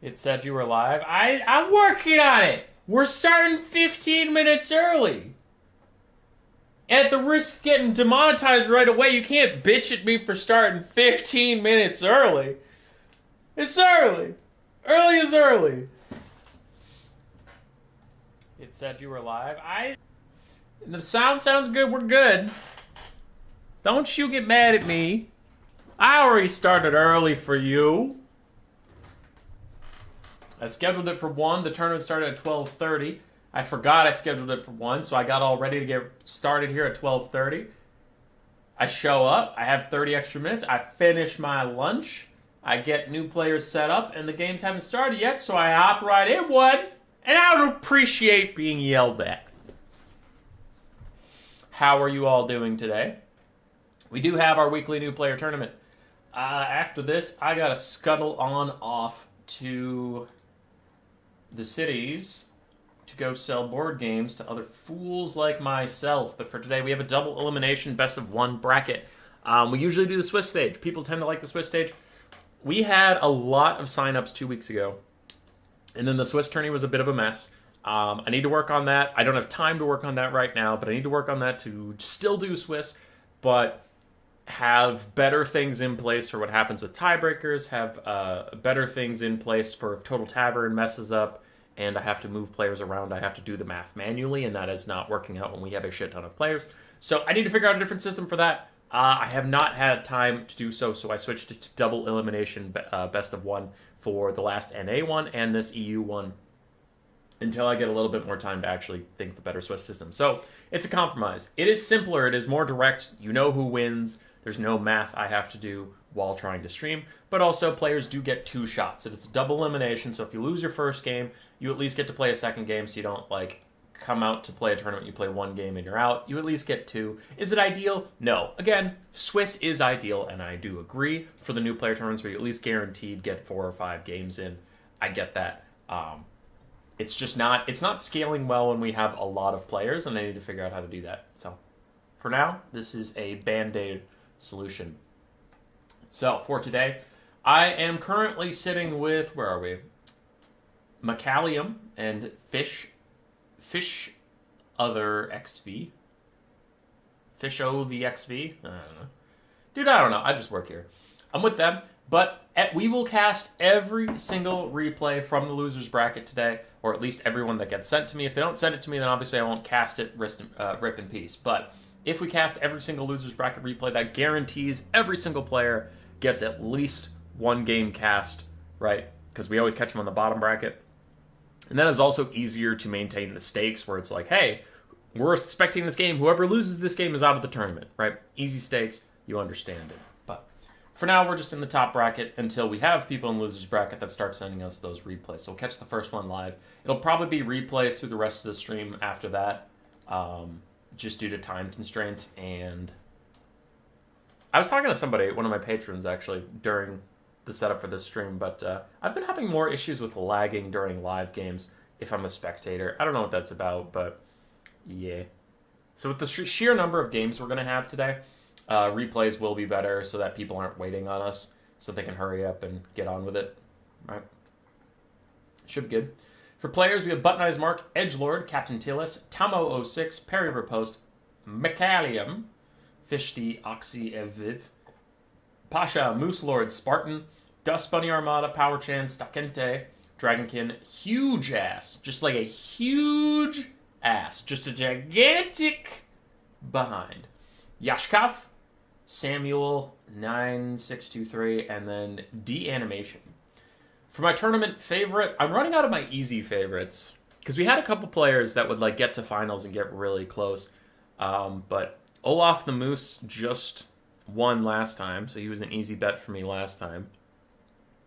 It said you were live. I'm working on it. We're starting 15 minutes early. At the risk of getting demonetized right away, you can't bitch at me for starting 15 minutes early. It's early. Early is early. It said you were live. The sound sounds good. We're good. Don't you get mad at me. I already started early for you. I scheduled it for 1. The tournament started at 12:30. I forgot I scheduled it for 1, so I got all ready to get started here at 12:30. I show up. I have 30 extra minutes. I finish my lunch. I get new players set up, and the games haven't started yet, so I hop right in one, and I would appreciate being yelled at. How are you all doing today? We do have our weekly new player tournament. After this, I gotta scuttle on off to the cities to go sell board games to other fools like myself. But for today, we have a double elimination best of 1 bracket. We usually do the Swiss stage. People tend to like the Swiss stage. We had a lot of signups 2 weeks ago, and then the Swiss tourney was a bit of a mess. I need to work on that. I don't have time to work on that right now, but I need to work on that to still do Swiss, but have better things in place for what happens with tiebreakers, have better things in place for if Total Tavern messes up and I have to move players around, I have to do the math manually, and that is not working out when we have a shit ton of players. So I need to figure out a different system for that. I have not had time to do so, so I switched to double elimination best of 1 for the last NA one and this EU one until I get a little bit more time to actually think of a better Swiss system. So it's a compromise. It is simpler. It is more direct. You know who wins. There's no math I have to do while trying to stream. But also, players do get 2 shots. It's double elimination, so if you lose your first game, you at least get to play a second game, so you don't, come out to play a tournament, you play 1 game and you're out. You at least get 2. Is it ideal? No. Again, Swiss is ideal, and I do agree for the new player tournaments where you at least guaranteed get 4 or 5 games in. I get that. It's just not, it's not scaling well when we have a lot of players, and I need to figure out how to do that. So, for now, this is a Band-Aid solution. So, for today, I am currently sitting with, where are we? Macallium and Fish Other XV. Fish O the XV? I don't know. Dude, I don't know. I just work here. I'm with them, but we will cast every single replay from the loser's bracket today, or at least everyone that gets sent to me. If they don't send it to me, then obviously I won't cast it rip in peace. But if we cast every single loser's bracket replay, that guarantees every single player gets at least 1 game cast, right? Because we always catch them on the bottom bracket. And that is also easier to maintain the stakes, where it's like, hey, we're expecting this game. Whoever loses this game is out of the tournament, right? Easy stakes. You understand it. But for now, we're just in the top bracket until we have people in the loser's bracket that start sending us those replays. So we'll catch the first one live. It'll probably be replays through the rest of the stream after that, just due to time constraints. And I was talking to somebody, one of my patrons actually, during the setup for this stream, but I've been having more issues with lagging during live games if I'm a spectator. I don't know what that's about, but yeah. So with the sheer number of games we're going to have today, replays will be better so that people aren't waiting on us, so they can hurry up and get on with it. All right. Should be good. For players, we have Button Eyes Mark, Edgelord, Captain Tillis, Tamo06, Perry Riposte, Macallium, Fish the Oxy Eviv, Pasha, Moose Lord, Spartan, Dust Bunny Armada, Power Chan, Stakente, Dragonkin, huge ass. Just like a huge ass. Just a gigantic behind. Yashkov, Samuel, 9623, and then D-Animation. For my tournament favorite, I'm running out of my easy favorites, because we had a couple players that would get to finals and get really close. But Olaf the Moose just won last time, so he was an easy bet for me last time.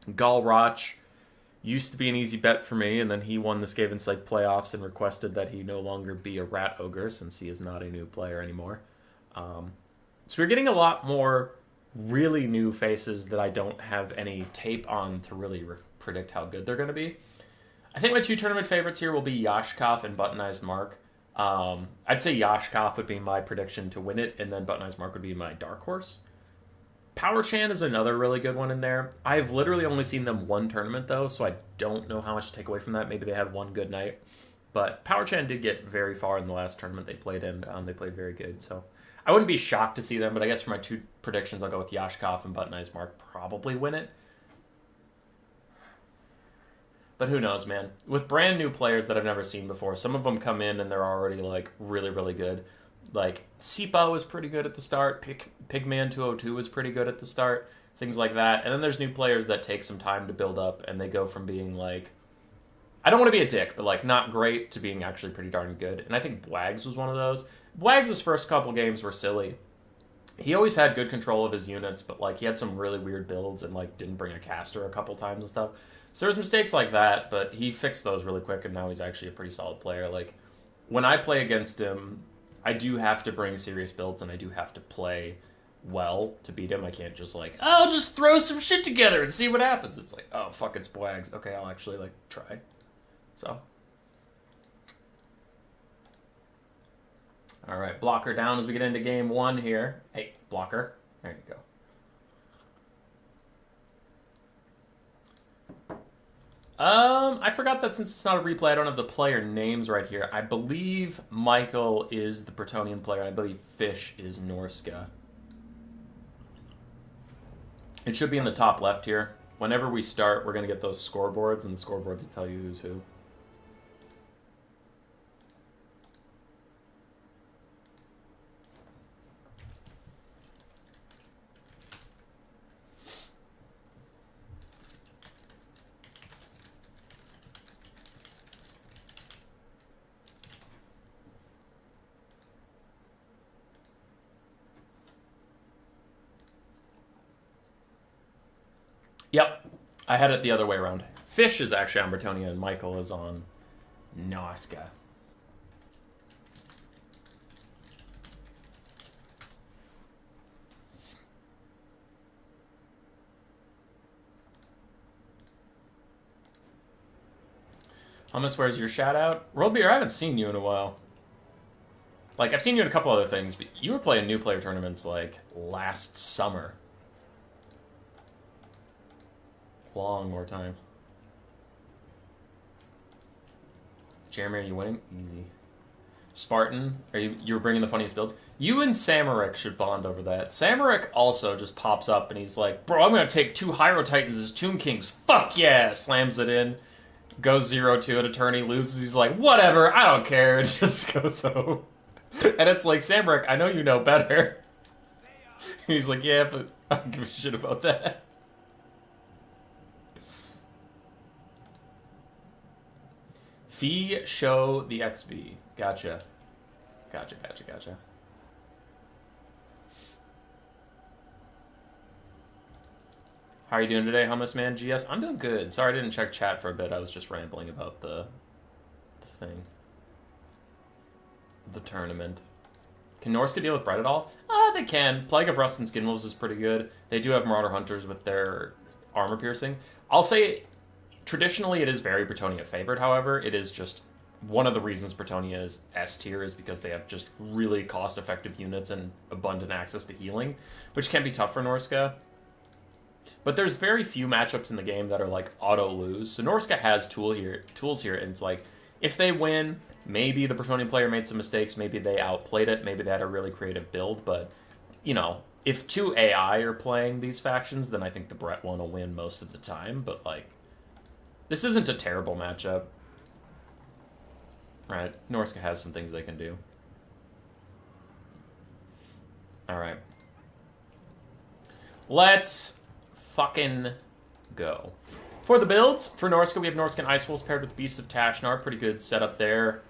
Galroch used to be an easy bet for me, and then he won the Skaven Slate playoffs and requested that he no longer be a rat ogre since he is not a new player anymore. So we're getting a lot more really new faces that I don't have any tape on to really predict how good they're going to be. I think my 2 tournament favorites here will be Yashkov and Button Eyes Mark. I'd say Yashkov would be my prediction to win it, and then Button Eyes Mark would be my dark horse. Power Chan is another really good one in there. I've literally only seen them one tournament though, so I don't know how much to take away from that. Maybe they had one good night. But Power Chan did get very far in the last tournament they played in. They played very good, so I wouldn't be shocked to see them. But I guess for my two predictions, I'll go with Yashkov and Button Eyes Mark probably win it. But who knows, man? With brand new players that I've never seen before, some of them come in and they're already like really, really good. Like Sipa was pretty good at the start. Pigman 202 was pretty good at the start. Things like that. And then there's new players that take some time to build up, and they go from being like, I don't want to be a dick, but like not great to being actually pretty darn good. And I think Bwags was one of those. Bwags' first couple games were silly. He always had good control of his units, but like he had some really weird builds and like didn't bring a caster a couple times and stuff. So there's mistakes like that, but he fixed those really quick, and now he's actually a pretty solid player. Like when I play against him, I do have to bring serious builds, and I do have to play well to beat him. I can't just like, oh, I'll just throw some shit together and see what happens. It's like, oh fuck, it's Bwags. Okay, I'll actually like try. So. All right, blocker down as we get into game one here. Hey, blocker. There you go. I forgot that since it's not a replay, I don't have the player names right here. I believe Michael is the Bretonnian player, and I believe Fish is Norska. It should be in the top left here. Whenever we start, we're going to get those scoreboards, and the scoreboards will tell you who's who. Yep, I had it the other way around. Fish is actually on Bretonnia, and Michael is on Norska. Hummus, where's your shout out? World Beer, I haven't seen you in a while. Like, I've seen you in a couple other things, but you were playing new player tournaments like last summer. Long more time. Jeremy, are you winning? Easy. Spartan, are you were bringing the funniest builds? You and Samaric should bond over that. Samaric also just pops up and he's like, bro, I'm going to take 2 Hyro Titans as Tomb Kings. Fuck yeah! Slams it in. Goes 0-2 at a turn, he loses. He's like, whatever, I don't care. It just goes home. And it's like, Samaric, I know you know better. He's like, yeah, but I don't give a shit about that. Fee show the XV. Gotcha. Gotcha. How are you doing today, Hummus Man GS? I'm doing good. Sorry I didn't check chat for a bit. I was just rambling about the thing. The tournament. Can Norska deal with Bright at all? They can. Plague of Rust and Skinwolves is pretty good. They do have Marauder Hunters with their armor piercing. I'll say, traditionally it is very Bretonnia favored, however. It is just one of the reasons Bretonnia is S tier is because they have just really cost-effective units and abundant access to healing, which can be tough for Norska. But there's very few matchups in the game that are like auto-lose. So Norska has tools here, and it's like, if they win, maybe the Bretonnian player made some mistakes, maybe they outplayed it, maybe they had a really creative build, but, you know, if 2 AI are playing these factions, then I think the Brett one will win most of the time, but, like, this isn't a terrible matchup. Right, Norska has some things they can do. Alright. Let's fucking go. For the builds, for Norska, we have Norscan Ice Wolves paired with Beasts of Tashnar. Pretty good setup there.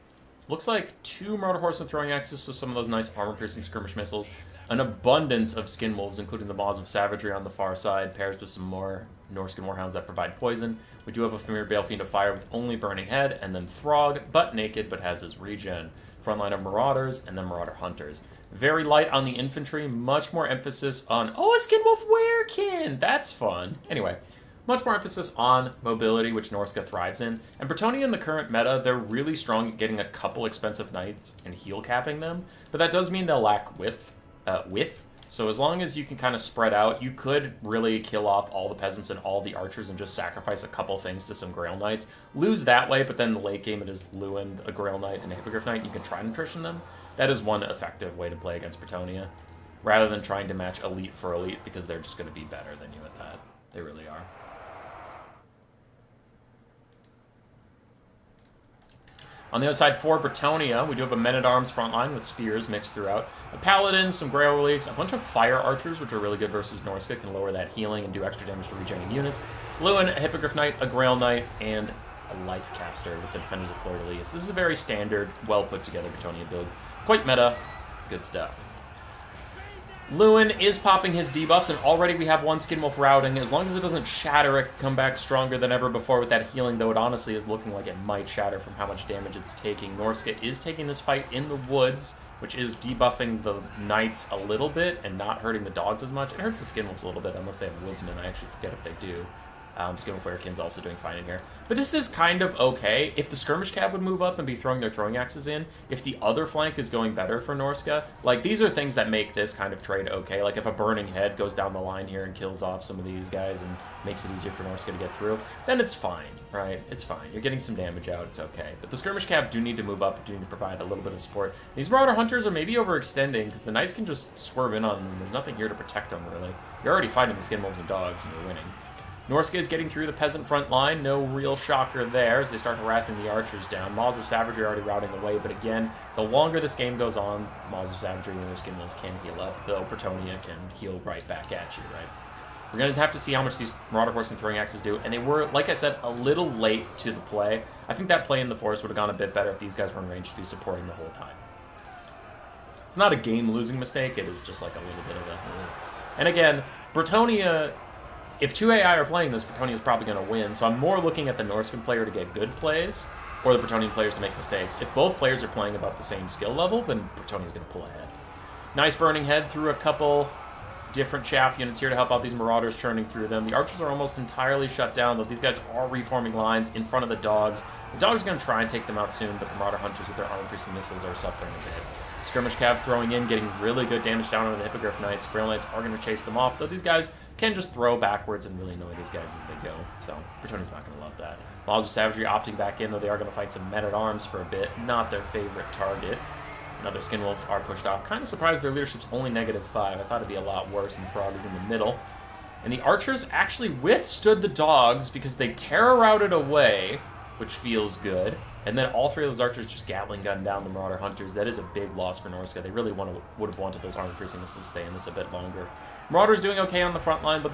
Looks like 2 Marauder Horsemen throwing axes, so some of those nice armor-piercing skirmish missiles. An abundance of Skin Wolves, including the Maws of Savagery on the far side, pairs with some more Norscan Warhounds that provide poison. We do have a familiar Balefiend of Fire with only Burning Head, and then Throg, butt naked, but has his regen. Frontline of Marauders, and then Marauder Hunters. Very light on the infantry, much more emphasis on, oh, a Skin Wolf Werekin! That's fun. Anyway, much more emphasis on mobility, which Norska thrives in. And Bretonnia in the current meta, they're really strong at getting a couple expensive knights and heal capping them, but that does mean they'll lack width. So as long as you can kind of spread out, you could really kill off all the peasants and all the archers and just sacrifice a couple things to some Grail Knights. Lose that way, but then in the late game it is Lewin, a Grail Knight, and a Hippogriff Knight. You can try and nutrition them. That is one effective way to play against Bretonnia, rather than trying to match elite for elite, because they're just going to be better than you at that. They really are. On the other side, for Bretonnia, we do have a Men-at-Arms front line with spears mixed throughout. A Paladin, some Grail Relics, a bunch of Fire Archers, which are really good versus Norsca, can lower that healing and do extra damage to regenerating units. Lewin, a Hippogriff Knight, a Grail Knight, and a Life Caster with the Defenders of Fleur-de-Lis. This is a very standard, well-put-together Bretonnia build. Quite meta. Good stuff. Lewin is popping his debuffs, and already we have one Skinwolf routing. As long as it doesn't shatter, it can come back stronger than ever before with that healing, though it honestly is looking like it might shatter from how much damage it's taking. Norsca is taking this fight in the woods, which is debuffing the Knights a little bit and not hurting the dogs as much. It hurts the Skinwolves a little bit, unless they have Woodsmen. I actually forget if they do. Skinwolf Werekin's also doing fine in here. But this is kind of okay. If the Skirmish Cav would move up and be throwing their throwing axes in, if the other flank is going better for Norsca, like, these are things that make this kind of trade okay. Like, if a Burning Head goes down the line here and kills off some of these guys and makes it easier for Norsca to get through, then it's fine, right? It's fine. You're getting some damage out. It's okay. But the Skirmish Cav do need to move up, do need to provide a little bit of support. These Marauder Hunters are maybe overextending, because the Knights can just swerve in on them. There's nothing here to protect them, really. You're already fighting the Skinwolves and dogs, and you're winning. Norsca is getting through the peasant front line. No real shocker there as they start harassing the archers down. Maws of Savagery are already routing away, but again, the longer this game goes on, Maws of Savagery and their Skinwolves can heal up, though Bretonnia can heal right back at you, right? We're going to have to see how much these Marauder Horse and Throwing Axes do, and they were, like I said, a little late to the play. I think that play in the forest would have gone a bit better if these guys were in range to be supporting the whole time. It's not a game-losing mistake, it is just like a little bit of a... And again, Bretonnia... If 2 AI are playing this, Bretonnia is probably going to win, so I'm more looking at the Norscan player to get good plays, or the Bretonnian players to make mistakes. If both players are playing about the same skill level, then Bretonnia is going to pull ahead. Nice Burning Head through a couple different chaff units here to help out these Marauders churning through them. The Archers are almost entirely shut down, though these guys are reforming lines in front of the dogs. The dogs are going to try and take them out soon, but the Marauder Hunters with their armor-piercing missiles are suffering a bit. Skirmish Cav throwing in, getting really good damage down on the Hippogriff Knights. Grail Knights are going to chase them off, though these guys can just throw backwards and really annoy these guys as they go. So Bretonnia's not going to love that. Maws of Savagery opting back in, though they are going to fight some Men-at-Arms for a bit. Not their favorite target. Another Skinwolves are pushed off. Kind of surprised their leadership's only -5. I thought it'd be a lot worse, and Throg is in the middle. And the Archers actually withstood the dogs because they terror-routed away, which feels good. And then all three of those Archers just Gatling gun down the Marauder Hunters. That is a big loss for Norsca. They really would have wanted those armor-piercing missiles to stay in this a bit longer. Marauders doing okay on the front line, but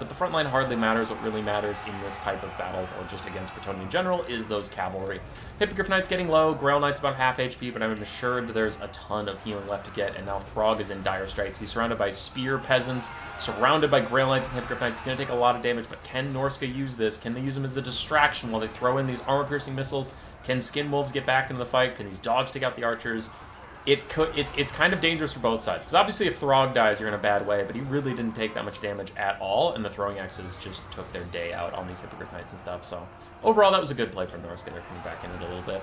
the front line hardly matters. What really matters in this type of battle, or just against Bretonnia in general, is those cavalry. Hippogriff Knight's getting low, Grail Knight's about half HP, but I'm assured there's a ton of healing left to get, and now Throg is in dire straits. He's surrounded by Spear Peasants, surrounded by Grail Knights and Hippogriff Knights. It's going to take a lot of damage, but can Norsca use this? Can they use them as a distraction while they throw in these armor-piercing missiles? Can Skinwolves get back into the fight? Can these dogs take out the Archers? It's kind of dangerous for both sides. Because obviously if Throg dies, you're in a bad way, but he really didn't take that much damage at all, and the Throwing Axes just took their day out on these Hippogriff Knights and stuff. So overall, that was a good play from Norsca. They're coming back in it a little bit.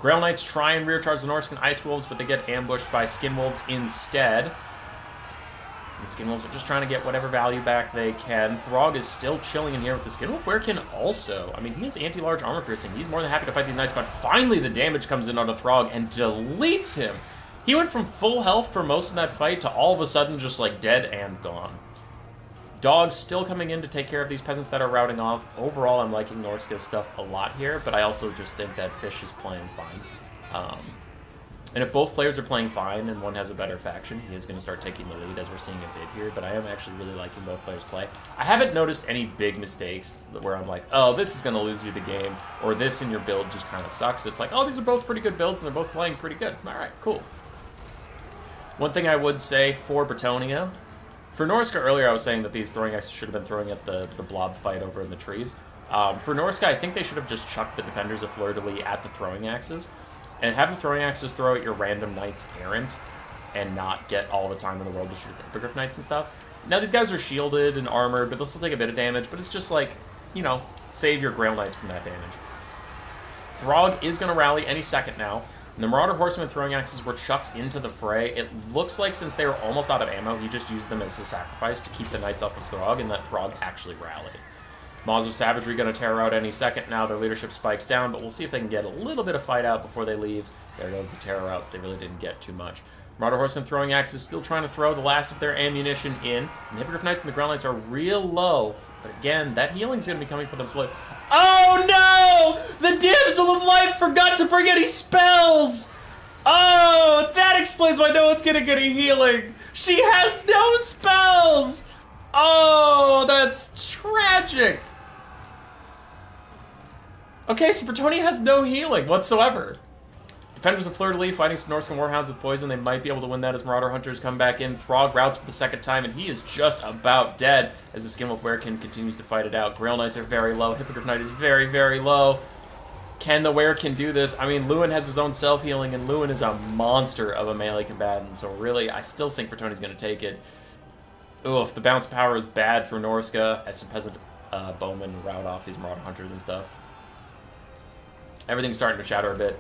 Grail Knights try and rear charge the Norscan Ice Wolves, but they get ambushed by Skinwolves instead. And Skinwolves are just trying to get whatever value back they can. Throg is still chilling in here with the Skinwolf Werekin also. I mean, he has anti-large armor piercing. He's more than happy to fight these Knights, but finally the damage comes in onto Throg and deletes him. He went from full health for most of that fight to all of a sudden just like dead and gone. Dogs still coming in to take care of these peasants that are routing off. Overall, I'm liking Norsca's stuff a lot here, but I also just think that Fish is playing fine. And if both players are playing fine and one has a better faction, he is going to start taking the lead, as we're seeing a bit here, but I am actually really liking both players play. I haven't noticed any big mistakes where I'm like, oh, this is going to lose you the game, or this in your build just kind of sucks. It's like, oh, these are both pretty good builds, and they're both playing pretty good. All right, cool. One thing I would say for Bretonnia, for Norsca earlier, I was saying that these throwing axes should have been throwing at the blob fight over in the trees. For Norsca, I think they should have just chucked the Defenders of Fleur-de-Lis at the throwing axes, and have the throwing axes throw at your random Knights Errant, and not get all the time in the world to shoot the Hippogriff Knights and stuff. Now, these guys are shielded and armored, but they'll still take a bit of damage, but it's just like, you know, save your Grail Knights from that damage. Throg is going to rally any second now. And the Marauder Horsemen throwing axes were chucked into the fray. It looks like since they were almost out of ammo, he just used them as a sacrifice to keep the knights off of Throg and let Throg actually rally. Maws of Savagery going to tear out any second now. Their leadership spikes down, but we'll see if they can get a little bit of fight out before they leave. There goes the terror outs. They really didn't get too much. Marauder Horsemen throwing axes still trying to throw the last of their ammunition in. And the Hippogriff Knights and the Ground Knights are real low. But again, that healing's going to be coming for them slowly. Oh no! The Damsel of Life forgot to bring any spells! Oh, that explains why no one's going to get any healing. She has no spells! Oh, that's tragic. Okay, so Bretonnia has no healing whatsoever. Defenders of Fleur-de-Lis fighting some Norscan Warhounds with poison. They might be able to win that as Marauder Hunters come back in. Throg routes for the second time, and he is just about dead as the Skinwolf Werekin continues to fight it out. Grail Knights are very low. Hippogriff Knight is very, very low. Can the Werekin do this? I mean, Lewin has his own self-healing, and Lewin is a monster of a melee combatant, so really, I still think Bretonnia's going to take it. Oof, the bounce power is bad for Norska as some peasant bowmen route off these Marauder Hunters and stuff. Everything's starting to shatter a bit.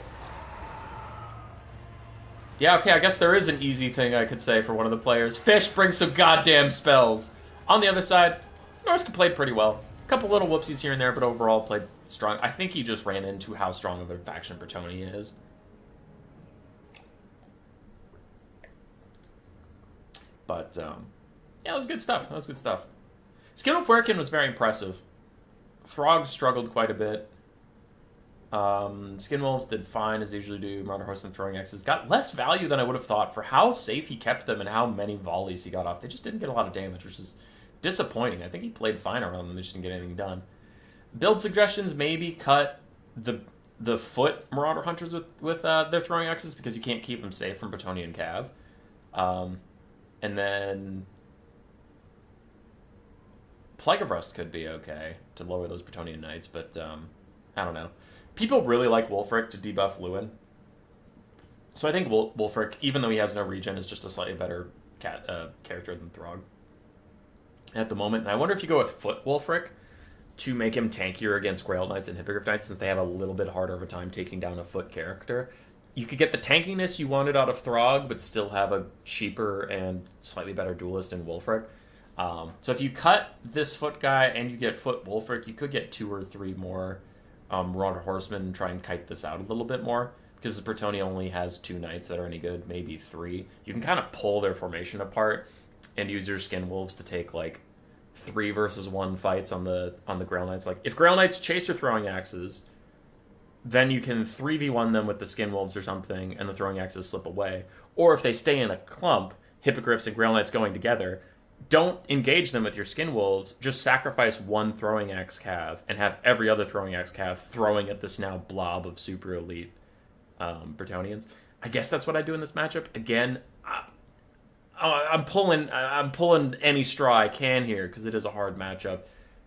Yeah, okay, I guess there is an easy thing I could say for one of the players. Fish, bring some goddamn spells. On the other side, Norska played pretty well. A couple little whoopsies here and there, but overall played strong. I think he just ran into how strong of a faction Bretonnia is. But, yeah, it was good stuff. That was good stuff. Skinwolf Werekin was very impressive. Throg struggled quite a bit. Skinwolves did fine, as they usually do. Marauder Horsemen throwing axes got less value than I would have thought for how safe he kept them and how many volleys he got off. They just didn't get a lot of damage, which is disappointing. I think he played fine around them. They just didn't get anything done. Build suggestions, maybe cut the foot Marauder Hunters with their throwing axes because you can't keep them safe from Bretonnia and Cav. And then Plague of Rust could be okay to lower those Bretonnian Knights, but I don't know. People really like Wulfric to debuff Lewin. So I think Wulfric, even though he has no regen, is just a slightly better character than Throg at the moment. And I wonder if you go with Foot Wulfric to make him tankier against Grail Knights and Hippogriff Knights, since they have a little bit harder of a time taking down a foot character. You could get the tankiness you wanted out of Throg, but still have a cheaper and slightly better duelist in Wulfric. So if you cut this foot guy and you get Foot Wulfric, you could get 2 or 3 more Marauder Horsemen and try and kite this out a little bit more. Because Bretonnia only has 2 knights that are any good, maybe 3. You can kind of pull their formation apart and use your Skinwolves to take like 3 versus 1 fights on the Grail Knights. Like if Grail Knights chase your throwing axes, then you can 3v1 them with the Skinwolves or something, and the throwing axes slip away. Or if they stay in a clump, Hippogriffs and Grail Knights going together, don't engage them with your Skinwolves, just sacrifice 1 throwing axe cav and have every other throwing axe cav throwing at this now blob of super elite Bretonnians. I guess that's what I do in this matchup. Again, I'm pulling any straw I can here because it is a hard matchup,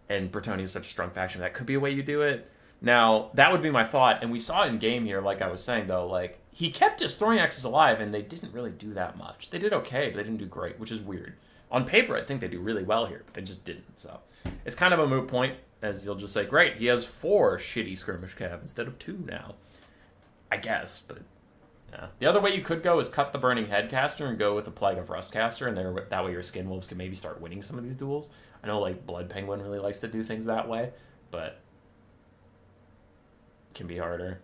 and Bretonnia is such a strong faction. That could be a way you do it. Now, that would be my thought, and we saw in game here, like I was saying, though, like, he kept his throwing axes alive, and they didn't really do that much. They did okay, but they didn't do great, which is weird. On paper, I think they do really well here, but they just didn't, so. It's kind of a moot point, as you'll just say, great, he has 4 shitty skirmish cav instead of 2 now. I guess, but yeah. The other way you could go is cut the Burning Head caster and go with the Plague of Rust caster, and that way your Skinwolves can maybe start winning some of these duels. I know, like, Blood Penguin really likes to do things that way, but it can be harder.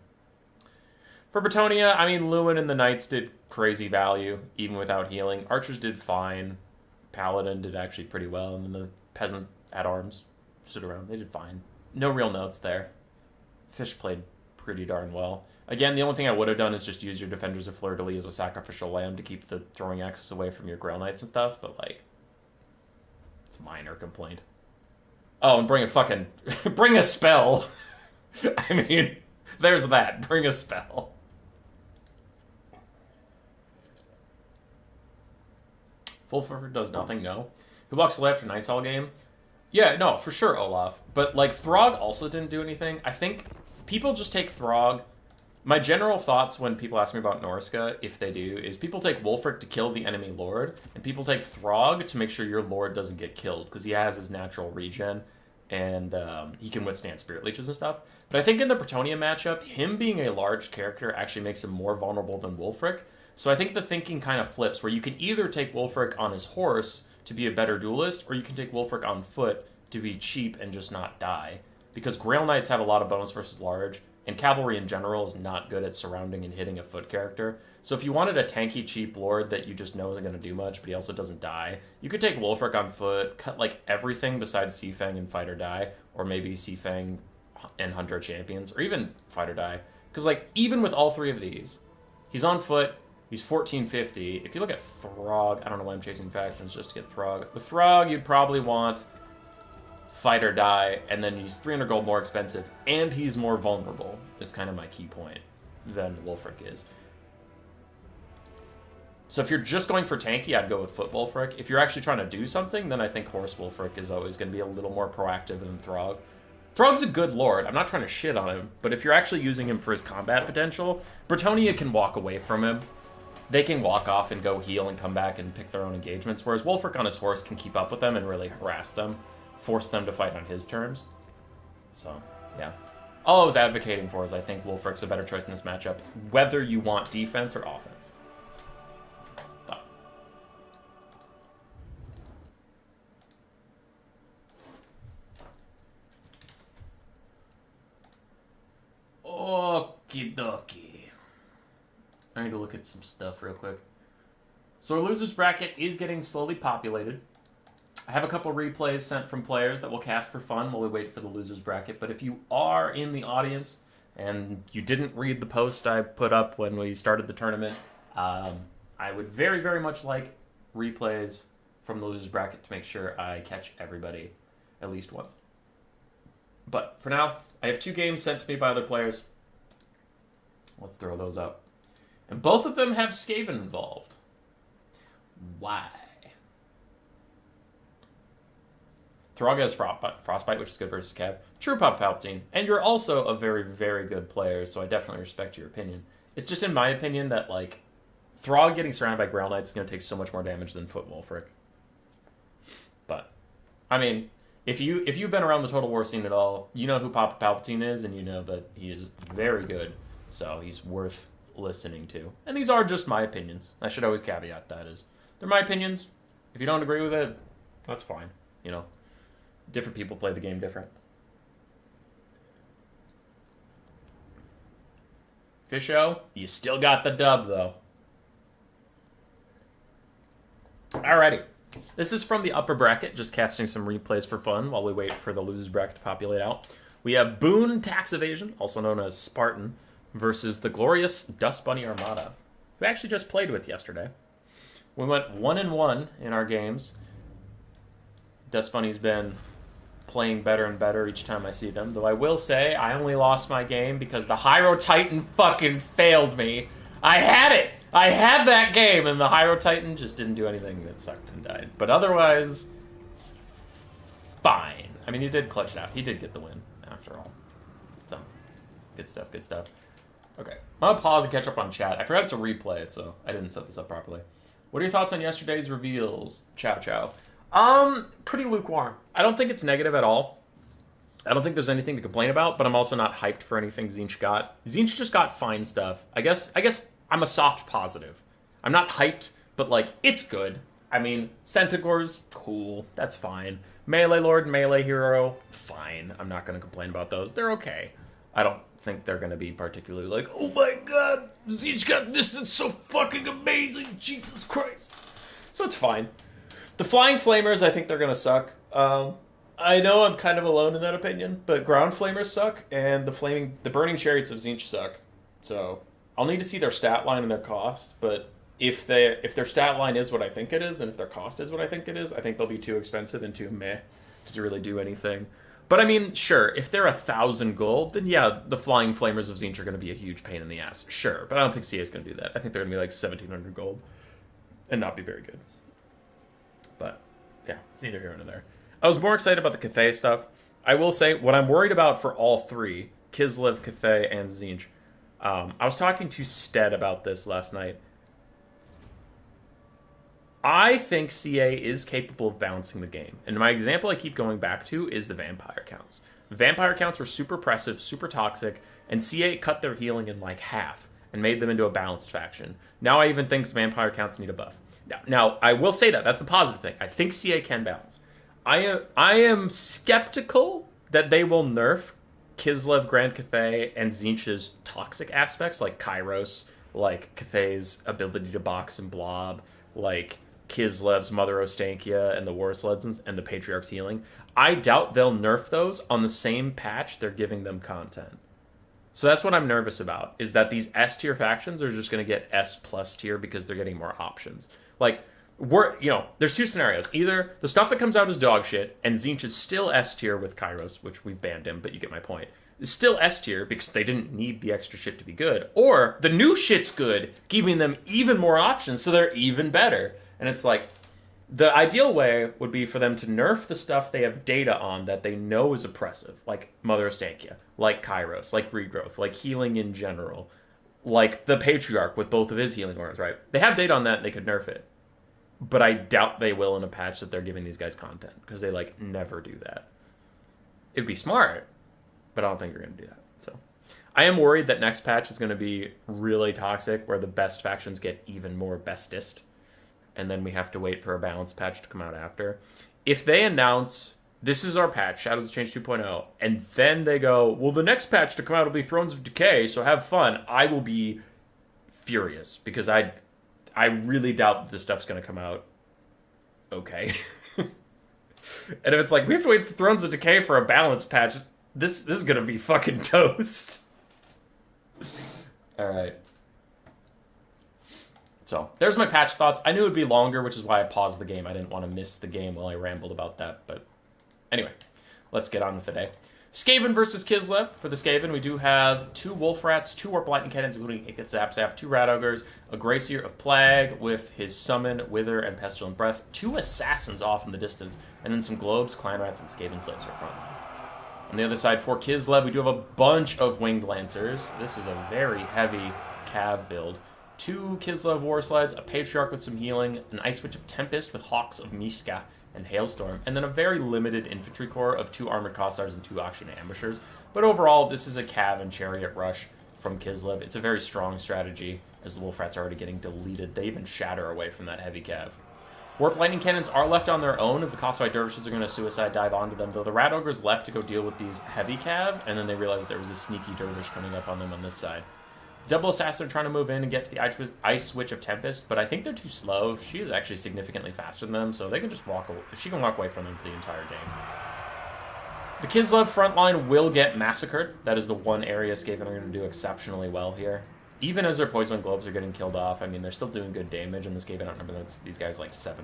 For Bretonnia, I mean, Lewin and the Knights did crazy value, even without healing. Archers did fine. Paladin did actually pretty well, and then the Peasant at Arms stood around. They did fine. No real notes there. Fish played pretty darn well. Again, the only thing I would have done is just use your Defenders of Fleur-de-Lis as a sacrificial lamb to keep the throwing axes away from your Grail Knights and stuff, but, like, it's a minor complaint. Oh, and bring a fucking... bring a spell! I mean, there's that. Bring a spell. Full Furfur does nothing, no. Who walks away after Night's all game? Yeah, no, for sure, Olaf. But, like, Throg also didn't do anything. I think people just take Throg... My general thoughts when people ask me about Norska, if they do, is people take Wulfric to kill the enemy lord, and people take Throg to make sure your lord doesn't get killed, because he has his natural regen. and he can withstand Spirit Leeches and stuff. But I think in the Bretonnia matchup, him being a large character actually makes him more vulnerable than Wulfric. So I think the thinking kind of flips, where you can either take Wulfric on his horse to be a better duelist, or you can take Wulfric on foot to be cheap and just not die. Because Grail Knights have a lot of bonus versus large, and Cavalry in general is not good at surrounding and hitting a foot character. So if you wanted a tanky, cheap Lord that you just know isn't going to do much, but he also doesn't die, you could take Wulfric on foot, cut like everything besides Seafang and Fight or Die, or maybe Seafang and Hunter Champions, or even Fight or Die. Because like even with all three of these, he's on foot, he's 1450. If you look at Throg, I don't know why I'm chasing factions just to get Throg. With Throg, you'd probably want Fight or Die, and then he's 300 gold more expensive, and he's more vulnerable, is kind of my key point, than Wulfric is. So if you're just going for tanky, I'd go with Foot Wulfric. If you're actually trying to do something, then I think Horse Wulfric is always going to be a little more proactive than Throg. Throg's a good lord. I'm not trying to shit on him, but if you're actually using him for his combat potential, Bretonnia can walk away from him. They can walk off and go heal and come back and pick their own engagements, whereas Wulfric on his horse can keep up with them and really harass them, force them to fight on his terms. So, yeah. All I was advocating for is I think Wulfric's a better choice in this matchup, whether you want defense or offense. Okie dokie. I need to look at some stuff real quick. So our losers bracket is getting slowly populated. I have a couple replays sent from players that we'll cast for fun while we wait for the losers bracket. But if you are in the audience and you didn't read the post I put up when we started the tournament, I would very, very much like replays from the losers bracket to make sure I catch everybody at least once. But for now, I have 2 games sent to me by other players. Let's throw those up. And both of them have Skaven involved. Why? Throg has Frostbite, which is good versus Cav. True Pop Palpatine. And you're also a very, very good player, so I definitely respect your opinion. It's just in my opinion that, like, Throg getting surrounded by Grail Knights is going to take so much more damage than Foot Wulfric. But, I mean, if you've been around the Total War scene at all, you know who Papa Palpatine is, and you know that he is very good. So he's worth listening to. And these are just my opinions. I should always caveat that is, they're my opinions. If you don't agree with it, that's fine. You know, different people play the game different. Fisho, you still got the dub, though. Alrighty. This is from the upper bracket, just casting some replays for fun while we wait for the losers bracket to populate out. We have Boone Tax Evasion, also known as Spartan, versus the glorious Dust Bunny Armada, who I actually just played with yesterday. We went 1-1 in our games. Dust Bunny's been playing better and better each time I see them, though I will say I only lost my game because the Hyro Titan fucking failed me. I had it! I had that game, and the Hyro Titan just didn't do anything that sucked and died. But otherwise, fine. I mean, he did clutch it out. He did get the win, after all. So, good stuff, good stuff. Okay, I'm gonna pause and catch up on chat. I forgot it's a replay, so I didn't set this up properly. What are your thoughts on yesterday's reveals? Chow chow. Pretty lukewarm. I don't think it's negative at all. I don't think there's anything to complain about, but I'm also not hyped for anything Tzeentch got. Tzeentch just got fine stuff. I guess I'm a soft positive. I'm not hyped, but like, it's good. I mean, Centaur's cool. That's fine. Melee Lord, Melee Hero, fine. I'm not going to complain about those. They're okay. I don't think they're going to be particularly like, oh my god, Tzeentch got this, that's so fucking amazing, Jesus Christ. So it's fine. The Flying Flamers, I think they're going to suck. I know I'm kind of alone in that opinion, but Ground Flamers suck, and the Burning Chariots of Tzeentch suck. So I'll need to see their stat line and their cost, but if their stat line is what I think it is, and if their cost is what I think it is, I think they'll be too expensive and too meh to really do anything. But I mean, sure, if they're 1,000 gold, then yeah, the Flying Flamers of Tzeentch are going to be a huge pain in the ass. Sure, but I don't think CA is going to do that. I think they're going to be like 1,700 gold and not be very good. But yeah, it's neither here nor there. I was more excited about the Cathay stuff. I will say, what I'm worried about for all three, Kislev, Cathay, and Tzeentch, I was talking to Stead about this last night. I think CA is capable of balancing the game. And my example I keep going back to is the vampire counts. Vampire counts were super oppressive, super toxic, and CA cut their healing in like half and made them into a balanced faction. Now I even think vampire counts need a buff. Now I will say that's the positive thing. I think CA can balance. I am skeptical that they will nerf Kislev, Grand Cathay, and Tzeentch's toxic aspects, like Kairos, like Cathay's ability to box and blob, like Kislev's Mother Ostankia and the War Sleds and the Patriarch's healing. I doubt they'll nerf those on the same patch they're giving them content. So that's what I'm nervous about, is that these S tier factions are just going to get S plus tier because they're getting more options. Like, there's two scenarios. Either the stuff that comes out is dog shit, and Tzeentch is still S tier with Kairos, which we've banned him, but you get my point. Is still S tier because they didn't need the extra shit to be good. Or the new shit's good, giving them even more options so they're even better. And it's like, the ideal way would be for them to nerf the stuff they have data on that they know is oppressive, like Mother Ostankia, like Kairos, like Regrowth, like healing in general, like the Patriarch with both of his healing orders, right? They have data on that and they could nerf it. But I doubt they will in a patch that they're giving these guys content, because they, like, never do that. It'd be smart, but I don't think they're going to do that. So I am worried that next patch is going to be really toxic, where the best factions get even more bestest, and then we have to wait for a balanced patch to come out after. If they announce, this is our patch, Shadows of Change 2.0, and then they go, well, the next patch to come out will be Thrones of Decay, so have fun, I will be furious, because I really doubt that this stuff's going to come out okay. And if it's like, we have to wait for Thrones of Decay for a balanced patch, this is going to be fucking toast. Alright. So, there's my patch thoughts. I knew it would be longer, which is why I paused the game. I didn't want to miss the game while I rambled about that. But anyway, let's get on with the day. Skaven versus Kislev. For the Skaven, we do have 2 Wolf Rats, 2 Warp Lightning Cannons, including Ikat Zap Zap, 2 Rat Ogres, a Gracier of Plague with his Summon, Wither, and Pestilent Breath, 2 Assassins off in the distance, and then some Globes, Clan Rats, and Skaven Slaves are frontline. On the other side, for Kislev, we do have a bunch of Winged Lancers. This is a very heavy Cav build. 2 Kislev War Sleds, a Patriarch with some healing, an Ice Witch of Tempest with Hawks of Mishka, and Hailstorm, and then a very limited infantry corps of 2 Armored Kossars and 2 Akshina Ambushers. But overall, this is a Cav and Chariot rush from Kislev. It's a very strong strategy, as the Wolf Rats are already getting deleted. They even shatter away from that heavy Cav. Warp Lightning Cannons are left on their own, as the Kossite Dervishes are going to suicide dive onto them, though the Rat Ogres left to go deal with these heavy Cav, and then they realized there was a sneaky Dervish coming up on them on this side. Double Assassin are trying to move in and get to the Ice Witch of Tempest, but I think they're too slow. She is actually significantly faster than them, so they can just walk away. She can walk away from them for the entire game. The Kislev front line will get massacred. That is the one area Skaven are going to do exceptionally well here. Even as their Poison Globes are getting killed off, I mean, they're still doing good damage, and the Skaven outnumber these guys like 7-1.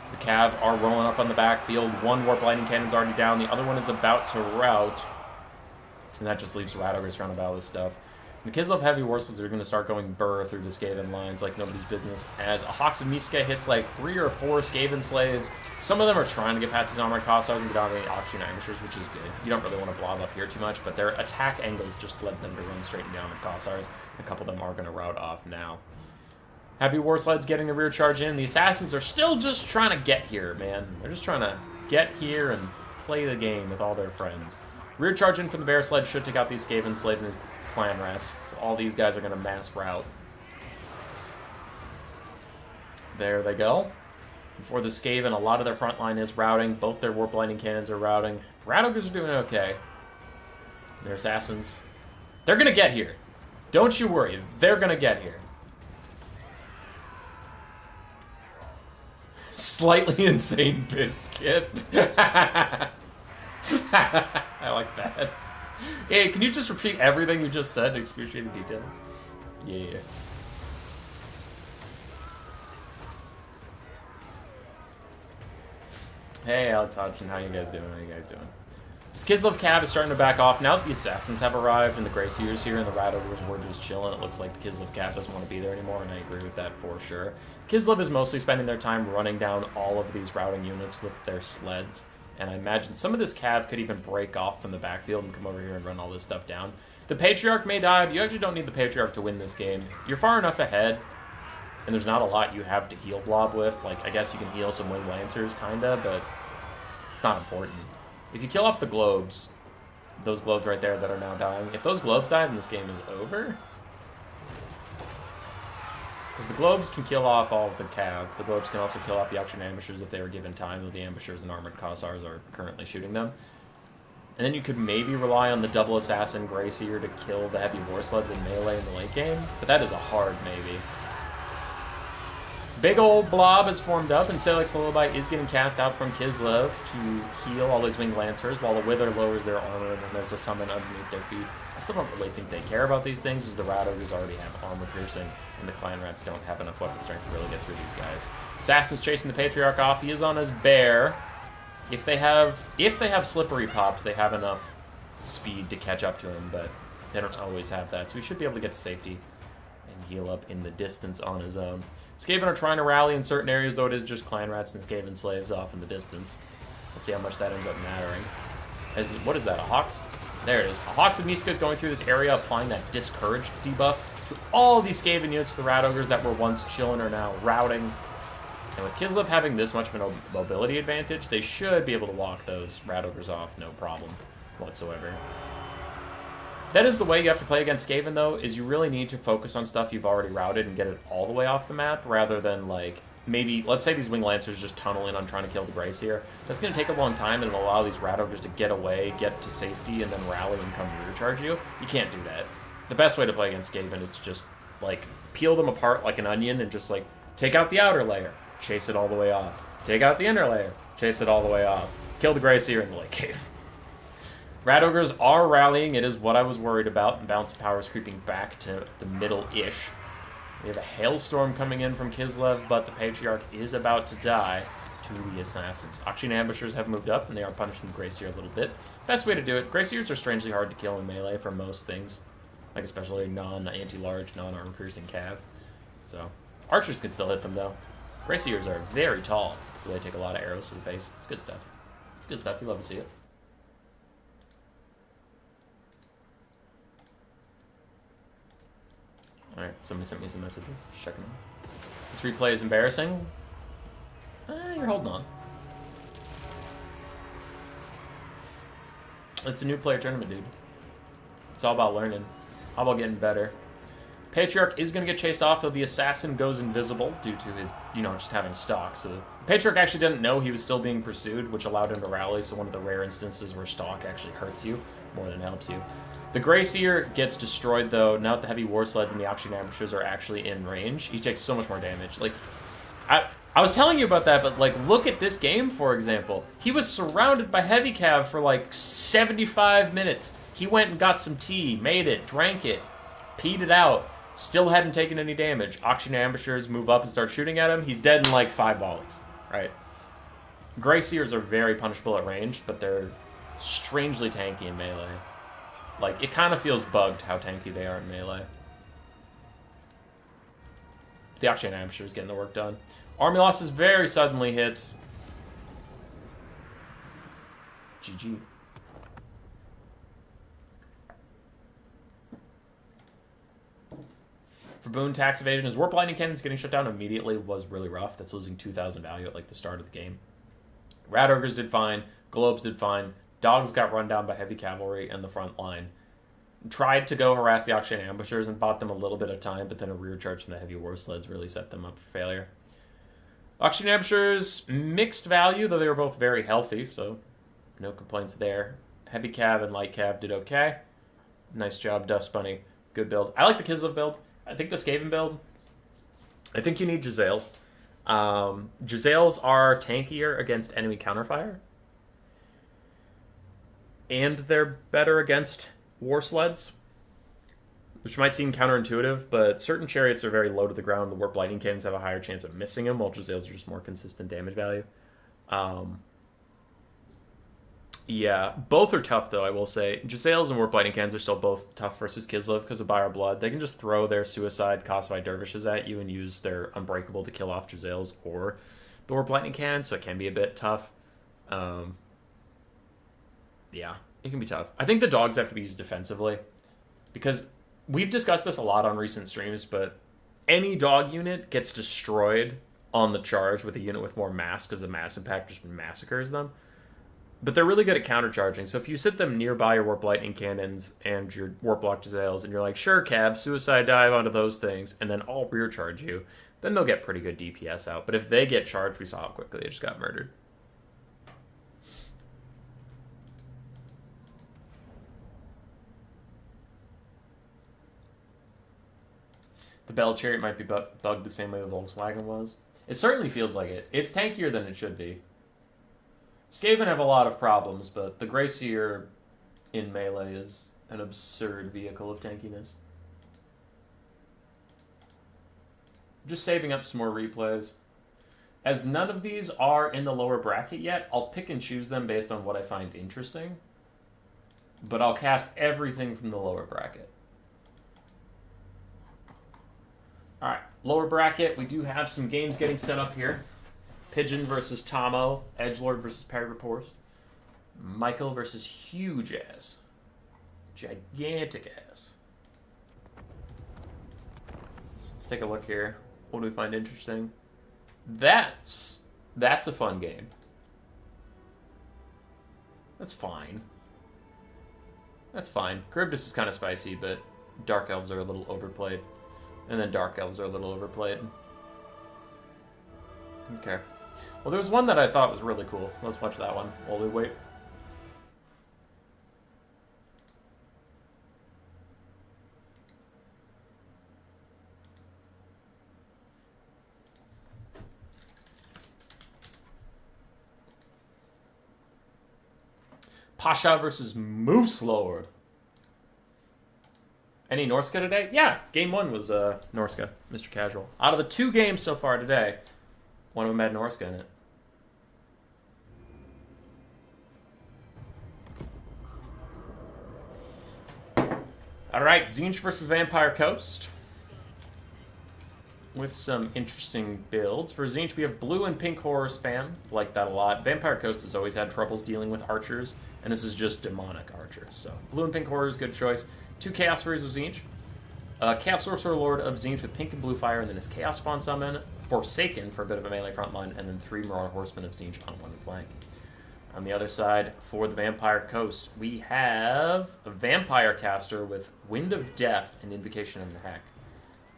The Cav are rolling up on the backfield. 1 Warp Lightning Cannon's already down. The other one is about to rout. And that just leaves Rat Ogres trying to battle this stuff. The Kislev Heavy Warsleds are going to start going burr through the Skaven lines like nobody's business, as a Hawks of Mishka hits like 3 or 4 Skaven Slaves. Some of them are trying to get past these Armored Kossars and get out of the Akshina Ambushers, which is good. You don't really want to blob up here too much, but their attack angles just led them to run straight into Armored Kossars. A couple of them are going to rout off now. Heavy Warsleds getting the rear charge in. The Assassins are still just trying to get here, man. They're just trying to get here and play the game with all their friends. Rear charge in from the Bear Sled should take out these Skaven Slaves and these Clan Rats. So all these guys are going to mass rout. There they go. For the Skaven, a lot of their front line is routing. Both their Warp Lightning Cannons are routing. Rat Ogres are doing okay. Their Assassins. They're going to get here. Don't you worry. They're going to get here. Slightly insane biscuit. I like that. Hey, can you just repeat everything you just said in excruciating detail? Yeah. Hey, Alex Hodgson, how you guys doing? Kislev Cav is starting to back off now that the Assassins have arrived and the Graciers here and the Rat Ogres were just chilling. It looks like the Kislev Cav doesn't want to be there anymore, and I agree with that for sure. Kislev is mostly spending their time running down all of these routing units with their sleds. And I imagine some of this Cav could even break off from the backfield and come over here and run all this stuff down. The Patriarch may die, but you actually don't need the Patriarch to win this game. You're far enough ahead and there's not a lot you have to heal Blob with. Like, I guess you can heal some Winged Lancers, kinda, but it's not important. If you kill off the globes, those globes right there that are now dying, if those globes die, then this game is over. Because the globes can kill off all of the cav. The globes can also kill off the Auction Ambushers if they were given time, though the Ambushers and Armored Cossars are currently shooting them. And then you could maybe rely on the double Assassin Grayseer to kill the Heavy War Sleds in melee in the late game, but that is a hard maybe. Big old blob is formed up, and Salix Lullaby is getting cast out from Kislev to heal all these Winged Lancers, while the Wither lowers their armor, and then there's a summon underneath their feet. I still don't really think they care about these things, as the Rat Ogres already have armor piercing, and the Clan Rats don't have enough weapon strength to really get through these guys. Assassin's chasing the Patriarch off. He is on his bear. If they have Slippery popped, they have enough speed to catch up to him, but they don't always have that, so he should be able to get to safety and heal up in the distance on his own. Skaven are trying to rally in certain areas, though it is just Clan Rats and Skaven slaves off in the distance. We'll see how much that ends up mattering. What is that, a Hawks? There it is. A Hawks of Miska is going through this area, applying that Discouraged debuff to all these Skaven units. The Rat Ogres that were once chilling are now routing. And with Kislev having this much of a mobility advantage, they should be able to walk those Rat Ogres off no problem whatsoever. That is the way you have to play against Skaven, though, is you really need to focus on stuff you've already routed and get it all the way off the map, rather than, like, maybe, let's say these Winged Lancers just tunnel in on trying to kill the Grayseer. That's going to take a long time, and it'll allow these Rat Ogres to get away, get to safety, and then rally and come rear charge you. You can't do that. The best way to play against Skaven is to just, like, peel them apart like an onion and just, like, take out the outer layer, chase it all the way off. Take out the inner layer, chase it all the way off. Kill the Grayseer in the late game. Rat Ogres are rallying. It is what I was worried about. And Balance of Power is creeping back to the middle-ish. We have a Hailstorm coming in from Kislev, but the Patriarch is about to die to the Assassins. Auction Ambushers have moved up, and they are punishing the Grayseer a little bit. Best way to do it. Grayseers are strangely hard to kill in melee for most things. Like especially non-anti-large, non-armor-piercing cav. So, Archers can still hit them, though. Grayseers are very tall, so they take a lot of arrows to the face. It's good stuff. It's good stuff. You love to see it. Alright, somebody sent me some messages. Just checking them. This replay is embarrassing. You're holding on. It's a new player tournament, dude. It's all about learning. All about getting better. Patriarch is going to get chased off, though the Assassin goes invisible due to his, just having stock. So the Patriarch actually didn't know he was still being pursued, which allowed him to rally, so one of the rare instances where stock actually hurts you more than helps you. The Grayseer gets destroyed, though, now that the Heavy War Sleds and the Auction Ambushers are actually in range. He takes so much more damage. Like, I was telling you about that, but, like, look at this game, for example. He was surrounded by Heavy Cav for, like, 75 minutes. He went and got some tea, made it, drank it, peed it out, still hadn't taken any damage. Auction Ambushers move up and start shooting at him. He's dead in, like, 5 volleys, right? Grayseers are very punishable at range, but they're strangely tanky in melee. Like, it kind of feels bugged how tanky they are in melee. The Auction Ambushers is getting the work done. Army losses very suddenly hits. GG. For Boone, tax evasion, his Warp Lightning Cannons getting shut down immediately was really rough. That's losing 2,000 value at, like, the start of the game. Rat Ogres did fine. Globes did fine. Dogs got run down by heavy cavalry in the front line. Tried to go harass the Auction Ambushers and bought them a little bit of time, but then a rear charge from the Heavy War Sleds really set them up for failure. Auction Ambushers, mixed value, though they were both very healthy, so no complaints there. Heavy Cav and Light Cav did okay. Nice job, Dust Bunny. Good build. I like the Kislev build. I think the Skaven build, I think you need Jezzails. Jezzails are tankier against enemy counterfire. And they're better against War Sleds, which might seem counterintuitive, but certain chariots are very low to the ground. The Warp Lightning Cannons have a higher chance of missing them, while Jezzails are just more consistent damage value. Yeah, both are tough, though, I will say. Jezzails and Warp Lightning Cannons are still both tough versus Kislev because of Buy Our Blood. They can just throw their Suicide Costified Dervishes at you and use their Unbreakable to kill off Jezzails or the Warp Lightning Cannon, so it can be a bit tough. Yeah, it can be tough. I think the dogs have to be used defensively because we've discussed this a lot on recent streams, but any dog unit gets destroyed on the charge with a unit with more mass because the mass impact just massacres them. But they're really good at countercharging. So if you sit them nearby your Warp Lightning Cannons and your Warp Locked Azales, and you're like, sure, Cav, Suicide Dive onto those things, and then I'll rear charge you, then they'll get pretty good DPS out. But if they get charged, we saw how quickly they just got murdered. The Bell Chariot might be bugged the same way the Volkswagen was. It certainly feels like it. It's tankier than it should be. Skaven have a lot of problems, but the Greyseer in melee is an absurd vehicle of tankiness. Just saving up some more replays. As none of these are in the lower bracket yet, I'll pick and choose them based on what I find interesting. But I'll cast everything from the lower bracket. Alright, lower bracket, we do have some games getting set up here. Pigeon versus Tomo, Edgelord versus Paragraphorse, Michael versus Huge Ass, Gigantic Ass. Let's take a look here. What do we find interesting? That's a fun game. That's fine. That's fine. Charybdis is kind of spicy, but Dark Elves are a little overplayed. And then Dark Elves are a little overplayed. Okay. Well, there's one that I thought was really cool. Let's watch that one while we wait. Pasha versus Moose Lord. Any Norska today? Yeah, game 1 was Norska, Mr. Casual. Out of the 2 games so far today, one of them had Norska in it. Alright, Tzeentch versus Vampire Coast. With some interesting builds. For Tzeentch, we have blue and pink horror spam. Like that a lot. Vampire Coast has always had troubles dealing with archers, and this is just demonic archers. So, blue and pink horror is a good choice. 2 Chaos Furies of Tzeentch. Chaos Sorcerer Lord of Tzeentch with pink and blue fire, and then his Chaos Spawn Summon. Forsaken for a bit of a melee frontline, and then 3 Marauder Horsemen of Tzeentch on one flank. On the other side, for the Vampire Coast, we have a Vampire Caster with Wind of Death and Invocation of the Heck.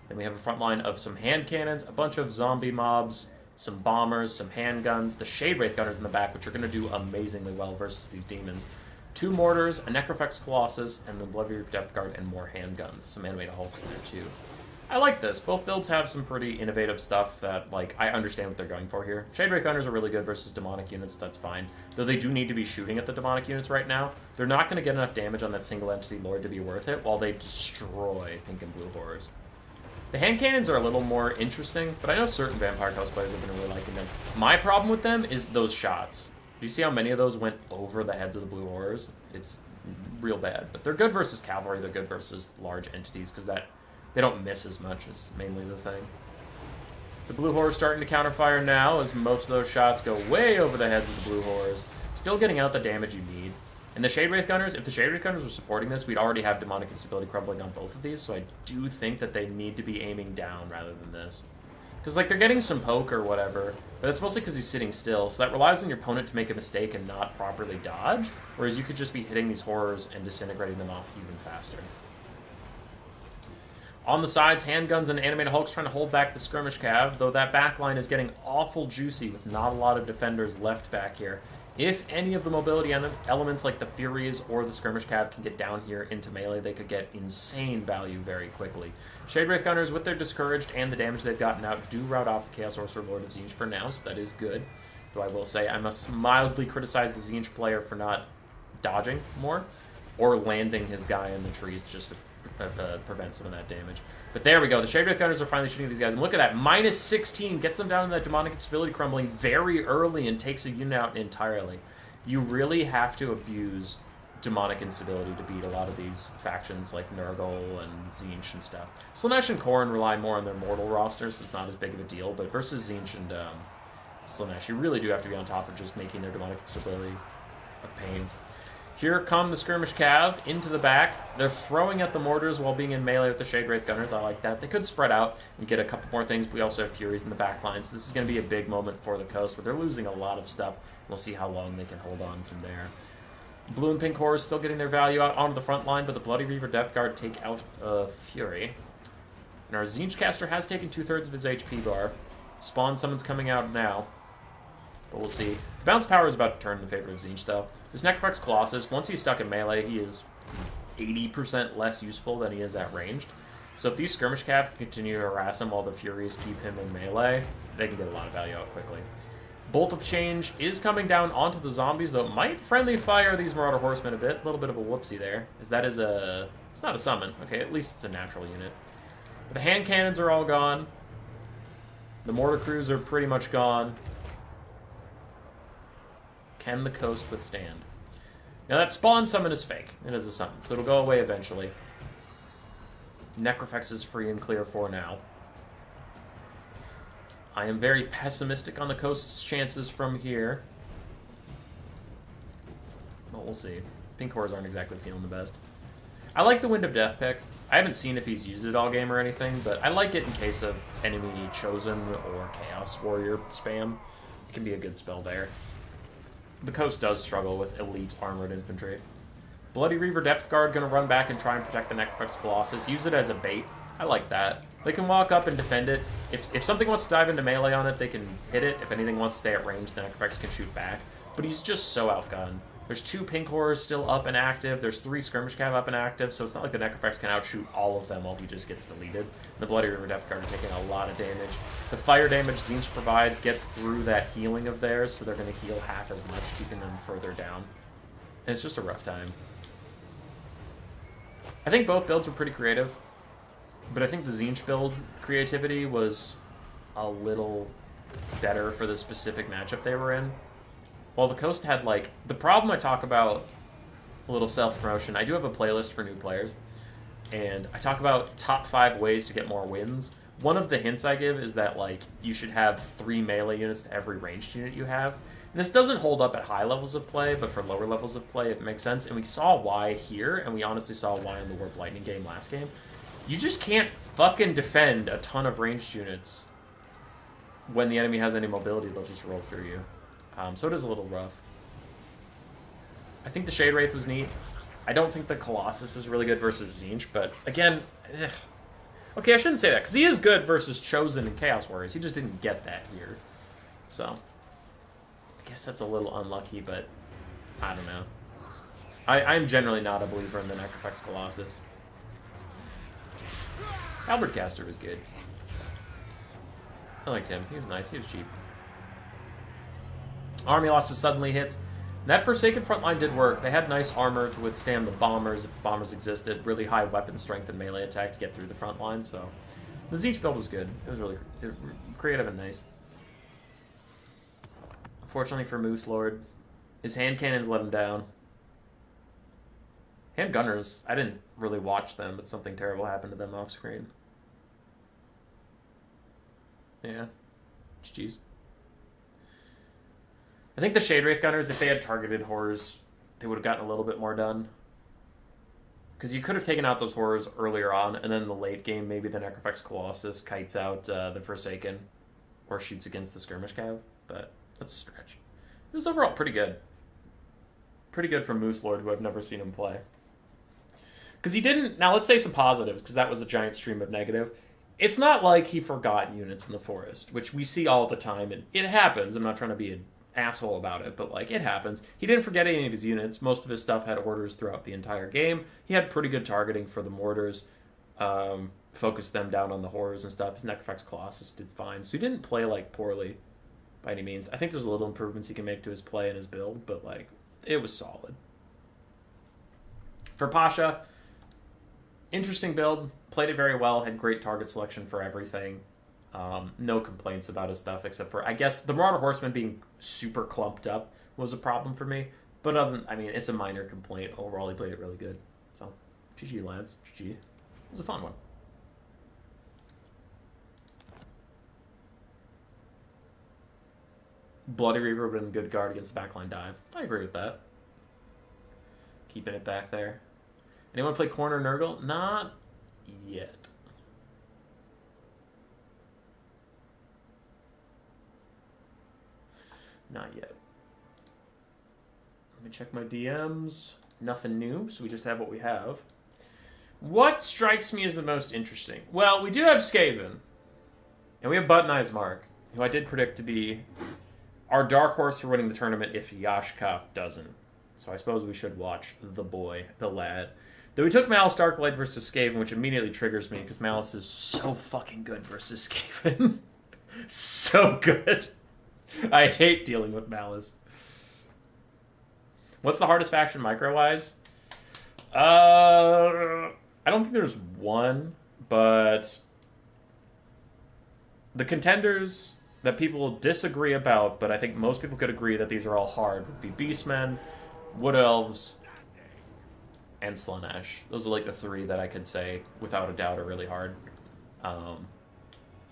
Then we have a front line of some hand cannons, a bunch of zombie mobs, some bombers, some handguns, the Shade Wraith Gunners in the back, which are going to do amazingly well versus these demons. 2 mortars, a Necrofex Colossus, and the Bloodreaver Depth Guard, and more handguns. Some animated hulks in there too. I like this. Both builds have some pretty innovative stuff that, like, I understand what they're going for here. Shade Wraith Gunners are really good versus demonic units, that's fine. Though they do need to be shooting at the demonic units right now. They're not going to get enough damage on that single entity lord to be worth it, while they destroy pink and blue horrors. The hand cannons are a little more interesting, but I know certain Vampire Coast players have been really liking them. My problem with them is those shots. Do you see how many of those went over the heads of the blue horrors? It's real bad. But they're good versus cavalry, they're good versus large entities, because they don't miss as much is mainly the thing. The blue horror's starting to counterfire now, as most of those shots go way over the heads of the blue horrors. Still getting out the damage you need. And the Shade Wraith Gunners, if the Shade Wraith Gunners were supporting this, we'd already have Demonic Instability crumbling on both of these, so I do think that they need to be aiming down rather than this. Because, like, they're getting some poke or whatever, but it's mostly because he's sitting still, so that relies on your opponent to make a mistake and not properly dodge, whereas you could just be hitting these horrors and disintegrating them off even faster. On the sides, handguns and animated hulks trying to hold back the skirmish cav, though that backline is getting awful juicy with not a lot of defenders left back here. If any of the mobility elements like the Furies or the skirmish cav can get down here into melee, they could get insane value very quickly. Shade Wraith Gunners, with their Discouraged and the damage they've gotten out, do rout off the Chaos Sorcerer Lord of Tzeentch for now, so that is good. Though I will say I must mildly criticize the Tzeentch player for not dodging more, or landing his guy in the trees just to prevent some of that damage. But there we go. The Shade Wraith Gunners are finally shooting these guys. And look at that. Minus 16 gets them down in that Demonic Instability crumbling very early and takes a unit out entirely. You really have to abuse Demonic Instability to beat a lot of these factions like Nurgle and Tzeentch and stuff. Slaanesh and Khorne rely more on their mortal rosters, so it's not as big of a deal. But versus Tzeentch and Slaanesh, you really do have to be on top of just making their Demonic Instability a pain. Here come the Skirmish Cav into the back. They're throwing at the mortars while being in melee with the Shade Wraith Gunners. I like that. They could spread out and get a couple more things, but we also have Furies in the back line. So this is going to be a big moment for the Coast, where they're losing a lot of stuff. We'll see how long they can hold on from there. Blue and Pink Horrors still getting their value out onto the front line, but the Bloody Reaver Depth Guard take out Fury. And our Tzeentch caster has taken 2/3 of his HP bar. Spawn Summon's coming out now. But we'll see. The bounce power is about to turn in favor of Tzeentch, though. There's Necrofex Colossus. Once he's stuck in melee, he is 80% less useful than he is at ranged. So if these Skirmish Cav can continue to harass him while the Furies keep him in melee, they can get a lot of value out quickly. Bolt of Change is coming down onto the zombies, though it might friendly fire these Marauder Horsemen a bit. A little bit of a whoopsie there, as that is a... It's not a summon. Okay, at least it's a natural unit. But the hand cannons are all gone. The mortar crews are pretty much gone. Can the Coast withstand? Now that Spawn Summon is fake. It is a summon, so it'll go away eventually. Necrofex is free and clear for now. I am very pessimistic on the Coast's chances from here. But we'll see. Pink Horrors aren't exactly feeling the best. I like the Wind of Death pick. I haven't seen if he's used it all game or anything, but I like it in case of enemy Chosen or Chaos Warrior spam. It can be a good spell there. The Coast does struggle with elite armored infantry. Bloody Reaver Depth Guard going to run back and try and protect the Necrofex Colossus. Use it as a bait. I like that. They can walk up and defend it. If something wants to dive into melee on it, they can hit it. If anything wants to stay at range, the Necrofex can shoot back. But he's just so outgunned. There's 2 Pink Horrors still up and active. There's 3 Skirmish Cav up and active, so it's not like the Necrofex can outshoot all of them while he just gets deleted. The Bloody River Depth Guard are taking a lot of damage. The fire damage Tzeentch provides gets through that healing of theirs, so they're going to heal half as much, keeping them further down. And it's just a rough time. I think both builds were pretty creative, but I think the Tzeentch build creativity was a little better for the specific matchup they were in. While the Coast had, like, the problem I talk about, a little self-promotion, I do have a playlist for new players, and I talk about top 5 ways to get more wins. One of the hints I give is that, like, you should have 3 melee units to every ranged unit you have. And this doesn't hold up at high levels of play, but for lower levels of play, it makes sense. And we saw why here, and we honestly saw why in the Warp Lightning game last game. You just can't fucking defend a ton of ranged units when the enemy has any mobility. They'll just roll through you. So it is a little rough. I think the Shade Wraith was neat. I don't think the Colossus is really good versus Tzeentch, but again, okay, I shouldn't say that, because he is good versus Chosen and Chaos Warriors. He just didn't get that here. So, I guess that's a little unlucky, but I don't know. I'm generally not a believer in the Necrofex Colossus. Albert Caster was good. I liked him. He was nice. He was cheap. Army losses suddenly hits. That Forsaken front line did work. They had nice armor to withstand the bombers, if bombers existed. Really high weapon strength and melee attack to get through the front line, so... The Tzeentch build was good. It was really creative and nice. Unfortunately for Moose Lord, his hand cannons let him down. Hand gunners, I didn't really watch them, but something terrible happened to them off screen. Yeah. Jeez. I think the Shade Wraith Gunners, if they had targeted horrors, they would have gotten a little bit more done. Because you could have taken out those horrors earlier on, and then in the late game, maybe the Necrofex Colossus kites out the Forsaken, or shoots against the Skirmish Cav, but that's a stretch. It was overall pretty good. Pretty good from Moose Lord, who I've never seen him play. Because he didn't... Now, let's say some positives, because that was a giant stream of negative. It's not like he forgot units in the forest, which we see all the time, and it happens. I'm not trying to be an asshole about it, but, like, it happens. He didn't forget any of his units. Most of his stuff had orders throughout the entire game. He had pretty good targeting for the mortars. Focused them down on the horrors and stuff. His Necrofex Colossus did fine. So he didn't play, like, poorly by any means. I think there's a little improvements he can make to his play and his build, but, like, it was solid. For Pasha... Interesting build, played it very well, had great target selection for everything. No complaints about his stuff, except for, I guess, the Marauder Horseman being super clumped up was a problem for me. But other than, I mean, it's a minor complaint. Overall, he played it really good. So, GG, lads. GG. It was a fun one. Bloody Reaver would have been a good guard against the backline dive. I agree with that. Keeping it back there. Anyone play Corner Nurgle? Not yet. Not yet. Let me check my DMs. Nothing new, so we just have what we have. What strikes me as the most interesting? Well, we do have Skaven. And we have Button Eyes Mark, who I did predict to be our dark horse for winning the tournament if Yashkov doesn't. So I suppose we should watch the boy, the lad. Though we took Malice Darkblade versus Skaven, which immediately triggers me, because Malice is so fucking good versus Skaven. So good. I hate dealing with Malice. What's the hardest faction micro-wise? I don't think there's one, but the contenders that people disagree about, but I think most people could agree that these are all hard, would be Beastmen, Wood Elves, and Slaanesh. Those are like the three that I could say, without a doubt, are really hard.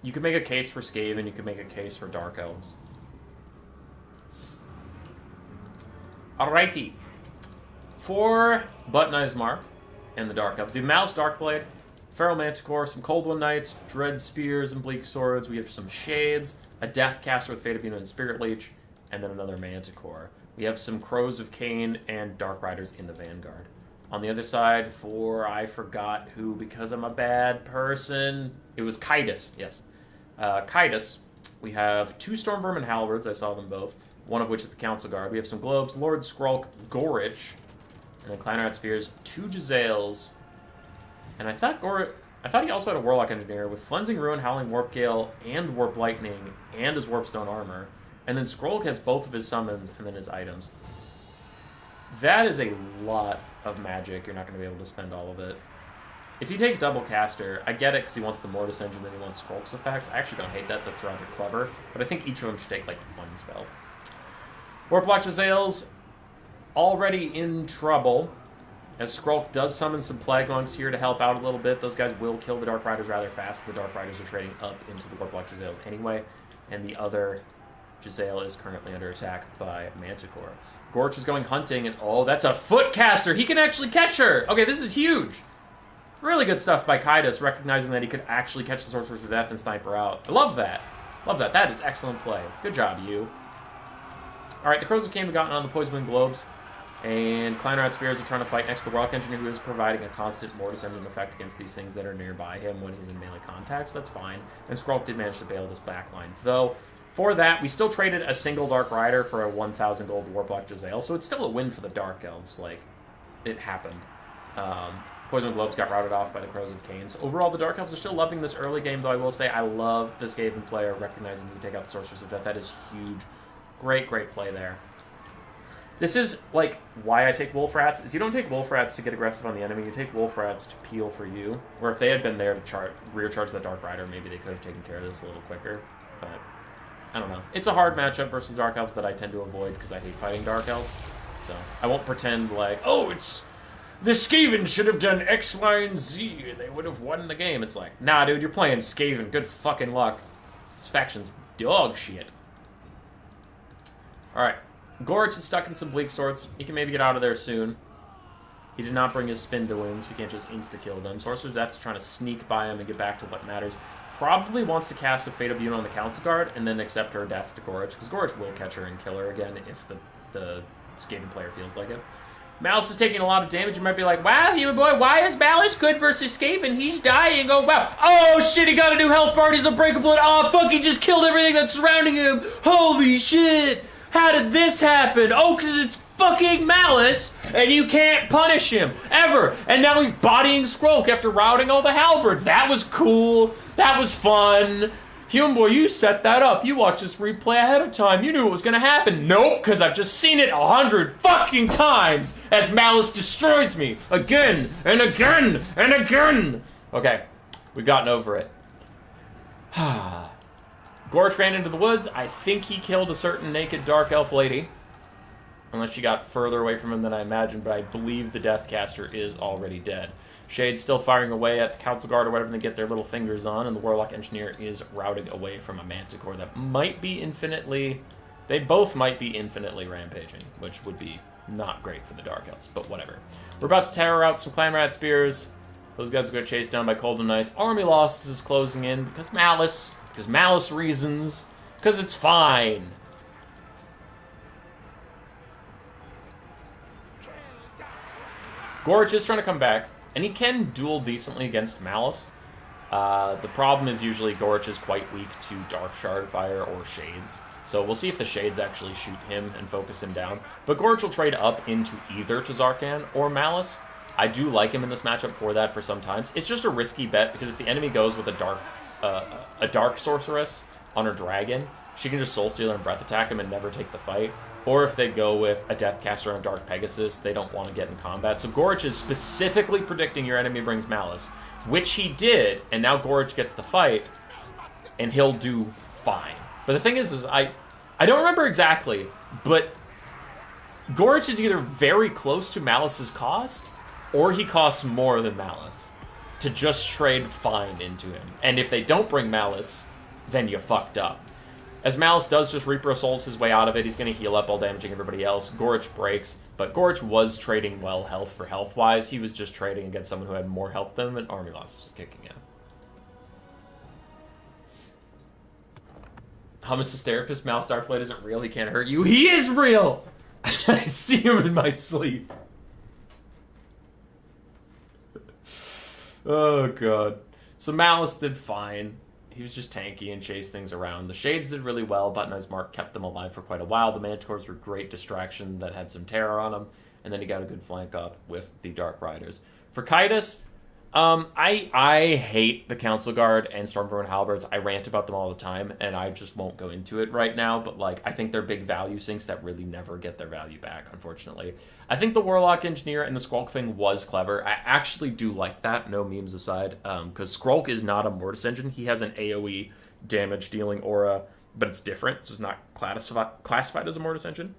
You could make a case for Skaven, you could make a case for Dark Elves. Alrighty. For Button Eyes Mark and the Dark Elves, we have Malice Darkblade, Feral Manticore, some Cold One Knights, Dread Spears and Bleak Swords. We have some Shades, a Deathcaster with Fate of Una and Spirit Leech, and then another Manticore. We have some Crows of Cain and Dark Riders in the Vanguard. On the other side, for I forgot who, because I'm a bad person, it was Kaitis, yes. Kaitis, we have two Stormvermin Halberds, I saw them both, one of which is the Council Guard. We have some Globes, Lord Skrulk, Gorich, and then Kleinrat Spears, two Jezzails, and I thought he also had a Warlock Engineer with Flensing Ruin, Howling Warp Gale, and Warp Lightning, and his Warpstone Armor. And then Skrulk has both of his summons and then his items. That is a lot of magic. You're not going to be able to spend all of it. If he takes Double Caster, I get it because he wants the Mortis Engine and he wants Skrulk's effects. I actually don't hate that. That's rather clever. But I think each of them should take like one spell. Warplock Jezzails already in trouble, as Skrulk does summon some Plague Monks here to help out a little bit. Those guys will kill the Dark Riders rather fast. The Dark Riders are trading up into the Warplock Jezzails anyway, and the other Jezzail is currently under attack by Manticore. Gorch is going hunting, and oh, that's a Footcaster! He can actually catch her! Okay, this is huge! Really good stuff by Kaitis, recognizing that he could actually catch the Sorceress of Death and snipe her out. I love that. Love that. That is excellent play. Good job, you. Alright, the Crows of Cain have gotten on the Poison Globes, and Kleinrat Spears are trying to fight next to the Warlock Engineer, who is providing a constant Mortis Engine effect against these things that are nearby him when he's in melee contact, so that's fine. And Skrulk did manage to bail this backline. Though, for that, we still traded a single Dark Rider for a 1,000 gold Warplock Jezzail, so it's still a win for the Dark Elves. Like, it happened. Poison Globes got routed off by the Crows of Cain. So overall, the Dark Elves are still loving this early game, though I will say I love this Skaven player recognizing he can take out the Sorceress of Death. That is huge. Great, great play there. This is, like, why I take Wolf Rats, is you don't take Wolf Rats to get aggressive on the enemy, you take Wolf Rats to peel for you. Or if they had been there to rear charge the Dark Rider, maybe they could have taken care of this a little quicker. But, I don't know. It's a hard matchup versus Dark Elves that I tend to avoid because I hate fighting Dark Elves. So, I won't pretend like, oh, it's... the Skaven should have done X, Y, and Z, and they would have won the game. It's like, nah, dude, you're playing Skaven. Good fucking luck. This faction's dog shit. Alright. Gorich is stuck in some Bleak Swords. He can maybe get out of there soon. He did not bring his spin to win, so we can't just insta-kill them. Sorcerer's Death is trying to sneak by him and get back to what matters. Probably wants to cast a Fate of Una on the Council Guard and then accept her death to Gorich, because Gorich will catch her and kill her again if the Skaven player feels like it. Malice is taking a lot of damage. You might be like, wow, human boy, why is Malice good versus Skaven? He's dying. Oh, wow. Oh, shit, he got a new health bar. He's unbreakable. Oh, fuck, he just killed everything that's surrounding him. Holy shit. How did this happen? Oh, because it's fucking Malice, and you can't punish him, ever. And now he's bodying Skrulk after routing all the halberds. That was cool. That was fun. Human boy, you set that up. You watched this replay ahead of time. You knew it was going to happen. Nope, because I've just seen it 100 fucking times as Malice destroys me. Again, and again, and again. Okay, we've gotten over it. Gorch ran into the woods. I think he killed a certain naked dark elf lady. Unless she got further away from him than I imagined, but I believe the Deathcaster is already dead. Shade's still firing away at the Council Guard or whatever they get their little fingers on, and the Warlock Engineer is routing away from a Manticore that might be infinitely... They both might be infinitely rampaging, which would be Not great for the Dark Elves, but whatever. We're about to terror out some Clan Rat Spears. Those guys will get chased down by Colden Knights. Army losses is closing in because Malice reasons, because it's fine. Gorge is trying to come back, and he can duel decently against Malice. The problem is usually Gorge is quite weak to Dark Shard Fire or Shades. So we'll see if the Shades actually shoot him and focus him down. But Gorge will trade up into either Tazarkan or Malice. I do like him in this matchup for that for sometimes. It's just a risky bet because if the enemy goes with a Dark Sorceress on her Dragon, she can just Soul Stealer and Breath Attack him and never take the fight. Or if they go with a Deathcaster on a Dark Pegasus, they don't want to get in combat. So Gorge is specifically predicting your enemy brings Malice, which he did, and now Gorge gets the fight, and he'll do fine. But the thing is I don't remember exactly, but Gorge is either very close to Malice's cost, or he costs more than Malice to just trade fine into him. And if they don't bring Malice, then you fucked up. As Malice does just Reaper of Souls his way out of it, he's going to heal up while damaging everybody else. Gorge breaks, but Gorge was trading well health for health-wise. He was just trading against someone who had more health than him, and Army Loss was kicking out. Hummus's therapist, Mouse Darkblade isn't real, he can't hurt you. He is real! I see him in my sleep. Oh, God. So Malice did fine. He was just tanky and chased things around. The Shades did really well. Button Eyes Mark kept them alive for quite a while. The Manticores were great distraction that had some terror on them. And then he got a good flank up with the Dark Riders. For Kaitis, I hate the Council Guard and Stormthrower and Halberds. I rant about them all the time, and I just won't go into it right now. But like, I think they're big value sinks that really never get their value back, unfortunately. I think the Warlock Engineer and the Skrulk thing was clever. I actually do like that, no memes aside, because Skrulk is not a Mortis Engine. He has an AoE damage-dealing aura, but it's different, so it's not classified as a Mortis Engine.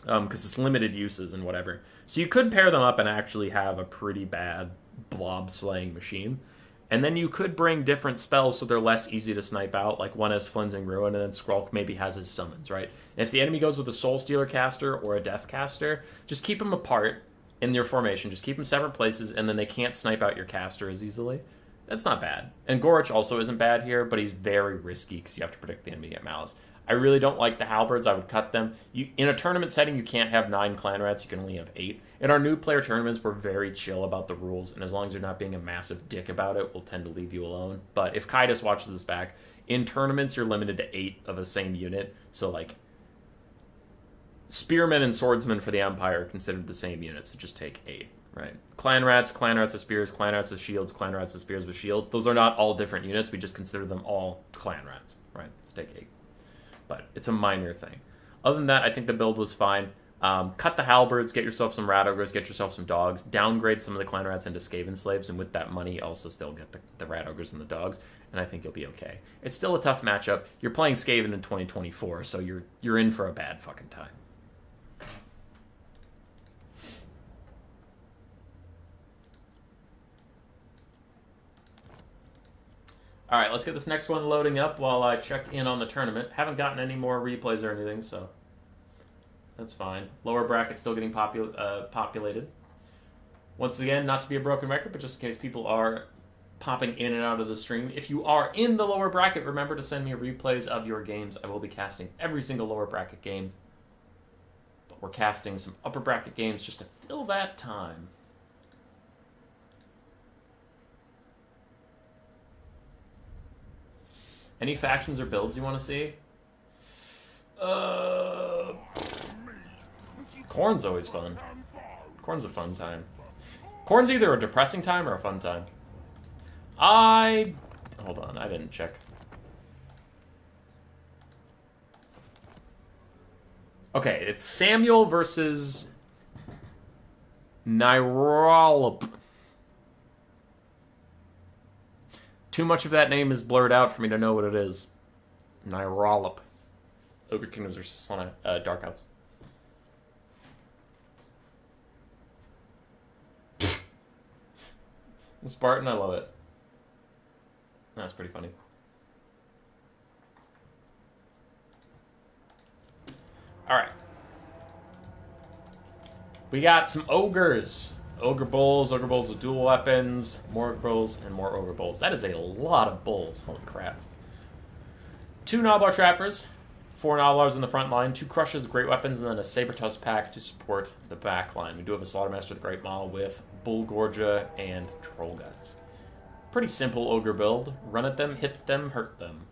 Because it's limited uses and whatever. So you could pair them up and actually have a pretty bad blob-slaying machine. And then you could bring different spells so they're less easy to snipe out. Like one has Flinsing Ruin, and then Skrulk maybe has his summons, right? And if the enemy goes with a Soul Stealer caster or a Death caster, just keep them apart in your formation. Just keep them separate places, and then they can't snipe out your caster as easily. That's not bad. And Gorge also isn't bad here, but he's very risky because you have to predict the enemy to get Malice. I really don't like the Halberds. I would cut them. In a tournament setting, you can't have 9 Clan Rats. You can only have 8. In our new player tournaments, we're very chill about the rules, and as long as you're not being a massive dick about it, we'll tend to leave you alone. But if Kaitis watches this back, in tournaments, you're limited to 8 of the same unit. So, like, Spearmen and Swordsmen for the Empire are considered the same unit, so just take 8, right? Clan Rats with Spears, Clan Rats with Shields, Clan Rats with Spears with Shields. Those are not all different units. We just consider them all Clan Rats, right? So take 8. But it's a minor thing. Other than that, I think the build was fine. Cut the Halberds, get yourself some Rat Ogres, get yourself some Dogs, downgrade some of the Clan Rats into Skaven Slaves, and with that money, also still get the Rat Ogres and the Dogs, and I think you'll be okay. It's still a tough matchup. You're playing Skaven in 2024, so you're in for a bad fucking time. All right, let's get this next one loading up while I check in on the tournament. Haven't gotten any more replays or anything, so that's fine. Lower bracket still getting populated. Once again, not to be a broken record, but just in case people are popping in and out of the stream. If you are in the lower bracket, remember to send me replays of your games. I will be casting every single lower bracket game, but we're casting some upper bracket games just to fill that time. Any factions or builds you want to see? Corn's always fun. Corn's a fun time. Corn's either a depressing time or a fun time. Hold on, I didn't check. Okay, it's Samuel versus Nyrolop. Too much of that name is blurred out for me to know what it is. Nyrolop. Ogre Kingdoms versus Dark Elves. Spartan, I love it. That's pretty funny. Alright. We got some ogres. Ogre bulls with dual weapons, more ogre bulls, and more ogre bulls. That is a lot of bulls. Holy crap. 2 Gnawblar trappers, 4 Gnoblars in the front line, 2 Crushers with great weapons, and then a Saber-Tusk pack to support the back line. We do have a Slaughtermaster with Great Maul with Bull Gorgia and Troll Guts. Pretty simple ogre build. Run at them, hit them, hurt them.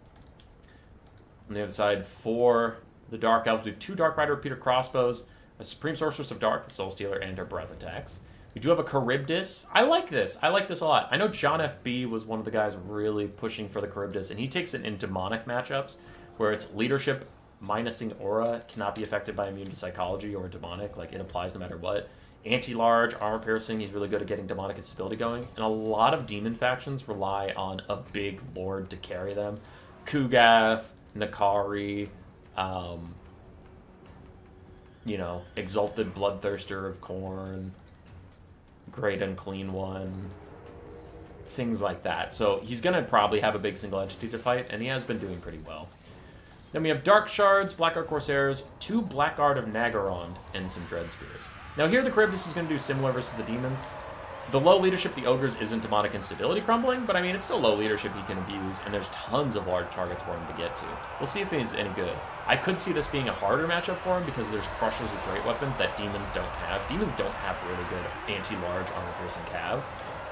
On the other side, for the Dark Elves, we have 2 Dark Rider Repeater crossbows, a Supreme Sorceress of Dark with Soul Stealer and her breath attacks. We do have a Charybdis. I like this. I like this a lot. I know John FB was one of the guys really pushing for the Charybdis, and he takes it in demonic matchups where it's leadership minusing aura, cannot be affected by immune to psychology or demonic. Like, it applies no matter what. Anti-large, armor piercing, he's really good at getting demonic instability going. And a lot of demon factions rely on a big lord to carry them. Kugath, Nakari, Exalted Bloodthirster of Khorne, Great Unclean One, things like that. So he's going to probably have a big single entity to fight, and he has been doing pretty well. Then we have Dark Shards, Blackguard Corsairs, 2 Blackguard of Naggarond, and some Dread Spears. Now here the Charybdis is going to do similar versus the demons. The low leadership, the ogres, isn't demonic instability crumbling, but I mean, it's still low leadership he can abuse, and there's tons of large targets for him to get to. We'll see if he's any good. I could see this being a harder matchup for him because there's Crushers with great weapons that demons don't have. Demons don't have really good anti-large armor-piercing cav,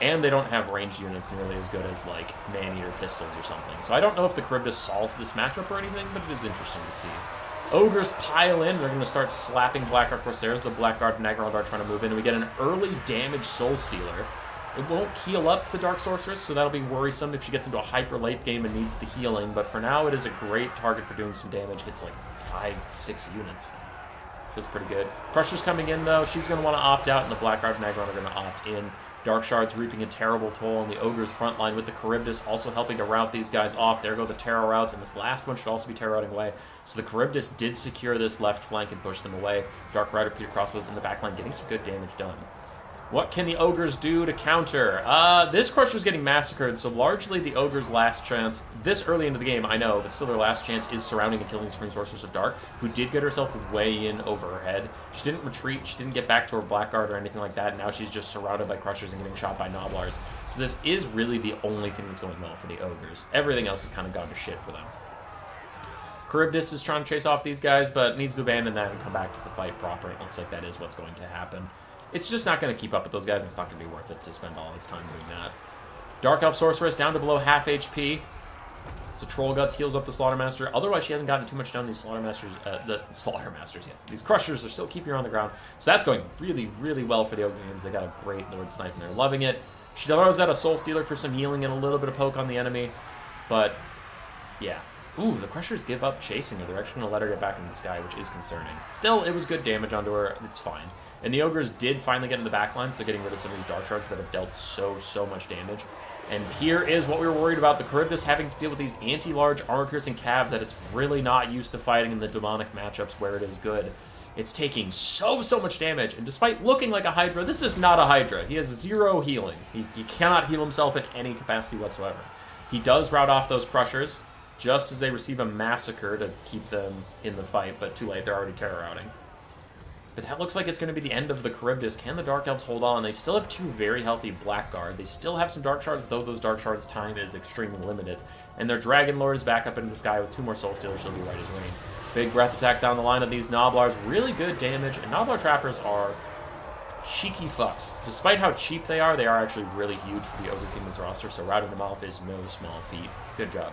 and they don't have ranged units nearly as good as, like, man-eater pistols or something. So I don't know if the Charybdis solves this matchup or anything, but it is interesting to see. Ogres pile in. They're going to start slapping Blackguard Corsairs. The Blackguard and Naggarond are trying to move in. And we get an early damage Soul Stealer. It won't heal up the Dark Sorceress, so that'll be worrisome if she gets into a hyper late game and needs the healing. But for now, it is a great target for doing some damage. Hits like 5-6 units. So that's pretty good. Crusher's coming in, though. She's going to want to opt out, and the Blackguard and Naggarond are going to opt in. Dark Shards reaping a terrible toll on the Ogre's front line with the Charybdis also helping to rout these guys off. There go the Terror Routes, and this last one should also be Terror Routing away. So the Charybdis did secure this left flank and push them away. Dark Rider, Peter Crossbows in the back line getting some good damage done. What can the Ogres do to counter? This Crusher's getting massacred, so largely the Ogre's last chance, this early into the game, I know, but still their last chance is surrounding and killing the Supreme Sorceress of Dark, who did get herself way in over her head. She didn't retreat, she didn't get back to her Blackguard or anything like that, and now she's just surrounded by Crushers and getting shot by Gnoblars. So this is really the only thing that's going well for the Ogres. Everything else has kind of gone to shit for them. Charybdis is trying to chase off these guys, but needs to abandon that and come back to the fight proper. It looks like that is what's going to happen. It's just not going to keep up with those guys, and it's not going to be worth it to spend all its time doing that. Dark Elf Sorceress down to below half HP. So Troll Guts heals up the Slaughtermaster. Otherwise, she hasn't gotten too much down. These Slaughtermasters, yes. These Crushers are still keeping her on the ground. So that's going really, really well for the Ogre Kingdoms. They got a great Lord Snipe, and they're loving it. She throws out a Soul Stealer for some healing and a little bit of poke on the enemy. But, yeah. Ooh, the Crushers give up chasing her. They're actually going to let her get back into the sky, which is concerning. Still, it was good damage onto her. It's fine. And the Ogres did finally get in the backline, so they're getting rid of some of these Dark Shards that have dealt so much damage. And here is what we were worried about, the Charybdis having to deal with these anti-large armor-piercing cav that it's really not used to fighting in the demonic matchups where it is good. It's taking so much damage, and despite looking like a Hydra, this is not a Hydra. He has 0 healing. He cannot heal himself in any capacity whatsoever. He does rout off those Crushers, just as they receive a Massacre to keep them in the fight, but too late, they're already Terror Routing. But that looks like it's going to be the end of the Charybdis. Can the Dark Elves hold on? They still have 2 very healthy Blackguard. They still have some Dark Shards, though those Dark Shards' time is extremely limited. And their Dragon Lord is back up into the sky with 2 more Soul Stealers. She'll be right as rain. Big breath attack down the line of these Gnoblars. Really good damage. And Gnoblar Trappers are cheeky fucks. Despite how cheap they are actually really huge for the Ogre Kingdom's roster. So routing them off is no small feat. Good job.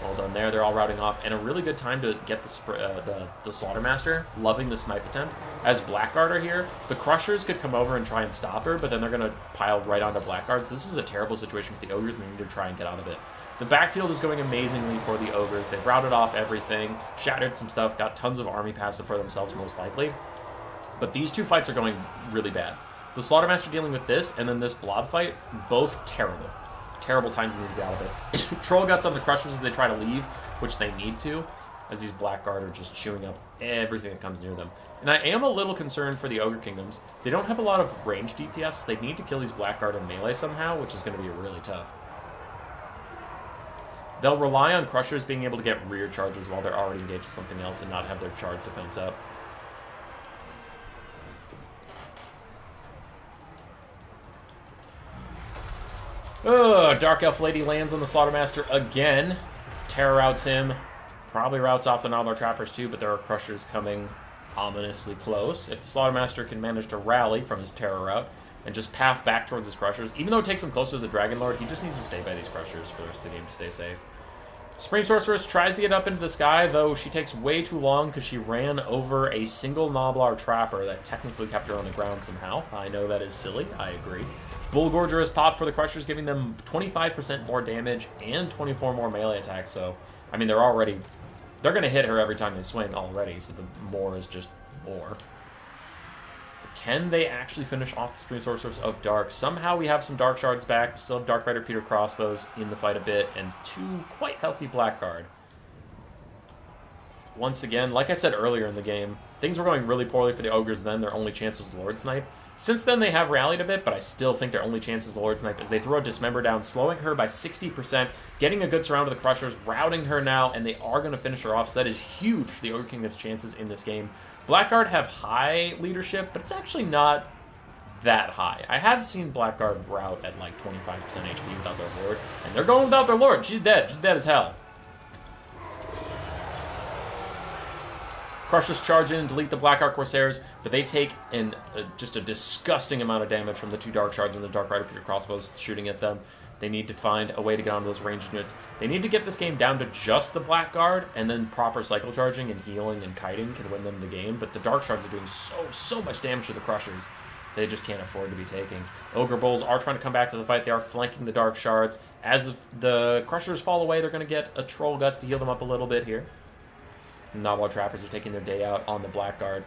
Well done there. They're all routing off. And a really good time to get the Slaughtermaster. Loving the snipe attempt. As Blackguard are here, the Crushers could come over and try and stop her, but then they're going to pile right onto Blackguards. This is a terrible situation for the Ogres, and they need to try and get out of it. The backfield is going amazingly for the Ogres. They've routed off everything, shattered some stuff, got tons of army passive for themselves, most likely. But these 2 fights are going really bad. The Slaughtermaster dealing with this, and then this Blob fight, both terrible. Terrible times they need to get out of it. Troll Guts on the Crushers as they try to leave, which they need to, as these Blackguard are just chewing up everything that comes near them. And I am a little concerned for the Ogre Kingdoms. They don't have a lot of range DPS. They need to kill these Blackguard in melee somehow, which is going to be really tough. They'll rely on Crushers being able to get rear charges while they're already engaged with something else and not have their charge defense up. Dark Elf Lady lands on the Slaughtermaster again. Terror routes him. Probably routes off the Nobbler Trappers too, but there are Crushers coming ominously close. If the Slaughtermaster can manage to rally from his Terror route and just path back towards his Crushers, even though it takes him closer to the Dragon Lord, he just needs to stay by these Crushers for the rest of the game to stay safe. Supreme Sorceress tries to get up into the sky, though she takes way too long because she ran over a single Nobblar Trapper that technically kept her on the ground somehow. I know that is silly, I agree. Bullgorger is popped for the Crushers, giving them 25% more damage and 24 more melee attacks, so, I mean, they're going to hit her every time they swing already, so the more is just more. Can they actually finish off the Supreme Sorceress of Dark? Somehow we have some Dark Shards back. We still have Dark Rider Peter Crossbows in the fight a bit, and 2 quite healthy Blackguard. Once again, like I said earlier in the game, things were going really poorly for the Ogres then. Their only chance was the Lord Snipe. Since then, they have rallied a bit, but I still think their only chance is the Lord Snipe as they throw a Dismember down, slowing her by 60%, getting a good surround of the Crushers, routing her now, and they are going to finish her off, so that is huge for the Ogre Kingdom's chances in this game. Blackguard have high leadership, but it's actually not that high. I have seen Blackguard rout at like 25% HP without their Lord, and they're going without their Lord. She's dead. She's dead as hell. Crushers charge in and delete the Blackguard Corsairs, but they take just a disgusting amount of damage from the 2 Dark Shards and the Dark Rider Peter Crossbows shooting at them. They need to find a way to get onto those ranged units. They need to get this game down to just the Blackguard, and then proper cycle charging and healing and kiting can win them the game. But the Dark Shards are doing so much damage to the Crushers. They just can't afford to be taking. Ogre Bulls are trying to come back to the fight. They are flanking the Dark Shards. As the Crushers fall away, they're going to get a Troll Guts to heal them up a little bit here. Nobblar Trappers are taking their day out on the Blackguard.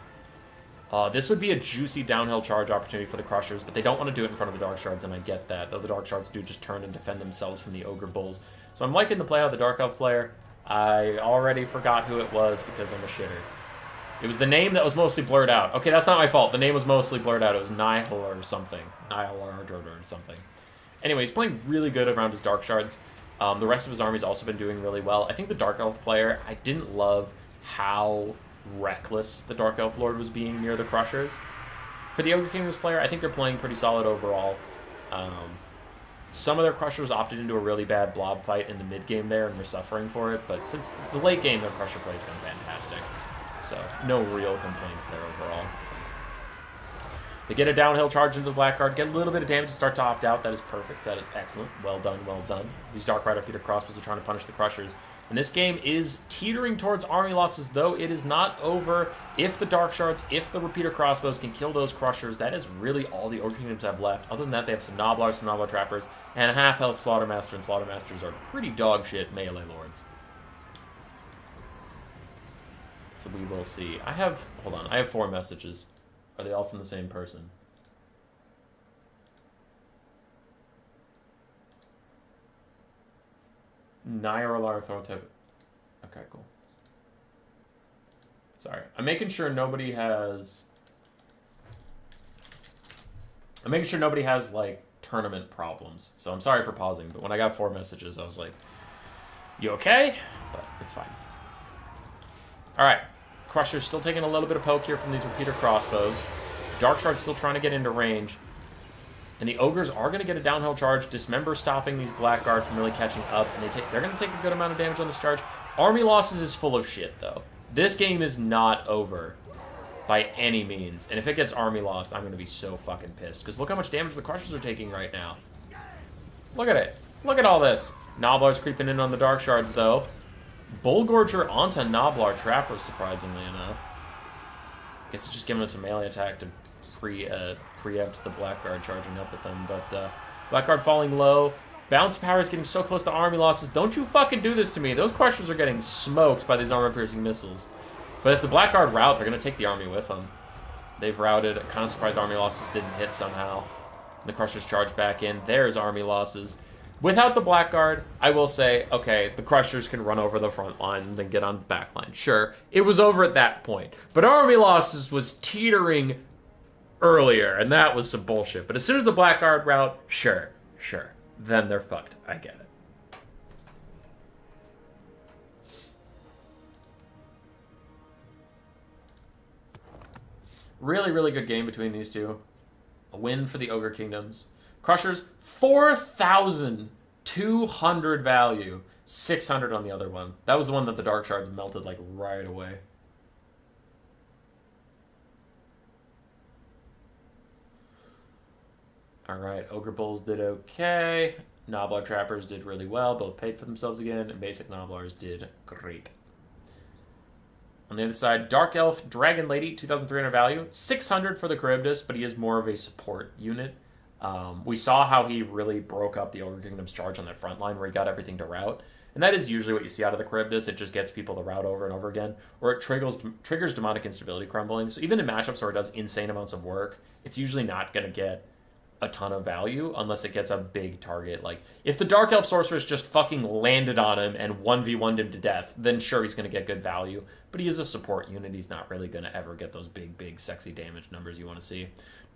This would be a juicy downhill charge opportunity for the Crushers, but they don't want to do it in front of the Dark Shards, and I get that, though the Dark Shards do just turn and defend themselves from the Ogre Bulls. So I'm liking the play out of the Dark Elf player. I already forgot who it was because I'm a shitter. It was the name that was mostly blurred out. Okay, that's not my fault. The name was mostly blurred out. It was Nihil or something. Nihil or something. Anyway, he's playing really good around his Dark Shards. The rest of his army's also been doing really well. I think the Dark Elf player, I didn't love how reckless the Dark Elf Lord was being near the Crushers. For the Ogre Kingdoms player, I think they're playing pretty solid overall. Some of their Crushers opted into a really bad blob fight in the mid-game there and were suffering for it, but since the late game, their Crusher play has been fantastic. So, no real complaints there overall. They get a downhill charge into the Blackguard, get a little bit of damage to start to opt out. That is perfect. That is excellent. Well done, well done. These Dark Rider Peter Crossbows are trying to punish the Crushers. And this game is teetering towards army losses, though it is not over. If the Dark Shards, if the Repeater Crossbows can kill those Crushers, that is really all the Ogre Kingdoms have left. Other than that, they have some Nobblars, some Nobblar Trappers, and a half-health Slaughtermaster, and Slaughtermasters are pretty dog-shit melee lords. So we will see. I have 4 messages. Are they all from the same person? Nyarlathotep. Okay, cool. Sorry. I'm making sure nobody has... like, tournament problems. So I'm sorry for pausing, but when I got 4 messages, I was like, you okay? But it's fine. Alright. Crusher's still taking a little bit of poke here from these Repeater Crossbows. Dark Shard's still trying to get into range. And the Ogres are going to get a downhill charge. Dismember stopping these Blackguard from really catching up. And they're going to take a good amount of damage on this charge. Army losses is full of shit, though. This game is not over by any means. And if it gets army lost, I'm going to be so fucking pissed. Because look how much damage the Crushers are taking right now. Look at it. Look at all this. Nobblar's creeping in on the Dark Shards, though. Bullgorger onto Nobblar Trapper, surprisingly enough. Guess it's just giving us a melee attack to preempt the Blackguard charging up at them. But Blackguard falling low. Bounce power is getting so close to army losses. Don't you fucking do this to me. Those Crushers are getting smoked by these armor-piercing missiles. But if the Blackguard rout, they're going to take the army with them. They've routed. Kind of surprised army losses didn't hit somehow. The Crushers charge back in. There's army losses. Without the Blackguard, I will say, okay, the Crushers can run over the front line and then get on the back line. Sure, it was over at that point. But army losses was teetering earlier, and that was some bullshit. But as soon as the Blackguard rout, sure. Then they're fucked. I get it. Really, really good game between these two. A win for the Ogre Kingdoms. Crushers, 4,200 value. 600 on the other one. That was the one that the Dark Shards melted like right away. Alright, Ogre Bulls did okay. Gnoblar Trappers did really well. Both paid for themselves again. And Basic Gnoblars did great. On the other side, Dark Elf Dragon Lady, 2,300 value. 600 for the Charybdis, but he is more of a support unit. We saw how he really broke up the Ogre Kingdom's charge on that front line where he got everything to route. And that is usually what you see out of the Charybdis. It just gets people to route over and over again. Or it triggers Demonic Instability Crumbling. So even in matchups where it does insane amounts of work, it's usually not going to get a ton of value unless it gets a big target. Like, if the Dark Elf Sorceress just fucking landed on him and 1v1'd him to death, then sure, he's going to get good value. But he is a support unit. He's not really going to ever get those big, sexy damage numbers you want to see.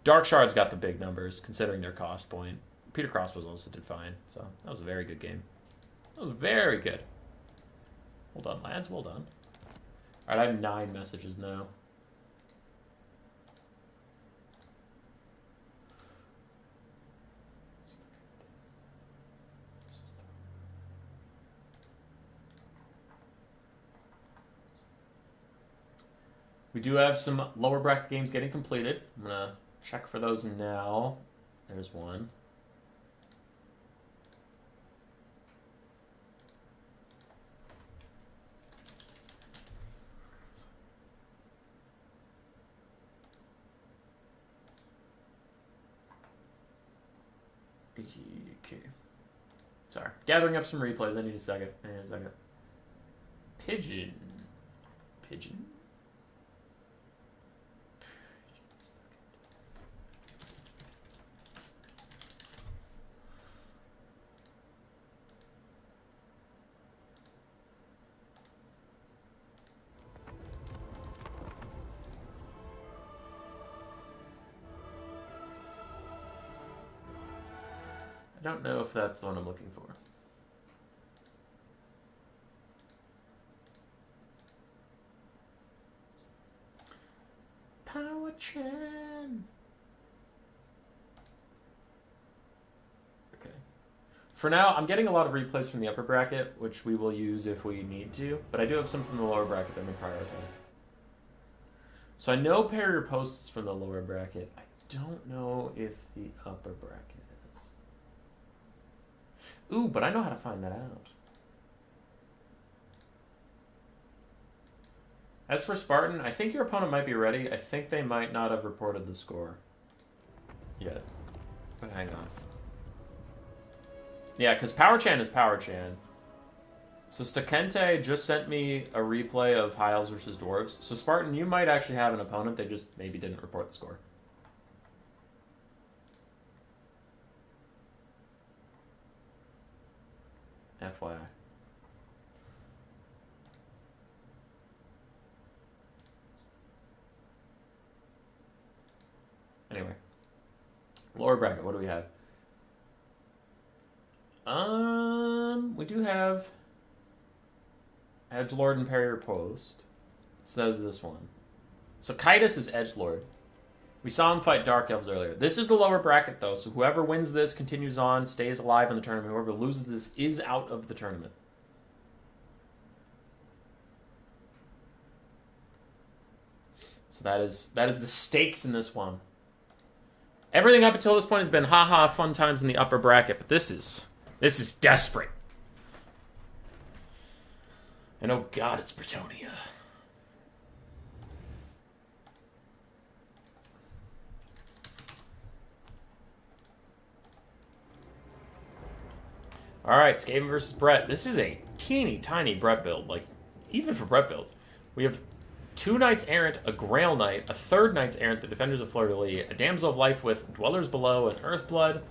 Dark Shards got the big numbers, considering their cost point. Peter Crossbows also did fine, so that was a very good game. That was very good. Well done, lads. Well done. All right, I have 9 messages now. We do have some lower bracket games getting completed. I'm going to check for those now. There's one. Okay. Sorry. Gathering up some replays. I need a second. Pigeon. Pigeon? I don't know if that's the one I'm looking for. Power Chan. Okay. For now, I'm getting a lot of replays from the upper bracket, which we will use if we need to, but I do have some from the lower bracket that I'm going to prioritize. So I know Parry Riposte is from the lower bracket. I don't know if the upper bracket is. Ooh, but I know how to find that out. As for Spartan, I think your opponent might be ready. I think they might not have reported the score yet. But hang on. Yeah, because Power Chan is Power Chan. So Stakente just sent me a replay of High Elves versus Dwarves. So Spartan, you might actually have an opponent. They just maybe didn't report the score. FYI. Anyway. Lower bracket, what do we have? We do have Edgelord and Parry Riposte. So that is this one. So Kaitis is Edgelord. We saw him fight Dark Elves earlier. This is the lower bracket, though, so whoever wins this continues on, stays alive in the tournament. Whoever loses this is out of the tournament. So that is the stakes in this one. Everything up until this point has been haha fun times in the upper bracket, but this is desperate. And oh god, it's Bretonnia. Alright, Skaven versus Brett. This is a teeny tiny Brett build, like, even for Brett builds. We have 2 Knights Errant, a Grail Knight, a 3rd Knights Errant, the Defenders of Fleur-de-Lis, a Damsel of Life with Dwellers Below and Earthblood,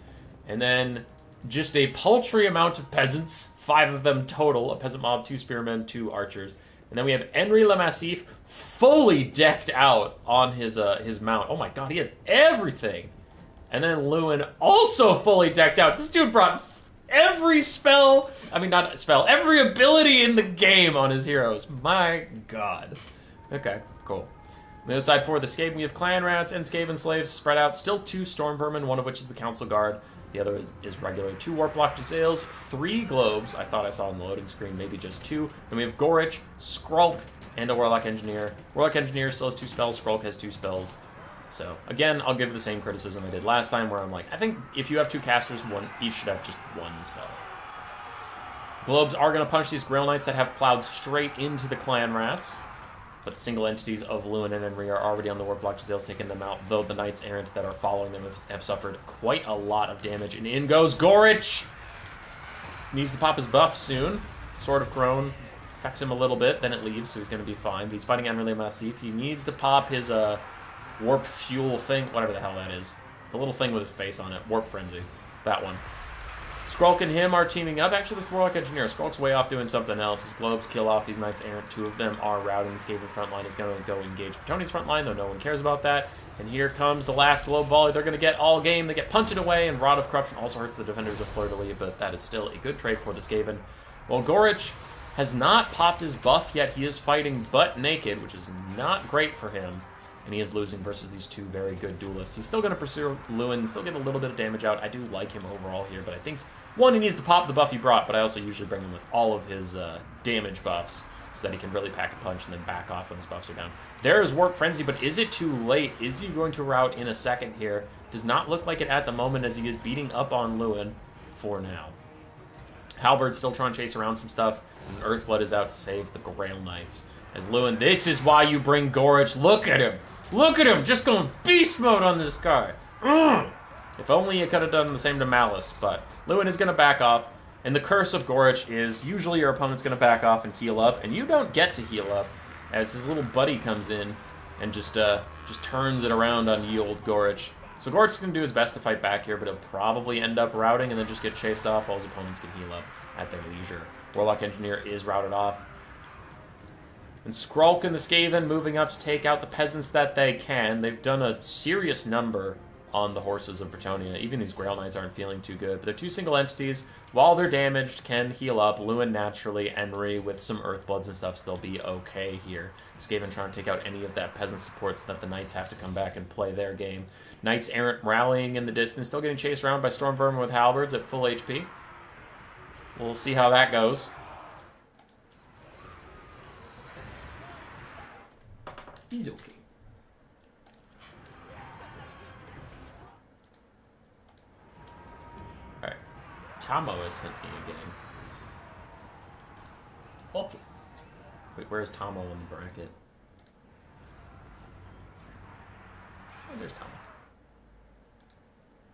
and then just a paltry amount of peasants, 5 of them total, a peasant mob, 2 spearmen, 2 archers. And then we have Henry Le Massif fully decked out on his mount. Oh my god, he has everything. And then Lewin also fully decked out. This dude brought every spell, not spell, every ability in the game on his heroes. My god. Okay, cool. On the other side for the Skaven, we have Clan Rats and Skaven Slaves spread out. Still 2 Storm Vermin, one of which is the Council Guard. The other is regular. 2 Warp Block Jezzails, 3 Globes, I thought I saw on the loading screen, maybe just 2. Then we have Gorich, Skrulk, and a Warlock Engineer. Warlock Engineer still has 2 spells, Skrulk has 2 spells. So, again, I'll give the same criticism I did last time, where I'm like, I think if you have 2 casters, each should have just 1 spell. Globes are going to punch these Grail Knights that have plowed straight into the Clan Rats. But the single entities of Lewin and Enri are already on the Warp Block Jezzails, taking them out, though the Knights Errant that are following them have suffered quite a lot of damage. And in goes Gorich! Needs to pop his buff soon. Sword of Crone affects him a little bit, then it leaves, so he's going to be fine. But he's fighting Enri Massif. He needs to pop his Warp Fuel thing, whatever the hell that is. The little thing with his face on it. Warp Frenzy. That one. Skrulk and him are teaming up. Actually, this Warlock Engineer. Skrulk's way off doing something else. His Globes kill off these Knights Errant. 2 of them are routing. The Skaven front line is going to go engage Bretonnia's front line, though no one cares about that. And here comes the last Globe Volley. They're going to get all game. They get punted away, and Rod of Corruption also hurts the defenders of Fleur-de-Lis, but that is still a good trade for the Skaven. Well, Gorich has not popped his buff yet. He is fighting butt naked, which is not great for him. And he is losing versus these 2 very good duelists. He's still going to pursue Lewin, still get a little bit of damage out. I do like him overall here, but I think, one, he needs to pop the buff he brought, but I also usually bring him with all of his damage buffs so that he can really pack a punch and then back off when his buffs are down. There is Warp Frenzy, but is it too late? Is he going to rout in a second here? Does not look like it at the moment as he is beating up on Lewin for now. Halberd's still trying to chase around some stuff, and Earthblood is out to save the Grail Knights. As Lewin, this is why you bring Gorich. Look at him. Look at him. Just going beast mode on this guy. If only you could have done the same to Malice. But Lewin is going to back off. And the curse of Gorich is usually your opponent's going to back off and heal up. And you don't get to heal up as his little buddy comes in and just turns it around on ye old Gorich. So Gorich's going to do his best to fight back here, but he'll probably end up routing and then just get chased off while his opponents can heal up at their leisure. Warlock Engineer is routed off. And Skrulk and the Skaven moving up to take out the peasants that they can. They've done a serious number on the horses of Bretonnia. Even these Grail Knights aren't feeling too good. But they're 2 single entities. While they're damaged, can heal up. Lewin naturally, Enri with some Earthbloods and stuff still be okay here. Skaven trying to take out any of that peasant support so that the Knights have to come back and play their game. Knights Errant rallying in the distance. Still getting chased around by Storm Vermin with Halberds at full HP. We'll see how that goes. He's okay. Alright. Tomo has sent me again. Okay. Wait, where's Tomo in the bracket? Oh, there's Tomo.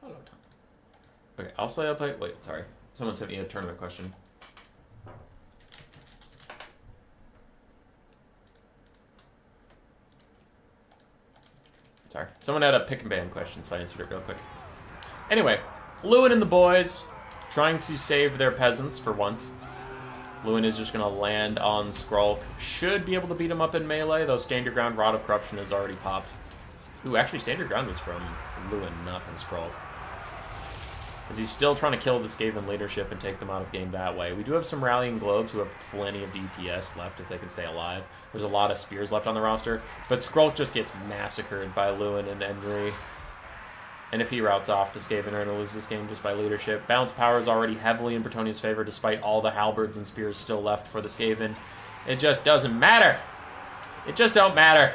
Hello, Tomo. Okay, also I'll play. Wait, sorry. Someone sent me a tournament question. Sorry. Someone had a pick and ban question, so I answered it real quick. Anyway, Lewin and the boys trying to save their peasants for once. Lewin is just going to land on Skrulk. Should be able to beat him up in melee, though Stand Your Ground Rod of Corruption is already popped. Ooh, actually Stand Your Ground was from Lewin, not from Skrulk. As he's still trying to kill the Skaven leadership and take them out of game that way. We do have some Rallying Globes who have plenty of DPS left if they can stay alive. There's a lot of Spears left on the roster, but Skrulk just gets massacred by Lewin and Enri. And if he routes off, the Skaven are going to lose this game just by leadership. Balance power is already heavily in Bretonnia's favor despite all the Halberds and Spears still left for the Skaven. It just doesn't matter. It just don't matter.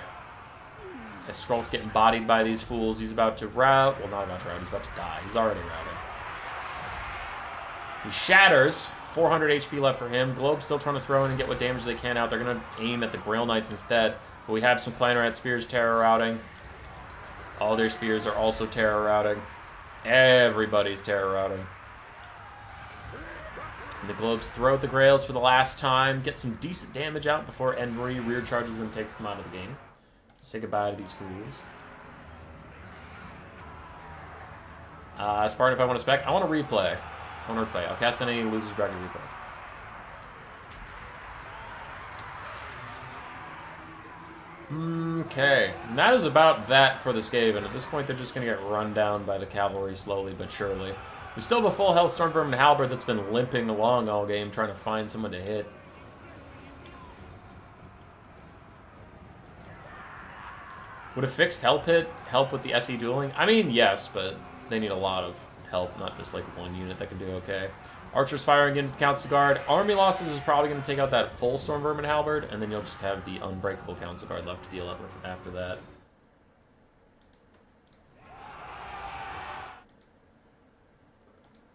As Skrulk's getting bodied by these fools, he's about to rout. Well, not about to rout, he's about to die. He's already routed. He shatters. 400 HP left for him. Globe's still trying to throw in and get what damage they can out. They're going to aim at the Grail Knights instead. But we have some Clan Rat Spears terror routing. All their Spears are also terror routing. Everybody's terror routing. And the Globes throw at the Grails for the last time. Get some decent damage out before Enri rear charges and takes them out of the game. Say goodbye to these fools. Spartan, if I want to spec, I want to replay. I'll cast any losers bracket replays. Okay, and that is about that for the Skaven. At this point, they're just going to get run down by the cavalry slowly but surely. We still have a full health Storm Vermin Halberd that's been limping along all game, trying to find someone to hit. Would a fixed Hell Pit help with the SE dueling? I mean, yes, but they need a lot of help, not just like one unit that can do okay. Archers firing into the Council Guard. Army losses is probably going to take out that full Storm Vermin Halberd, and then you'll just have the unbreakable Council Guard left to deal with after that.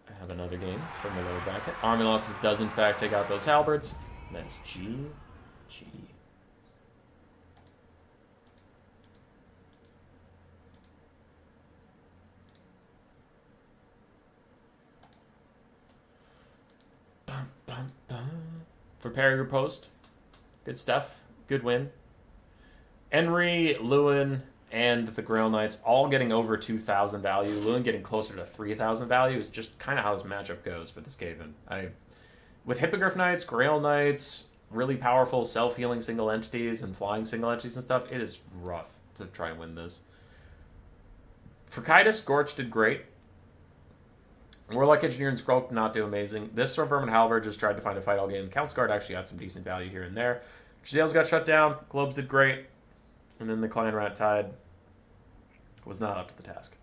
I have another game from the lower bracket. Army losses does in fact take out those Halberds. That's G. Prepare your post. Good stuff. Good win. Enri, Lewin, and the Grail Knights all getting over 2,000 value. Lewin getting closer to 3,000 value is just kind of how this matchup goes for this Skaven. With Hippogriff Knights, Grail Knights, really powerful self-healing single entities and flying single entities and stuff, it is rough to try and win this. For Kaitis, Gorch did great. Warlock Engineer and Skrull did not do amazing. This Storm Vermin Halberd just tried to find a fight all game. Council Guard actually got some decent value here and there. Jadales got shut down. Globes did great. And then the Clan Rat Tide was not up to the task.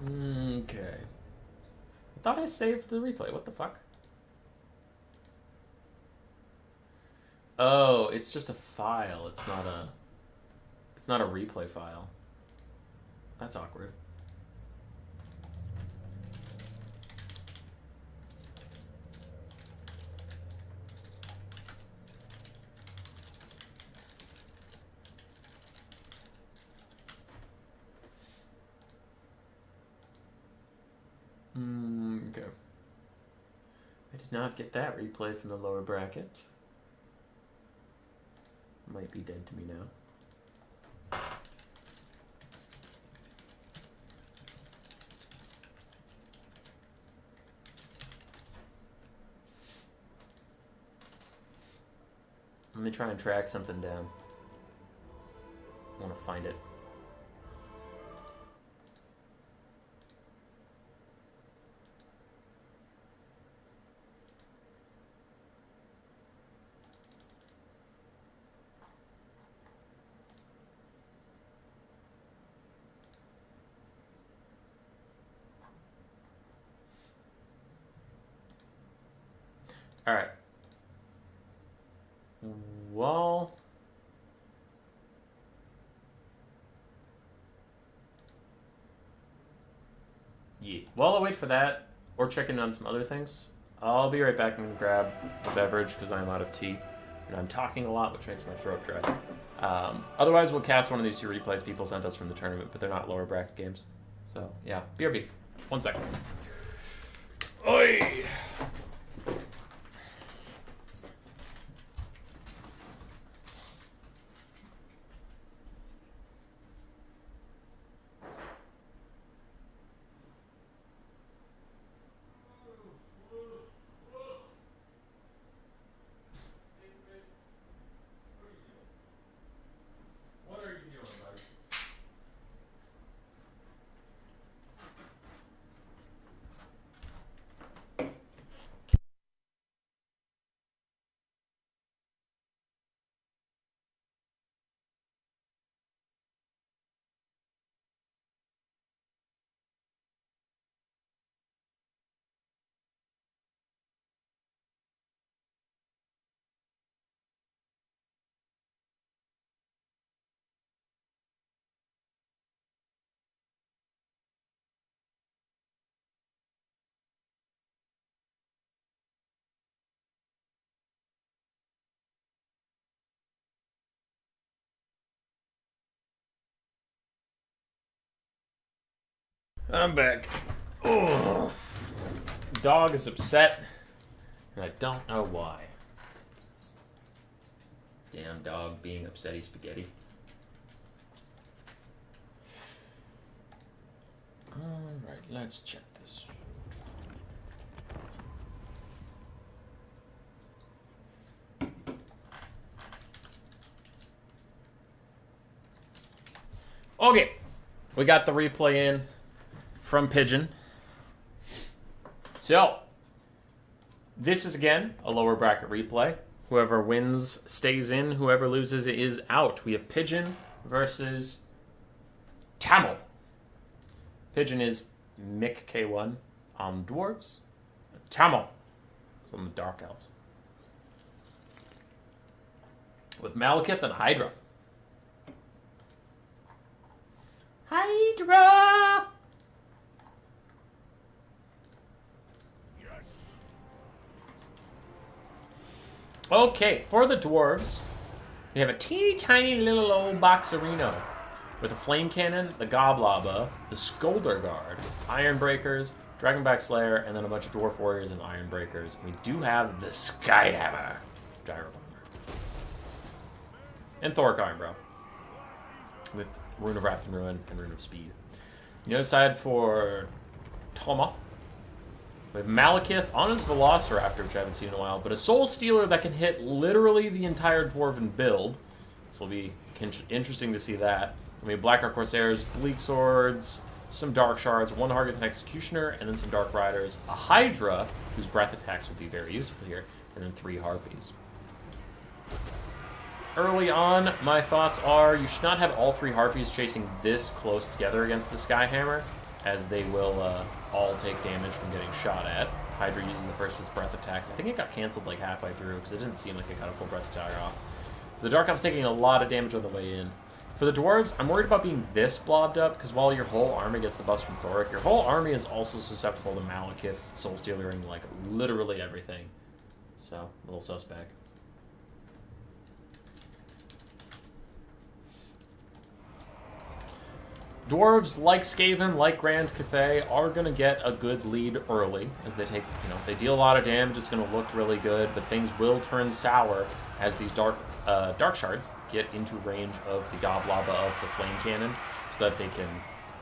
Okay. I thought I saved the replay. What the fuck? Oh, it's just a file. It's not a replay file. That's awkward. Okay. I did not get that replay from the lower bracket. Might be dead to me now. Let me try and track something down. I want to find it. All right. Well, yeah. While I wait for that, or check in on some other things, I'll be right back and grab a beverage because I'm out of tea and I'm talking a lot, which makes my throat dry. Otherwise, we'll cast one of these two replays people sent us from the tournament, but they're not lower bracket games. So yeah, BRB. 1 second. Oi! I'm back. Oh, dog is upset, and I don't know why. Damn dog being upsetty spaghetti. Alright, let's check this. Okay, we got the replay in from Pigeon. So, this is again a lower bracket replay. Whoever wins stays in. Whoever loses is out. We have Pigeon versus Tamil. Pigeon is Mick K1 on the Dwarves. Tamil is on the Dark Elves. With Malekith and Hydra. Hydra! Okay, for the Dwarves, we have a teeny tiny little old Boxerino with a Flame Cannon, the Goblaba, the Skolder Guard, Ironbreakers, Dragonback Slayer, and then a bunch of Dwarf Warriors and Ironbreakers. We do have the Skyhammer, Gyro Bomber, and Thoric Ironbrow with Rune of Wrath and Ruin and Rune of Speed. On the other side for Toma, we have Malekith on his Velociraptor, which I haven't seen in a while, but a Soul Stealer that can hit literally the entire Dwarven build. This will be interesting to see that. We have Blackheart Corsairs, Bleak Swords, some Dark Shards, one Hargathan Executioner, and then some Dark Riders, a Hydra, whose breath attacks will be very useful here, and then 3 Harpies. Early on, my thoughts are you should not have all 3 Harpies chasing this close together against the Skyhammer, as they will all take damage from getting shot at. Hydra uses the first of its breath attacks. I think it got cancelled like halfway through because it didn't seem like it got a full breath attack off. The Dark Elf's taking a lot of damage on the way in. For the Dwarves, I'm worried about being this blobbed up because while your whole army gets the bust from Thoric, your whole army is also susceptible to Malekith, Soul Stealing, like literally everything. So, a little suspect. Dwarves, like Skaven, like Grand Cathay, are going to get a good lead early as they take, they deal a lot of damage. It's going to look really good, but things will turn sour as these Dark Shards get into range of the Goblaba of the Flame Cannon so that they can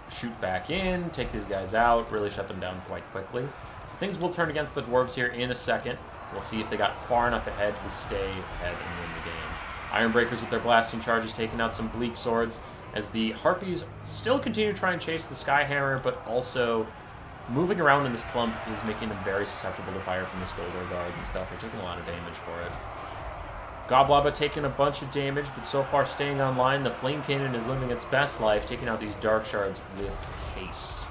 shoot back in, take these guys out, really shut them down quite quickly. So things will turn against the Dwarves here in a second. We'll see if they got far enough ahead to stay ahead and win the game. Ironbreakers with their blasting charges taking out some Bleak Swords, as the Harpies still continue to try and chase the Skyhammer, but also moving around in this clump is making them very susceptible to fire from the Skolder Guard and stuff. They're taking a lot of damage for it. Goblaba taking a bunch of damage, but so far staying online. The Flame Cannon is living its best life, taking out these Dark Shards with haste.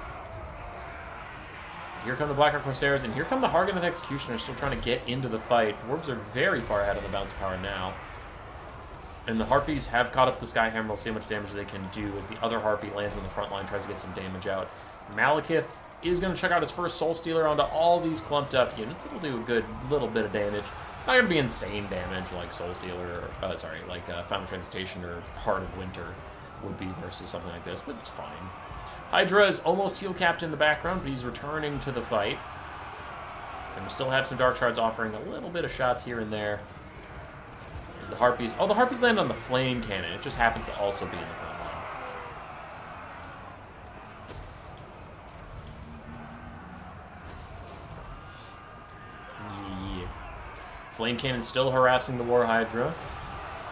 Here come the Blackheart Corsairs, and here come the Hargathan Executioners still trying to get into the fight. Dwarves are very far ahead on the bounce power now. And the Harpies have caught up to the Skyhammer. We'll see how much damage they can do as the other Harpy lands on the front line, tries to get some damage out. Malekith is going to check out his first Soul Stealer onto all these clumped up units. It'll do a good little bit of damage. It's not going to be insane damage like Soul Stealer, or, like Final Transmutation or Heart of Winter would be versus something like this, but it's fine. Hydra is almost heal capped in the background, but he's returning to the fight. And we still have some Dark Shards offering a little bit of shots here and there. As the Harpies... Oh, the Harpies land on the Flame Cannon. It just happens to also be in the front line. Yeah. Flame Cannon still harassing the War Hydra.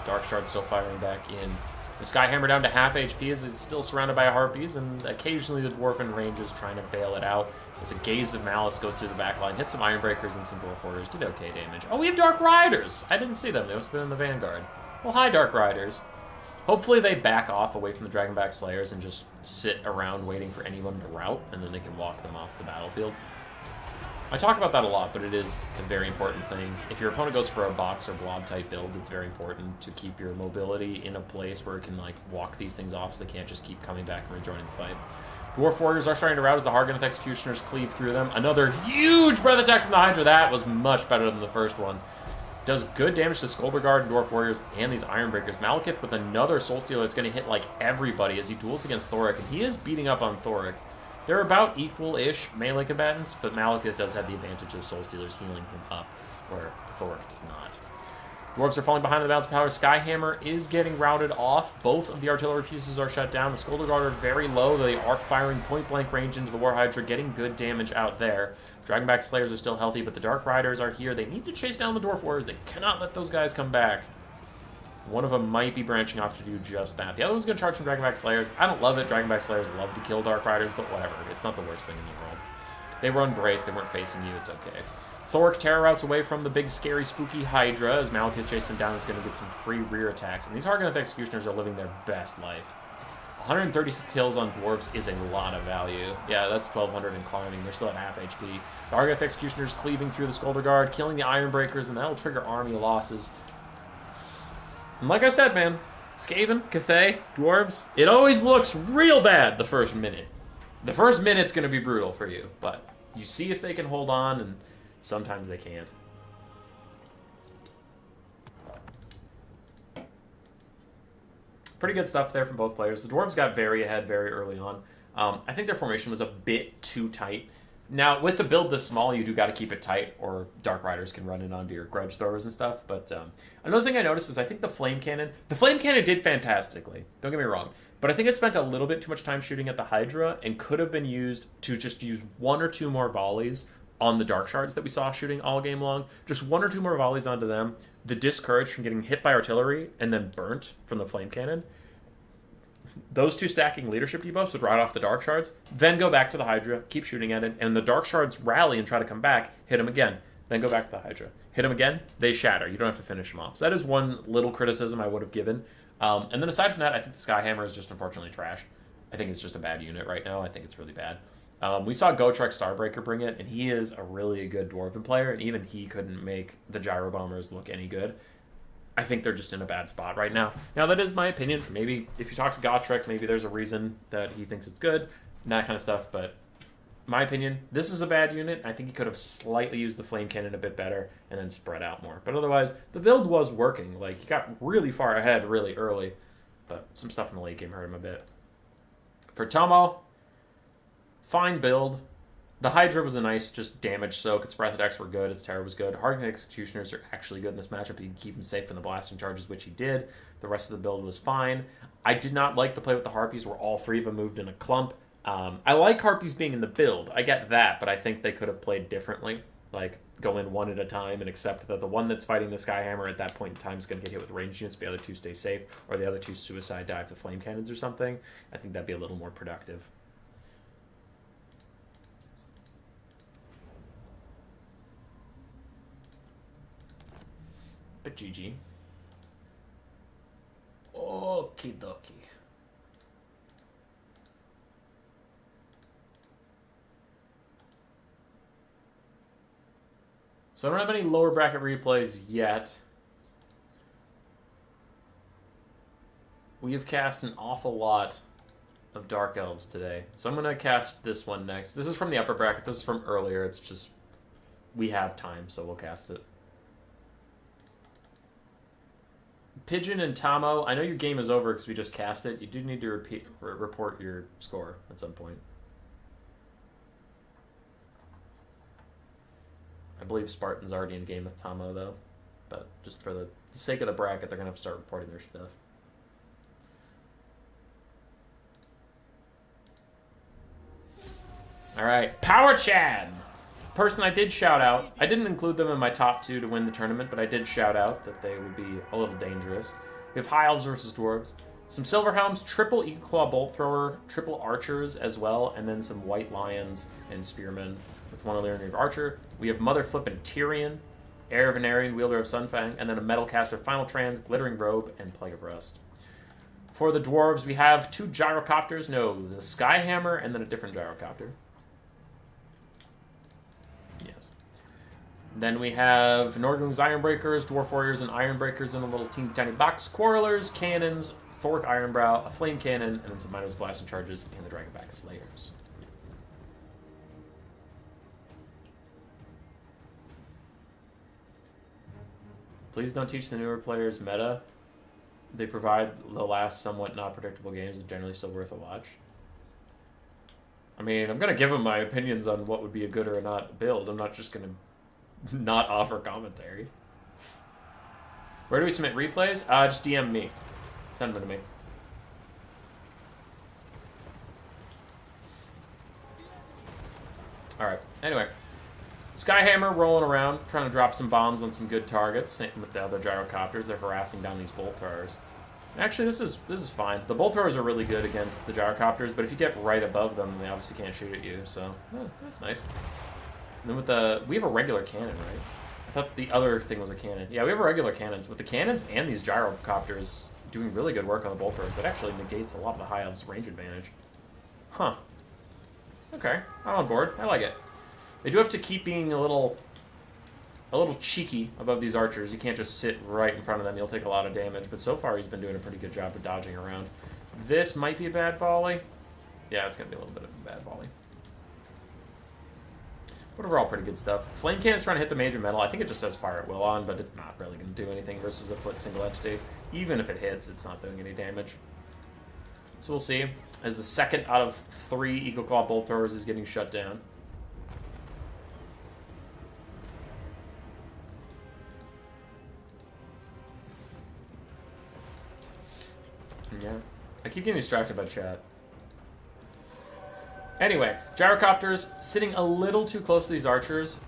Dark Shard still firing back in. The Skyhammer down to half HP as it's still surrounded by Harpies, and occasionally the Dwarven range is trying to bail it out. As a Gaze of Malice goes through the back line, hits some Ironbreakers and some Dwarf Warriors, did okay damage. Oh, we have Dark Riders! I didn't see them, they must have been in the Vanguard. Well, hi, Dark Riders. Hopefully they back off away from the Dragonback Slayers and just sit around waiting for anyone to rout, and then they can walk them off the battlefield. I talk about that a lot, but it is a very important thing. If your opponent goes for a box or blob type build, it's very important to keep your mobility in a place where it can walk these things off so they can't just keep coming back and rejoining the fight. Dwarf Warriors are starting to rout as the Hargathan Executioners cleave through them. Another huge breath attack from the Hydra. That was much better than the first one. Does good damage to Skolder Guard and Dwarf Warriors and these Ironbreakers. Malekith with another Soul Stealer that's going to hit everybody as he duels against Thoric, and he is beating up on Thoric. They're about equal-ish melee combatants, but Malekith does have the advantage of Soul Stealers healing him up, where Thoric does not. Dwarves are falling behind on the bounce power. Skyhammer is getting routed off. Both of the artillery pieces are shut down. The Skolder Guard are very low. They are firing point-blank range into the War Hydra, getting good damage out there. Dragonback Slayers are still healthy, but the Dark Riders are here. They need to chase down the Dwarf Warriors. They cannot let those guys come back. One of them might be branching off to do just that. The other one's going to charge from Dragonback Slayers. I don't love it. Dragonback Slayers love to kill Dark Riders, but whatever. It's not the worst thing in the world. They run Brace. They weren't facing you. It's okay. Thork terror routes away from the big, scary, spooky Hydra. As Malekith chases him down, is going to get some free rear attacks. And these Hargoneth Executioners are living their best life. 136 kills on Dwarves is a lot of value. Yeah, that's 1,200 and climbing. They're still at half HP. The Hargoneth Executioners cleaving through the Skulder Guard, killing the Ironbreakers, and that'll trigger army losses. And like I said, man, Skaven, Cathay, Dwarves, it always looks real bad the first minute. The first minute's going to be brutal for you, but you see if they can hold on, and sometimes they can't. Pretty good stuff there from both players. The Dwarves got very ahead very early on. I think their formation was a bit too tight. Now, with the build this small, you do got to keep it tight, or Dark Riders can run in onto your Grudge Throwers and stuff. But another thing I noticed is I think the Flame Cannon did fantastically. Don't get me wrong. But I think it spent a little bit too much time shooting at the Hydra and could have been used to just use 1 or 2 more volleys on the Dark Shards that we saw shooting all game long. Just 1 or 2 more volleys onto them. The discourage from getting hit by artillery and then burnt from the Flame Cannon. Those 2 stacking leadership debuffs would ride off the Dark Shards, then go back to the Hydra, keep shooting at it, and the Dark Shards rally and try to come back, hit them again, then go back to the Hydra. Hit them again, they shatter. You don't have to finish them off. So that is one little criticism I would have given. And then aside from that, I think the Skyhammer is just unfortunately trash. I think it's just a bad unit right now. I think it's really bad. We saw Gotrek Starbreaker bring it, and he is a really good Dwarven player, and even he couldn't make the Gyro Bombers look any good. I think they're just in a bad spot right now. Now, that is my opinion. Maybe if you talk to Gotrek, maybe there's a reason that he thinks it's good, and that kind of stuff. But my opinion, this is a bad unit. I think he could have slightly used the Flame Cannon a bit better and then spread out more. But otherwise, the build was working. Like, he got really far ahead really early, but some stuff in the late game hurt him a bit. For Tomo, fine build. The Hydra was a nice just damage soak. Its Breath Attacks were good. Its Terror was good. Hargoneth Executioners are actually good in this matchup. You can keep him safe from the blasting charges, which he did. The rest of the build was fine. I did not like the play with the Harpies where all 3 of them moved in a clump. I like Harpies being in the build. I get that, but I think they could have played differently. Like, go in 1 at a time and accept that the one that's fighting the Skyhammer at that point in time is going to get hit with ranged units, but the other 2 stay safe, or the other 2 suicide dive to Flame Cannons or something. I think that'd be a little more productive. But GG. Okie dokie. So I don't have any lower bracket replays yet. We have cast an awful lot of Dark Elves today. So I'm going to cast this one next. This is from the upper bracket. This is from earlier. It's just, we have time, so we'll cast it. Pigeon and Tomo, I know your game is over because we just cast it. You do need to report your score at some point. I believe Spartan's already in game with Tomo, though. But just for the sake of the bracket, they're going to have to start reporting their stuff. All right, Power Chad! Person I did shout out. I didn't include them in my top 2 to win the tournament, but I did shout out that they would be a little dangerous. We have High Elves versus Dwarves. Some Silverhelms, triple Eagle Claw Bolt Thrower, triple Archers as well, and then some White Lions and Spearmen with 1 Illyrian Archer. We have Mother Flippin' Tyrion, Heir of Venarian, Wielder of Sunfang, and then a Metalcaster, Final Trans, Glittering Robe, and Plague of Rust. For the Dwarves, we have 2 Gyrocopters. No, the Skyhammer, and then a different Gyrocopter. Yes. Then we have Nordling's Ironbreakers, Dwarf Warriors, and Ironbreakers in a little teeny tiny box. Quarrelers, Cannons, Thork Ironbrow, a Flame Cannon, and then some Minos Blasting Charges, and the Dragonback Slayers. Please don't teach the newer players meta. They provide the last somewhat not predictable games that generally still worth a watch. I mean, I'm going to give them my opinions on what would be a good or not build. I'm not just going to not offer commentary. Where do we submit replays? Just DM me. Send them to me. Alright, anyway. Skyhammer rolling around, trying to drop some bombs on some good targets. Same with the other Gyrocopters. They're harassing down these Bolt Throwers. Actually, this is fine. The Bolt Throwers are really good against the Gyrocopters, but if you get right above them, they obviously can't shoot at you, so that's nice. And then with the... We have a regular cannon, right? I thought the other thing was a cannon. Yeah, we have a regular cannons. With the cannons and these gyrocopters doing really good work on the bolt throwers, that actually negates a lot of the High Elves' range advantage. Huh. Okay, I'm on board. I like it. They do have to keep being a little cheeky above these archers. You can't just sit right in front of them. You'll take a lot of damage. But so far, he's been doing a pretty good job of dodging around. This might be a bad volley. Yeah, it's going to be a little bit of a bad volley. But overall, pretty good stuff. Flame Cannon's trying to hit the major metal. I think it just says fire at will on, but it's not really going to do anything versus a foot single entity. Even if it hits, it's not doing any damage. So we'll see. As the second out of 3 Eagle Claw Bolt Throwers is getting shut down. Yeah. I keep getting distracted by chat. Anyway, gyrocopters sitting a little too close to these archers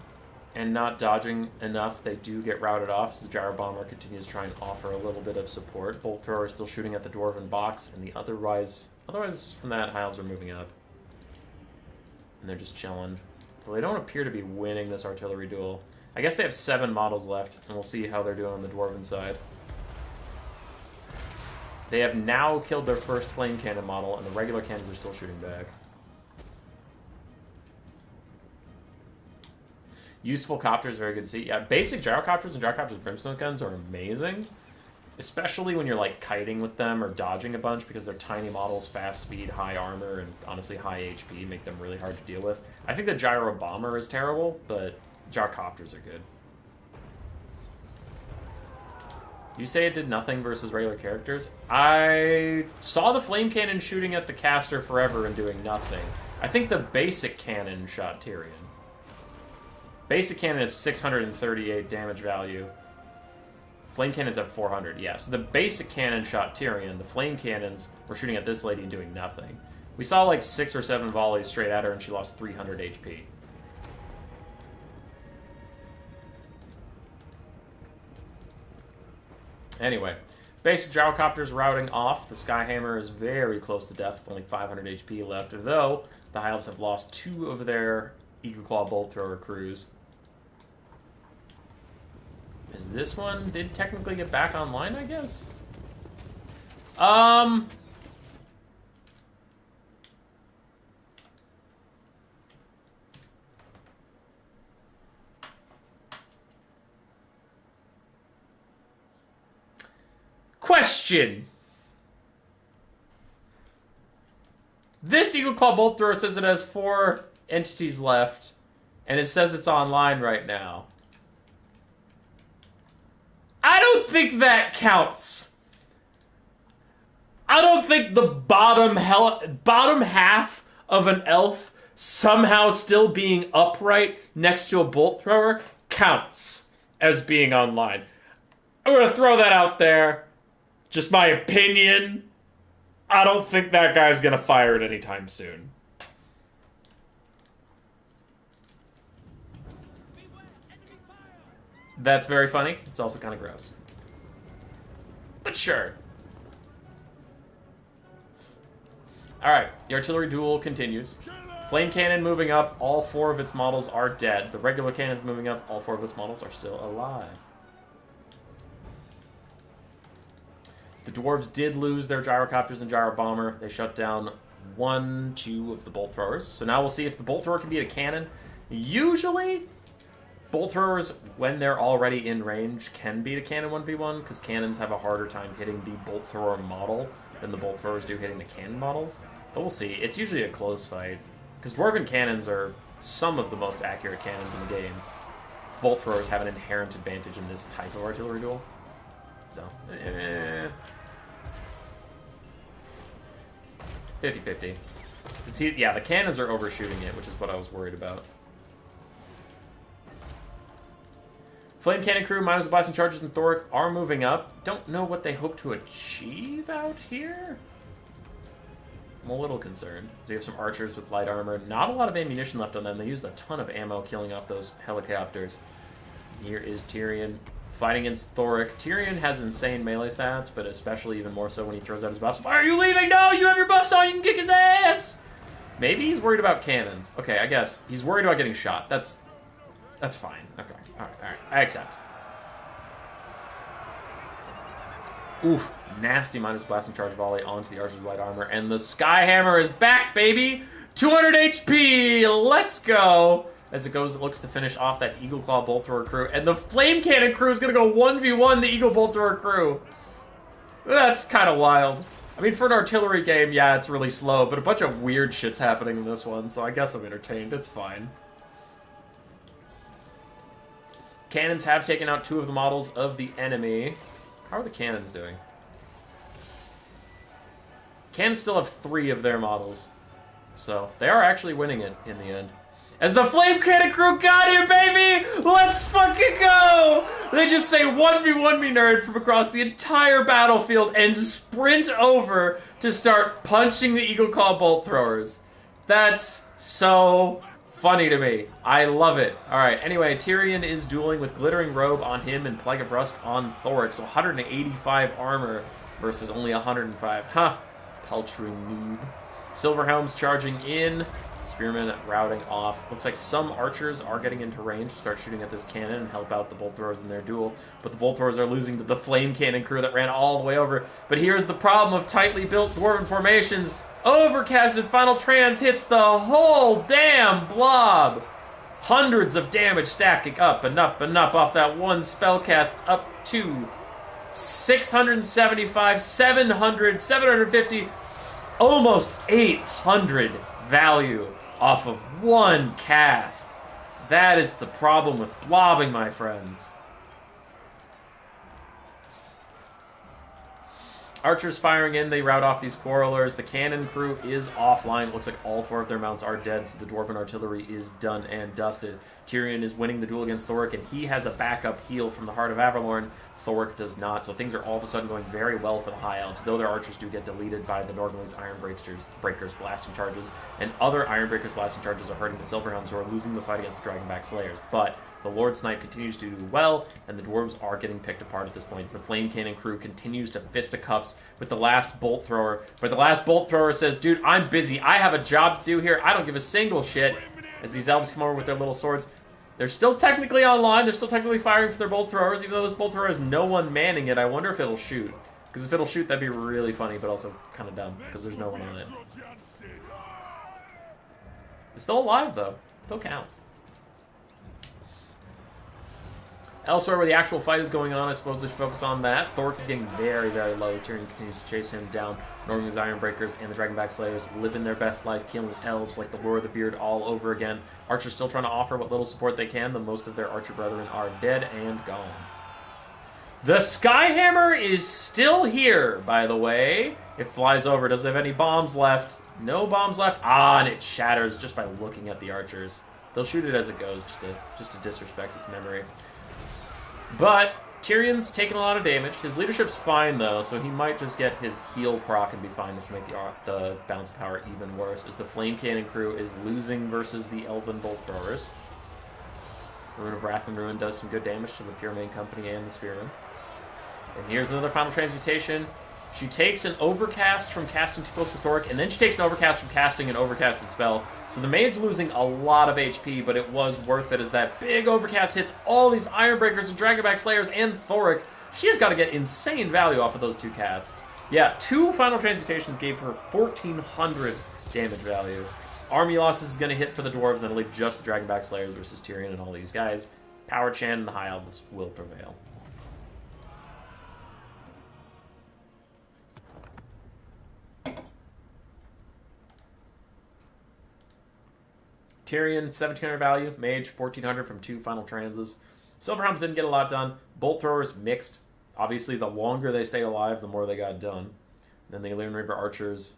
and not dodging enough. They do get routed off as the gyro bomber continues to try and offer a little bit of support. Bolt thrower is still shooting at the dwarven box, and the otherwise from that, High Elves are moving up. And they're just chilling. Though they don't appear to be winning this artillery duel. I guess they have 7 models left, and we'll see how they're doing on the dwarven side. They have now killed their first flame cannon model, and the regular cannons are still shooting back. Useful copters, very good to see. Yeah, basic gyrocopters and gyrocopters brimstone guns are amazing. Especially when you're like kiting with them or dodging a bunch because they're tiny models, fast speed, high armor, and honestly high HP make them really hard to deal with. I think the gyro bomber is terrible, but gyrocopters are good. You say it did nothing versus regular characters? I saw the flame cannon shooting at the caster forever and doing nothing. I think the basic cannon shot Tyrion. Basic cannon is 638 damage value. Flame cannons have 400, yeah. So the basic cannon shot Tyrion. The flame cannons were shooting at this lady and doing nothing. We saw like 6 or 7 volleys straight at her and she lost 300 HP. Anyway, basic gyrocopters routing off. The Skyhammer is very close to death with only 500 HP left, though the High Elves have lost 2 of their Eagle Claw Bolt Thrower crews. Is this one did technically get back online, I guess? Question. This Eagle Claw Bolt Thrower says it has 4 entities left, and it says it's online right now. I don't think that counts. I don't think the bottom half of an elf somehow still being upright next to a bolt thrower counts as being online. I'm going to throw that out there. Just my opinion. I don't think that guy's going to fire it anytime soon. That's very funny. It's also kind of gross. But sure. Alright, the artillery duel continues. Flame cannon moving up. All 4 of its models are dead. The regular cannon's moving up. All 4 of its models are still alive. The dwarves did lose their gyrocopters and gyro bomber. They shut down 1, 2 of the bolt throwers. So now we'll see if the bolt thrower can beat a cannon. Usually, bolt throwers, when they're already in range, can beat a cannon 1v1, because cannons have a harder time hitting the bolt thrower model than the bolt throwers do hitting the cannon models. But we'll see. It's usually a close fight, because dwarven cannons are some of the most accurate cannons in the game. Bolt throwers have an inherent advantage in this type of artillery duel. So, 50-50. See, yeah, the cannons are overshooting it, which is what I was worried about. Flame Cannon crew, Miners of Bison Chargers, and Thoric are moving up. Don't know what they hope to achieve out here. I'm a little concerned. So you have some archers with light armor. Not a lot of ammunition left on them. They used a ton of ammo killing off those helicopters. Here is Tyrion fighting against Thoric. Tyrion has insane melee stats, but especially even more so when he throws out his buffs. Why are you leaving? No, you have your buffs on. You can kick his ass. Maybe he's worried about cannons. Okay, I guess he's worried about getting shot. That's That's fine. Okay. All right. I accept. Oof. Nasty minus blasting charge volley onto the Archer's light armor. And the Skyhammer is back, baby! 200 HP! Let's go! As it looks to finish off that Eagle Claw Bolt Thrower crew. And the Flame Cannon crew is going to go 1v1 the Eagle Bolt Thrower crew. That's kind of wild. I mean, for an artillery game, yeah, it's really slow, but a bunch of weird shit's happening in this one, so I guess I'm entertained. It's fine. Cannons have taken out 2 of the models of the enemy. How are the cannons doing? Cannons still have 3 of their models. So, they are actually winning it in the end. As the Flame Cannon crew got him, baby! Let's fucking go! They just say 1v1 me nerd from across the entire battlefield and sprint over to start punching the Eagle Claw Bolt Throwers. That's so funny to me. I love it. Alright, anyway, Tyrion is dueling with Glittering Robe on him and Plague of Rust on Thoric. So 185 armor versus only 105. Huh. Paltry noob. Silverhelm's charging in. Spearman routing off. Looks like some archers are getting into range to start shooting at this cannon and help out the bolt throwers in their duel. But the bolt throwers are losing to the flame cannon crew that ran all the way over. But here's the problem of tightly built dwarven formations. Overcasted Final Trans hits the whole damn blob. Hundreds of damage stacking up and up and up off that one spellcast up to 675, 700, 750, almost 800 value off of one cast. That is the problem with blobbing, my friends. Archers firing in, they rout off these quarrelers. The cannon crew is offline. It looks like all 4 of their mounts are dead, so the Dwarven artillery is done and dusted. Tyrion is winning the duel against Thoric, and he has a backup heal from the Heart of Averlorn. Thoric does not, so things are all of a sudden going very well for the High Elves, though their archers do get deleted by the Northern's Ironbreakers blasting charges, and other Ironbreakers blasting charges are hurting the Silverhelms, who are losing the fight against the Dragonback Slayers. But the Lord Snipe continues to do well, and the Dwarves are getting picked apart at this point. The Flame Cannon crew continues to fisticuffs with the last Bolt Thrower, but the last Bolt Thrower says, dude, I'm busy. I have a job to do here. I don't give a single shit. As these elves come over with their little swords, they're still technically online. They're still technically firing for their Bolt Throwers, even though this Bolt Thrower has no one manning it. I wonder if it'll shoot. Because if it'll shoot, that'd be really funny, but also kind of dumb, because there's no one on it. It's still alive, though. Still counts. Elsewhere, where the actual fight is going on, I suppose we should focus on that. Thoric is getting very, very low as Tyrion continues to chase him down. Northern's Ironbreakers and the Dragonback Slayers living their best life, killing elves like the Lord of the Beard all over again. Archers still trying to offer what little support they can, though most of their archer brethren are dead and gone. The Skyhammer is still here, by the way. It flies over. Does it have any bombs left? No bombs left. Ah, and it shatters just by looking at the archers. They'll shoot it as it goes, just to disrespect its memory. But Tyrion's taking a lot of damage. His leadership's fine, though, so he might just get his heal proc and be fine, just to make the bounce power even worse, as the Flame Cannon crew is losing versus the Elven Bolt Throwers. Rune of Wrath and Ruin does some good damage to the Pure Main Company and the Spearmen. And here's another Final Transmutation. She takes an Overcast from casting too close to Thoric, and then she takes an Overcast from casting an Overcasted spell. So the mage's losing a lot of HP, but it was worth it as that big Overcast hits all these Ironbreakers and Dragonback Slayers and Thoric. She has got to get insane value off of those 2 casts. Yeah, 2 Final Transmutations gave her 1,400 damage value. Army losses is going to hit for the Dwarves, and it'll leave just the Dragonback Slayers versus Tyrion and all these guys. Power Chan and the High Elves will prevail. Tyrion, 1,700 value. Mage, 1,400 from 2 Final Transes. Silverhelms didn't get a lot done. Bolt Throwers, mixed. Obviously, the longer they stayed alive, the more they got done. Then the Illyrian River Archers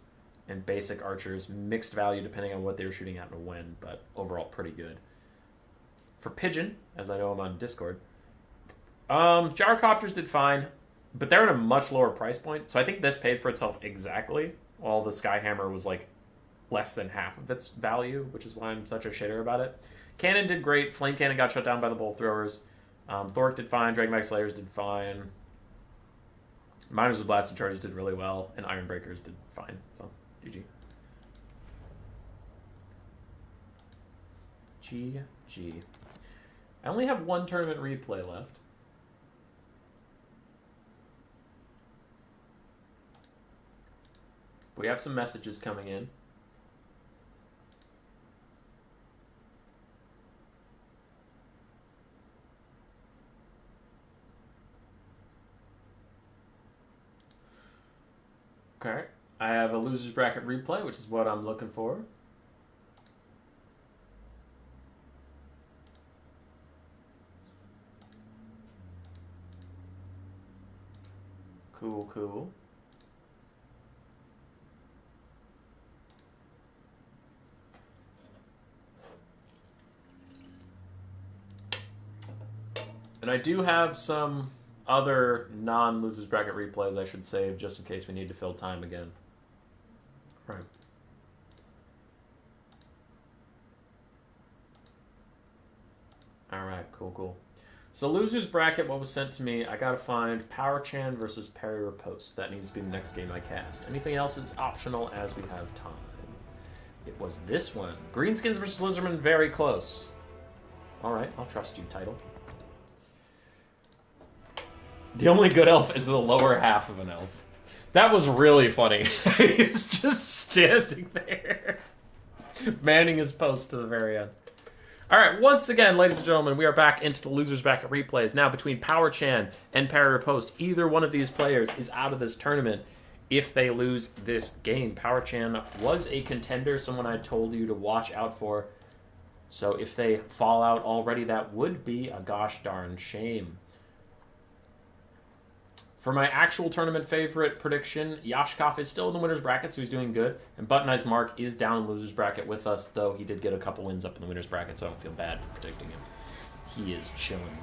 and Basic Archers, mixed value depending on what they were shooting at and when, but overall pretty good. For Pigeon, as I know I'm on Discord, Gyrocopters did fine, but they're at a much lower price point, so I think this paid for itself exactly, while the Skyhammer was like less than half of its value, which is why I'm such a shitter about it. Cannon did great. Flame Cannon got shut down by the Bolt Throwers. Thoric did fine. Dragonback Slayers did fine. Miners with Blasted Charges did really well, and Ironbreakers did fine. So, GG. GG. I only have one tournament replay left. We have some messages coming in. Okay. I have a loser's bracket replay, which is what I'm looking for. Cool, cool. And I do have some other non-losers bracket replays I should save just in case we need to fill time again. Right. Alright, cool, cool. So losers bracket, what was sent to me, I gotta find Power Chan versus Parry Riposte. That needs to be the next game I cast. Anything else is optional as we have time. It was this one. Greenskins versus Lizardman, very close. Alright, I'll trust you, title. The only good elf is the lower half of an elf. That was really funny. He's just standing there, manning his post to the very end. All right, once again, ladies and gentlemen, we are back into the losers bracket replays. Now, between Power Chan and Parry Riposte, either one of these players is out of this tournament if they lose this game. Power Chan was a contender, someone I told you to watch out for. So if they fall out already, that would be a gosh darn shame. For my actual tournament favorite prediction, Yashkov is still in the winner's bracket, so he's doing good. And Button Eyes Mark is down in the loser's bracket with us, though he did get a couple wins up in the winner's bracket, so I don't feel bad for predicting him. He is chilling.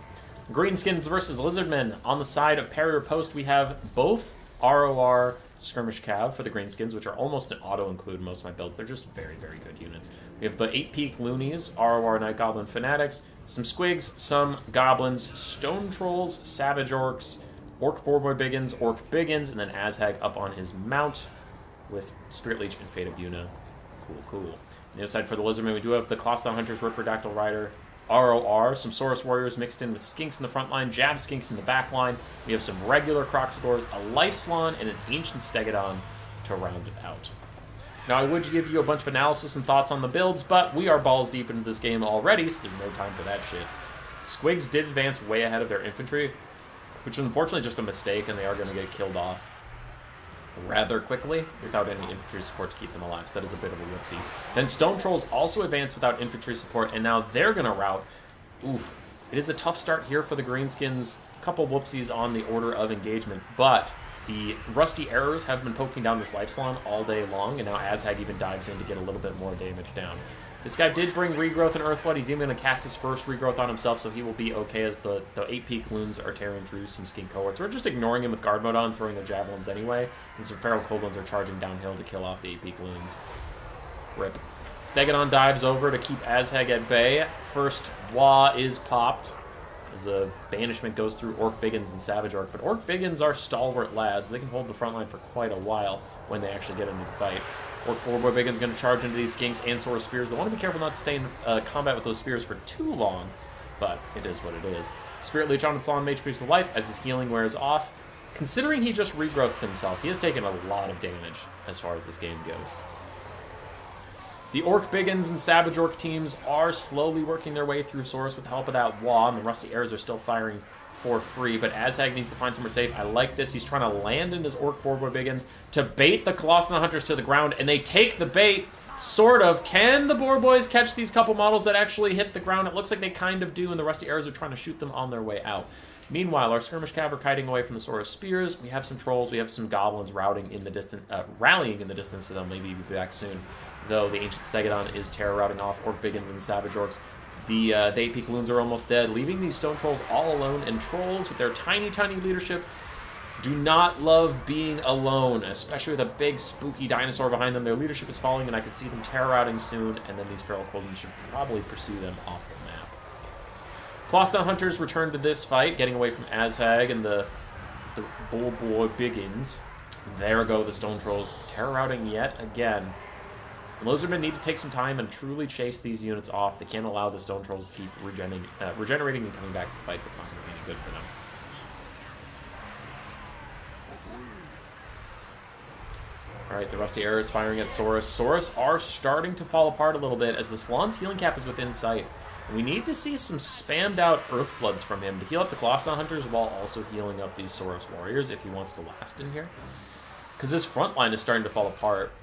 Greenskins versus Lizardmen. On the side of Parry Riposte, we have both ROR Skirmish Cav for the Greenskins, which are almost an auto-include in most of my builds. They're just very, very good units. We have the 8-Peak Loonies, ROR Night Goblin Fanatics, some Squigs, some Goblins, Stone Trolls, Savage Orcs, Orc Boarboy Biggins, Orc Biggins, and then Azhag up on his mount with Spirit Leech and Fate of Yuna. Cool, cool. On the other side for the Lizardmen, we do have the Colossus Hunters, Ripperdactyl Rider, ROR, some Saurus Warriors mixed in with Skinks in the front line, Jab Skinks in the back line. We have some regular Croxadors, a Life Slan, and an Ancient Stegodon to round it out. Now, I would give you a bunch of analysis and thoughts on the builds, but we are balls deep into this game already, so there's no time for that shit. Squigs did advance way ahead of their infantry, which is unfortunately just a mistake, and they are going to get killed off rather quickly without any infantry support to keep them alive, so that is a bit of a whoopsie. Then Stone Trolls also advance without infantry support, and now they're going to rout. Oof. It is a tough start here for the Greenskins. A couple whoopsies on the order of engagement, but the Rusty Arrows have been poking down this Life Slan all day long, and now Azhag even dives in to get a little bit more damage down. This guy did bring Regrowth and Earthblood. He's even going to cast his first Regrowth on himself, so he will be okay as the 8-Peak Loons are tearing through some Skink cohorts. We're just ignoring him with Guard Mode on, throwing the Javelins anyway, and some Feral Cold Ones are charging downhill to kill off the 8-Peak Loons. Rip. Stegodon dives over to keep Azhag at bay. First Wah is popped as a banishment goes through Orc Biggins and Savage Orc, but Orc Biggins are stalwart lads. They can hold the front line for quite a while when they actually get into the fight. Orc Boarboy Biggins going to charge into these Skinks and Saurus Spears. They want to be careful not to stay in combat with those Spears for too long, but it is what it is. Spirit Leech on its Slan Mage Priest of Life as his healing wears off. Considering he just regrowthed himself, he has taken a lot of damage as far as this game goes. The Orc Biggins and Savage Orc teams are slowly working their way through Saurus with the help of that Wah, and the Rusty Arrows are still firing for free, but Azhag needs to find somewhere safe. I like this. He's trying to land in his Orc Boarboy Biggins to bait the Colossus Hunters to the ground, and they take the bait, sort of. Can the Boarboys catch these couple models that actually hit the ground? It looks like they kind of do, and the Rusty Arrows are trying to shoot them on their way out. Meanwhile, our Skirmish Cav are kiting away from the Saurus Spears. We have some Trolls. We have some Goblins rallying in the distance, so they'll maybe be back soon. Though the Ancient Stegodon is terror routing off Orc Biggins and Savage Orcs. The 8-Peak Loons are almost dead, leaving these Stone Trolls all alone, and Trolls, with their tiny, tiny leadership, do not love being alone, especially with a big, spooky dinosaur behind them. Their leadership is falling, and I could see them terror routing soon, and then these Feral Cold Ones should probably pursue them off the map. Colossus Hunters return to this fight, getting away from Azhag and the Boarboy Biggins. There go the Stone Trolls, terror routing yet again. And Lizardmen need to take some time and truly chase these units off. They can't allow the Stone Trolls to keep regenerating and coming back to the fight. That's not going to be any good for them. Alright, the Rusty Arrows firing at Saurus. Saurus are starting to fall apart a little bit as the Salon's healing cap is within sight. We need to see some spammed out Earthbloods from him to heal up the Colossadon Hunters while also healing up these Saurus Warriors if he wants to last in here. Because this front line is starting to fall apart.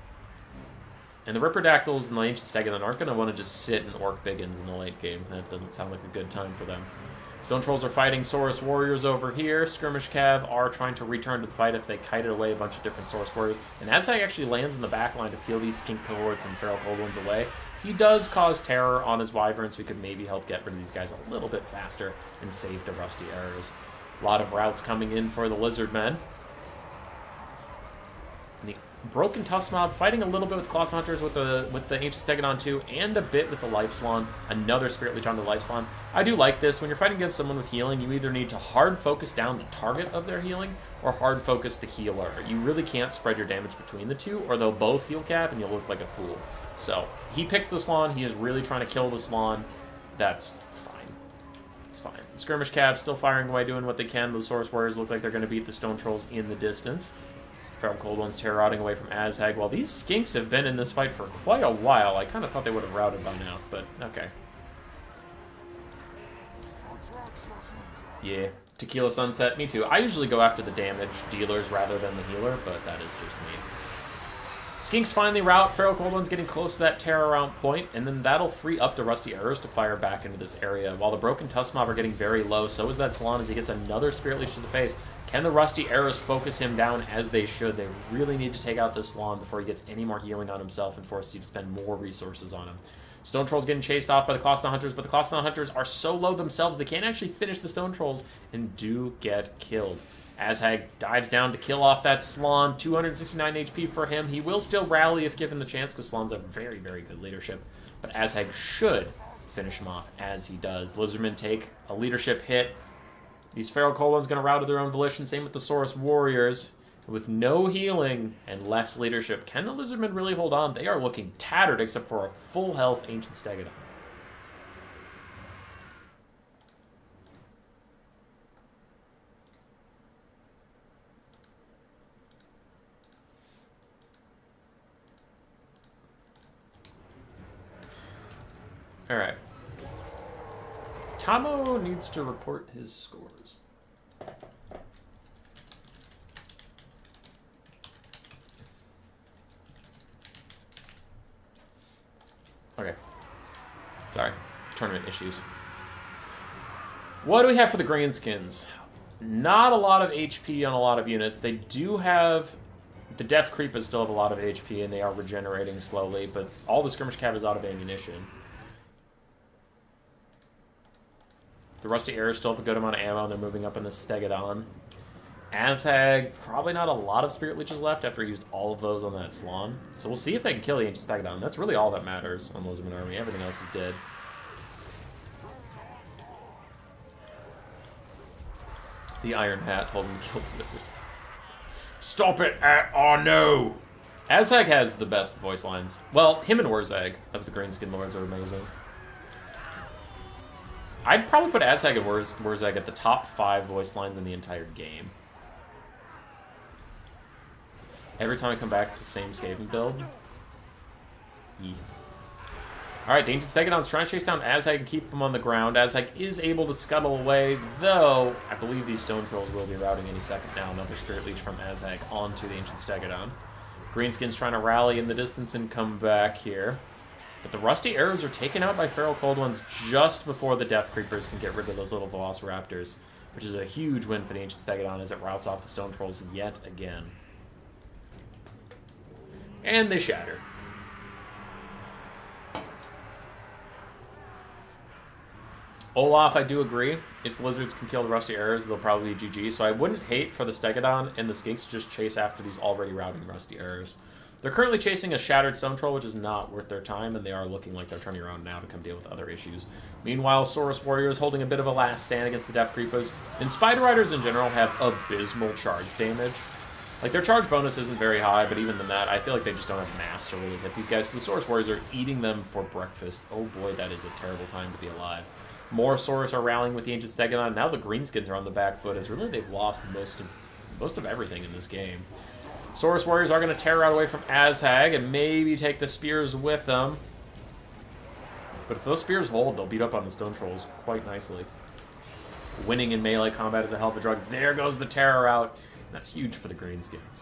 And the Ripperdactyls and the Ancient Stegodon aren't going to want to just sit in Orc Biggins in the late game. That doesn't sound like a good time for them. Stone Trolls are fighting Saurus Warriors over here. Skirmish Cav are trying to return to the fight if they kited away a bunch of different Saurus Warriors. And Aztec actually lands in the back line to peel these Skink Cohorts and Feral Cold Ones away. He does cause terror on his Wyverns, so we could maybe help get rid of these guys a little bit faster and save the Rusty Arrows. A lot of routes coming in for the Lizardmen. The Broken Tusk Mob fighting a little bit with Colossus Hunters with the Ancient Stegodon too, and a bit with the Life Salon. Another Spirit Leech on the Life Salon. I do like this. When you're fighting against someone with healing, you either need to hard focus down the target of their healing or hard focus the healer. You really can't spread your damage between the two, or they'll both heal cap and you'll look like a fool. So, he picked the Salon. He is really trying to kill the Salon. That's fine. It's fine. The Skirmish Cav still firing away, doing what they can. The Saurus Warriors look like they're going to beat the Stone Trolls in the distance. Feral Cold Ones terror-routing away from Azhag. While these Skinks have been in this fight for quite a while, I kind of thought they would have routed by now, but okay. Yeah, Tequila Sunset, me too. I usually go after the damage dealers rather than the healer, but that is just me. Skinks finally rout. Feral Cold One's getting close to that terror round point, and then that'll free up the Rusty Arrows to fire back into this area. While the Broken Tusk Mob are getting very low, so is that Salon as he gets another Spirit Leech to the face. Can the Rusty Arrows focus him down as they should? They really need to take out this Salon before he gets any more healing on himself and forces you to spend more resources on him. Stone Trolls getting chased off by the Colossadon Hunters, but the Colossadon Hunters are so low themselves they can't actually finish the Stone Trolls and do get killed. Azhag dives down to kill off that Salon. 269 HP for him. He will still rally if given the chance because Salon's a very, very good leadership. But Azhag should finish him off as he does. Lizardmen take a leadership hit. These Feral Cold Ones going to rout of their own volition. Same with the Saurus Warriors. With no healing and less leadership, can the Lizardmen really hold on? They are looking tattered except for a full health Ancient Stegodon. Alright. Tamo needs to report his scores. Okay. Sorry. Tournament issues. What do we have for the Greenskins? Not a lot of HP on a lot of units. They do have... The Death Creepers still have a lot of HP, and they are regenerating slowly, but all the Skirmish Cav is out of ammunition. The Rusty Arrows still have a good amount of ammo, and they're moving up in the Stegodon. Azhag, probably not a lot of Spirit Leeches left after he used all of those on that Salon. So we'll see if they can kill the Ancient Stegodon. That's really all that matters on Lizardman Army. Everything else is dead. The Iron Hat told him to kill the Wizard. Stop it! Oh no! Azhag has the best voice lines. Well, him and Wurzag of the Greenskin Lords are amazing. I'd probably put Azhag and Wurzag at the top 5 voice lines in the entire game. Every time I come back, it's the same Skaven build. Yeah. Alright, the Ancient Stegodon's trying to chase down Azhag and keep him on the ground. Azhag is able to scuttle away, though I believe these Stone Trolls will be routing any second now. Another Spirit Leech from Azhag onto the Ancient Stegodon. Greenskin's trying to rally in the distance and come back here. But the Rusty Arrows are taken out by Feral Cold Ones just before the Death Creepers can get rid of those little Velociraptors, which is a huge win for the Ancient Stegodon as it routs off the Stone Trolls yet again. And they shatter. Olaf, I do agree. If the Lizards can kill the Rusty Arrows, they'll probably be GG, so I wouldn't hate for the Stegodon and the Skinks to just chase after these already routing Rusty Arrows. They're currently chasing a Shattered Stone Troll, which is not worth their time, and they are looking like they're turning around now to come deal with other issues. Meanwhile, Saurus Warriors holding a bit of a last stand against the Death Creepers. And Spider Riders in general have abysmal charge damage. Like, their charge bonus isn't very high, but even than that, I feel like they just don't have mass to really hit these guys. So the Saurus Warriors are eating them for breakfast. Oh boy, that is a terrible time to be alive. More Saurus are rallying with the Ancient Stegodon. Now the Greenskins are on the back foot, as really they've lost most of everything in this game. Saurus Warriors are going to tear out away from Azhag and maybe take the spears with them. But if those spears hold, they'll beat up on the Stone Trolls quite nicely. Winning in melee combat is a hell of a drug. There goes the Terror out. That's huge for the Greenskins.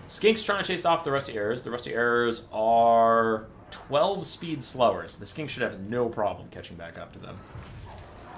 Skink's trying to chase off the Rusty Arrows. The Rusty Arrows are 12 speed slower, so the Skink should have no problem catching back up to them.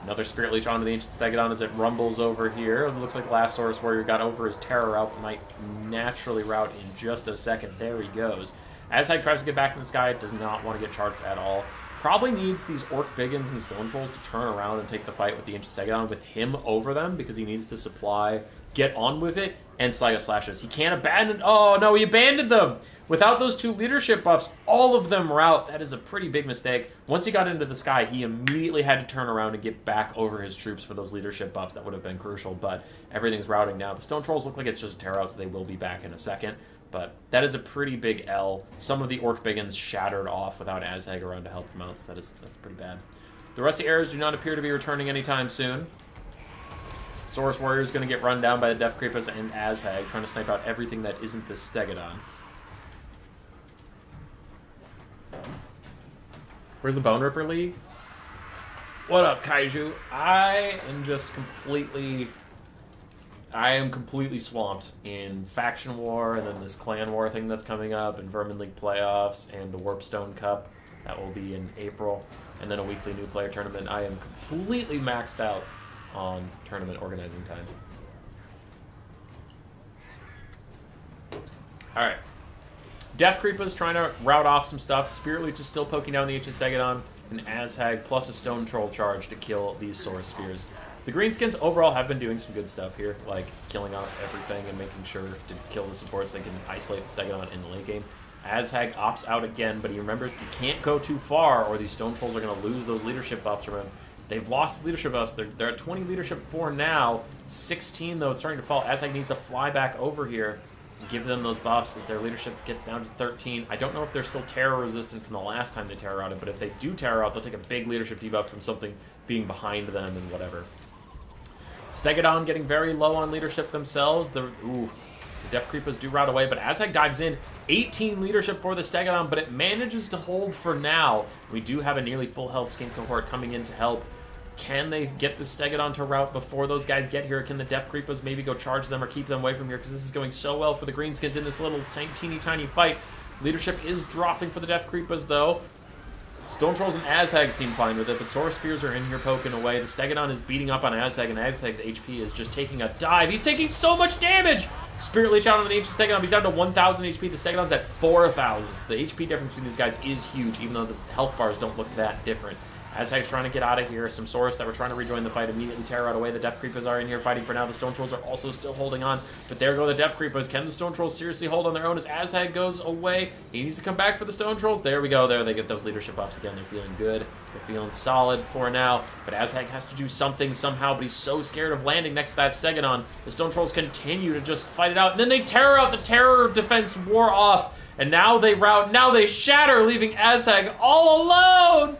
Another Spirit Leech onto the Ancient Stegodon as it rumbles over here. It looks like last Saurus Warrior got over his Terror out, might naturally route in just a second. There he goes. Azhag tries to get back in the sky, does not want to get charged at all. Probably needs these Orc Biggins and Stone Trolls to turn around and take the fight with the Ancient Stegodon with him over them, because he needs to supply, get on with it, and Saga Slashes. He can't abandon... Oh, no, he abandoned them! Without those 2 leadership buffs, all of them rout. That is a pretty big mistake. Once he got into the sky, he immediately had to turn around and get back over his troops for those leadership buffs. That would have been crucial, but everything's routing now. The Stone Trolls look like it's just a tear out, so they will be back in a second. But that is a pretty big L. Some of the Orc Biggins shattered off without Azhag around to help them out, so that's pretty bad. The Rusty Arrows do not appear to be returning anytime soon. Saurus Warrior is going to get run down by the Death Creepers and Azhag, trying to snipe out everything that isn't the Stegodon. Where's the Bone Ripper League? What up, Kaiju? I am completely swamped in Faction War, and then this Clan War thing that's coming up, and Vermin League Playoffs, and the Warpstone Cup. That will be in April. And then a weekly new player tournament. I am completely maxed out on tournament organizing time. Alright. Death Creepa's trying to route off some stuff. Spirit Leech is still poking down the Ancient Stegodon. And Azhag plus a Stone Troll charge to kill these Saurus Spears. The Greenskins overall have been doing some good stuff here, like killing off everything and making sure to kill the supports so they can isolate the Stegodon in the late game. Azhag opts out again, but he remembers he can't go too far or these Stone Trolls are going to lose those leadership buffs from him. They've lost leadership buffs. They're at 20 leadership 4 now. 16, though, starting to fall. Azhag needs to fly back over here and give them those buffs as their leadership gets down to 13. I don't know if they're still terror resistant from the last time they terror outed, but if they do terror out, they'll take a big leadership debuff from something being behind them and whatever. Stegodon getting very low on leadership themselves. The Death Creepers do rout away, but Azhag dives in. 18 leadership for the Stegodon, but it manages to hold for now. We do have a nearly full health Skink cohort coming in to help. Can they get the Stegodon to rout before those guys get here? Can the Death Creepers maybe go charge them or keep them away from here? Because this is going so well for the Greenskins in this little teeny tiny fight. Leadership is dropping for the Death Creepers, though. Stone Trolls and Azhag seem fine with it, but Saurus Spears are in here poking away. The Stegodon is beating up on Azhag, and Azhag's HP is just taking a dive. He's taking so much damage! Spirit Leech out on the Ancient Stegodon. He's down to 1,000 HP. The Stegodon's at 4,000. So the HP difference between these guys is huge, even though the health bars don't look that different. Azhag's trying to get out of here. Some Saurus that were trying to rejoin the fight immediately tear out away. The Death Creepers are in here fighting for now. The Stone Trolls are also still holding on. But there go the Death Creepers. Can the Stone Trolls seriously hold on their own as Azhag goes away? He needs to come back for the Stone Trolls. There we go. There they get those leadership buffs again. They're feeling good. They're feeling solid for now. But Azhag has to do something somehow, but he's so scared of landing next to that Stegodon. The Stone Trolls continue to just fight it out. And then they terror out. The terror defense wore off. And now they rout. Now they shatter, leaving Azhag all alone.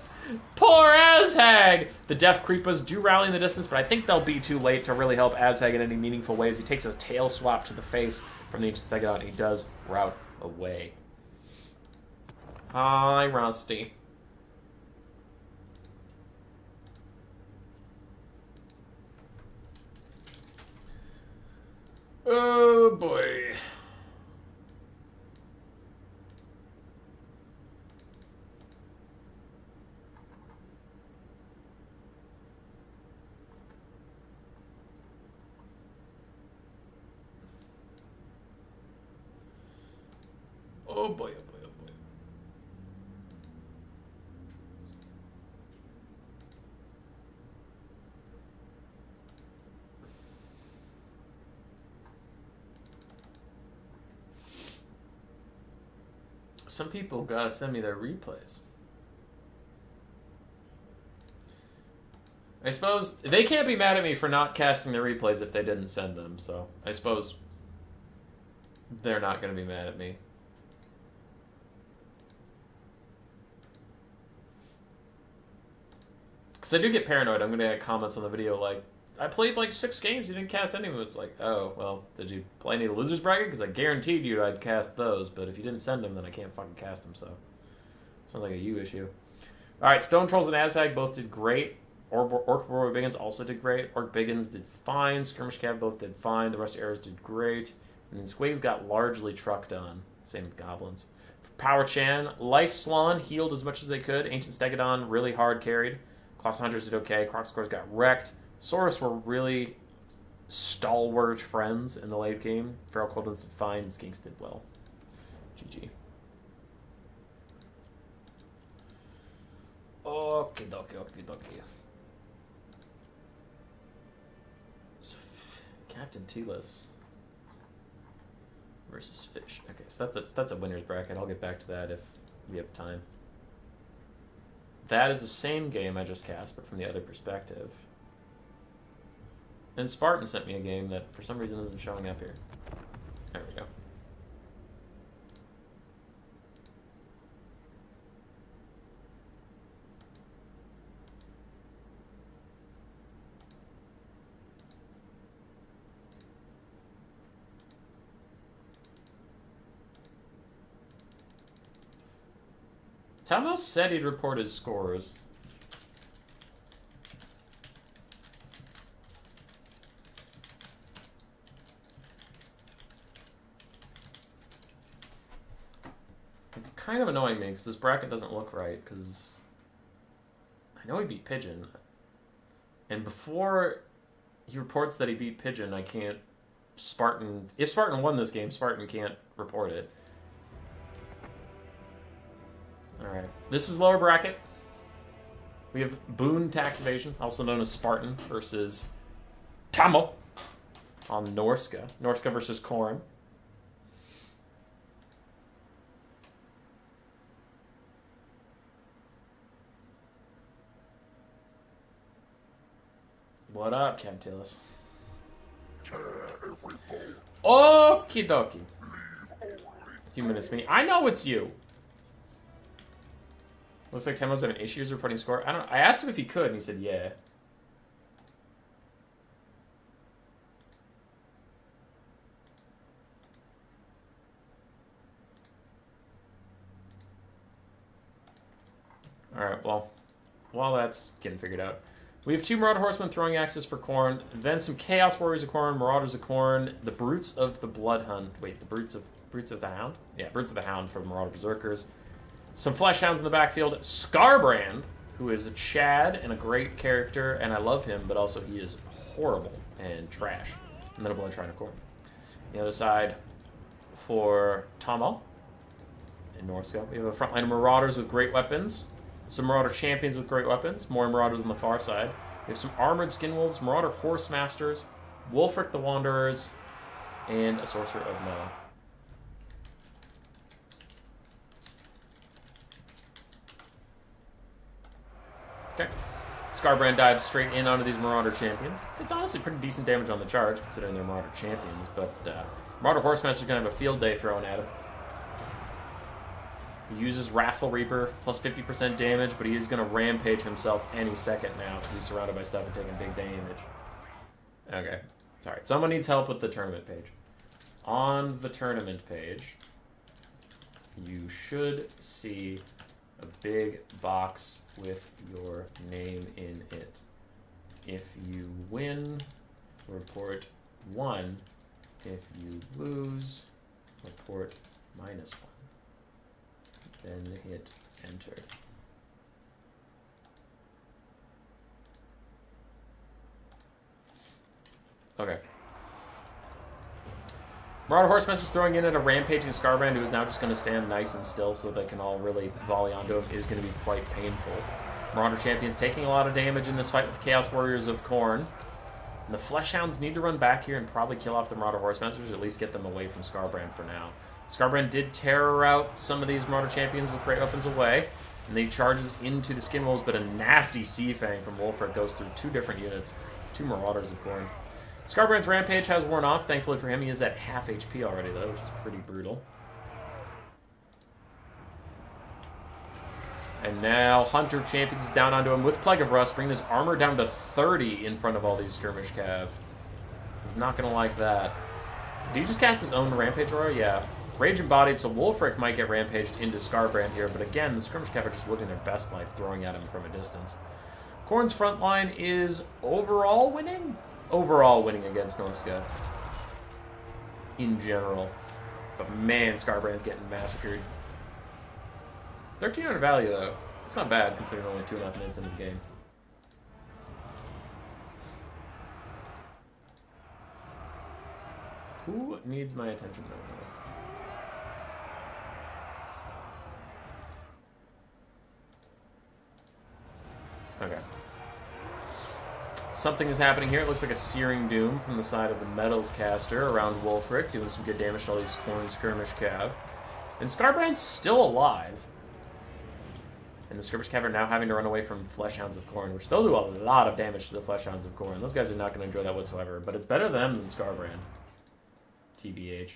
Poor Azhag! The Death Creepers do rally in the distance, but I think they'll be too late to really help Azhag in any meaningful ways. He takes a tail swap to the face from the Ancient Stegodon, and he does rout away. Hi, Rusty. Oh, boy. Oh boy, oh boy, oh boy. Some people gotta send me their replays. I suppose they can't be mad at me for not casting their replays if they didn't send them, so I suppose They're not going to be mad at me. Because I do get paranoid. I'm going to get comments on the video like, I played like 6 games, you didn't cast any of them. It's like, oh, well, did you play any of the losers bracket? Because I guaranteed you I'd cast those, but if you didn't send them, then I can't fucking cast them, so. Sounds like a you issue. Alright, Stone Trolls and Aztag both did great. Orc Boy Biggins also did great. Orc Biggins did fine. Skirmish Cav both did fine. The rest of Arrows did great. And then Squigs got largely trucked on. Same with Goblins. For Power Chan, Life Slan healed as much as they could. Ancient Stegodon really hard carried. Class Hunters did okay. Croc Scores got wrecked. Saurus were really stalwart friends in the late game. Feral Coldens did fine. Skinks did well. GG. Okie dokie, okie dokie. So, Captain Tealess versus Fish. Okay, so that's a winner's bracket. I'll get back to that if we have time. That is the same game I just cast, but from the other perspective. And Spartan sent me a game that for some reason isn't showing up here. There we go. Tamos said he'd report his scores. It's kind of annoying me because this bracket doesn't look right because I know he beat Pigeon. And before he reports that he beat Pigeon, I can't Spartan... If Spartan won this game, Spartan can't report it. Alright. This is lower bracket. We have Boone Tax Evasion, also known as Spartan, versus Tamo on Norska. Norska versus Khorne. What up, Captilus? Okie dokie. Humanist me. I know it's you. Looks like Temo's having issues reporting score. I asked him if he could, and he said yeah. Alright, well, while that's getting figured out, we have 2 Marauder Horsemen throwing axes for Khorne, then some Chaos Warriors of Khorne, Marauders of Khorne, the Brutes of the Blood Hunt. Wait, the Brutes of the Hound? Yeah, Brutes of the Hound for Marauder Berserkers. Some Flesh Hounds in the backfield. Scarbrand, who is a Chad and a great character, and I love him, but also he is horrible and trash. And then a Blood Shrine of Khorne. The other side for Tamo in Norska. We have a front line of Marauders with great weapons. Some Marauder Champions with great weapons. More Marauders on the far side. We have some Armored Skinwolves, Marauder Horse Masters, Wulfric the Wanderers, and a Sorcerer of Mela. Okay. Scarbrand dives straight in onto these Marauder Champions. It's honestly pretty decent damage on the charge, considering they're Marauder Champions, but Marauder Horsemaster's going to have a field day throwing at him. He uses Wrathful Reaper, plus 50% damage, but he is going to rampage himself any second now, because he's surrounded by stuff and taking big damage. Okay. Sorry. Someone needs help with the tournament page. On the tournament page, you should see a big box with your name in it. If you win, report 1. If you lose, report -1. Then hit enter. Okay. Marauder Horsemaster's throwing in at a rampaging Scarbrand, who is now just going to stand nice and still so they can all really volley onto him, is going to be quite painful. Marauder Champion's taking a lot of damage in this fight with the Chaos Warriors of Khorne. And the Flesh Hounds need to run back here and probably kill off the Marauder Horsemasters, or at least get them away from Scarbrand for now. Scarbrand did terror out some of these Marauder Champions with great weapons away, and he charges into the Skinwolves, but a nasty Sea Fang from Wulfric goes through 2 different units, 2 Marauders of Khorne. Scarbrand's Rampage has worn off. Thankfully for him, he is at half HP already, though, which is pretty brutal. And now Hunter Champions down onto him with Plague of Rust, bringing his armor down to 30 in front of all these Skirmish Cav. He's not going to like that. Did he just cast his own Rampage Aura? Yeah. Rage Embodied, so Wulfric might get Rampaged into Scarbrand here, but again, the Skirmish Cav are just living their best life, throwing at him from a distance. Khorne's front line is overall winning? Overall winning against Norsca. In general. But man, Scarbrand's getting massacred. 1300 value, though. It's not bad, considering only 2.5 minutes into the game. Who needs my attention now? Okay. Something is happening here. It looks like a Searing Doom from the side of the Metals caster around Wulfric, doing some good damage to all these Khorne Skirmish Cav. And Scarbrand's still alive. And the Skirmish Cav are now having to run away from Fleshhounds of Khorne, which they'll do a lot of damage to the Fleshhounds of Khorne. Those guys are not going to enjoy that whatsoever, but it's better them than Scarbrand. TBH.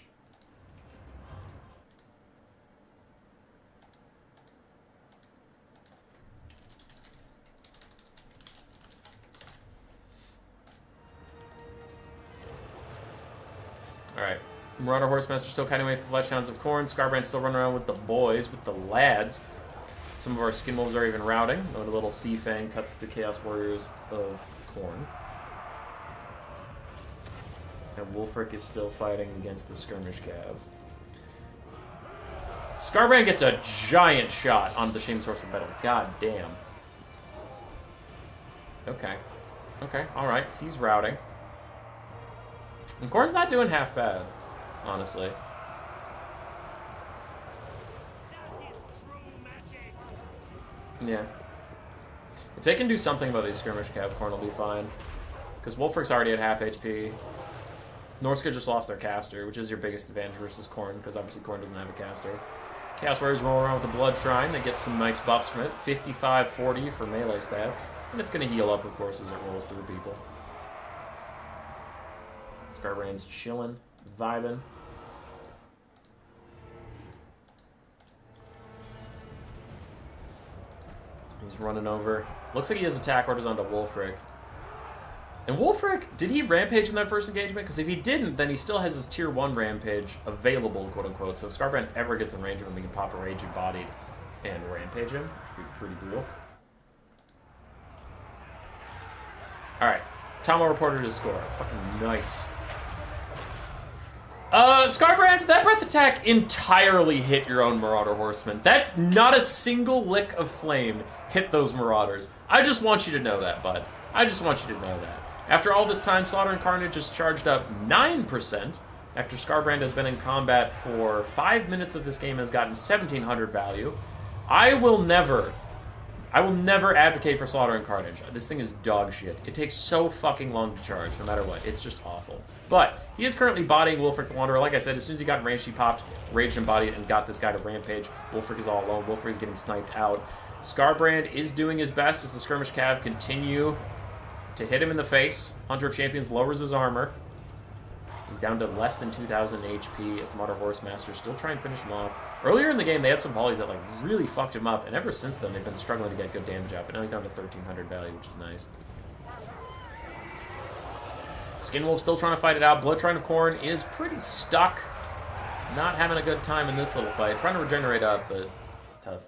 Alright. Marauder Horsemaster still kind of away from Fleshhounds of Khorne. Scarbrand's still running around with the boys, with the lads. Some of our Skin Wolves are even routing. A little Sea Fang cuts the Chaos Warriors of Khorne. And Wulfric is still fighting against the Skirmish Cav. Scarbrand gets a giant shot onto the Shaman Sorcerer Battle. God damn. Okay. Okay, alright. He's routing. And Khorne's not doing half bad, honestly. Yeah. If they can do something about these Skirmish Cav, Khorne will be fine. Because Wulfric's already at half HP. Norsca just lost their caster, which is your biggest advantage versus Khorne, because obviously Khorne doesn't have a caster. Chaos Warriors roll around with the Blood Shrine. They get some nice buffs from it. 55-40 for melee stats. And it's going to heal up, of course, as it rolls through people. Scarbrand's chilling, vibing. He's running over. Looks like he has attack orders onto Wulfric. And Wulfric, did he rampage in that first engagement? Because if he didn't, then he still has his tier 1 rampage available, quote-unquote. So if Scarbrand ever gets in range of him, he can pop a Rage Embodied and rampage him, which would be pretty brutal. Alright. Tomo reported his score. Fucking nice. Scarbrand, that breath attack entirely hit your own Marauder Horsemen. That, not a single lick of flame hit those Marauders. I just want you to know that, bud. I just want you to know that. After all this time, Slaughter and Carnage has charged up 9%. After Scarbrand has been in combat for 5 minutes of this game, has gotten 1,700 value. I will never advocate for Slaughter and Carnage. This thing is dog shit. It takes so fucking long to charge, no matter what. It's just awful. But he is currently bodying Wulfric the Wanderer. Like I said, as soon as he got in range, he popped Rage Embodied and got this guy to rampage. Wulfric is all alone. Wulfric is getting sniped out. Scarbrand is doing his best as the Skirmish Cav continue to hit him in the face. Hunter of Champions lowers his armor. He's down to less than 2,000 HP as the Marauder Horsemaster still trying to finish him off. Earlier in the game, they had some volleys that like really fucked him up, and ever since then, they've been struggling to get good damage out, but now he's down to 1,300 value, which is nice. Skin Wolf still trying to fight it out. Blood Shrine of Khorne is pretty stuck. Not having a good time in this little fight. Trying to regenerate up, but it's tough.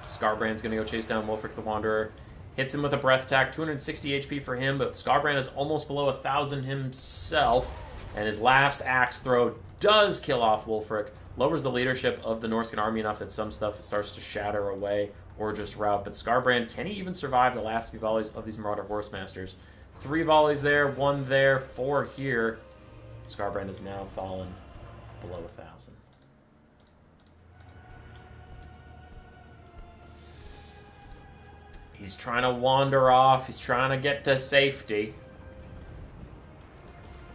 Scarbrand's going to go chase down Wulfric the Wanderer. Hits him with a breath attack. 260 HP for him, but Scarbrand is almost below 1,000 himself. And his last axe throw does kill off Wulfric. Lowers the leadership of the Norscan army enough that some stuff starts to shatter away or just rout. But Scarbrand, can he even survive the last few volleys of these Marauder Horsemasters? 3 volleys there, 1 there, 4 here. Scarbrand has now fallen below 1,000. He's trying to wander off. He's trying to get to safety.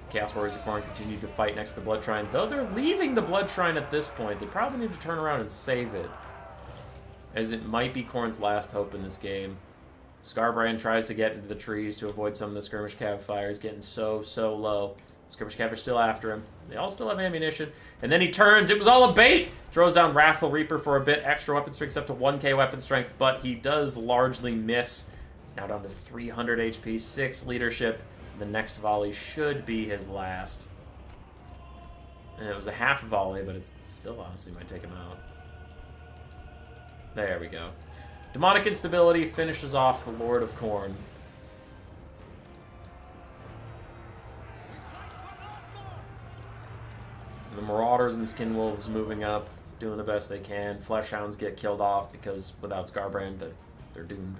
Chaos Warriors of Khorne continue to fight next to the Blood Shrine. Though they're leaving the Blood Shrine at this point, they probably need to turn around and save it, as it might be Khorne's last hope in this game. Scarbrand tries to get into the trees to avoid some of the skirmish cav fire. He's getting so low. Skirmish cav are still after him. They all still have ammunition. And then he turns. It was all a bait! Throws down Wrathful Reaper for a bit. Extra weapon strength up to 1k weapon strength, but he does largely miss. He's now down to 300 HP, 6 leadership. The next volley should be his last. And it was a half volley, but it still honestly might take him out. There we go. Demonic Instability finishes off the Lord of Khorne. The Marauders and Skinwolves moving up, doing the best they can. Fleshhounds get killed off because without Scarbrand, they're doomed.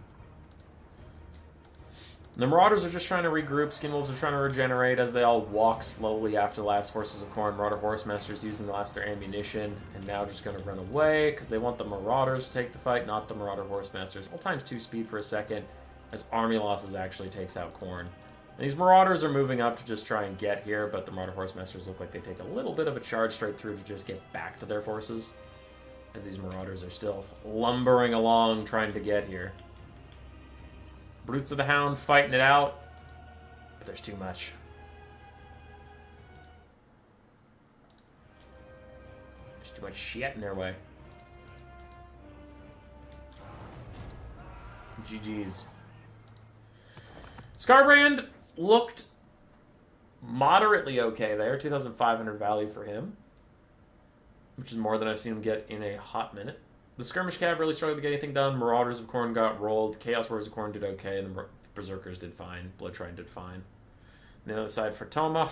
The Marauders are just trying to regroup. Skinwolves are trying to regenerate as they all walk slowly after the last Forces of Khorne. Marauder Horsemasters using the last of their ammunition and now just going to run away because they want the Marauders to take the fight, not the Marauder Horsemasters. All times 2 speed for a second as army losses actually takes out Khorne. And these Marauders are moving up to just try and get here, but the Marauder Horsemasters look like they take a little bit of a charge straight through to just get back to their forces as these Marauders are still lumbering along trying to get here. Brutes of the Hound fighting it out, but there's too much. There's too much shit in their way. GG's. Scarbrand looked moderately okay there. 2,500 value for him, which is more than I've seen him get in a hot minute. The Skirmish Cav really struggled to get anything done. Marauders of Khorne got rolled. Chaos Warriors of Khorne did okay. And the Berserkers did fine. Bloodtrine did fine. On the other side for Toma,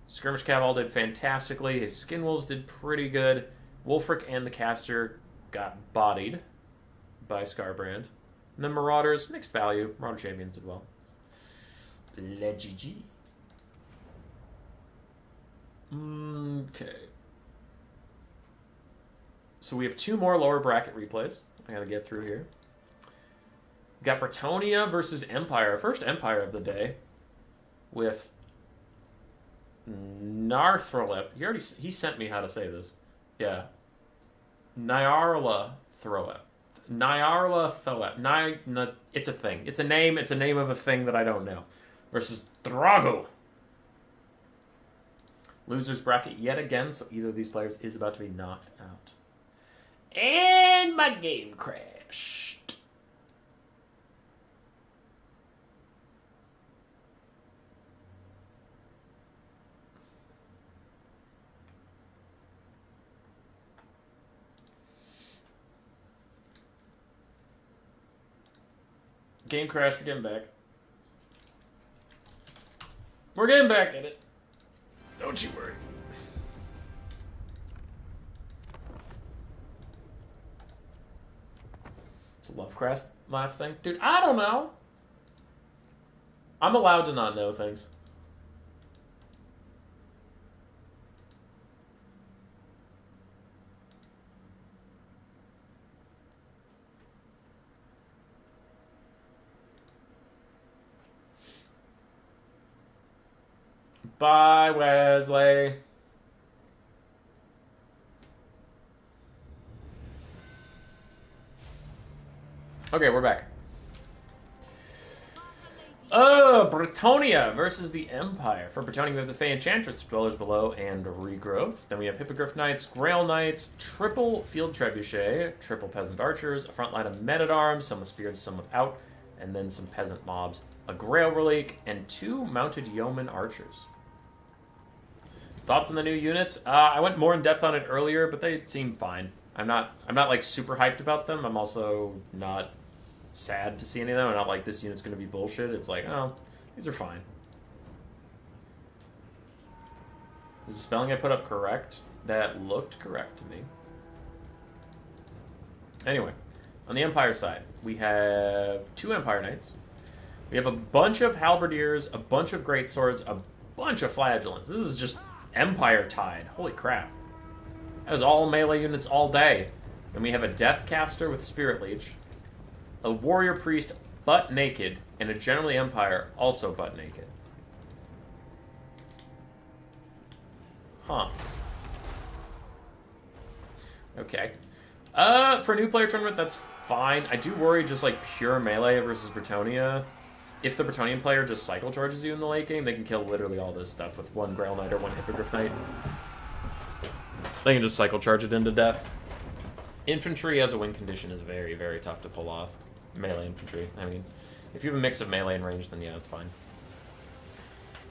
Skirmish Cav all did fantastically. His Skinwolves did pretty good. Wulfric and the Caster got bodied by Scarbrand. And then Marauders, mixed value. Marauder Champions did well. GG. Okay. So we have 2 more lower bracket replays I gotta get through here. We got Bretonnia versus Empire. First Empire of the day with Narthrolep. He sent me how to say this. Yeah. Nyarla Throwep. Nyarla Thoep. It's a thing. It's a name. It's a name of a thing that I don't know. Versus Thrago. Losers bracket yet again, so either of these players is about to be knocked out. And my game crashed. Game crashed, we're getting back. We're getting back at it. Don't you worry. It's a Lovecraft laugh thing. Dude, I don't know. I'm allowed to not know things. Bye, Wesley. Okay, we're back. Bretonnia versus the Empire. For Bretonnia, we have the Fey Enchantress, Dwellers Below, and Regrowth. Then we have Hippogriff Knights, Grail Knights, triple Field Trebuchet, triple Peasant Archers, a front line of Men-at-Arms, some with spears, some without, and then some Peasant Mobs, a Grail Relic, and 2 Mounted Yeoman Archers. Thoughts on the new units? I went more in depth on it earlier, but they seem fine. I'm not like super hyped about them. I'm also not sad to see any of them. I'm not like this unit's going to be bullshit. It's like, oh, these are fine. Is the spelling I put up correct? That looked correct to me. Anyway, on the Empire side, we have 2 Empire Knights. We have a bunch of Halberdiers, a bunch of Greatswords, a bunch of Flagellants. This is just Empire Tide. Holy crap. That is all melee units all day. And we have a Deathcaster with Spirit Leech, a Warrior Priest butt naked, and a Generally Empire also butt naked. Huh. Okay. For a new player tournament, that's fine. I do worry just like pure melee versus Bretonnia. If the Bretonian player just cycle charges you in the late game, they can kill literally all this stuff with one Grail Knight or one Hippogriff Knight. They can just cycle charge it into death. Infantry as a win condition is very, very tough to pull off. Melee infantry. I mean, if you have a mix of melee and range, then yeah, it's fine.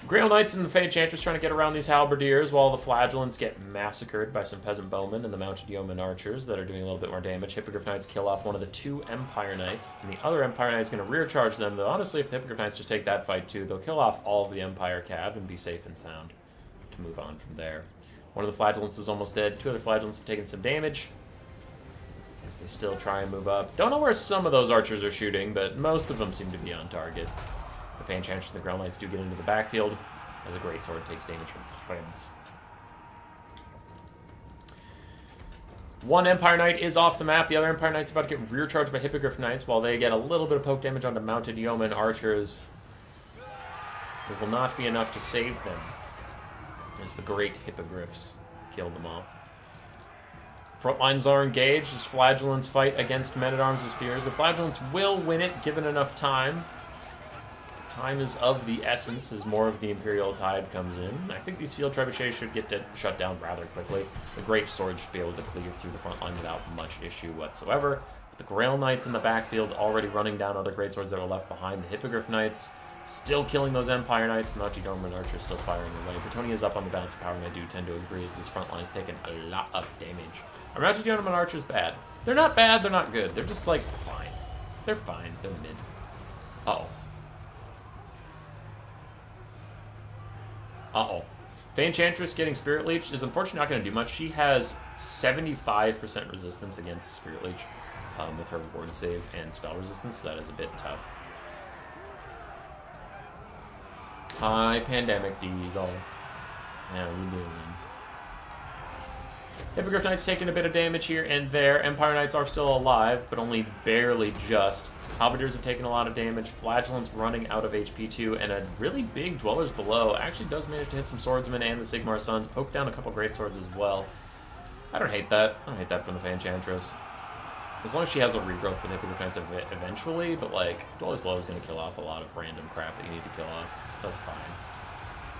Grail Knights and the Fey Enchantress trying to get around these Halberdiers while the Flagellants get massacred by some Peasant Bowmen and the Mounted Yeoman Archers that are doing a little bit more damage. Hippogriff Knights kill off one of the 2 Empire Knights, and the other Empire Knight is going to rear charge them, though honestly, if the Hippogriff Knights just take that fight too, they'll kill off all of the Empire Cav and be safe and sound to move on from there. One of the Flagellants is almost dead. 2 other Flagellants have taken some damage as they still try and move up. Don't know where some of those archers are shooting, but most of them seem to be on target. The Fey Enchantress and the Grail Knights do get into the backfield as a greatsword takes damage from Twins. One Empire Knight is off the map. The other Empire Knight's about to get rear charged by Hippogriff Knights while they get a little bit of poke damage onto Mounted Yeoman Archers. It will not be enough to save them as the great Hippogriffs kill them off. Front lines are engaged as Flagellants fight against Men-at-Arms with Spears. The Flagellants will win it given enough time. Time is of the essence as more of the Imperial Tide comes in. I think these field trebuchets should get shut down rather quickly. The Great Sword should be able to clear through the front line without much issue whatsoever. But the Grail Knights in the backfield already running down other Great Swords that were left behind. The Hippogriff Knights still killing those Empire Knights. Mounted Yeoman Archers still firing away. Bretonnia is up on the balance of power, and I do tend to agree as this front line is taking a lot of damage. Are Mounted Yeoman Archers bad? They're not bad, they're not good. They're just like fine. They're fine. They're mid. Uh-oh. Uh-oh. Fey Enchantress getting Spirit Leech is unfortunately not going to do much. She has 75% resistance against Spirit Leech with her ward save and spell resistance, so that is a bit tough. Hi, Pandemic Diesel. How we doing? Hippogriff Knights taking a bit of damage here and there. Empire Knights are still alive, but only barely just. Halberdiers have taken a lot of damage. Flagellants running out of HP too, and a really big Dwellers Below actually does manage to hit some Swordsmen and the Sigmar Sons. Poke down a couple Great Swords as well. I don't hate that. I don't hate that from the Fey Enchantress. As long as she has a regrowth for the Hippogriff Knights eventually, but like, Dwellers Below is going to kill off a lot of random crap that you need to kill off, so that's fine.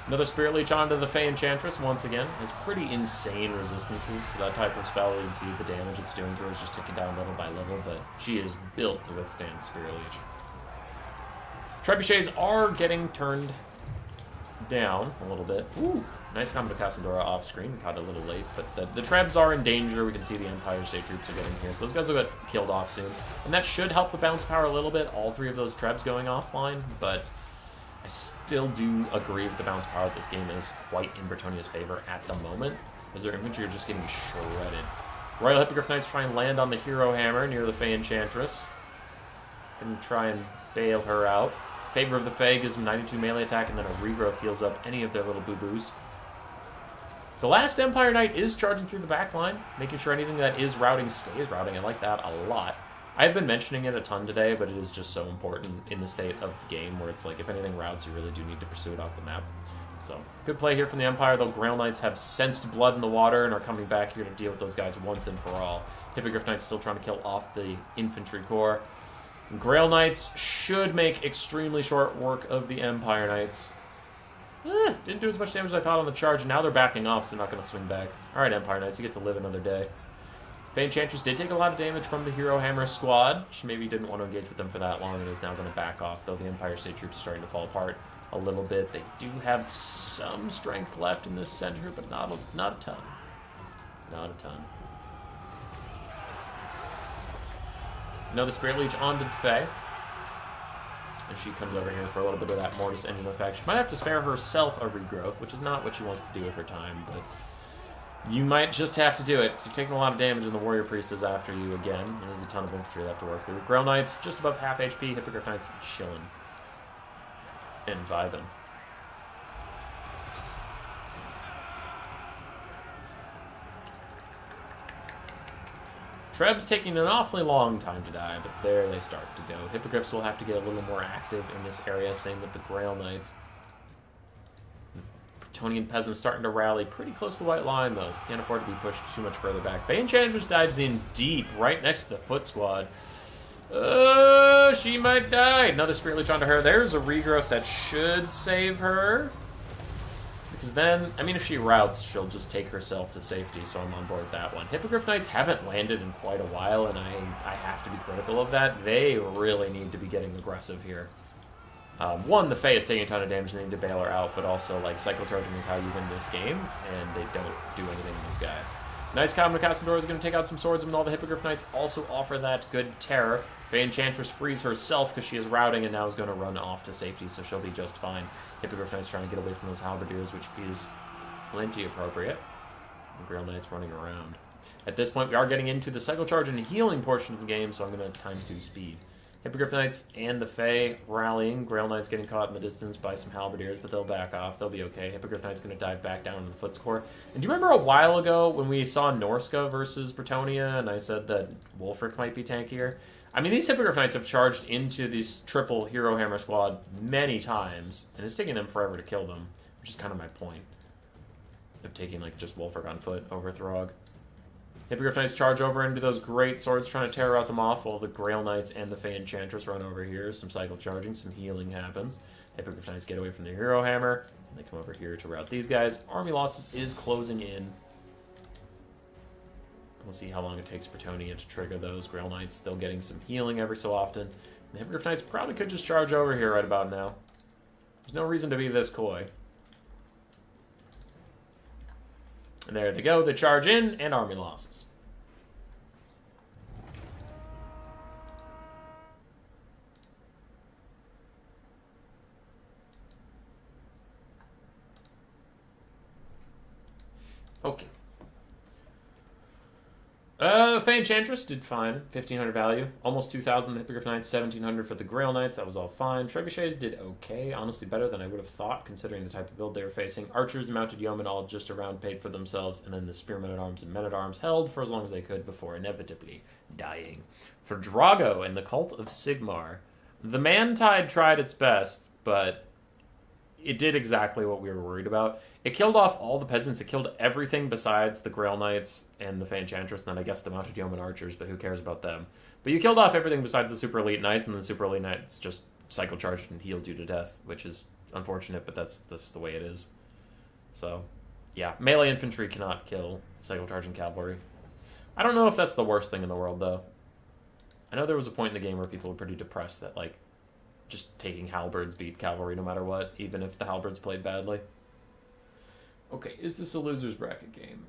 Another Spirit Leech onto the Fey Enchantress once again. Has pretty insane resistances to that type of spell. You can see the damage it's doing to her is just ticking down little by little, but she is built to withstand Spirit Leech. Trebuchets are getting turned down a little bit. Ooh, nice combo to Casadora off screen. Caught it a little late, but the Trebs are in danger. We can see the Empire State troops are getting here, so those guys will get killed off soon. And that should help the bounce power a little bit, all 3 of those Trebs going offline, but I still do agree that the bounce power of this game is quite in Bretonnia's favor at the moment, as their infantry are just getting shredded. Royal Hippogriff Knights try and land on the Hero Hammer near the Fey Enchantress. Gonna try and bail her out. Favor of the Fey gives them 92 melee attack, and then a regrowth heals up any of their little boo-boos. The last Empire Knight is charging through the back line, making sure anything that is routing stays routing. I like that a lot. I've been mentioning it a ton today, but it is just so important in the state of the game where it's like, if anything routes, you really do need to pursue it off the map. So, good play here from the Empire, though Grail Knights have sensed blood in the water and are coming back here to deal with those guys once and for all. Hippogriff Knights still trying to kill off the Infantry Corps. Grail Knights should make extremely short work of the Empire Knights. Didn't do as much damage as I thought on the charge, and now they're backing off, so they're not going to swing back. Alright, Empire Knights, you get to live another day. Fey Enchantress did take a lot of damage from the Hero Hammer squad. She maybe didn't want to engage with them for that long and is now going to back off, though the Empire State troops are starting to fall apart a little bit. They do have some strength left in this center, but not a ton. Not a ton. Another Spirit Leech onto the Fey. And she comes over here for a little bit of that Mortis Engine effect. She might have to spare herself a regrowth, which is not what she wants to do with her time, but you might just have to do it, because you've taken a lot of damage and the Warrior Priest is after you again. And there's a ton of infantry left to work through. Grail Knights just above half HP, Hippogriff Knights chilling and vibing. Treb's taking an awfully long time to die, but there they start to go. Hippogriffs will have to get a little more active in this area, same with the Grail Knights. Bretonnian peasants starting to rally pretty close to the white line, though, so they can't afford to be pushed too much further back. Fey Enchantress dives in deep, right next to the foot squad. She might die. Another Spirit Leech onto her. There's a regrowth that should save her. Because then, I mean, if she routes, she'll just take herself to safety, so I'm on board with that one. Hippogriff Knights haven't landed in quite a while, and I have to be critical of that. They really need to be getting aggressive here. One, the Fae is taking a ton of damage, they need to bail her out, but also, like, Cycle Charging is how you win this game, and they don't do anything in this guy. Nice Common Castador is going to take out some swordsmen. All the Hippogriff Knights also offer that good terror. Fae Enchantress frees herself because she is routing and now is going to run off to safety, so she'll be just fine. Hippogriff Knights trying to get away from those Halberdiers, which is plenty appropriate. And Grail Knights running around. At this point, we are getting into the Cycle Charge and healing portion of the game, so I'm going to ×2 speed. Hippogriff Knights and the Fae rallying. Grail Knights getting caught in the distance by some Halberdiers, but they'll back off. They'll be okay. Hippogriff Knight's going to dive back down into the Footscore. And do you remember a while ago when we saw Norska versus Bretonnia, and I said that Wulfric might be tankier? I mean, these Hippogriff Knights have charged into this triple Hero Hammer squad many times, and it's taking them forever to kill them, which is kind of my point of taking, like, just Wulfric on foot over Throg. Hippogriff Knights charge over into those great swords, trying to tear out them off, while the Grail Knights and the Fae Enchantress run over here. Some cycle charging, some healing happens. Hippogriff Knights get away from the Hero Hammer, and they come over here to rout these guys. Army losses is closing in. We'll see how long it takes Bretonnia to trigger those. Grail Knights still getting some healing every so often. And Hippogriff Knights probably could just charge over here right about now. There's no reason to be this coy. And there they go. They charge in, and army losses. Okay. Fae Enchantress did fine. 1,500 value. Almost 2,000 the Hippogriff Knights, 1,700 for the Grail Knights. That was all fine. Trebuchets did okay. Honestly, better than I would have thought, considering the type of build they were facing. Archers and Mounted Yeomen all just around paid for themselves, and then the Spearmen-at-Arms and Men-at-Arms held for as long as they could before inevitably dying. For Drago and the Cult of Sigmar, the Mantide tried its best, but it did exactly what we were worried about. It killed off all the peasants. It killed everything besides the Grail Knights and the Fae Enchantress, and then I guess the Mounted Yeoman Archers, but who cares about them? But you killed off everything besides the Super Elite Knights, and the Super Elite Knights just cycle charged and healed you to death, which is unfortunate, but that's the way it is. So, yeah, melee infantry cannot kill cycle charging cavalry. I don't know if that's the worst thing in the world, though. I know there was a point in the game where people were pretty depressed that, like, just taking halberds beat cavalry no matter what, even if the halberds played badly. Okay, is this a loser's bracket game?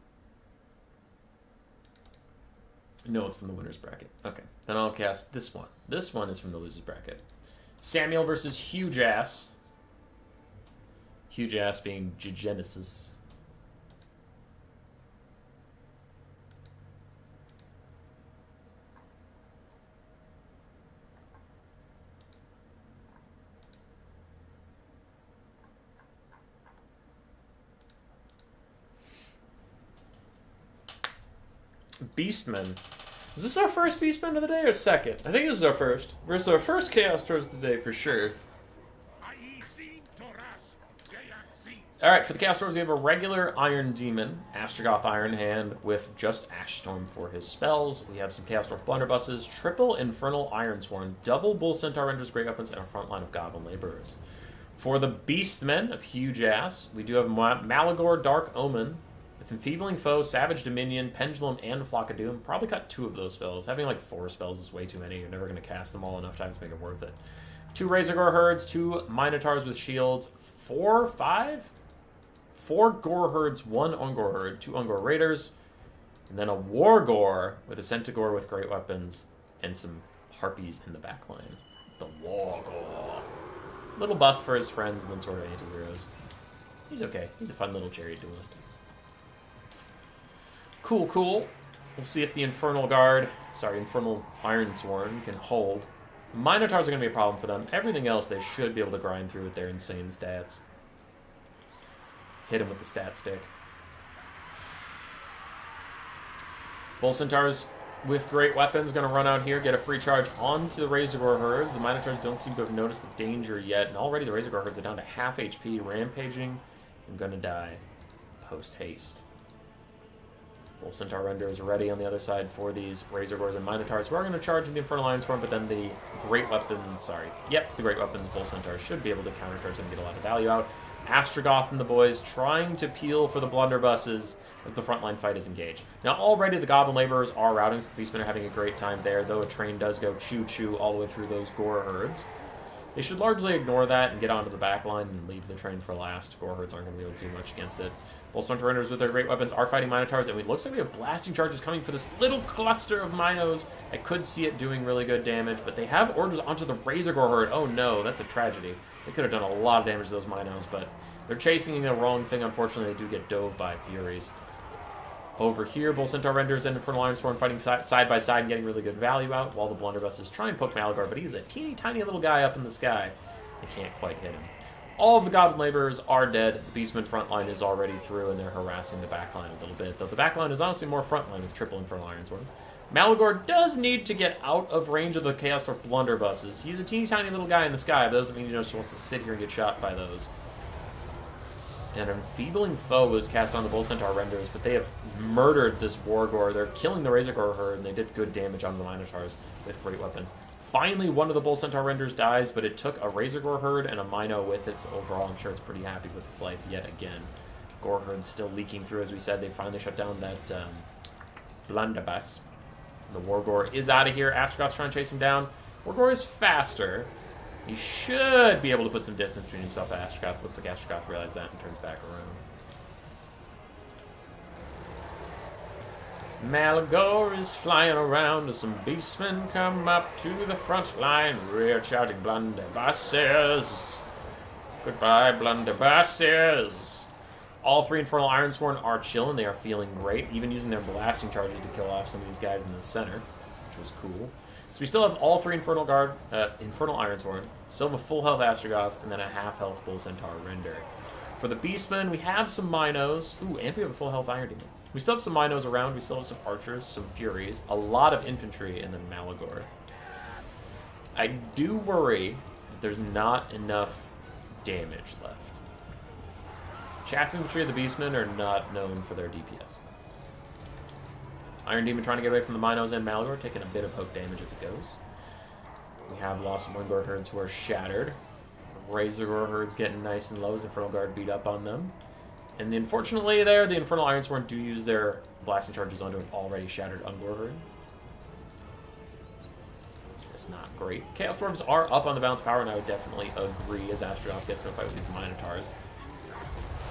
No, it's from the winner's bracket. Okay, then I'll cast this one. This one is from the loser's bracket. Samuel versus Huge Ass. Huge Ass being Genesis. Beastmen. Is this our first Beastmen of the day or second? I think this is our first. This is our first Chaos Towards the day for sure. Alright, for the Chaos Dwarves, we have a regular Iron Demon, Astrogoth Iron Hand, with just Ash Storm for his spells. We have some Chaos Dwarf Blunderbusses, triple Infernal Ironsworn, double Bull Centaur Renders Great Weapons, and a front line of Goblin Laborers. For the Beastmen of Huge Ass, we do have Malagor Dark Omen, with Enfeebling Foe, Savage Dominion, Pendulum, and Flock of Doom. Probably cut 2 of those spells. Having like 4 spells is way too many. You're never going to cast them all enough times to make it worth it. 2 Razorgore Herds, 2 Minotaurs with Shields, 4 Gore Herds, 1 Ungor Herd, 2 Ungor Raiders, and then a Wargore with a Centaur with Great Weapons, and some Harpies in the backline. The Wargore. Little buff for his friends, and then sort of anti-heroes. He's okay. He's a fun little chariot duelist. Cool, cool. We'll see if the Infernal Ironsworn can hold. Minotaurs are going to be a problem for them. Everything else they should be able to grind through with their insane stats. Hit him with the stat stick. Bull Centaurs with Great Weapons going to run out here, get a free charge onto the Razorgore Herds. The Minotaurs don't seem to have noticed the danger yet, and already the Razorgore Herds are down to half HP, rampaging, and going to die post-haste. Bull Centaur Render is ready on the other side for these Razor Gores and Minotaurs, who are going to charge in the Infernal Iron Swarm, but then the Great Weapons, the Great Weapons Bull Centaurs should be able to countercharge and get a lot of value out. Astragoth and the boys trying to peel for the blunderbusses as the frontline fight is engaged. Now, already the Goblin Laborers are routing, so the Beastmen are having a great time there, though a train does go choo-choo all the way through those Gore herds. They should largely ignore that and get onto the back line and leave the train for last. Gore herds aren't going to be able to do much against it. Bull Centaur Renders with their great weapons are fighting Minotaurs, and it looks like we have blasting charges coming for this little cluster of Minos. I could see it doing really good damage, but they have orders onto the Razor Gore herd. Oh no, that's a tragedy. They could have done a lot of damage to those Minos, but they're chasing the wrong thing. Unfortunately, they do get dove by Furies. Over here, Bull Centaur Renders and Infernal Iron Swarm fighting side by side and getting really good value out, while the Blunderbusses try and poke Malagor, but he's a teeny tiny little guy up in the sky. They can't quite hit him. All of the Goblin Laborers are dead. The Beastman frontline is already through, and they're harassing the backline a little bit, though the backline is honestly more frontline with triple Infernal Iron Swarm. Malagor does need to get out of range of the Chaos Dwarf Blunderbusses. He's a teeny tiny little guy in the sky, but that doesn't mean he just wants to sit here and get shot by those. And an Enfeebling Foe was cast on the Bull Centaur Renders, but they have murdered this Wargore. They're killing the Razor Gore herd, and they did good damage on the Minotaurs with great weapons. Finally, one of the Bull Centaur Renders dies, but it took a Razor Gore herd and a Mino with it, so overall I'm sure it's pretty happy with its life yet again. Gore herd's still leaking through, as we said. They finally shut down that Blunderbuss. The Wargore is out of here. Astragoth's trying to chase him down. Wargore is faster. He should be able to put some distance between himself and Astragoth. Looks like Astragoth realized that and turns back around. Malagor is flying around as some beastmen come up to the front line, rear charging blunderbusses. Goodbye, blunderbusses. All three Infernal Ironsworn are chilling. They are feeling great, even using their blasting charges to kill off some of these guys in the center, which was cool. So we still have all three Infernal Ironsworn, still have a full health Astragoth, and then a half health Bull Centaur Render. For the Beastmen, we have some Minos. Ooh, and we have a full health Iron Demon. We still have some Minos around. We still have some Archers, some Furies, a lot of Infantry, and then Malagor. I do worry that there's not enough damage left. Chaff Infantry of the Beastmen are not known for their DPS. Iron Demon trying to get away from the Minos and Malagor, taking a bit of poke damage as it goes. We have lost some Wingor herds who are shattered. Razor Gore herds getting nice and low as the Infernal Guard beat up on them. And unfortunately there, the Infernal Ironsworn do use their blasting charges onto an already shattered Ungor herd. So that's not great. Chaos Dwarves are up on the balance power, and I would definitely agree as Astragoth gets to a fight with these Minotaurs.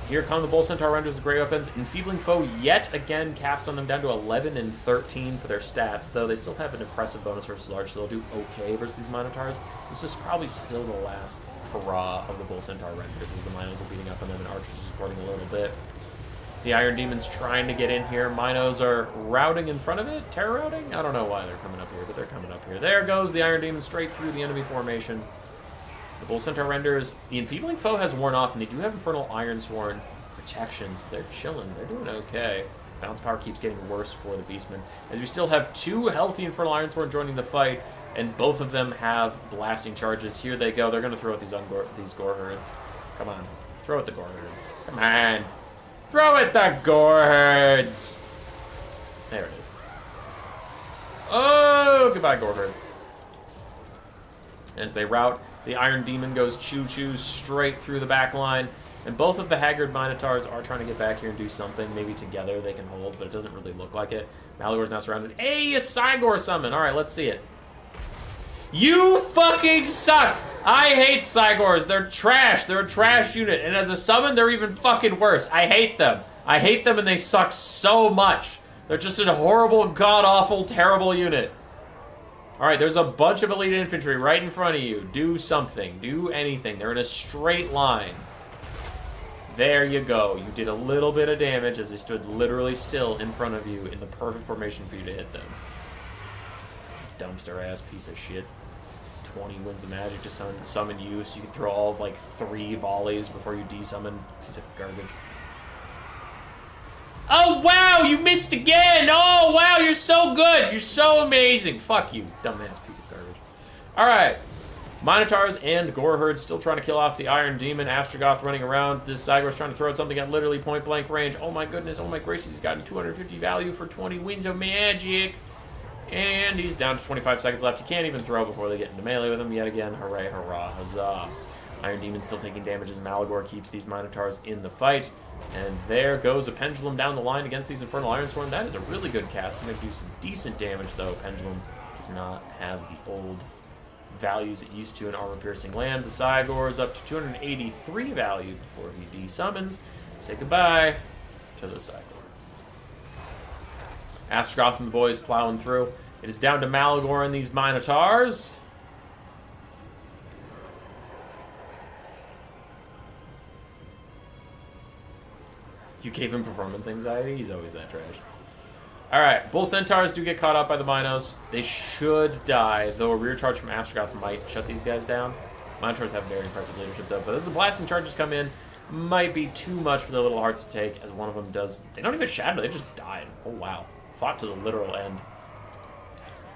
Here come the Bull Centaur Renders with great weapons. Enfeebling Foe yet again cast on them down to 11 and 13 for their stats, though they still have an impressive bonus versus Arch, so they'll do okay versus these Minotaurs. This is probably still the last hurrah of the Bull Centaur Renders, as the Minos are beating up on them and Archers are supporting a little bit. The Iron Demon's trying to get in here. Minos are routing in front of it. Terror routing? I don't know why they're coming up here, but they're coming up here. There goes the Iron Demon straight through the enemy formation. The Bull Centaur Renders, the Enfeebling Foe has worn off, and they do have Infernal Ironsworn protections. They're chilling. They're doing okay. Balance power keeps getting worse for the Beastmen, as we still have two healthy Infernal Ironsworn joining the fight, and both of them have blasting charges. Here they go. They're going to throw at these Gore herds. Come on. Throw at the Gore herds. Come on. Throw at the Gore herds. There it is. Oh, goodbye, Gore herds. As they rout, the Iron Demon goes choo-choo straight through the back line, and both of the Haggard Minotaurs are trying to get back here and do something. Maybe together they can hold, but it doesn't really look like it. Malagor's now surrounded. Hey, a Cygor summon! Alright, let's see it. You fucking suck! I hate Cygors. They're trash. They're a trash unit, and as a summon, they're even fucking worse. I hate them. I hate them, and they suck so much. They're just a horrible, god-awful, terrible unit. Alright, there's a bunch of elite infantry right in front of you. Do something. Do anything. They're in a straight line. There you go. You did a little bit of damage as they stood literally still in front of you in the perfect formation for you to hit them. Dumpster-ass piece of shit. 20 winds of magic to summon you, so you can throw all of, like, 3 volleys before you desummon. Piece of garbage. Oh, wow, you missed again! Oh, wow, you're so good! You're so amazing! Fuck you, dumbass piece of garbage. Alright. Minotaurs and Goreherd still trying to kill off the Iron Demon. Astrogoth running around. This Cygor's trying to throw out something at literally point-blank range. Oh my goodness, oh my gracious, he's gotten 250 value for 20 Wings of Magic. And he's down to 25 seconds left. He can't even throw before they get into melee with him yet again. Hooray, hurrah, huzzah. Iron Demon still taking damage as Malagor keeps these Minotaurs in the fight. And there goes a Pendulum down the line against these Infernal Ironsworn. That is a really good cast. It's going to do some decent damage, though. Pendulum does not have the old values it used to in armor-piercing land. The Cygor is up to 283 value before he desummons. Say goodbye to the Cygor. Astrogoth and the boys plowing through. It is down to Malagor and these Minotaurs. You gave him performance anxiety? He's always that trash. Alright, Bull Centaurs do get caught up by the Minos. They should die, though a rear charge from Astrogoth might shut these guys down. Minotaurs have very impressive leadership, though. But as the blasting charges come in, might be too much for their little hearts to take, as one of them does. They don't even shatter, they just died. Oh, wow. Fought to the literal end.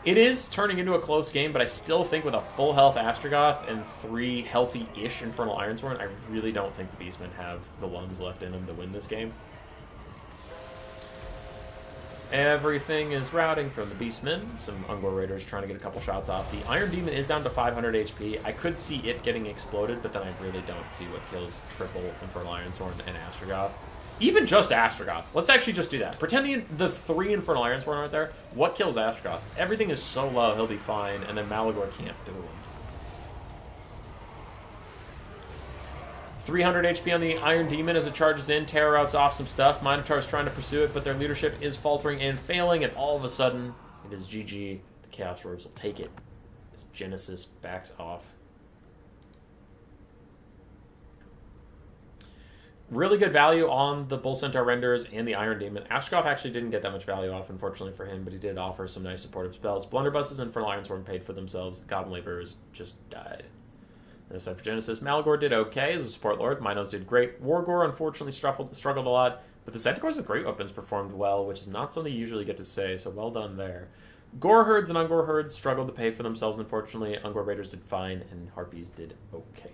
It is turning into a close game, but I still think with a full health Astrogoth and 3 healthy-ish Infernal Ironsworn, I really don't think the Beastmen have the lungs left in them to win this game. Everything is routing from the Beastmen. Some Ungor Raiders trying to get a couple shots off. The Iron Demon is down to 500 HP. I could see it getting exploded, but then I really don't see what kills triple Infernal Ironsworn and Astrogoth. Even just Astrogoth. Let's actually just do that. Pretend the 3 Infernal Ironsworn aren't there. What kills Astrogoth? Everything is so low, he'll be fine, and then Malagor can't do him. 300 HP on the Iron Demon as it charges in. Terror outs off some stuff. Minotaur's trying to pursue it, but their leadership is faltering and failing, and all of a sudden, it is GG. The Chaos Dwarves will take it as Genesis backs off. Really good value on the Bull Centaur Renders and the Iron Demon. Astrogoth actually didn't get that much value off, unfortunately for him, but he did offer some nice supportive spells. Blunderbusses and Infernal Ironsworn paid for themselves. Goblin Laborers just died. This side for Genesis. Malagor did okay as a support lord. Minos did great. Wargor unfortunately struggled a lot, but the Centaurs with great weapons performed well, which is not something you usually get to say, so well done there. Gore Herds and Ungor Herds struggled to pay for themselves, unfortunately. Ungor Raiders did fine, and Harpies did okay.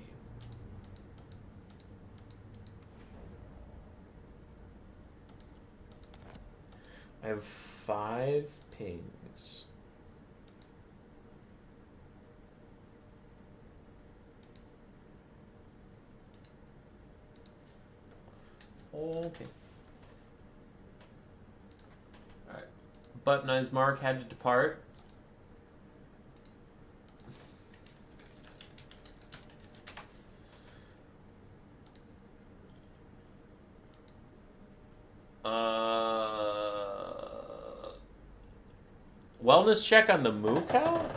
I have 5 pings. Okay. Alright. Buttonized Mark had to depart. Wellness check on the Moo Cow?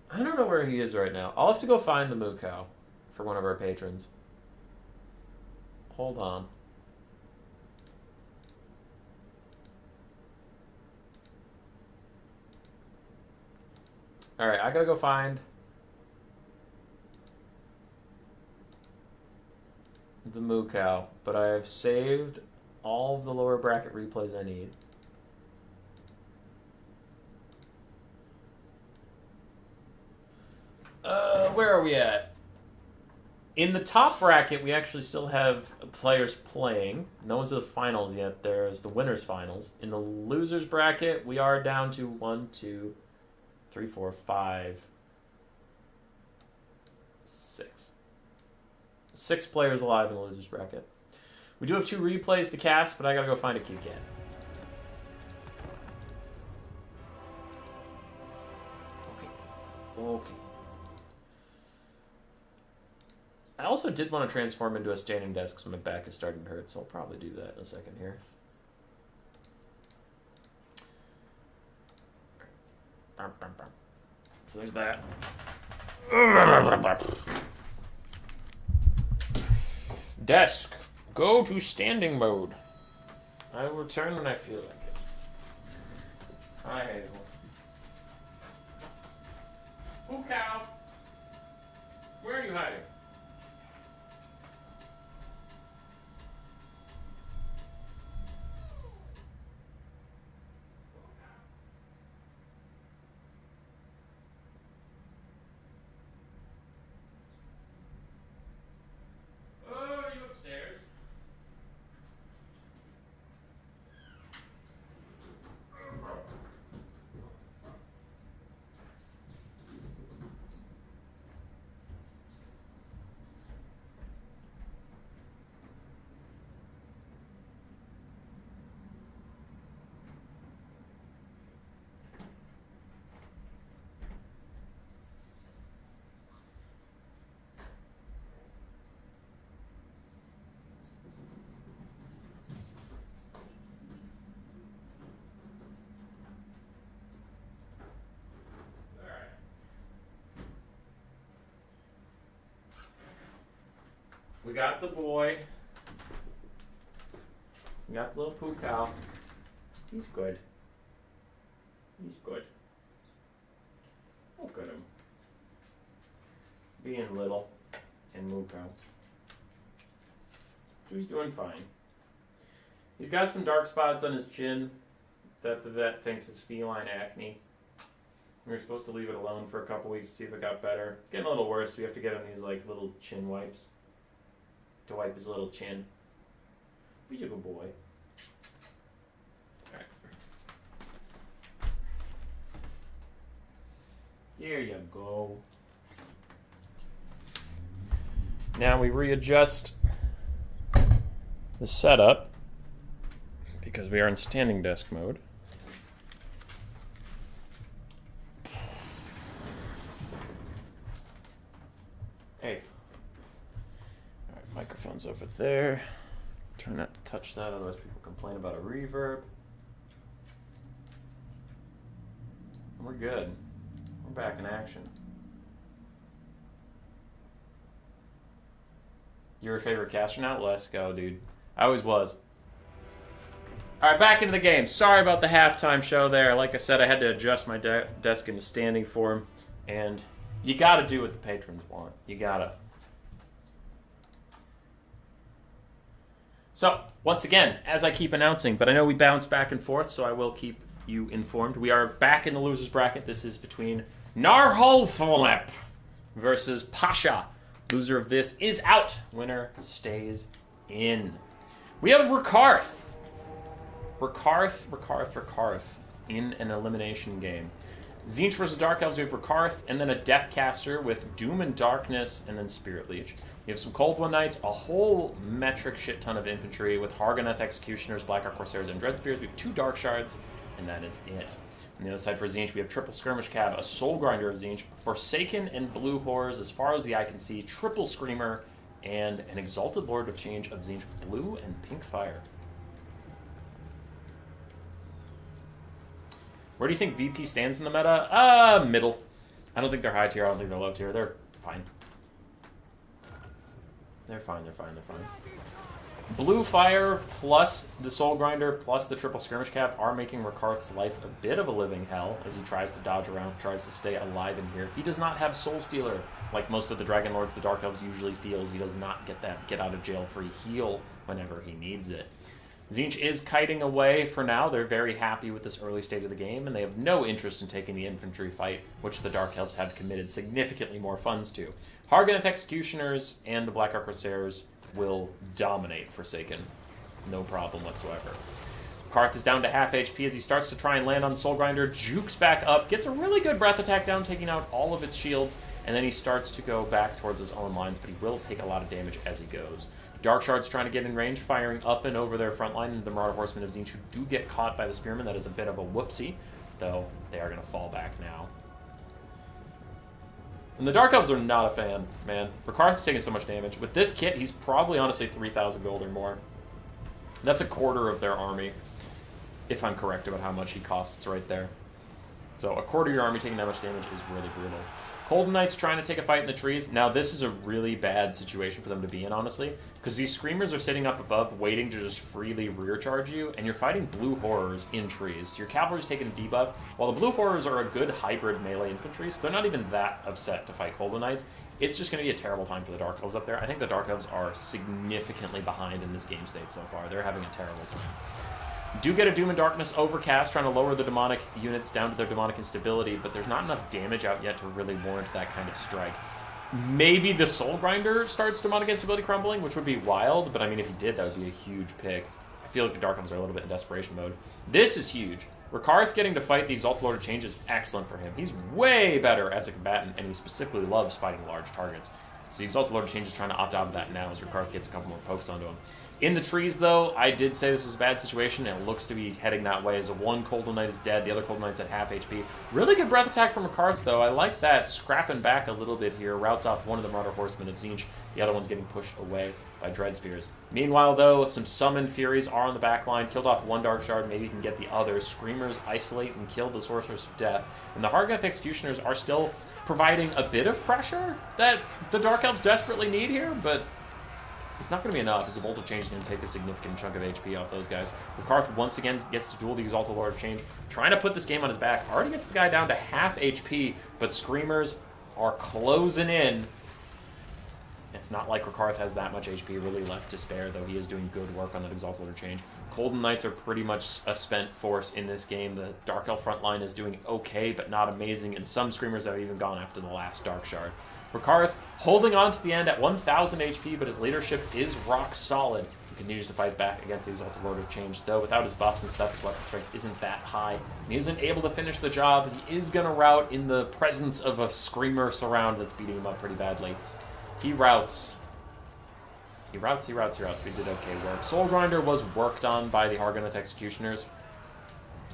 I don't know where he is right now. I'll have to go find the Moo Cow for one of our patrons. Hold on. Alright, I gotta go find the Moo Cow, but I have saved all of the lower bracket replays I need. Where are we at? In the top bracket, we actually still have players playing. No one's to the finals yet. There's the winners' finals. In the losers' bracket, we are down to 1, 2, 3, 4, 5, 6. 6 players alive in the losers' bracket. We do have 2 replays to cast, but I gotta go find a Kit Kat. Okay. I also did want to transform into a standing desk because my back is starting to hurt, so I'll probably do that in a second here. So there's that. Desk. Go to standing mode. I will return when I feel like it. Hi, Hazel. Moo Cow. Where are you hiding? We got the boy. We got the little poo cow. He's good. He's good. Look at him. Being little and moo cow. So he's doing fine. He's got some dark spots on his chin that the vet thinks is feline acne. We were supposed to leave it alone for a couple weeks to see if it got better. It's getting a little worse. We have to get him these like little chin wipes to wipe his little chin. He's a good boy. Alright. There you go. Now we readjust the setup because we are in standing desk mode. Hey. Alright, microphone's over there. Try not to touch that, otherwise people complain about a reverb. We're good. We're back in action. Your favorite caster now? Let's go, dude. I always was. Alright, back into the game. Sorry about the halftime show there. Like I said, I had to adjust my desk into standing form. And you gotta do what the patrons want. You gotta. So, once again, as I keep announcing, but I know we bounce back and forth, so I will keep you informed. We are back in the losers bracket. This is between Narholfolep versus Pasha. Loser of this is out. Winner stays in. We have Rakarth. Rakarth in an elimination game. Tzeentch versus Dark Elves, we have Rakarth, and then a Deathcaster with Doom and Darkness, and then Spirit Leech. We have some Cold One Knights, a whole metric shit ton of infantry with Harganeth Executioners, Blackheart Corsairs, and Dread Spears. We have 2 Dark Shards, and that is it. On the other side for Tzeentch, we have triple Skirmish Cab, a Soul Grinder of Tzeentch, Forsaken and Blue Horrors, as far as the eye can see, triple Screamer, and an Exalted Lord of Change of Tzeentch, Blue and Pink Fire. Where do you think VP stands in the meta? Middle. I don't think they're high tier. I don't think they're low tier. They're fine. They're fine. Blue Fire plus the Soul Grinder plus the triple Skirmish Cap are making Rakarth's life a bit of a living hell as he tries to dodge around, tries to stay alive in here. He does not have Soul Stealer like most of the Dragon Lords the Dark Elves usually field. He does not get that get out of jail free heal whenever he needs it. Tzeentch is kiting away for now. They're very happy with this early state of the game, and they have no interest in taking the infantry fight, which the Dark Elves have committed significantly more funds to. Harganeth Executioners and the Blackheart Corsairs will dominate Forsaken. No problem whatsoever. Karth is down to half HP as he starts to try and land on the Soul Grinder, jukes back up, gets a really good breath attack down, taking out all of its shields, and then he starts to go back towards his own lines, but he will take a lot of damage as he goes. Dark Shard's trying to get in range, firing up and over their front line, and the Marauder Horsemen of Tzeentch who do get caught by the Spearmen. That is a bit of a whoopsie, though they are going to fall back now. And the Dark Elves are not a fan, man. Rakarth's taking so much damage. With this kit, he's probably honestly 3,000 gold or more. That's a quarter of their army, if I'm correct about how much he costs right there. So a quarter of your army taking that much damage is really brutal. Cold Knight's trying to take a fight in the trees. Now, this is a really bad situation for them to be in, honestly, because these Screamers are sitting up above waiting to just freely rear charge you, and you're fighting Blue Horrors in trees. Your Cavalry's taking a debuff, while the Blue Horrors are a good hybrid melee infantry, so they're not even that upset to fight Cold Knights. It's just going to be a terrible time for the Dark Elves up there. I think the Dark Elves are significantly behind in this game state so far. They're having a terrible time. Do get a Doom and Darkness Overcast, trying to lower the demonic units down to their demonic instability, but there's not enough damage out yet to really warrant that kind of strike. Maybe the Soul Grinder starts demonic instability crumbling, which would be wild, but I mean, if he did, that would be a huge pick. I feel like the Dark Elves are a little bit in desperation mode. This is huge. Rakarth getting to fight the Exalted Lord of Change is excellent for him. He's way better as a combatant, and he specifically loves fighting large targets. So the Exalted Lord of Change is trying to opt out of that now as Rakarth gets a couple more pokes onto him. In the trees, though, I did say this was a bad situation, and it looks to be heading that way, as one Cold Knight is dead, the other Cold Knight's at half HP. Really good breath attack from Rakarth, though. I like that, scrapping back a little bit here, routes off one of the Marauder Horsemen of Tzeentch. The other one's getting pushed away by Dread Spears. Meanwhile, though, some Summoned Furies are on the back line, killed off one Dark Shard, maybe you can get the other. Screamers isolate and kill the Sorceress of Death, and the Harganeth Executioners are still providing a bit of pressure that the Dark Elves desperately need here, but It's not going to be enough, as the Bolt of Change is going to take a significant chunk of HP off those guys. Rakarth once again gets to duel the Exalted Lord of Change, trying to put this game on his back. Already gets the guy down to half HP, but Screamers are closing in. It's not like Rakarth has that much HP really left to spare, though he is doing good work on that Exalted Lord of Change. Golden Knights are pretty much a spent force in this game. The Dark Elf front line is doing okay, but not amazing, and some Screamers have even gone after the last Dark Shard. Rakarth holding on to the end at 1,000 HP, but his leadership is rock solid. He continues to fight back against the Exalted Lord of Change, though without his buffs and stuff, his weapon strength isn't that high. And he isn't able to finish the job. He is going to rout in the presence of a Screamer surround that's beating him up pretty badly. He routs. He routs. We did okay work. Soul Grinder was worked on by the Hargoneth Executioners.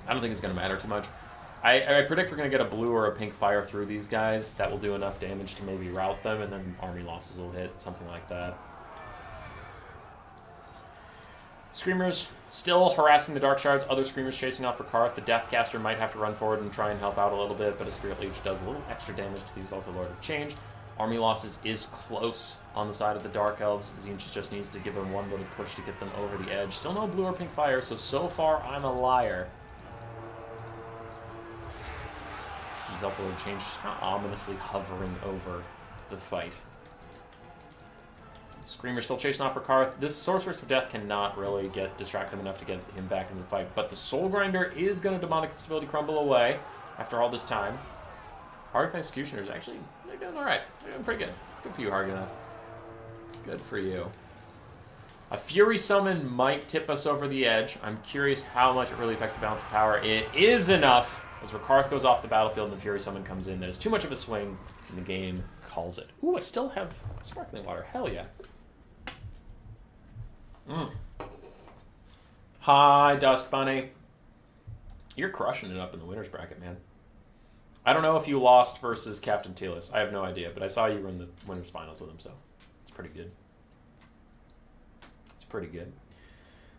I don't think it's going to matter too much. I predict we're going to get a blue or a pink fire through these guys. That will do enough damage to maybe rout them, and then army losses will hit, something like that. Screamers still harassing the Dark Shards. Other Screamers chasing off Rakarth. The Deathcaster might have to run forward and try and help out a little bit, but a Spirit Leech does a little extra damage to the Exalted Lord of Change. Army losses is close on the side of the Dark Elves. Zinchus just needs to give them one little push to get them over the edge. Still no blue or pink fire, so far I'm a liar. Exalted Lord of Change just kind of ominously hovering over the fight. Screamer still chasing off Rakarth. This Sorceress of Death cannot really distract him enough to get him back into the fight, but the Soul Grinder is going to Demonic Instability crumble away after all this time. Hargoneth Executioners, actually, they're doing alright. They're doing pretty good. Good for you, Hargoneth. Good for you. A Fury Summon might tip us over the edge. I'm curious how much it really affects the balance of power. It is enough, as Rakarth goes off the battlefield and the Fury Summon comes in. That is too much of a swing, and the game calls it. Ooh, I still have sparkling water. Hell yeah. Hi, Dusk Bunny. You're crushing it up in the winners bracket, man. I don't know if you lost versus Captain Telis. I have no idea, but I saw you were in the winners finals with him, so it's pretty good. It's pretty good.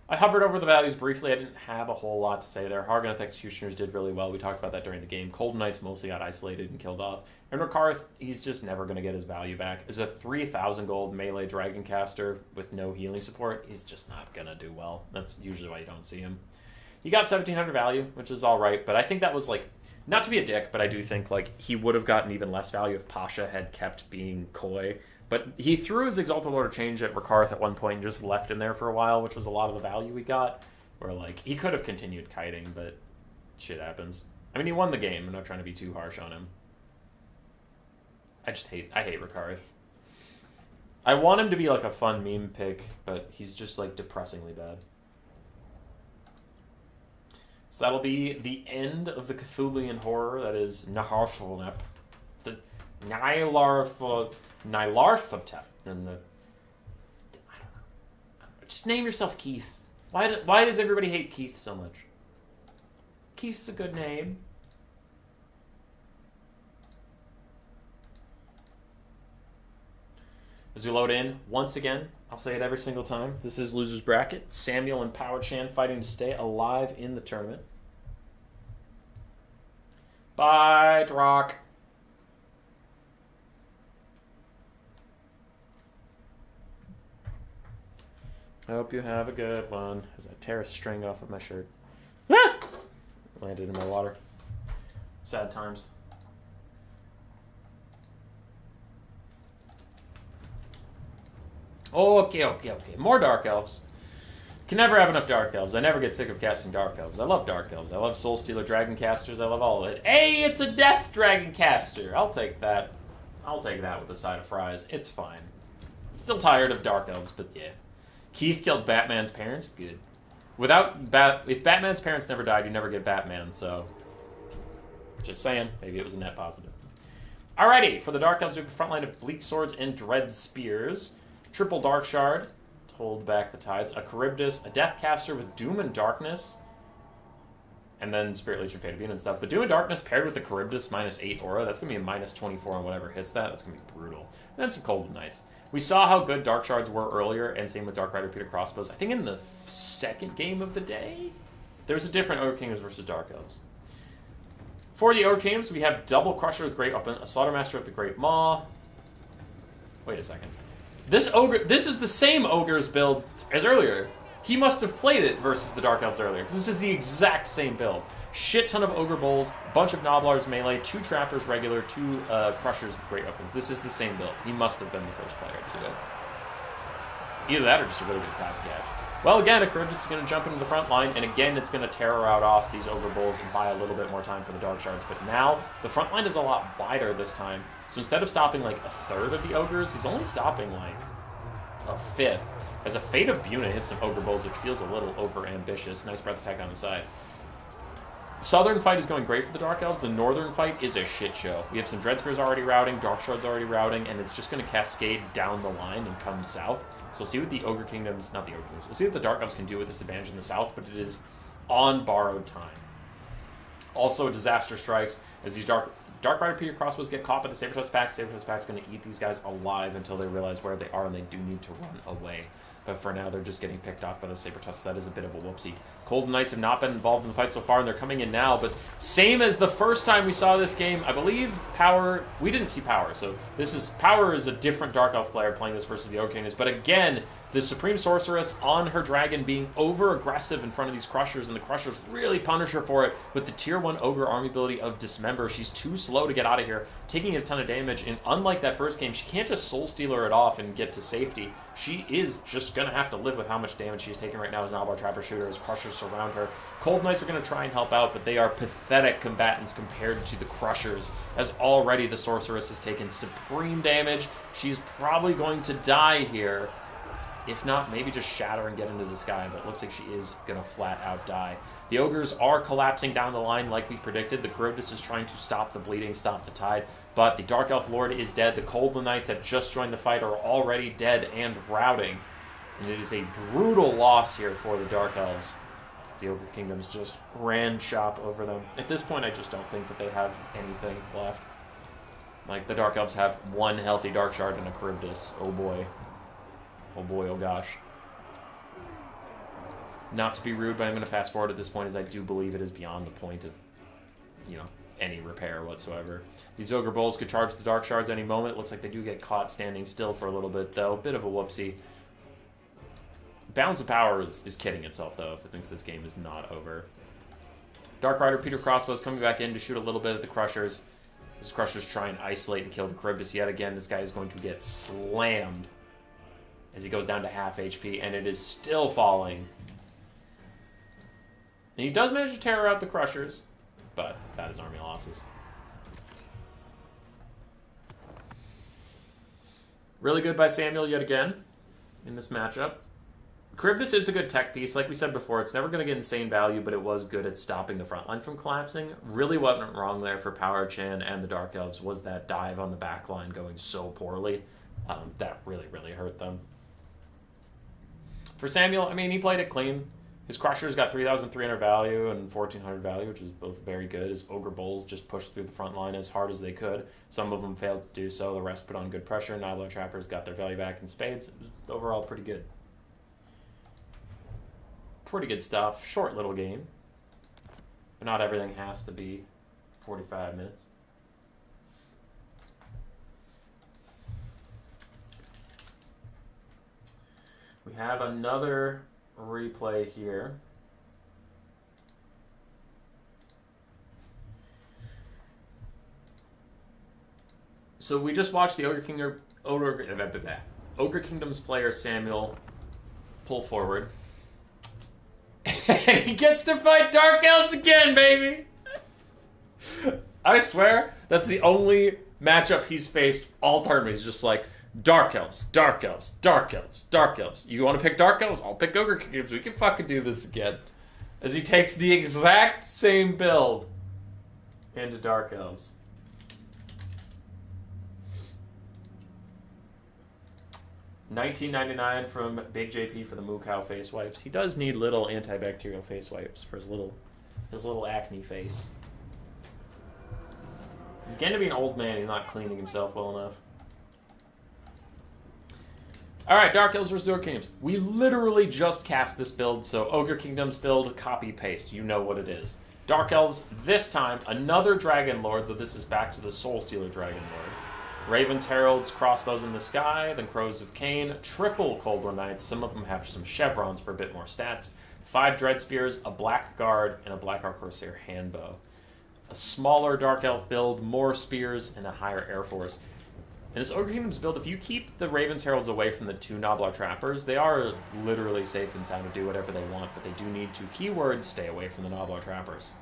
I hovered over the values briefly. I didn't have a whole lot to say there. Hargoneth Executioners did really well. We talked about that during the game. Golden Knights mostly got isolated and killed off. And Rakarth, he's just never going to get his value back. As a 3,000 gold melee Dragon Caster with no healing support, he's just not going to do well. That's usually why you don't see him. He got 1,700 value, which is all right, but I think that was like, not to be a dick, but I do think like he would have gotten even less value if Pasha had kept being coy. But he threw his Exalted Lord of Change at Rakarth at one point and just left him there for a while, which was a lot of the value we got. Where, like, he could have continued kiting, but shit happens. I mean, he won the game. I'm not trying to be too harsh on him. I hate Rakarth. I want him to be, like, a fun meme pick, but he's just, like, depressingly bad. So that'll be the end of the Cthulhian horror that is Naharthonep. The Nyarlathotep, and the I don't know. Just name yourself Keith. Why does everybody hate Keith so much? Keith's a good name. As we load in, once again, I'll say it every single time. This is Loser's Bracket. Samuel and Power Chan fighting to stay alive in the tournament. Bye, Drock. I hope you have a good one. As I tear a string off of my shirt. Ah! Landed in my water. Sad times. Okay. More Dark Elves. Can never have enough Dark Elves. I never get sick of casting Dark Elves. I love Dark Elves. I love Soul Stealer Dragon Casters. I love all of it. Hey, it's a Death Dragon Caster. I'll take that. I'll take that with a side of fries. It's fine. Still tired of Dark Elves, but yeah. Keith killed Batman's parents? Good. If Batman's parents never died, you never get Batman, so... Just saying. Maybe it was a net positive. Alrighty, for the Dark Elves, we have a front line of Bleak Swords and Dread Spears. Triple Dark Shard to hold back the tides. A Charybdis, a Deathcaster with Doom and Darkness. And then Spirit Leech and Fate of Being and stuff. But Doom and Darkness paired with the Charybdis -8 aura, that's going to be a -24 on whatever hits that. That's going to be brutal. And then some Golden Knights. We saw how good Dark Shards were earlier, and same with Dark Rider Peter Crossbows. I think in the second game of the day, there was a different Ogre Kingdoms versus Dark Elves. For the Ogre Kingdoms, we have Double Crusher with Great Weapon, a Slaughtermaster of the Great Maw. Wait a second. This is the same Ogre's build as earlier. He must have played it versus the Dark Elves earlier, because this is the exact same build. Shit ton of Ogre Bulls, bunch of Gnoblars melee, 2 Trappers regular, 2 Crushers with Great Weapons. This is the same build. He must have been the first player to do it. Either that or just a really good copycat. Well, again, a Charybdis is going to jump into the front line, and again, it's going to terror out off these Ogre Bulls and buy a little bit more time for the Dark Shards. But now, the front line is a lot wider this time. So instead of stopping like a third of the Ogres, he's only stopping like a fifth. As a Fate of Buna hits some Ogre Bulls, which feels a little over-ambitious. Nice breath attack on the side. Southern fight is going great for the Dark Elves. The northern fight is a shit show. We have some Dreadspears already routing, Dark Shards already routing, and it's just going to cascade down the line and come south. So we'll see what the Ogre Kingdoms, not the Ogre Kingdoms, we'll see what the Dark Elves can do with this advantage in the south, but it is on borrowed time. Also, disaster strikes as these Dark Rider Peter crossbows get caught by the Saber-Tusk packs. Saber-Tusk packs going to eat these guys alive until they realize where they are and they do need to run away. But for now, they're just getting picked off by the Saber-Tusk. That is a bit of a whoopsie. Cold Knights have not been involved in the fight so far, and they're coming in now. But same as the first time we saw this game, I believe Power... We didn't see Power, so Power is a different Dark Elf player playing this versus the Ogre Kingdoms. But again, the Supreme Sorceress on her dragon being over-aggressive in front of these Crushers, and the Crushers really punish her for it with the Tier 1 Ogre army ability of Dismember. She's too slow to get out of here, taking a ton of damage, and unlike that first game, she can't just Soul Stealer it off and get to safety. She is just going to have to live with how much damage she's taking right now as Gnoblars Trapper Shooter, as Crushers surround her. Cold Knights are going to try and help out, but they are pathetic combatants compared to the Crushers, as already the Sorceress has taken supreme damage. She's probably going to die here. If not, maybe just shatter and get into the sky, but it looks like she is going to flat out die. The Ogres are collapsing down the line like we predicted. The Charybdis is trying to stop the bleeding, stop the tide, but the Dark Elf Lord is dead. The Cold Knights that just joined the fight are already dead and routing, and it is a brutal loss here for the Dark Elves. The Ogre Kingdoms just ran shop over them. At this point, I just don't think that they have anything left. Like, the Dark Elves have 1 healthy Dark Shard and a Charybdis. Oh boy. Oh boy, oh gosh. Not to be rude, but I'm going to fast forward at this point, as I do believe it is beyond the point of, any repair whatsoever. These Ogre Bulls could charge the Dark Shards any moment. It looks like they do get caught standing still for a little bit, though. Bit of a whoopsie. Balance of Power is kidding itself, though, if it thinks this game is not over. Dark Rider Peter Crossbow is coming back in to shoot a little bit at the Crushers. These Crushers try and isolate and kill the Charybdis yet again. This guy is going to get slammed as he goes down to half HP, and it is still falling. And he does manage to tear out the Crushers, but that is army losses. Really good by Samuel yet again in this matchup. Charybdis is a good tech piece. Like we said before, it's never going to get insane value, but it was good at stopping the front line from collapsing. Really what went wrong there for Power Chan and the Dark Elves was that dive on the back line going so poorly. That really, really hurt them. For Samuel, I mean, he played it clean. His Crushers got 3,300 value and 1,400 value, which is both very good. His Ogre Bulls just pushed through the front line as hard as they could. Some of them failed to do so. The rest put on good pressure. Gnoblar Trappers got their value back in spades. It was overall pretty good. Pretty good stuff. Short little game. But not everything has to be 45 minutes. We have another replay here. So we just watched the Ogre Kingdoms player Samuel pull forward. And he gets to fight Dark Elves again, baby! I swear, that's the only matchup he's faced all tournament. He's just like, Dark Elves, Dark Elves, Dark Elves, Dark Elves. You want to pick Dark Elves? I'll pick Ogre Kingdoms. We can fucking do this again. As he takes the exact same build into Dark Elves. $19.99 from Big JP for the Moo Cow face wipes. He does need little antibacterial face wipes for his little acne face. He's getting to be an old man. He's not cleaning himself well enough. Alright, Dark Elves versus Ogre Kingdoms. We literally just cast this build, so Ogre Kingdoms build, copy-paste. You know what it is. Dark Elves, this time, another Dragon Lord, though this is back to the Soul Stealer Dragon Lord. Ravens, Heralds, Crossbows in the Sky, then Crows of Cain, triple Cold War Knights. Some of them have some chevrons for a bit more stats. 5 Dread Spears, a Black Guard, and a Blackheart Corsair Handbow. A smaller Dark Elf build, more spears, and a higher Air Force. In this Ogre Kingdoms build, if you keep the Ravens Heralds away from the 2 Gnoblar Trappers, they are literally safe and sound to do whatever they want, but they do need to, keyword, stay away from the Gnoblar Trappers.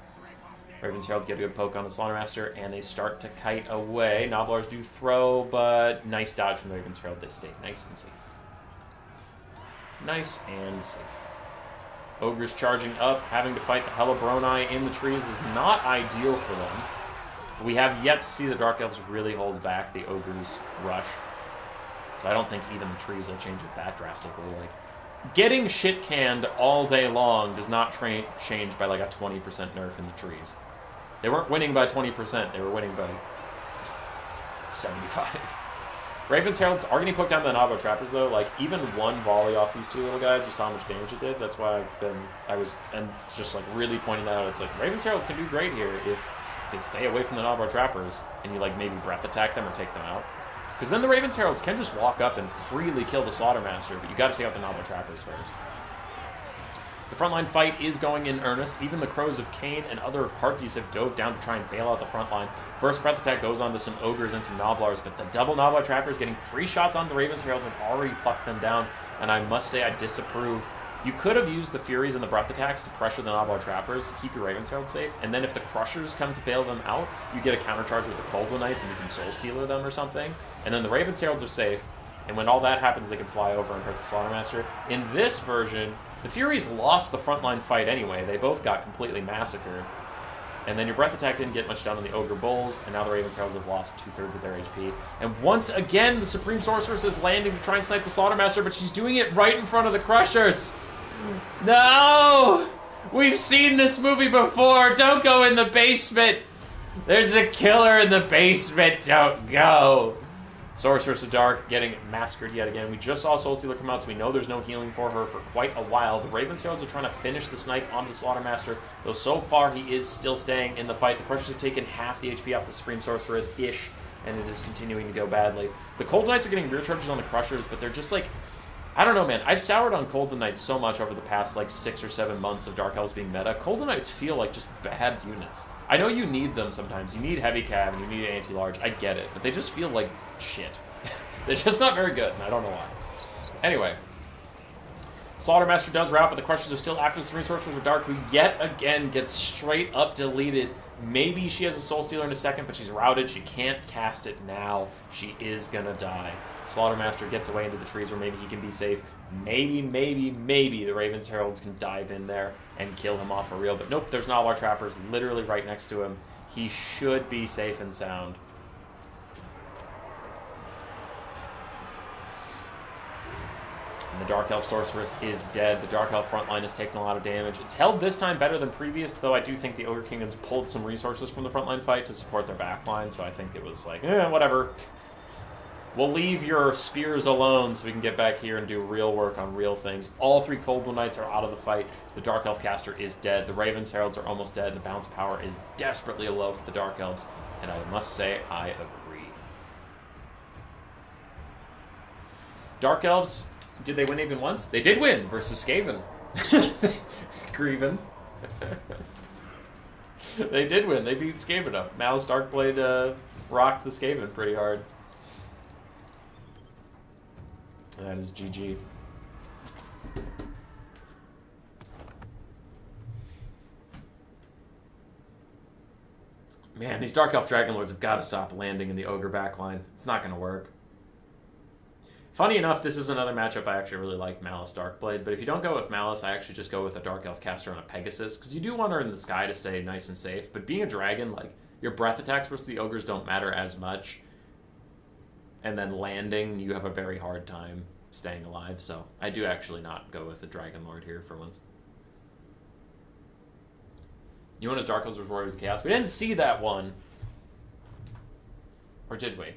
Ravens Herald get a good poke on the Slaughtermaster, and they start to kite away. Gnoblars do throw, but nice dodge from the Ravens Herald. They stay nice and safe. Nice and safe. Ogres charging up, having to fight the Hellebronai in the trees is not ideal for them. We have yet to see the Dark Elves really hold back the Ogres' rush. So I don't think even the trees will change it that drastically. Like, getting shit canned all day long does not change by like a 20% nerf in the trees. They weren't winning by 20%, they were winning by 75. Ravens Heralds are getting poked down by the Gnoblar Trappers though. Like, even one volley off these 2 little guys, you saw how much damage it did. That's why I was just like really pointing that out. It's like, Ravens Heralds can do great here if they stay away from the Gnoblar Trappers and you like maybe breath attack them or take them out. Because then the Ravens Heralds can just walk up and freely kill the Slaughtermaster, but you gotta take out the Gnoblar Trappers first. The frontline fight is going in earnest. Even the Crows of Cain and other Heartbeasts have dove down to try and bail out the front line. First breath attack goes on to some Ogres and some Gnoblars, but the double Gnoblar Trappers getting free shots on the Ravens Herald have already plucked them down, and I must say I disapprove. You could have used the Furies and the breath attacks to pressure the Gnoblar Trappers to keep your Ravens Herald safe, and then if the Crushers come to bail them out, you get a countercharge with the Cold War Knights and you can Soul Stealer them or something, and then the Ravens Heralds are safe, and when all that happens, they can fly over and hurt the Slaughtermaster. In this version, the Furies lost the frontline fight anyway. They both got completely massacred. And then your breath attack didn't get much done on the Ogre Bulls, and now the Ravens Heralds have lost 2/3 of their HP. And once again, the Supreme Sorceress is landing to try and snipe the Slaughtermaster, but she's doing it right in front of the Crushers. No! We've seen this movie before. Don't go in the basement. There's a killer in the basement. Don't go. Sorceress of Dark getting massacred yet again. We just saw Soul Stealer come out, so we know there's no healing for her for quite a while. The Ravens Heralds are trying to finish the snipe onto the Slaughtermaster, though so far he is still staying in the fight. The Crushers have taken half the HP off the Supreme Sorceress-ish, and it is continuing to go badly. The Cold Knights are getting rear charges on the Crushers, but they're just like, I don't know, man. I've soured on Cold Knights so much over the past like 6 or 7 months of Dark Elves being meta. Cold Knights feel like just bad units. I know you need them sometimes. You need heavy cav and you need anti-large. I get it, but they just feel like shit. They're just not very good, and I don't know why. Anyway, Slaughtermaster does rout, but the Crushers are still after the Supreme Sorceress of Dark, who yet again gets straight up deleted. Maybe she has a Soul Stealer in a second, but she's routed. She can't cast it now. She is gonna die. Slaughtermaster gets away into the trees where maybe he can be safe. Maybe the Ravens Heralds can dive in there and kill him off for real. But nope, there's Gnoblar Trappers literally right next to him. He should be safe and sound. And the Dark Elf Sorceress is dead. The Dark Elf frontline has taken a lot of damage. It's held this time better than previous, though I do think the Ogre Kingdoms pulled some resources from the frontline fight to support their backline, so I think it was like, whatever. We'll leave your spears alone so we can get back here and do real work on real things. All 3 Cold War Knights are out of the fight. The Dark Elf caster is dead. The Ravens Heralds are almost dead. The bounce power is desperately low for the Dark Elves, and I must say, I agree. Dark Elves, did they win even once? They did win versus Skaven. Greven. They did win. They beat Skaven up. Malice Darkblade rocked the Skaven pretty hard. That is GG. Man, these Dark Elf Dragon Lords have got to stop landing in the Ogre backline. It's not going to work. Funny enough, this is another matchup I actually really like, Malice Darkblade, but if you don't go with Malice, I actually just go with a Dark Elf caster on a Pegasus, because you do want her in the sky to stay nice and safe, but being a dragon, like, your breath attacks versus the Ogres don't matter as much, and then landing, you have a very hard time staying alive, so I do actually not go with the Dragon Lord here for once. You want his Dark Elves before he was Chaos? We didn't see that one. Or did we?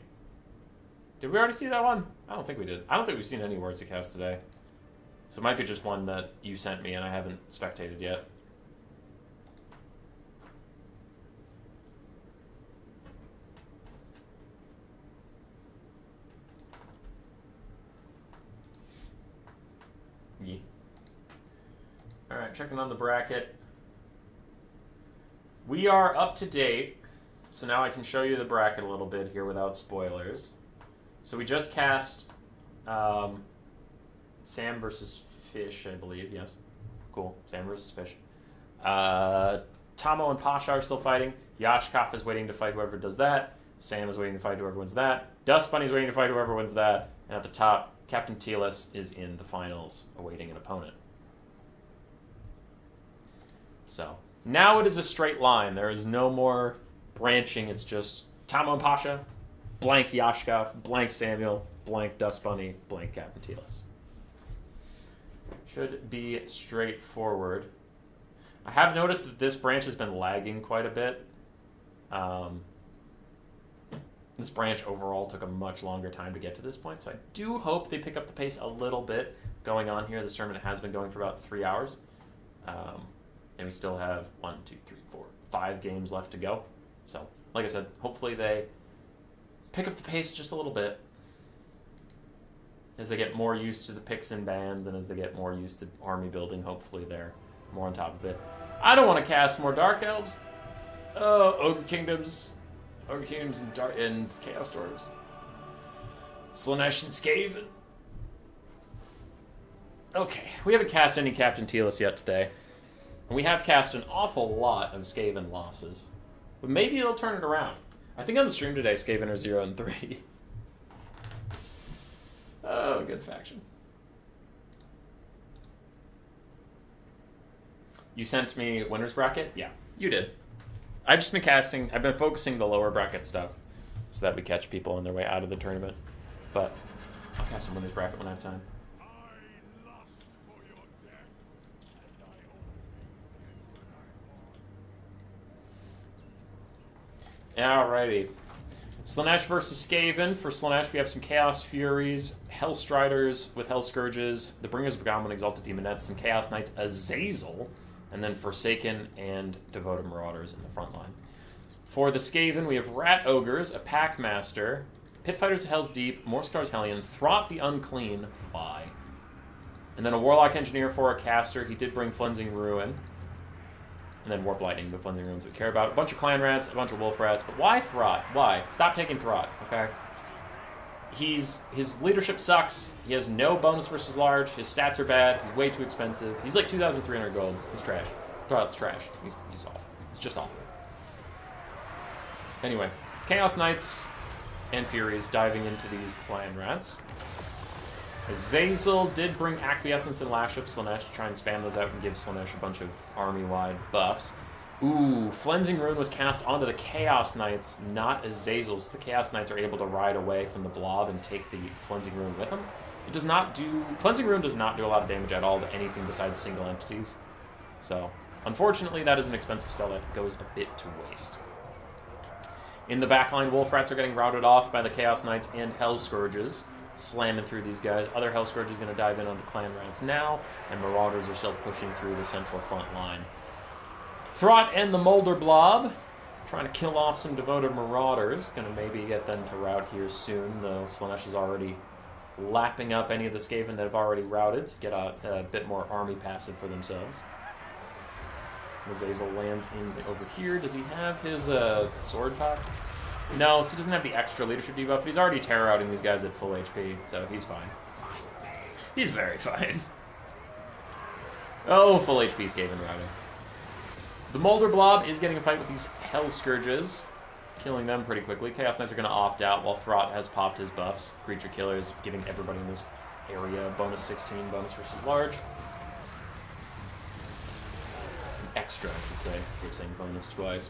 Did we already see that one? I don't think we did. I don't think we've seen any Words of Chaos today. So it might be just one that you sent me and I haven't spectated yet. checking on the bracket. We are up to date, so now I can show you the bracket a little bit here without spoilers. So we just cast Sam versus Fish, I believe, yes. Cool, Sam versus Fish. Tomo and Pasha are still fighting. Yashkov is waiting to fight whoever does that. Sam is waiting to fight whoever wins that. Dust Bunny is waiting to fight whoever wins that. And at the top, Captain Telis is in the finals, awaiting an opponent. So, now it is a straight line. There is no more branching. It's just Tomo and Pasha, blank Yashkov, blank Samuel, blank Dust Bunny, blank Captain Telis. Should be straightforward. I have noticed that this branch has been lagging quite a bit. This branch overall took a much longer time to get to this point, so I do hope they pick up the pace a little bit going on here. This tournament has been going for about 3 hours. And we still have 1, 2, 3, 4, 5 games left to go. So, like I said, hopefully they pick up the pace just a little bit as they get more used to the picks and bans, and as they get more used to army building. Hopefully they're more on top of it. I don't want to cast more Dark Elves. Ogre Kingdoms and Chaos Dwarves. Slaanesh and Skaven. Okay, we haven't cast any Captain Telis yet today. And we have cast an awful lot of Skaven losses. But maybe they'll turn it around. I think on the stream today, Skaven are 0-3. Oh, good faction. You sent me winner's bracket? Yeah, you did. I've just been casting, I've been focusing the lower bracket stuff so that we catch people on their way out of the tournament. But I'll cast some winner's bracket when I have time. Alrighty. Slaanesh versus Skaven. For Slaanesh, we have some Chaos Furies, Hellstriders with Hell Scourges, the Bringers of Gamelin, Exalted Demonettes, some Chaos Knights, Azazel, and then Forsaken and Devoted Marauders in the front line. For the Skaven, we have Rat Ogres, a Packmaster, Pit Fighters of Hell's Deep, Morskars Hellion, Throt the Unclean, why? And then a Warlock Engineer for a caster. He did bring Flensing Ruin. And then Warp Lightning, the Flensing Ruins we care about. A bunch of Clan Rats, a bunch of Wolf Rats. But why Throt? Why? Stop taking Throt, okay? His leadership sucks. He has no bonus versus large. His stats are bad. He's way too expensive. He's like 2,300 gold. He's trash. Throt's trash. He's awful. He's just awful. Anyway, Chaos Knights and Furies diving into these Clan Rats. Azazel did bring Acquiescence and Lash of Slaanesh to try and spam those out and give Slaanesh a bunch of army-wide buffs. Ooh, Flensing Ruin was cast onto the Chaos Knights, not Azazel's. The Chaos Knights are able to ride away from the blob and take the Flensing Ruin with them. It does not do... Flensing Ruin does not do a lot of damage at all to anything besides single entities. So, unfortunately, that is an expensive spell that goes a bit to waste. In the backline, Wolf Rats are getting routed off by the Chaos Knights and Hell Scourges, slamming through these guys. Other Hell Scourge is going to dive in onto Clan Rats now, and Marauders are still pushing through the central front line. Throt and the Molder Blob trying to kill off some Devoted Marauders. Going to maybe get them to rout here soon, though Slaanesh is already lapping up any of the Skaven that have already routed to get a bit more army passive for themselves. Azazel lands in over here. Does he have his sword pack? No, so he doesn't have the extra leadership debuff, but he's already terror-outing these guys at full HP, so he's fine. He's very fine. Oh, full HP Skaven routing. The Molder Blob is getting a fight with these Hell Scourges, killing them pretty quickly. Chaos Knights are going to opt out while Throt has popped his buffs. Creature Killers giving everybody in this area bonus 16, bonus versus large. Extra, I should say, instead of saying bonus twice.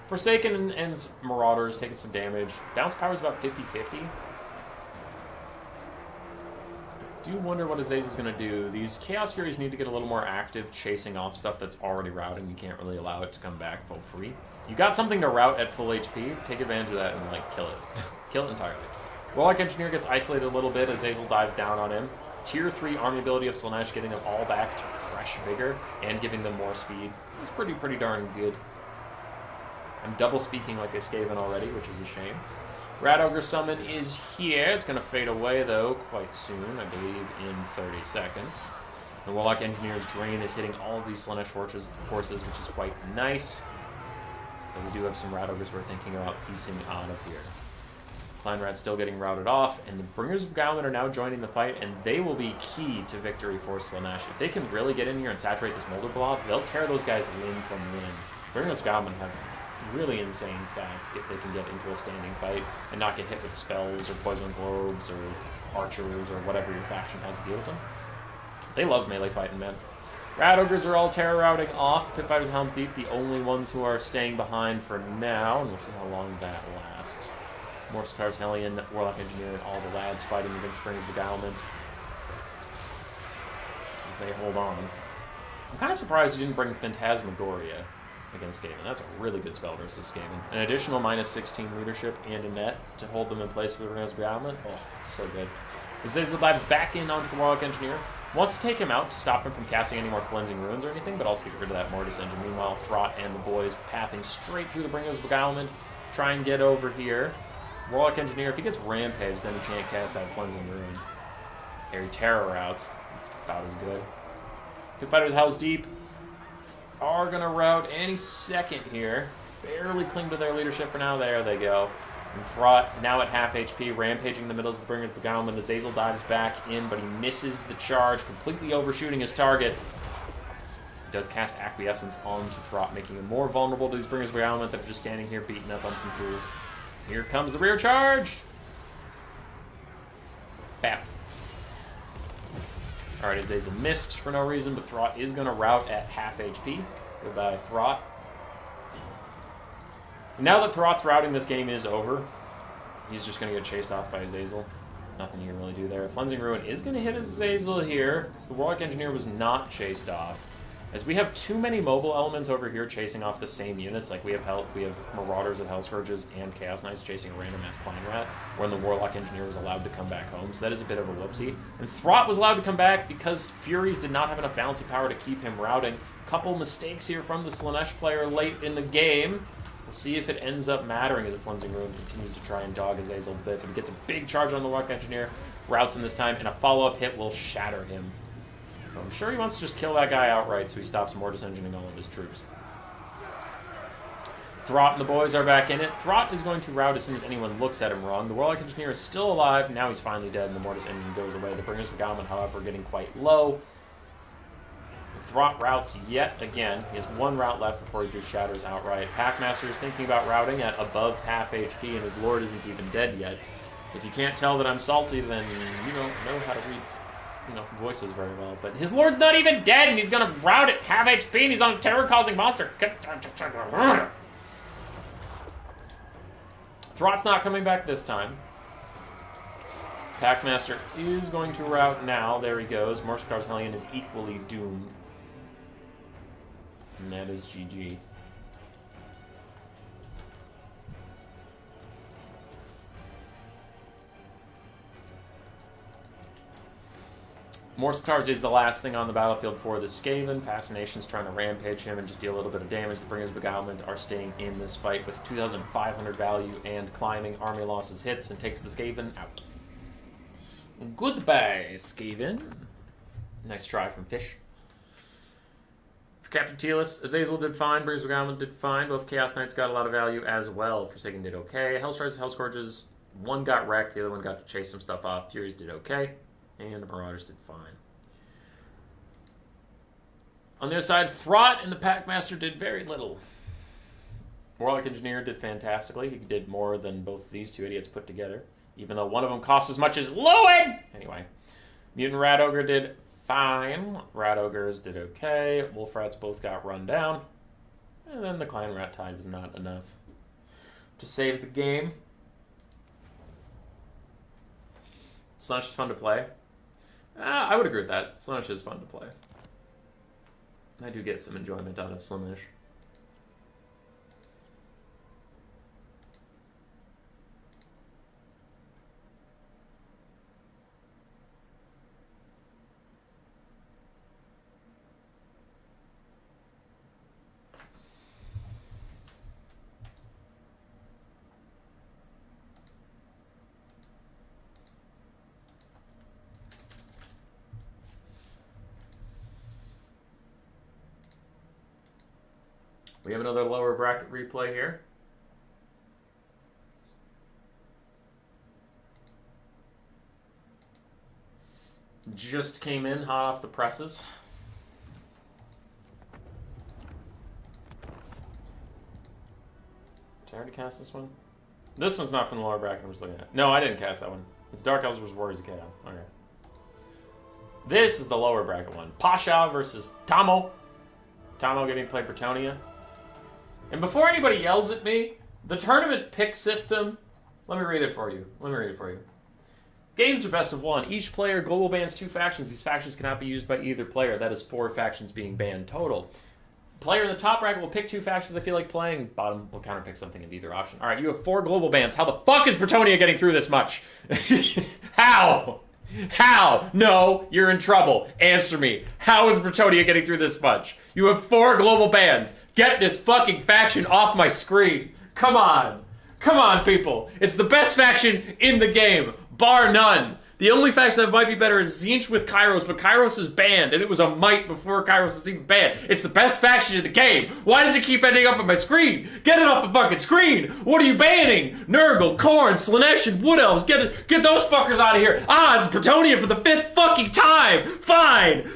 Forsaken and Marauders taking some damage. Bounce power is about 50-50. I do wonder what Azazel's going to do. These Chaos Furies need to get a little more active chasing off stuff that's already routing. You can't really allow it to come back full free. You got something to route at full HP, take advantage of that and, like, kill it. Kill it entirely. Warlock Engineer gets isolated a little bit. Azazel dives down on him. Tier 3 army ability of Slaanesh getting them all back to fresh vigor and giving them more speed. It's pretty darn good. I'm double speaking like a Skaven already, which is a shame. Rat Ogre Summon is here. It's going to fade away, though, quite soon. I believe in 30 seconds. The Warlock Engineer's Drain is hitting all of these Slaanesh forces, which is quite nice. But we do have some Rat Ogres we're thinking about piecing out of here. Kleinrat's still getting routed off, and the Bringers of Beguilement are now joining the fight, and they will be key to victory for Slaanesh. If they can really get in here and saturate this Molder Blob, they'll tear those guys limb from limb. Bringers of Beguilement have really insane stats if they can get into a standing fight and not get hit with spells or poison globes or archers or whatever your faction has to deal with them. They love melee fighting, man. Rat Ogres are all terror routing off. Pit Fighters Helm's Deep, the only ones who are staying behind for now, and we'll see how long that lasts. Morsekhar's Hellion, Warlock Engineer, and all the lads fighting against Bringers Beguilement as they hold on. I'm kind of surprised you didn't bring Phantasmagoria against Skaven. That's a really good spell versus Skaven. An additional -16 leadership and a net to hold them in place for the Bringers Beguilement. Oh, it's so good. Azazel dives back in onto the Warlock Engineer. Wants to take him out to stop him from casting any more Flensing Runes or anything, but also get rid of that Mortis Engine. Meanwhile, Throt and the boys pathing straight through the Bringers Beguilement. Try and get over here. Warlock Engineer, if he gets Rampage, then he can't cast that Flensing Rune. Harry Terror routes. It's about as good. Pit Fighters Hell's Deep are going to route any second here. Barely cling to their leadership for now. There they go. And Throt, now at half HP, rampaging the middles of the Bringers Beguilement. Azazel dives back in, but he misses the charge, completely overshooting his target. He does cast Acquiescence onto Throt, making him more vulnerable to these Bringers Beguilement that are just standing here beating up on some fools. Here comes the rear charge! Bam. Alright, Azazel missed for no reason, but Throt is going to rout at half HP. Goodbye, Throt. Now that Throt's routing, this game is over. He's just going to get chased off by Azazel. Nothing you can really do there. Flensing Ruin is going to hit Azazel here, because the Warlock Engineer was not chased off. As we have too many mobile elements over here chasing off the same units, like we have Marauders with Hellscourges and Chaos Knights chasing a random ass Kleinrat, when the Warlock Engineer was allowed to come back home, so that is a bit of a whoopsie. And Throt was allowed to come back because Furies did not have enough bouncy power to keep him routing. Couple mistakes here from the Slaanesh player late in the game. We'll see if it ends up mattering as the Flensing Rune continues to try and dog Azazel a bit, but he gets a big charge on the Warlock Engineer, routes him this time, and a follow-up hit will shatter him. I'm sure he wants to just kill that guy outright so he stops Mortis Engineering all of his troops. Throt and the boys are back in it. Throt is going to rout as soon as anyone looks at him wrong. The Warlock Engineer is still alive. Now he's finally dead and the Mortis Engine goes away. The Bringers Beguilement, however, getting quite low. Throt routes yet again. He has one route left before he just shatters outright. Packmaster is thinking about routing at above half HP and his Lord isn't even dead yet. If you can't tell that I'm salty, then you don't know how to read voices very well, but his Lord's not even dead, and he's gonna rout at half HP, and he's on a terror-causing monster. Throt's not coming back this time. Packmaster is going to rout now. There he goes. Morsekhar's Hellion is equally doomed. And that is GG. Morsekhar's is the last thing on the battlefield for the Skaven. Fascination's trying to rampage him and just deal a little bit of damage. The Bringers Beguilement are staying in this fight with 2,500 value and climbing. Army losses hits and takes the Skaven out. Goodbye, Skaven. Nice try from Fish. For Captain Telis, Azazel did fine. Bringers Beguilement did fine. Both Chaos Knights got a lot of value as well. Forsaken did okay. Hellstriders and Hellscourges, one got wrecked. The other one got to chase some stuff off. Furies did okay. And the Marauders did fine. On the other side, Throt and the Packmaster did very little. Warlock Engineer did fantastically. He did more than both these two idiots put together, even though one of them cost as much as Lewin! Anyway, Mutant Rat Ogre did fine. Rat Ogres did okay. Wolf Rats both got run down. And then the Kleinrat Tide was not enough to save the game. Slaanesh is fun to play. I would agree with that. Slaanesh is fun to play. I do get some enjoyment out of Slaanesh. We have another lower bracket replay here. Just came in hot off the presses. Did I already cast this one? This one's not from the lower bracket I'm just looking at. No, I didn't cast that one. It's Dark Elves vs. Warriors of Chaos. Okay. This is the lower bracket one. Pasha versus Tamo. Tamo getting to play Bretonnia. And before anybody yells at me, the tournament pick system... Let me read it for you. Games are best of one. Each player global bans 2 factions. These factions cannot be used by either player. That is 4 factions being banned total. Player in the top bracket will pick 2 factions they feel like playing. Bottom will counterpick something of either option. All right, you have 4 global bans. How the fuck is Bretonnia getting through this much? How? How? No, you're in trouble. Answer me. How is Bretonnia getting through this much? You have 4 global bans. Get this fucking faction off my screen. Come on. Come on, people. It's the best faction in the game, bar none. The only faction that might be better is Tzeentch with Kairos, but Kairos is banned, and it was a might before Kairos was even banned. It's the best faction in the game. Why does it keep ending up on my screen? Get it off the fucking screen! What are you banning? Nurgle, Khorne, Slaanesh, and Wood Elves. Get those fuckers out of here. Ah, it's Bretonnia for the 5th fucking time! Fine!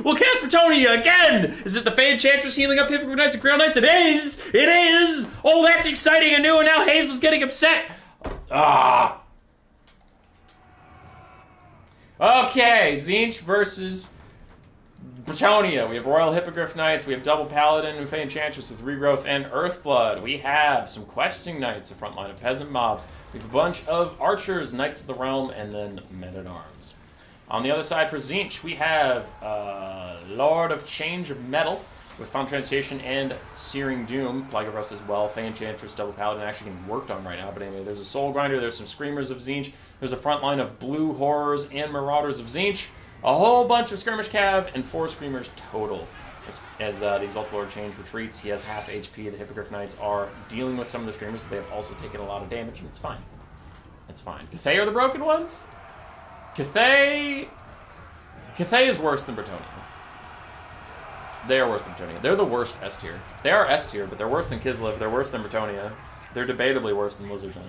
We'll cast Bretonnia again! Is it the Faenchantress healing up Hippogriff Knights and Grail Knights? It is! It is! Oh, that's exciting and new, and now Hazel's getting upset! Ah! Okay, Tzeentch versus Bretonnia. We have Royal Hippogriff Knights, we have Double Paladin, and Faenchantress with Regrowth and Earthblood. We have some Questing Knights, a front line of Peasant Mobs. We have a bunch of Archers, Knights of the Realm, and then Men-at-Arms. On the other side for Tzeentch, we have Lord of Change of Metal with Found Transmutation and Searing Doom. Plague of Rust as well. Faenchantress, Double Paladin actually getting worked on right now. But anyway, there's a Soul Grinder, there's some Screamers of Tzeentch. There's a front line of Blue Horrors and Marauders of Tzeentch. A whole bunch of Skirmish Cav and 4 Screamers total. As the Exalted Lord of Change retreats, he has half HP. The Hippogriff Knights are dealing with some of the Screamers, but they have also taken a lot of damage, and it's fine. It's fine. Cathay are the broken ones? Cathay is worse than Bretonnia. They are worse than Bretonnia. They're the worst S tier. They are S tier, but they're worse than Kislev. They're worse than Bretonnia. They're debatably worse than Lizardmen.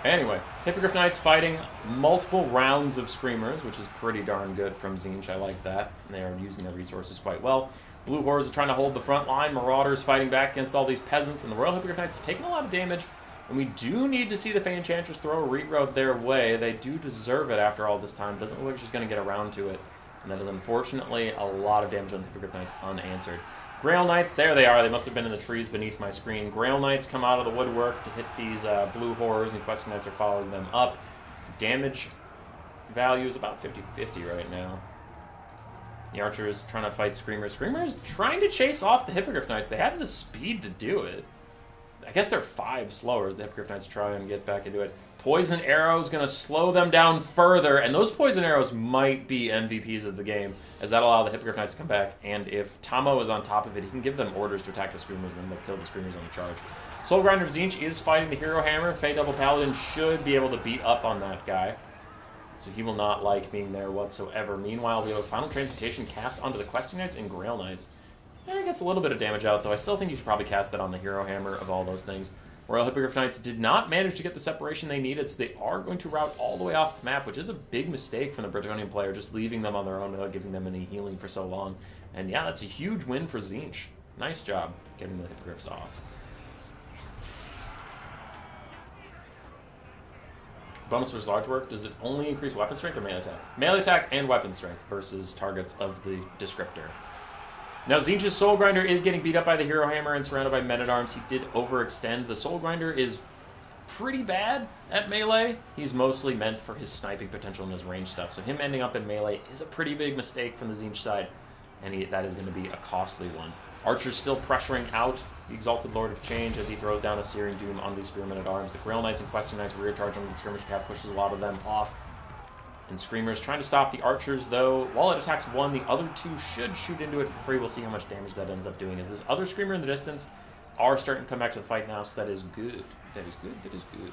Anyway, Hippogriff Knights fighting multiple rounds of Screamers, which is pretty darn good from Tzeentch. I like that. They are using their resources quite well. Blue Horrors are trying to hold the front line. Marauders fighting back against all these peasants. And the Royal Hippogriff Knights have taken a lot of damage. And we do need to see the Faenchantress throw a Regrowth their way. They do deserve it after all this time. Doesn't look like she's going to get around to it. And that is unfortunately a lot of damage on the Hippogriff Knights unanswered. Grail Knights, there they are. They must have been in the trees beneath my screen. Grail Knights come out of the woodwork to hit these Blue Horrors, and Questing Knights are following them up. Damage value is about 50-50 right now. The Archer is trying to fight Screamers. Screamers trying to chase off the Hippogriff Knights. They have the speed to do it. I guess they're 5 slower as the Hippogriff Knights try and get back into it. Poison Arrow is going to slow them down further, and those Poison Arrows might be MVPs of the game, as that allow the Hippogriff Knights to come back, and if Tamo is on top of it, he can give them orders to attack the Screamers, and then they'll kill the Screamers on the charge. Soul Grinder of Tzeentch is fighting the Hero Hammer. Fae Double Paladin should be able to beat up on that guy, so he will not like being there whatsoever. Meanwhile, we have a Final Transmutation cast onto the Questing Knights and Grail Knights. It gets a little bit of damage out, though. I still think you should probably cast that on the Hero Hammer of all those things. Royal Hippogriff Knights did not manage to get the separation they needed, so they are going to route all the way off the map, which is a big mistake from the Bretonnian player, just leaving them on their own without giving them any healing for so long. And yeah, that's a huge win for Tzeentch. Nice job getting the Hippogriffs off. Bonus versus large work, does it only increase weapon strength or melee attack? Melee attack and weapon strength versus targets of the descriptor. Now, Tzeentch's Soul Grinder is getting beat up by the Hero Hammer and surrounded by Men-at-Arms. He did overextend. The Soul Grinder is pretty bad at melee. He's mostly meant for his sniping potential and his range stuff. So him ending up in melee is a pretty big mistake from the Tzeentch side, and that is going to be a costly one. Archer's still pressuring out the Exalted Lord of Change as he throws down a Searing Doom on these Spearmen at Arms. The Grail Knights and Questing Knights rear charge on the Skirmish Cav, pushes a lot of them off. And Screamers trying to stop the Archers, though. While it attacks one, the other 2 should shoot into it for free. We'll see how much damage that ends up doing. As this other Screamer in the distance are starting to come back to the fight now, so that is good. That is good. That is good.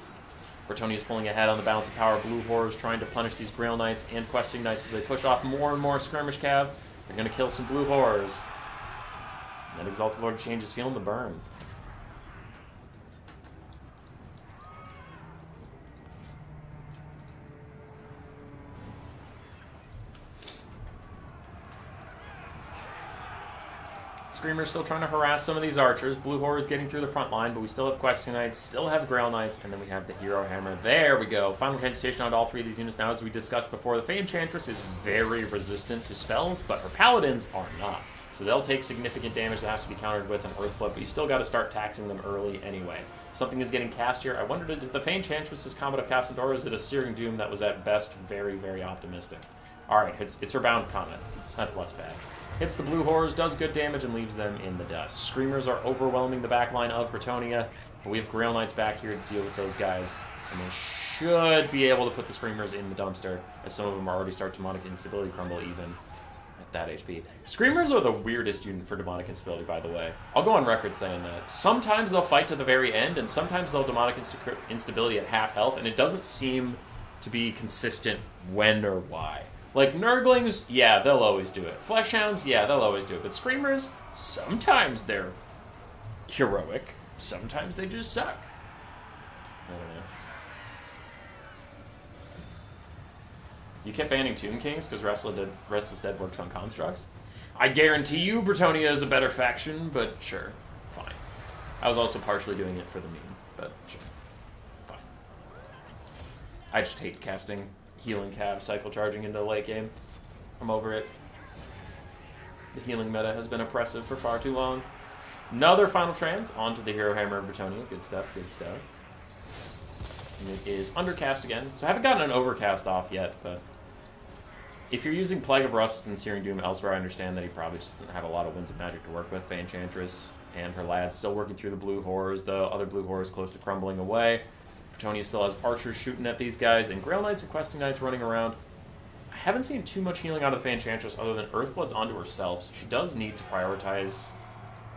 Bretonnia is pulling ahead on the balance of power. Blue Horrors trying to punish these Grail Knights and Questing Knights as they push off more and more Skirmish Cav. They're going to kill some blue horrors. That Exalted Lord of Change is feeling the burn. Screamer's still trying to harass some of these archers. Blue Horror's getting through the front line, but we still have Questing Knights, still have Grail Knights, and then we have the Hero Hammer. There we go. Final Transmutation on all three of these units now. As we discussed before, the Fey Enchantress is very resistant to spells, but her Paladins are not. So they'll take significant damage that has to be countered with an Earthblood, but you still got to start taxing them early anyway. Something is getting cast here. I wondered, is the Fey Enchantress's Comet of Cassador, or is it a Searing Doom that was at best very, very optimistic? Alright, it's her Bound Comet. That's less bad. Hits the blue horrors, does good damage, and leaves them in the dust. Screamers are overwhelming the backline of Bretonnia, but we have Grail Knights back here to deal with those guys, and they should be able to put the Screamers in the dumpster, as some of them already start Demonic Instability crumble even at that HP. Screamers are the weirdest unit for Demonic Instability, by the way. I'll go on record saying that. Sometimes they'll fight to the very end, and sometimes they'll Demonic Instability at half health, and it doesn't seem to be consistent when or why. Like, Nurglings, yeah, they'll always do it. Fleshhounds, yeah, they'll always do it. But Screamers, sometimes they're heroic. Sometimes they just suck. I don't know. You kept banning Tomb Kings because Restless Dead works on constructs? I guarantee you Bretonnia is a better faction, but sure. Fine. I was also partially doing it for the meme, but sure. Fine. I just hate casting healing cav cycle charging into the late game. I'm over it. The healing meta has been oppressive for far too long. Another final trans onto the Hero Hammer of Bretonnia. Good stuff, good stuff. And it is undercast again. So I haven't gotten an overcast off yet, but if you're using Plague of Rust and Searing Doom elsewhere, I understand that he probably just doesn't have a lot of Winds of Magic to work with. Fey Enchantress and her lads still working through the blue horrors. The other blue horrors close to crumbling away. Bretonnia still has archers shooting at these guys, and Grail Knights and Questing Knights running around. I haven't seen too much healing out of the Fey Enchantress other than Earthblood's onto herself, so she does need to prioritize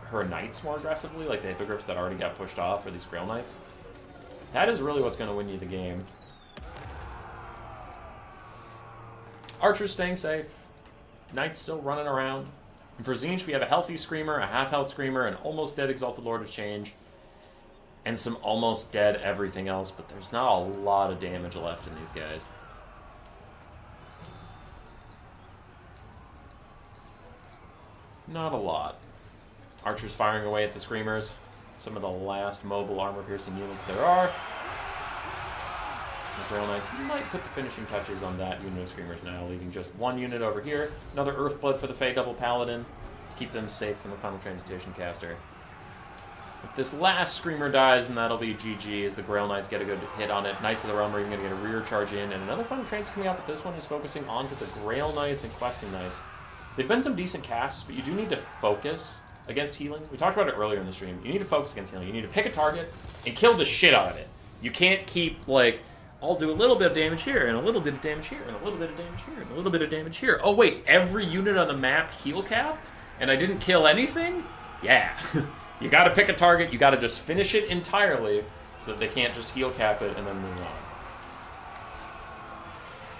her Knights more aggressively, like the Hippogriffs that already got pushed off, or these Grail Knights. That is really what's going to win you the game. Archers staying safe. Knights still running around. And for Tzeentch, we have a healthy Screamer, a half-health Screamer, an almost dead Exalted Lord of Change, and some almost dead everything else, but there's not a lot of damage left in these guys. Not a lot. Archers firing away at the Screamers. Some of the last mobile armor-piercing units there are. The Grail Knights might put the finishing touches on that unit of Screamers now, leaving just one unit over here. Another Earthblood for the Fey Double Paladin to keep them safe from the Final Transmutation caster. If this last Screamer dies, then that'll be GG as the Grail Knights get a good hit on it. Knights of the Realm are even going to get a rear charge in, and another Final Trans coming out, but this one is focusing onto the Grail Knights and Questing Knights. They've been some decent casts, but you do need to focus against healing. We talked about it earlier in the stream. You need to focus against healing. You need to pick a target and kill the shit out of it. You can't keep, like, I'll do a little bit of damage here, and a little bit of damage here, and a little bit of damage here, and a little bit of damage here. Oh, wait, every unit on the map heal capped, and I didn't kill anything? Yeah. You gotta pick a target, you gotta just finish it entirely, so that they can't just heal cap it and then move on.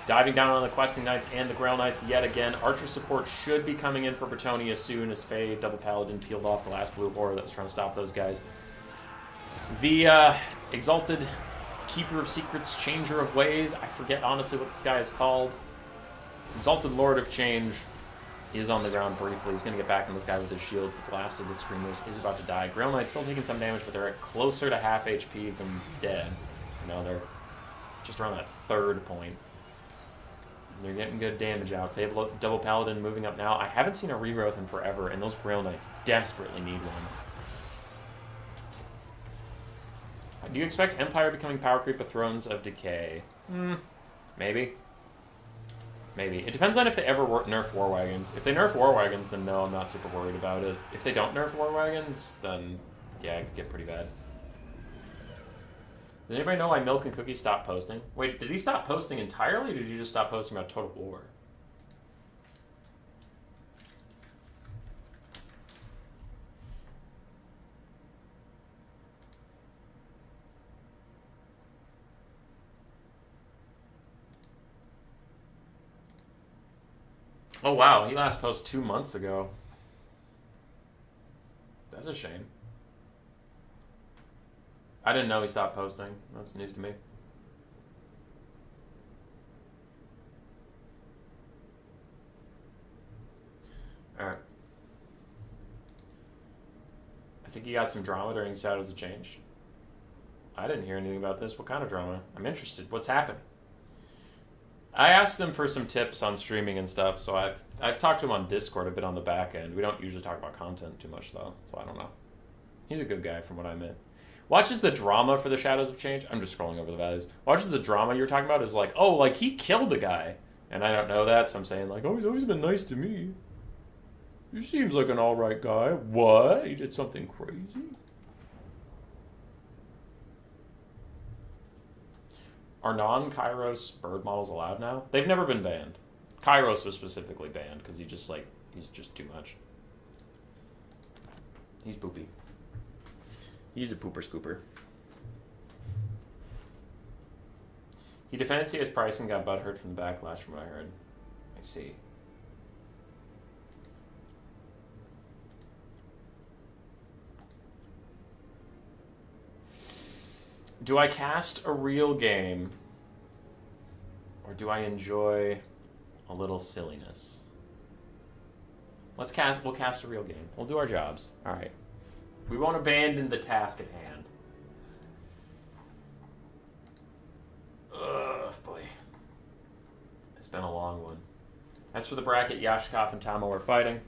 Diving down on the Questing Knights and the Grail Knights yet again. Archer support should be coming in for Bretonnia soon as Fey Double Paladin peeled off the last blue horror that was trying to stop those guys. The Exalted Keeper of Secrets, Changer of Ways, I forget honestly what this guy is called. Exalted Lord of Change is on the ground briefly. He's going to get back on this guy with his shields, but the last of the Screamers is about to die. Grail Knight's still taking some damage, but they're at closer to half HP than dead. You know, they're just around that third point. They're getting good damage out. Fable Double Paladin moving up now. I haven't seen a regrowth in forever, and those Grail Knights desperately need one. Do you expect Empire becoming power creep with Thrones of Decay? Maybe. Maybe. It depends on if they ever nerf War Wagons. If they nerf War Wagons, then no, I'm not super worried about it. If they don't nerf War Wagons, then yeah, it could get pretty bad. Does anybody know why Milk and Cookies stopped posting? Wait, did he stop posting entirely, or did you just stop posting about Total War? Oh, wow. He last posted 2 months ago. That's a shame. I didn't know he stopped posting. That's news to me. Alright. I think he got some drama during Shadows of Change. I didn't hear anything about this. What kind of drama? I'm interested. What's happened? I asked him for some tips on streaming and stuff, so I've talked to him on Discord a bit on the back end. We don't usually talk about content too much, though, so I don't know. He's a good guy from what I met. Watches the drama for the Shadows of Change. I'm just scrolling over the values. Watches the drama you're talking about is like, oh, like he killed the guy. And I don't know that, so I'm saying like, oh, he's always been nice to me. He seems like an alright guy. What? He did something crazy? Are non-Kairos bird models allowed now? They've never been banned. Kairos was specifically banned because he's just too much. He's poopy. He's a pooper scooper. He defended CS price and got butthurt from the backlash from what I heard. I see. Do I cast a real game, or do I enjoy a little silliness? We'll cast a real game. We'll do our jobs. All right. We won't abandon the task at hand. Ugh, boy. It's been a long one. As for the bracket, Yashkov and Tamo are fighting.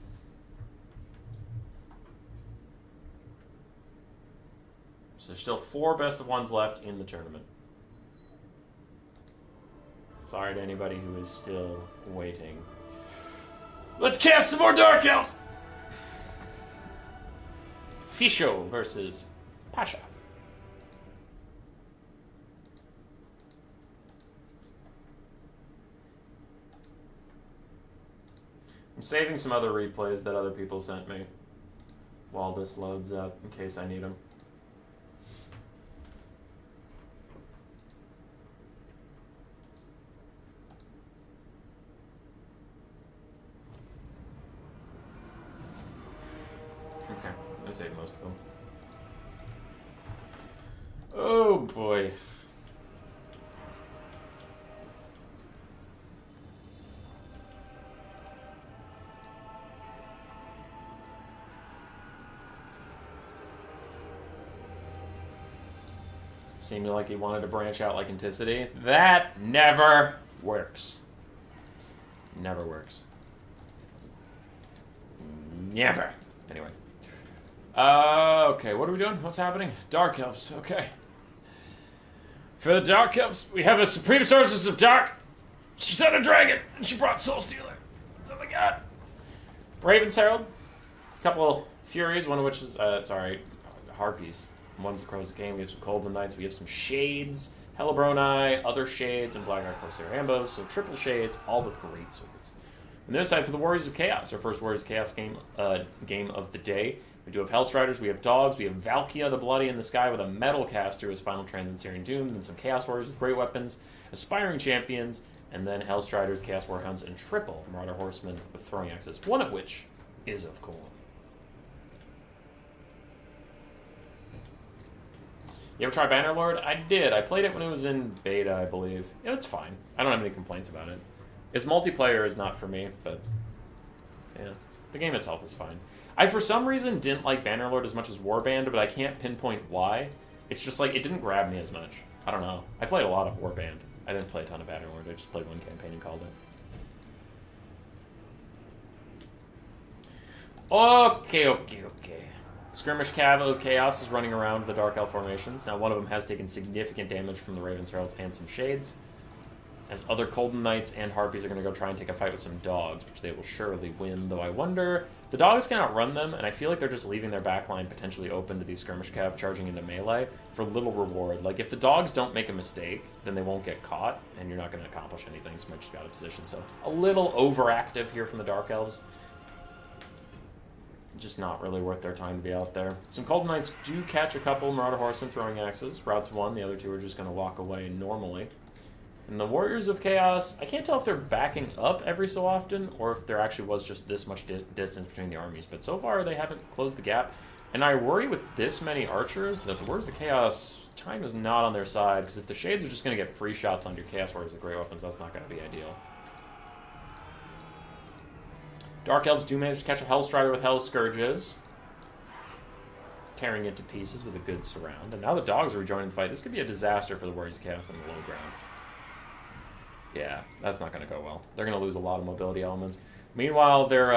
So there's still 4 best of ones left in the tournament. Sorry to anybody who is still waiting. Let's cast some more Dark Elves! Fisho versus Pasha. I'm saving some other replays that other people sent me while this loads up in case I need them. Okay, I saved most of them. Oh boy. Seemed like he wanted to branch out like Anticity. That never works. Never works. Never. Anyway. Okay, what are we doing? What's happening? Dark Elves, okay. For the Dark Elves, we have a Supreme Sorceress of Dark. She sent a dragon, and she brought Soul Stealer. Oh my god. Raven's Herald. A couple Furies, one of which is, Harpies. One's the Crows of Game. We have some Golden Knights. We have some Shades, Hellebronai, other Shades, and Blackguard Corsair Ambos. So triple Shades, all with great swords. On the other side, for the Warriors of Chaos, our first Warriors of Chaos game of the day. We do have Hellstriders, we have Dogs, we have Valkia the Bloody in the Sky with a Metal Caster as Final Transcendent Doom, then some Chaos Warriors with great weapons, Aspiring Champions, and then Hellstriders, Chaos Warhounds, and triple Marauder Horsemen with throwing axes, one of which is of Khorne. You ever try Bannerlord? I did. I played it when it was in beta, I believe. Yeah, it's fine. I don't have any complaints about it. Its multiplayer is not for me, but yeah, the game itself is fine. I, for some reason, didn't like Bannerlord as much as Warband, but I can't pinpoint why. It's just like, it didn't grab me as much. I don't know. I played a lot of Warband. I didn't play a ton of Bannerlord. I just played one campaign and called it. Okay. Skirmish Cav of Chaos is running around the Dark Elf formations. Now, one of them has taken significant damage from the Raven's Heralds and some Shades. As other Golden Knights and Harpies are going to go try and take a fight with some Dogs, which they will surely win, though I wonder... The Dogs can outrun them, and I feel like they're just leaving their backline potentially open to these Skirmish Cav charging into melee for little reward. Like, if the Dogs don't make a mistake, then they won't get caught, and you're not going to accomplish anything, so you might just be out of position. So, a little overactive here from the Dark Elves. Just not really worth their time to be out there. Some Golden Knights do catch a couple Marauder Horsemen throwing axes. Routes 1, the other 2 are just going to walk away normally. And the Warriors of Chaos, I can't tell if they're backing up every so often or if there actually was just this much distance between the armies. But so far, they haven't closed the gap. And I worry with this many archers that the Warriors of Chaos time is not on their side, because if the Shades are just going to get free shots on your Chaos Warriors with Great Weapons, that's not going to be ideal. Dark Elves do manage to catch a Hellstrider with Hell Scourges, tearing it to pieces with a good surround. And now the Dogs are rejoining the fight. This could be a disaster for the Warriors of Chaos on the low ground. Yeah, that's not going to go well. They're going to lose a lot of mobility elements. Meanwhile, their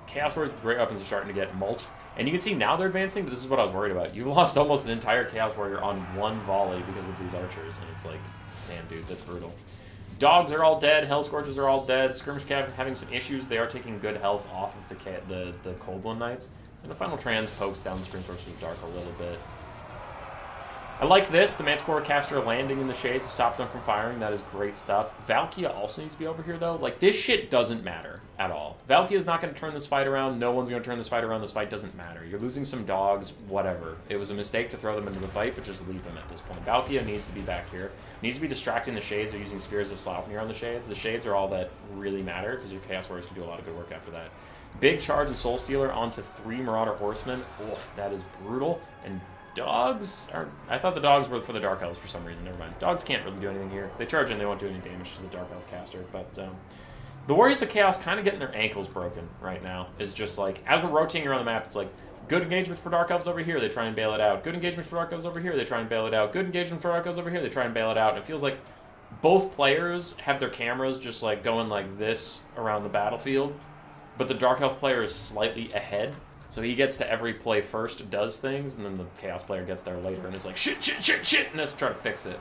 Chaos Warriors with Great Weapons are starting to get mulched. And you can see now they're advancing, but this is what I was worried about. You've lost almost an entire Chaos Warrior on one volley because of these archers. And it's like, man, dude, that's brutal. Dogs are all dead. Hell Scourges are all dead. Skirmish Cav having some issues. They are taking good health off of the Cold One Knights. And the final trans pokes down the Scream Sorcerer's Dark a little bit. I like this. The Manticore Caster landing in the Shades to stop them from firing. That is great stuff. Valkia also needs to be over here, though. Like, this shit doesn't matter at all. Valkia is not going to turn this fight around. No one's going to turn this fight around. This fight doesn't matter. You're losing some dogs, whatever. It was a mistake to throw them into the fight, but just leave them at this point. Valkia needs to be back here. Needs to be distracting the Shades or using Spears of Sleipnir on the Shades. The Shades are all that really matter, because your Chaos Warriors can do a lot of good work after that. Big charge of Soul Stealer onto 3 Marauder Horsemen. Oof, that is brutal. And Dogs are... I thought the Dogs were for the Dark Elves for some reason. Never mind. Dogs can't really do anything here. They charge in, they won't do any damage to the Dark Elf caster. But the Warriors of Chaos kind of getting their ankles broken right now. Is just like, as we're rotating around the map, it's like, good engagement for Dark Elves over here, they try and bail it out. Good engagement for Dark Elves over here, they try and bail it out. Good engagement for Dark Elves over here, they try and bail it out. And it feels like both players have their cameras just like going like this around the battlefield. But the Dark Elf player is slightly ahead. So he gets to every play first, does things, and then the Chaos player gets there later and is like, shit, shit, shit, shit, and has to try to fix it.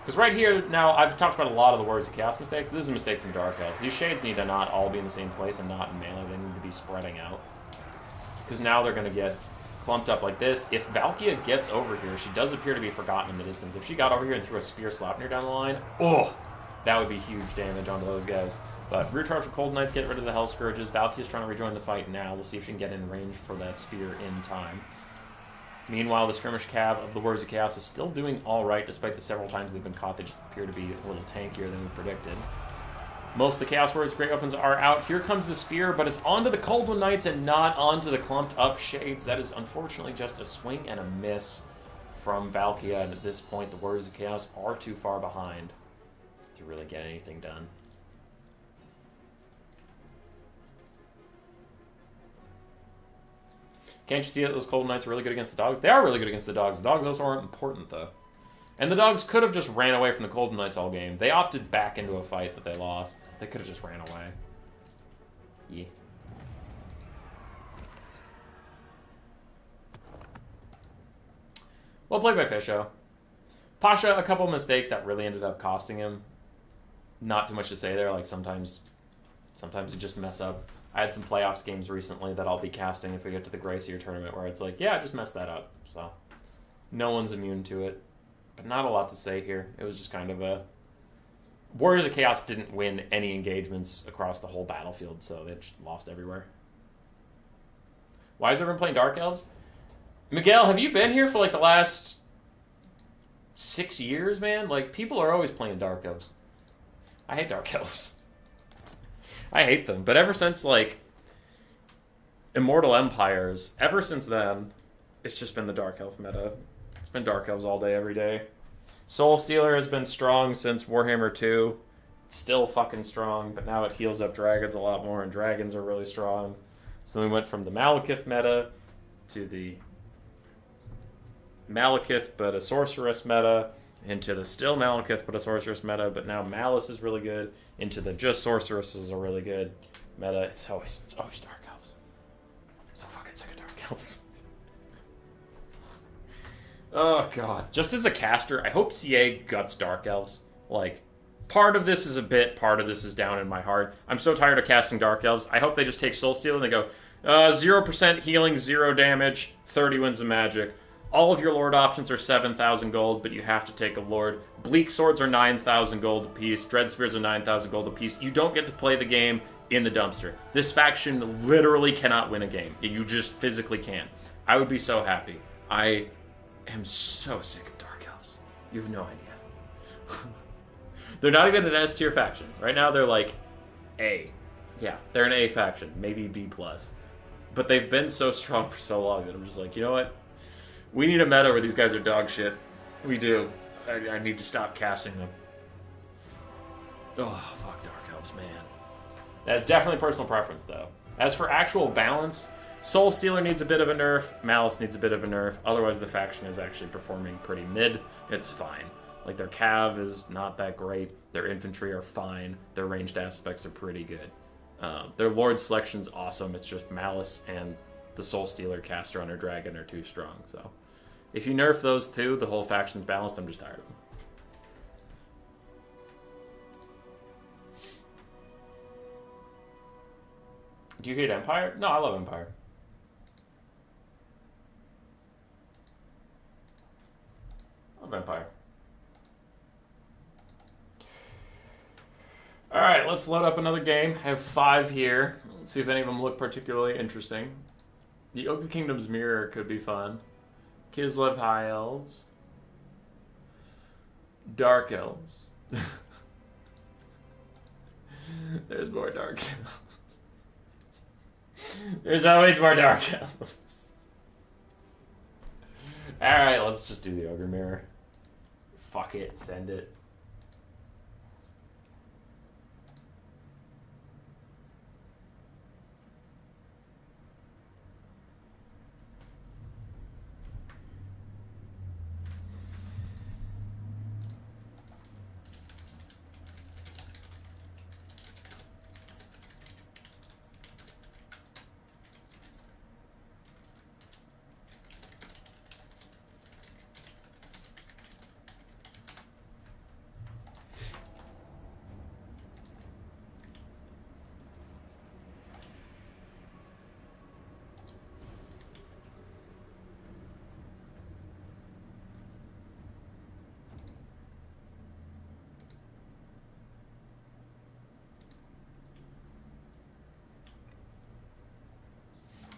Because right here, now, I've talked about a lot of the Warriors of Chaos mistakes. This is a mistake from Dark Elves. These Shades need to not all be in the same place and not in melee. They need to be spreading out. Because now they're going to get clumped up like this. If Valkia gets over here, she does appear to be forgotten in the distance. If she got over here and threw a Spear Sleipnir down the line, oh, that would be huge damage onto those guys. But Rear Charge with Cold Knights, get rid of the Hell Scourges. Valky's trying to rejoin the fight now. We'll see if she can get in range for that spear in time. Meanwhile, the Skirmish Cav of the Warriors of Chaos is still doing alright, despite the several times they've been caught. They just appear to be a little tankier than we predicted. Most of the Chaos Warriors' Great Weapons are out. Here comes the spear, but it's onto the Cold One Knights and not onto the clumped up Shades. That is unfortunately just a swing and a miss from Valkia. And at this point, the Warriors of Chaos are too far behind to really get anything done. Can't you see that those Cold Knights are really good against the Dogs? They are really good against the Dogs. The Dogs also aren't important, though. And the Dogs could have just ran away from the Cold Knights all game. They opted back into a fight that they lost. They could have just ran away. Yeah. Well played by Fisho. Pasha, a couple mistakes that really ended up costing him. Not too much to say there. Like, sometimes you just mess up. I had some playoffs games recently that I'll be casting if we get to the Gracier tournament where it's like, yeah, I just messed that up. So, no one's immune to it. But not a lot to say here. It was just kind of a... Warriors of Chaos didn't win any engagements across the whole battlefield, so they just lost everywhere. Why is everyone playing Dark Elves? Miguel, have you been here for like the last 6 years, man? Like, people are always playing Dark Elves. I hate Dark Elves. I hate them. But ever since, like, Immortal Empires, ever since then, it's just been the Dark Elf meta. It's been Dark Elves all day, every day. Soul Stealer has been strong since Warhammer 2. Still fucking strong, but now it heals up dragons a lot more, and dragons are really strong. So then we went from the Malekith meta to the Malekith but a Sorceress meta, into the still Malekith but a Sorceress meta, but now Malice is really good, into the just Sorceresses are really good meta. It's always Dark Elves. I'm so fucking sick of Dark Elves. Oh god. Just as a caster, I hope CA guts Dark Elves. Like, part of this is a bit, part of this is down in my heart. I'm so tired of casting Dark Elves. I hope they just take Soul Steal and they go, 0% healing, 0 damage, 30 wins of magic. All of your Lord options are 7,000 gold, but you have to take a Lord. Bleak Swords are 9,000 gold apiece. Dread Spears are 9,000 gold apiece. You don't get to play the game in the dumpster. This faction literally cannot win a game. You just physically can't. I would be so happy. I am so sick of Dark Elves. You have no idea. They're not even an S tier faction. Right now they're like A. Yeah, they're an A faction, maybe B+. But they've been so strong for so long that I'm just like, you know what? We need a meta where these guys are dog shit. We do. I need to stop casting them. Oh, fuck Dark Elves, man. That's definitely personal preference, though. As for actual balance, Soul Stealer needs a bit of a nerf, Malice needs a bit of a nerf, otherwise the faction is actually performing pretty mid. It's fine. Like, their cav is not that great, their infantry are fine, their ranged aspects are pretty good. Their Lord selection's awesome, it's just Malice and the Soul Stealer Caster Hunter Dragon are too strong, so... If you nerf those two, the whole faction's balanced, I'm just tired of them. Do you hate Empire? No, I love Empire. I love Empire. Alright, let's load up another game. I have 5 here. Let's see if any of them look particularly interesting. The Ogre Kingdom's Mirror could be fun. Kislev High Elves. Dark Elves. There's more Dark Elves. There's always more Dark Elves. Alright, let's just do the Ogre Mirror. Fuck it, send it.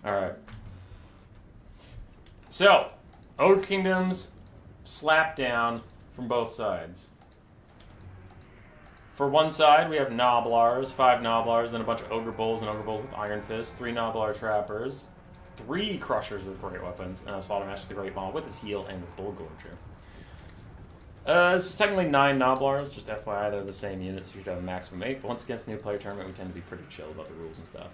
Alright. So, Ogre Kingdoms slap down from both sides. For one side, we have Gnoblars, 5 Gnoblars, then a bunch of Ogre Bulls and Ogre Bulls with Iron Fist, 3 Gnoblar Trappers, 3 Crushers with great weapons, and a Slaughtermaster with the Great Maul with his heal and the Bull Gorger. This is technically 9 Gnoblars, just FYI, they're the same units, so you should have a maximum 8, but once against a new player tournament, we tend to be pretty chill about the rules and stuff.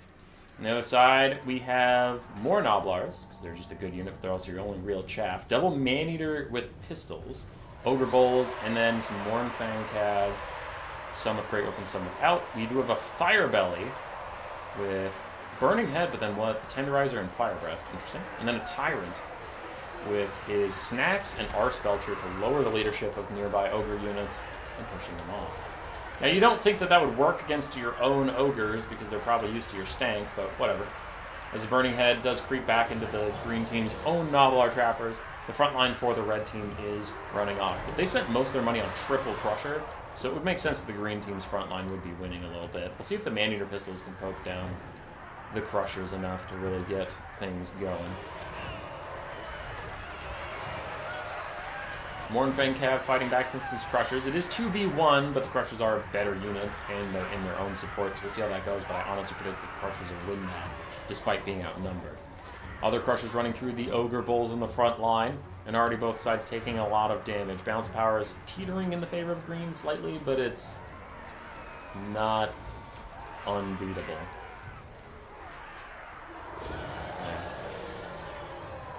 On the other side, we have more Gnoblars, because they're just a good unit, but they're also your only real chaff. Double Maneater with pistols, Ogre Bulls, and then some Mournfang Cav, some with great weapons, some without. We do have a Fire Belly with Burning Head, but then what? The Tenderizer and Fire Breath. Interesting. And then a Tyrant with his Snacks and Archbelcher to lower the leadership of nearby Ogre units and pushing them off. Now, you don't think that that would work against your own Ogres, because they're probably used to your stank, but whatever. As the Burning Head does creep back into the green team's own Gnoblar Trappers, the front line for the red team is running off. But they spent most of their money on Triple Crusher, so it would make sense that the green team's front line would be winning a little bit. We'll see if the Maneater Pistols can poke down the Crushers enough to really get things going. Mournfang Cav fighting back against these Crushers. It is 2v1, but the Crushers are a better unit, and they're in their own support, so we'll see how that goes, but I honestly predict that the Crushers will win that, despite being outnumbered. Other Crushers running through the Ogre Bulls in the front line, and already both sides taking a lot of damage. Balance of power is teetering in the favor of green slightly, but it's not unbeatable.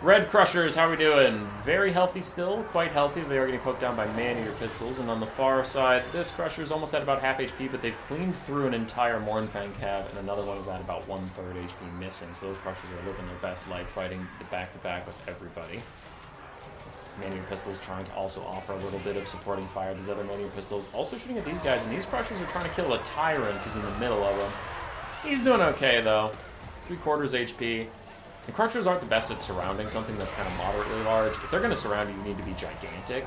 Red Crushers, how are we doing? Very healthy still, quite healthy. They are getting poked down by Maneater Pistols. And on the far side, this Crusher is almost at about half HP, but they've cleaned through an entire Mournfang Cav, and another one is at about 1/3 HP missing. So those Crushers are living their best life, fighting the back-to-back with everybody. Maneater Pistols trying to also offer a little bit of supporting fire. These other Maneater Pistols also shooting at these guys, and these Crushers are trying to kill a Tyrant who's in the middle of them. He's doing okay, though. 3/4 HP. And Crushers aren't the best at surrounding something that's kind of moderately large. If they're going to surround you, you need to be gigantic.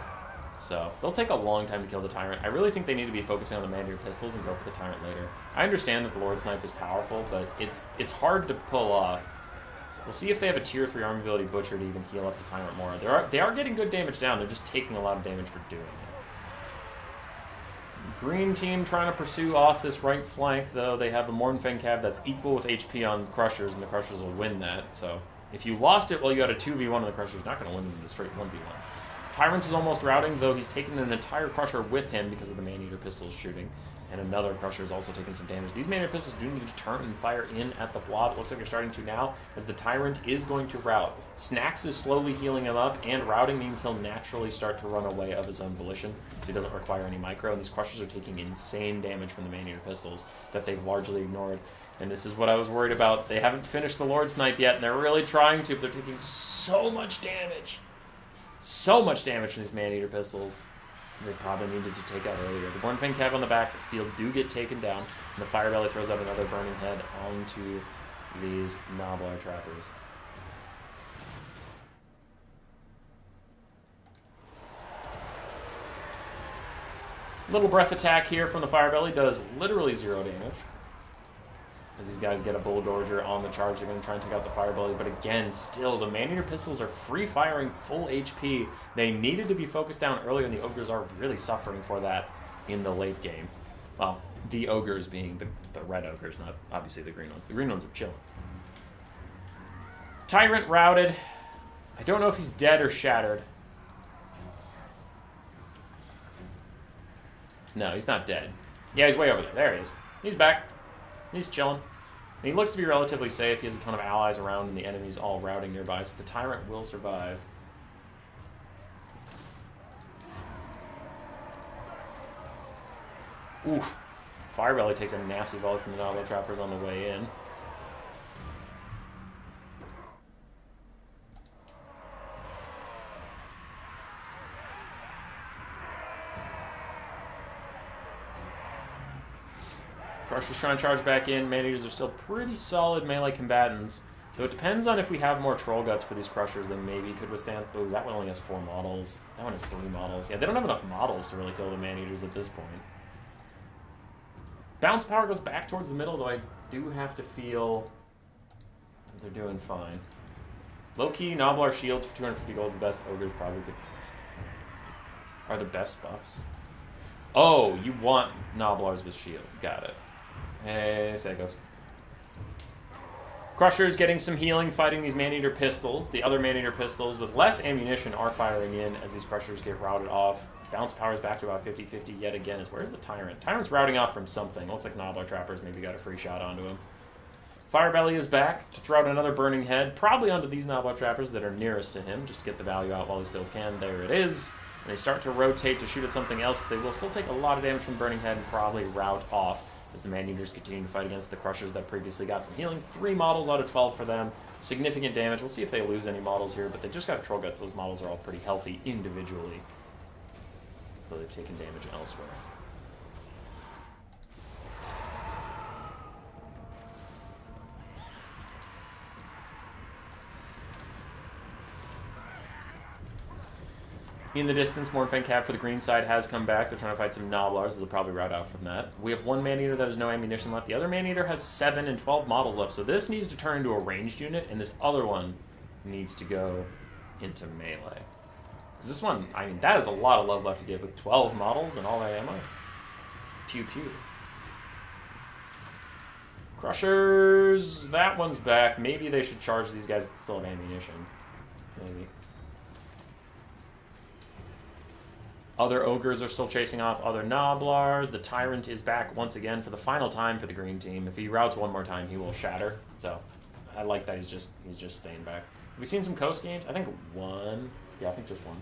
So they'll take a long time to kill the Tyrant. I really think they need to be focusing on the Maneater Pistols and go for the Tyrant later. I understand that the Lord Snipe is powerful, but it's hard to pull off. We'll see if they have a tier 3 arm ability Butcher to even heal up the Tyrant more. They are getting good damage down. They're just taking a lot of damage for doing it. Green team trying to pursue off this right flank, though. They have a Mornfang Cav that's equal with HP on Crushers, and the Crushers will win that. So if you lost it while you got a 2v1 on the Crushers, you're not going to win in the straight 1v1. Tyrant is almost routing, though he's taken an entire Crusher with him because of the Maneater pistols shooting. And another Crusher is also taking some damage. These Maneater pistols do need to turn and fire in at the blob. It looks like you're starting to now, as the Tyrant is going to rout. Snacks is slowly healing him up, and routing means he'll naturally start to run away of his own volition, so he doesn't require any micro. And these Crushers are taking insane damage from the Maneater pistols that they've largely ignored. And this is what I was worried about. They haven't finished the Lord Snipe yet, and they're really trying to, but they're taking so much damage. So much damage from these Maneater pistols. They probably needed to take out earlier. The Mornfang Cav on the backfield do get taken down, and the Fire Belly throws out another Burning Head onto these Gnoblar Trappers. Little breath attack here from the Fire Belly does literally 0 damage. As these guys get a Bullgorger on the charge, they're going to try and take out the Fire Belly. But again, still, the Maneater pistols are free-firing full HP. They needed to be focused down earlier, and the Ogres are really suffering for that in the late game. Well, the Ogres being the red Ogres, not obviously the green ones. The green ones are chilling. Tyrant routed. I don't know if he's dead or shattered. No, he's not dead. Yeah, he's way over there. There he is. He's back. He's chilling. And he looks to be relatively safe. He has a ton of allies around, and the enemy's all routing nearby, so the Tyrant will survive. Oof. Firebelly takes a nasty volley from the Gnoblar Trappers on the way in. Crusher's trying to charge back in. Maneaters are still pretty solid melee combatants. Though it depends on if we have more Troll Guts for these Crushers, then maybe could withstand... Oh, that one only has 4 models. That one has 3 models. Yeah, they don't have enough models to really kill the Maneaters at this point. Bounce power goes back towards the middle, though I do have to feel they're doing fine. Low-key, Gnoblar shields for 250 gold. The best Ogres probably could... are the best buffs. Oh, you want Gnoblars with shields. Got it. Hey, Segos. Crusher's getting some healing fighting these Maneater pistols. The other Maneater pistols with less ammunition are firing in as these Crushers get routed off. Bounce power is back to about 50-50 yet again. Where's the Tyrant? Tyrant's routing off from something. Looks like Gnoblar Trappers maybe got a free shot onto him. Firebelly is back to throw out another Burning Head, probably onto these Gnoblar Trappers that are nearest to him, just to get the value out while he still can. There it is. And they start to rotate to shoot at something else. They will still take a lot of damage from Burning Head and probably rout off as the Maneaters continue to fight against the Crushers that previously got some healing. 3 models out of 12 for them. Significant damage. We'll see if they lose any models here, but they just got Troll Guts. Those models are all pretty healthy individually. So they've taken damage elsewhere. In the distance, Mornfang Cav for the green side has come back. They're trying to fight some Gnoblars. They'll probably rout out from that. We have 1 Maneater that has no ammunition left. The other Maneater has 7 and 12 models left. So this needs to turn into a ranged unit, and this other one needs to go into melee. Because this one, I mean, that is a lot of love left to give with 12 models and all that ammo. Pew pew. Crushers, that one's back. Maybe they should charge these guys that still have ammunition. Maybe. Other Ogres are still chasing off other Gnoblars. The Tyrant is back once again for the final time for the green team. If he routes one more time, he will shatter. So I like that he's just staying back. Have we seen some Coast games? I think 1. Yeah, I think just 1.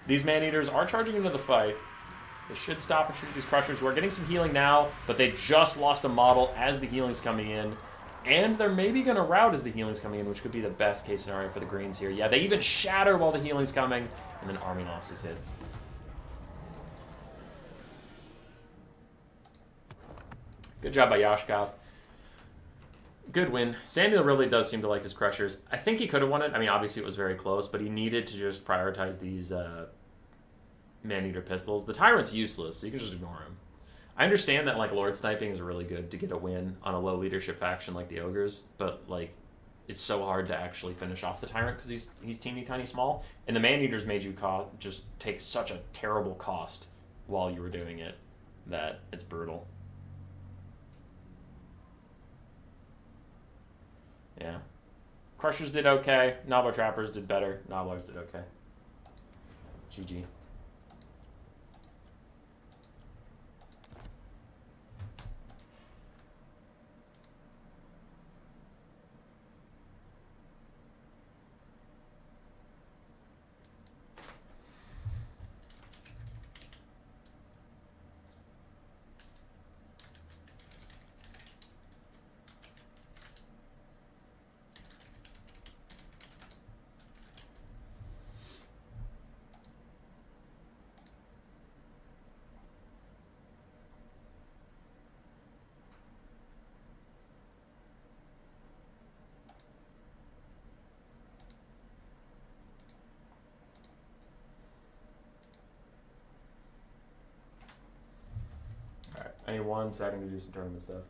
These Maneaters are charging into the fight. They should stop and shoot these Crushers who are getting some healing now, but they just lost a model as the healing's coming in. And they're maybe going to rout as the healing's coming in, which could be the best case scenario for the greens here. Yeah, they even shatter while the healing's coming, and then army losses hits. Good job by Yashkov. Good win. Samuel really does seem to like his Crushers. I think he could have won it. I mean, obviously it was very close, but he needed to just prioritize these Maneater pistols. The Tyrant's useless, so you can just ignore him. I understand that like Lord Sniping is really good to get a win on a low leadership faction like the Ogres, but like it's so hard to actually finish off the Tyrant because he's teeny tiny small, and the Maneaters made you just take such a terrible cost while you were doing it that it's brutal. Yeah. Crushers did okay. Nablo Trappers did better. Nobblers did okay. GG. Alright, I need 1 second to do some tournament stuff.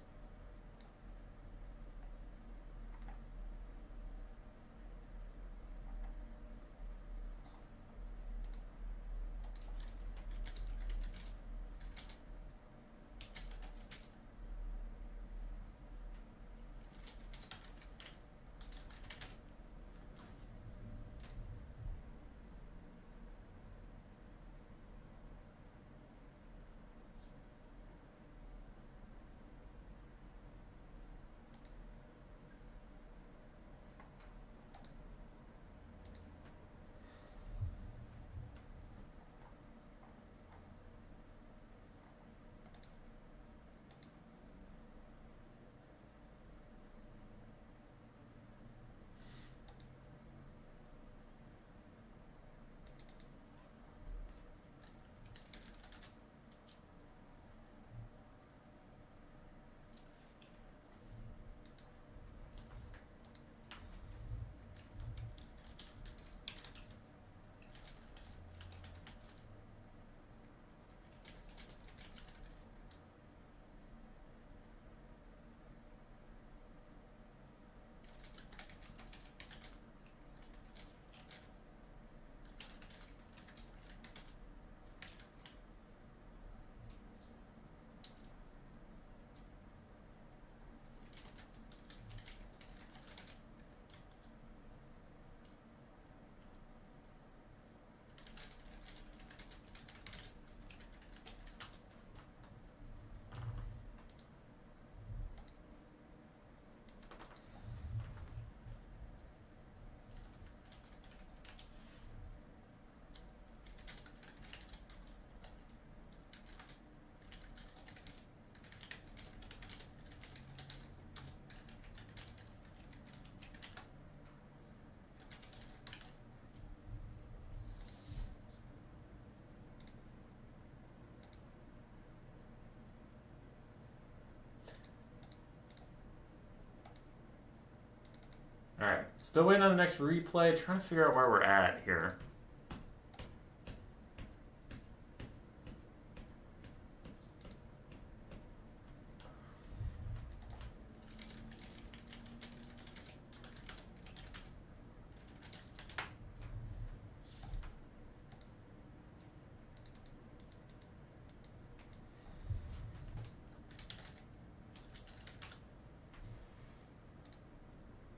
Alright, still waiting on the next replay. Trying to figure out where we're at here.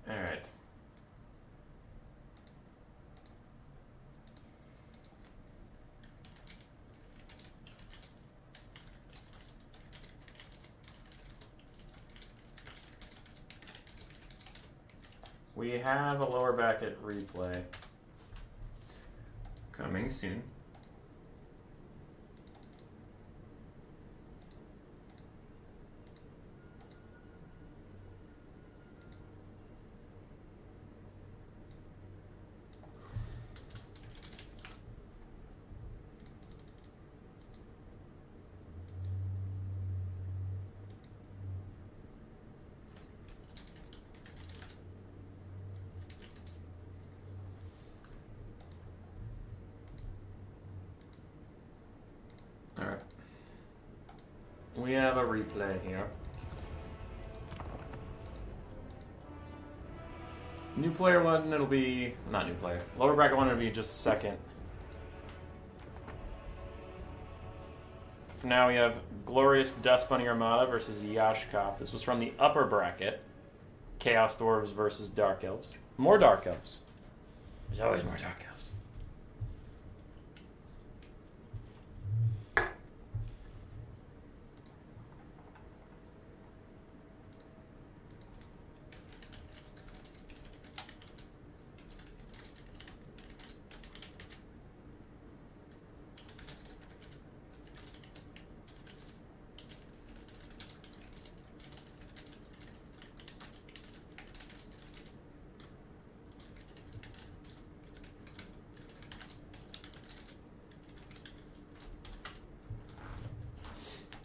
Alright. We have a lower bracket replay coming soon. Alright. We have a replay here. New player one, it'll be... not new player. Lower bracket one, it'll be just second. For now, we have Glorious Dust Bunny Armada versus Yashkov. This was from the upper bracket. Chaos Dwarves versus Dark Elves. More Dark Elves. There's always more Dark Elves.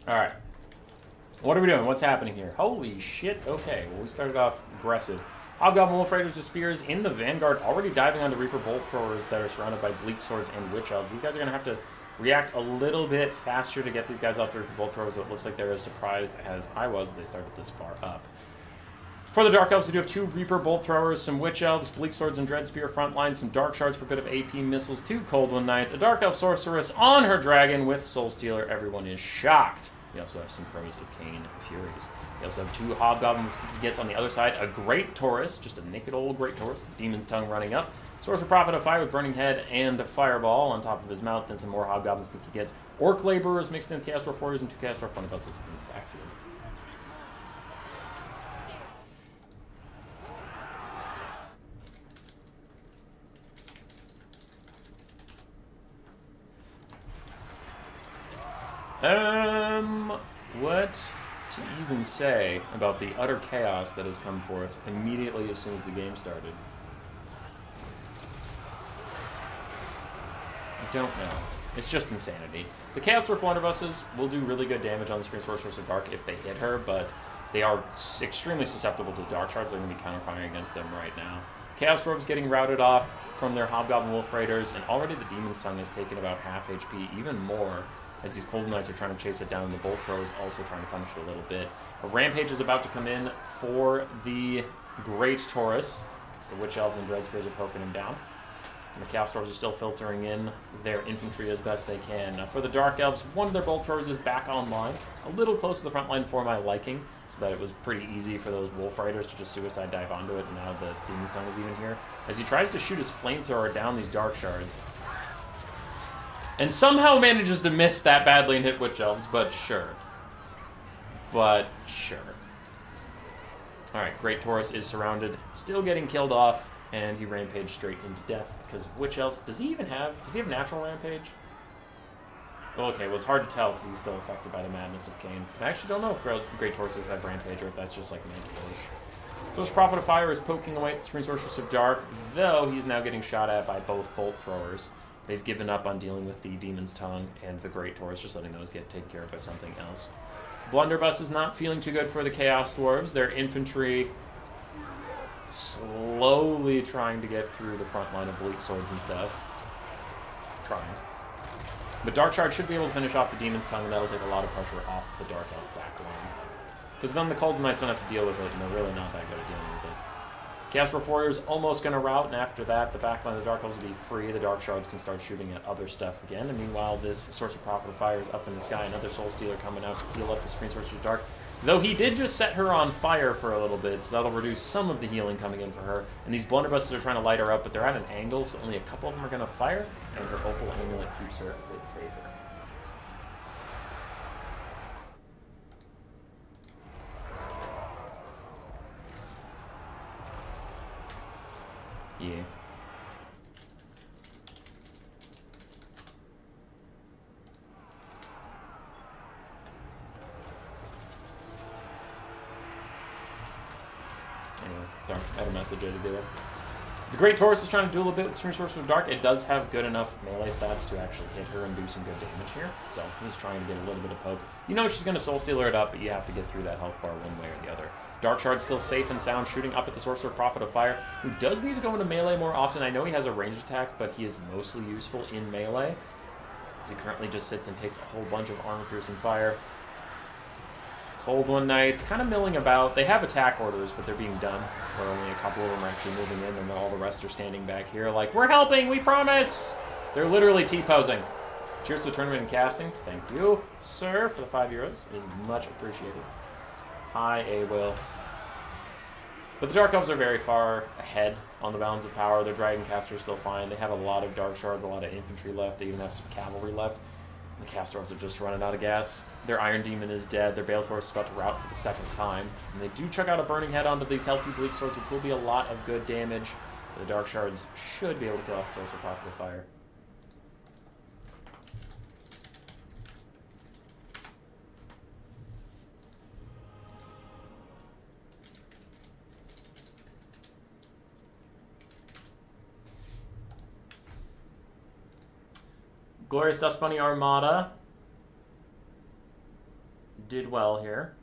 Alright. What are we doing? What's happening here? Holy shit. Okay, well, we started off aggressive. Hobgoblin Wolf Raiders with spears in the vanguard, already diving onto Reaper Bolt Throwers that are surrounded by Bleak Swords and Witch Elves. These guys are going to have to react a little bit faster to get these guys off the Reaper Bolt Throwers, so it looks like they're as surprised as I was that they started this far up. For the Dark Elves, we do have 2 Reaper Bolt Throwers, some Witch Elves, Bleak Swords and Dread Spear frontline, some Dark Shards for a bit of AP missiles, 2 Cold One Knights, a Dark Elf Sorceress on her dragon with Soul Stealer. Everyone is shocked. We also have some Crows of Cain Furies. We also have 2 Hobgoblin with Sticky Gets on the other side, a Great Taurus, just a naked old Great Taurus, Demon's Tongue running up, Sorcerer Prophet of Fire with Burning Head and a Fireball on top of his mouth, and some more Hobgoblin Sticky Gets. Orc Laborers mixed in Chaos Dwarf Warriors and 2 Chaos Dwarf Blunderbusses in the backfield. What to even say about the utter chaos that has come forth immediately as soon as the game started? I don't know. It's just insanity. The Chaos Dwarf Blunderbusses will do really good damage on the Screen Sorceress of Dark if they hit her, but they are extremely susceptible to Dark Shards. They're going to be counter-firing against them right now. Chaos Dwarves getting routed off from their Hobgoblin Wolf Raiders, and already the Demon's Tongue has taken about half HP, even more, as these Cold Knights are trying to chase it down. The Bolt Throw is also trying to punish it a little bit. A Rampage is about to come in for the Great Taurus, so the Witch Elves and Dread Spears are poking him down. And the Chaos Dwarves are still filtering in their infantry as best they can. Now for the Dark Elves, one of their Bolt Throwers is back online, a little close to the front line for my liking, so that it was pretty easy for those Wolf Riders to just suicide dive onto it, and now the Demon's Tongue is even here. As he tries to shoot his Flamethrower down these Dark Shards, and somehow manages to miss that badly and hit Witch Elves, but sure. But sure. Alright, Great Taurus is surrounded, still getting killed off, and he rampaged straight into death because of Witch Elves. Does he have natural rampage? Well, okay, well it's hard to tell because he's still affected by the madness of Cain. I actually don't know if Great Tauruses have rampage or if that's just like Manticores. Sorcerer Prophet of Fire is poking away at the Screen Sorceress of Dark, though he's now getting shot at by both Bolt Throwers. They've given up on dealing with the Demon's Tongue and the Great Taurus, just letting those get taken care of by something else. Blunderbuss is not feeling too good for the Chaos Dwarves. Their infantry slowly trying to get through the front line of Bleak Swords and stuff. Trying. But Dark Shard should be able to finish off the Demon's Tongue, and that'll take a lot of pressure off the Dark Elf back line. Because then the Cold Knights don't have to deal with it, and they're really not that good at dealing with it. Chaos Dwarf Warriors almost going to rout, and after that, the backline of the Dark Elves will be free. The Dark Shards can start shooting at other stuff again. And meanwhile, this Sorcerer Prophet of Fire is up in the sky. Another Soul Stealer coming out to heal up the Screen Sorcerer's Dark. Though he did just set her on fire for a little bit, so that'll reduce some of the healing coming in for her. And these Blunderbusses are trying to light her up, but they're at an angle, so only a couple of them are going to fire, and her Opal Amulet keeps her a bit safer. Yeah. Anyway, darn, I had a message I had to do it. The Great Taurus is trying to duel a bit with Screen Sorcerer of Dark. It does have good enough melee stats to actually hit her and do some good damage here. So he's trying to get a little bit of poke. You know she's going to Soul Stealer it up, but you have to get through that health bar one way or the other. Dark Shard's still safe and sound, shooting up at the Sorcerer Prophet of Fire, who does need to go into melee more often. I know he has a ranged attack, but he is mostly useful in melee, as he currently just sits and takes a whole bunch of armor-piercing fire. Cold One Knights, kind of milling about. They have attack orders, but they're being done. Where only a couple of them are actually moving in, and all the rest are standing back here like, we're helping, we promise! They're literally T-posing. Cheers to the tournament and casting. Thank you, sir, for the €5. It is much appreciated. Hi, A-Will. But the Dark Elves are very far ahead on the balance of power. Their Dragon Caster is still fine. They have a lot of Dark Shards, a lot of infantry left. They even have some cavalry left. The Castors are just running out of gas. Their Iron Demon is dead. Their Balethor is about to rout for the second time. And they do chuck out a Burning Head onto these healthy Bleak Swords, which will be a lot of good damage. The Dark Shards should be able to kill off the Sorcerer Prophet of Fire. Glorious Dust Bunny Armada did well here.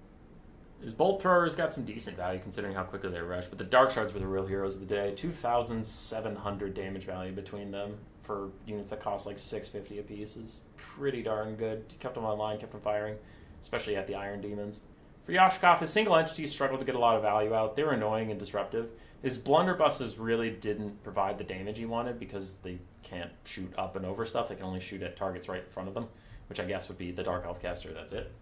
His Bolt Thrower's got some decent value considering how quickly they rush, but the Dark Shards were the real heroes of the day. 2,700 damage value between them for units that cost like $650 a piece is pretty darn good. He kept them online, kept them firing, especially at the Iron Demons. For Yashkov, his single entities struggled to get a lot of value out. They were annoying and disruptive. His blunderbusses really didn't provide the damage he wanted because they can't shoot up and over stuff. They can only shoot at targets right in front of them, which I guess would be the Dark Elf caster. That's it.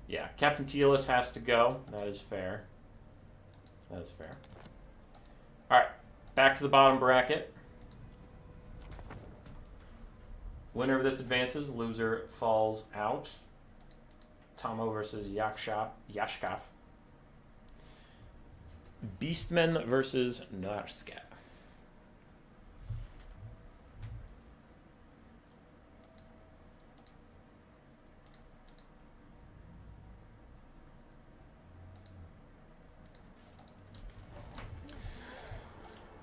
Yeah, Captain Teolis has to go. That is fair. That is fair. All right, back to the bottom bracket. Winner of this advances, loser falls out. Tomo versus Yashkov. Beastmen versus Norska.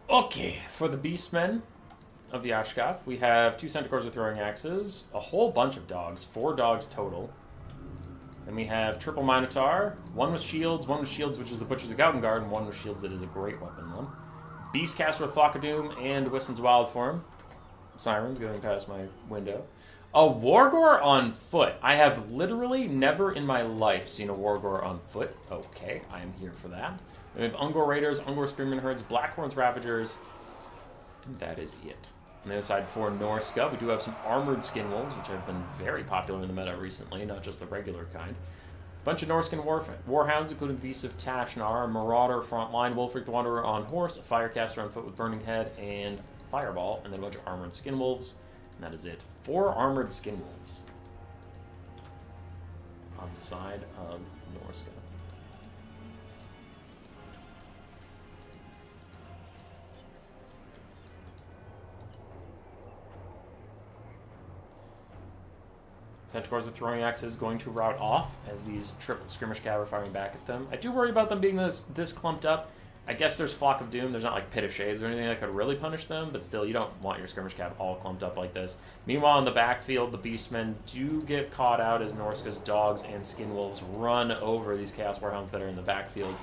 Okay, for the Beastmen of Yashkov, we have 2 Centaurs with throwing axes, a whole bunch of dogs, 4 dogs total. Then we have Triple Minotaur, 1 with shields, which is the Butchers of Gautengard, and 1 with shields that is a great weapon one. Beastcaster with Flock of Doom and Wiston's Wild Form. Sirens going past my window. A Wargore on foot. I have literally never in my life seen a Wargore on foot. Okay, I am here for that. We have Ungor Raiders, Ungor Spearman Herds, Blackhorns Ravagers, and that is it. On the other side, for Norska, we do have some Armored Skinwolves, which have been very popular in the meta recently, not just the regular kind. Bunch of Norscan Warhounds, including Beasts of Tashnar, Marauder Frontline, Wolfric the Wanderer on horse, a Firecaster on foot with Burning Head, and Fireball, and then a bunch of Armored Skinwolves, and that is it. 4 Armored Skinwolves on the side of Norska. Centaurs with throwing axes going to rout off as these triple skirmish cav are firing back at them. I do worry about them being this clumped up. I guess there's Flock of Doom. There's not like Pit of Shades or anything that could really punish them, but still, you don't want your skirmish cav all clumped up like this. Meanwhile, in the backfield, the Beastmen do get caught out as Norska's dogs and Skinwolves run over these Chaos Warhounds that are in the backfield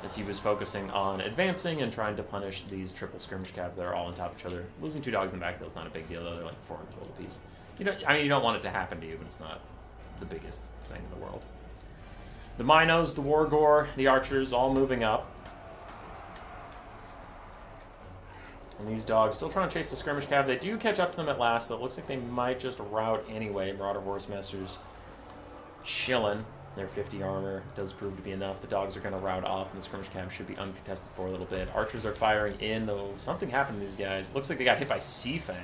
as he was focusing on advancing and trying to punish these triple skirmish cav that are all on top of each other. Losing 2 dogs in the backfield is not a big deal, though. They're like 400 gold apiece. You don't want it to happen to you, but it's not the biggest thing in the world. The Minos, the Wargore, the Archers, all moving up. And these dogs still trying to chase the skirmish cav. They do catch up to them at last, though it looks like they might just rout anyway. Marauder Horsemasters chilling. Their 50 armor does prove to be enough. The dogs are going to rout off, and the skirmish cav should be uncontested for a little bit. Archers are firing in, though something happened to these guys. Looks like they got hit by Seafang.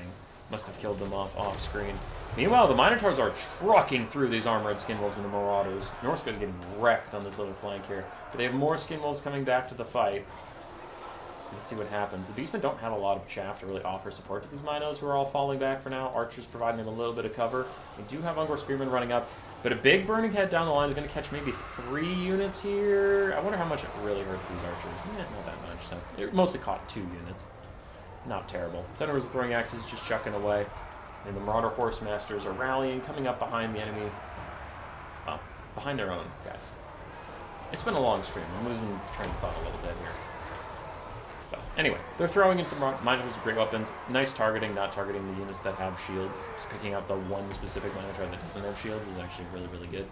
Must have killed them off screen. Meanwhile, the Minotaurs are trucking through these Armored Skinwolves and the Marauders. Norska's getting wrecked on this little flank here. But they have more Skinwolves coming back to the fight. Let's see what happens. The Beastmen don't have a lot of chaff to really offer support to these Minos who are all falling back for now. Archers providing them a little bit of cover. They do have Ungor Spearmen running up. But a big Burning Head down the line is going to catch maybe 3 units here. I wonder how much it really hurts these Archers. Not that much. So it mostly caught 2 units. Not terrible. Centaurs with throwing axes just chucking away. And the Marauder Horsemasters are rallying, coming up behind the enemy. Well, behind their own guys. It's been a long stream. I'm losing train of thought a little bit here. But anyway, they're throwing into Minotaurs with great weapons. Nice targeting, not targeting the units that have shields. Just picking up the one specific Minotaur that doesn't have shields is actually really, really good.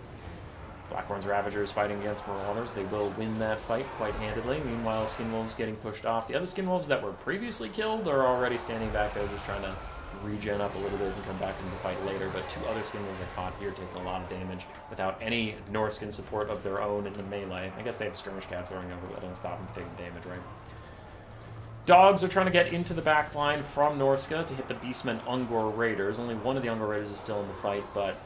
Blackhorn's Ravagers fighting against Marauders. They will win that fight quite handedly. Meanwhile, Skinwolves getting pushed off. The other Skinwolves that were previously killed are already standing back there just trying to regen up a little bit and come back into the fight later. But two other Skinwolves are caught here taking a lot of damage without any Norskin support of their own in the melee. I guess they have Skirmish Cav throwing over, but that doesn't stop them from taking damage, right? Dogs are trying to get into the back line from Norska to hit the Beastmen Ungor Raiders. Only one of the Ungor Raiders is still in the fight, but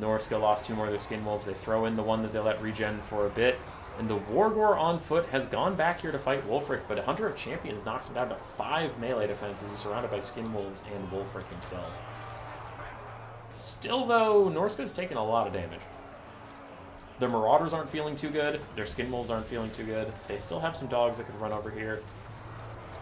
Norska lost two more of their Skinwolves. They throw in the one that they let regen for a bit. And the Wargore on foot has gone back here to fight Wulfric, but a Hunter of Champions knocks him down to 5 melee defenses. He's surrounded by Skinwolves and Wulfric himself. Still, though, Norska's taking a lot of damage. The Marauders aren't feeling too good. Their Skinwolves aren't feeling too good. They still have some dogs that could run over here.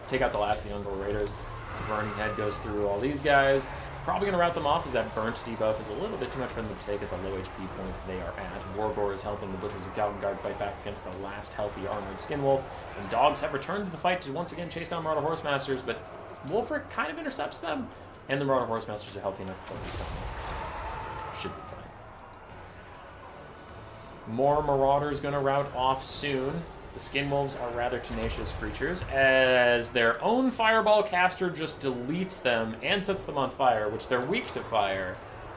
Take out the last of the Ungor Raiders. So Burning Head goes through all these guys. Probably going to route them off as that burnt debuff is a little bit too much for them to take at the low HP point they are at. Wargore is helping the Butchers of Galgard fight back against the last healthy armored Skinwolf. And dogs have returned to the fight to once again chase down Marauder Horsemasters, but Wulfric kind of intercepts them. And the Marauder Horsemasters are healthy enough to put them down. Should be fine. More Marauders going to route off soon. The Skinwolves are rather tenacious creatures, as their own Fireball caster just deletes them and sets them on fire, which they're weak to fire,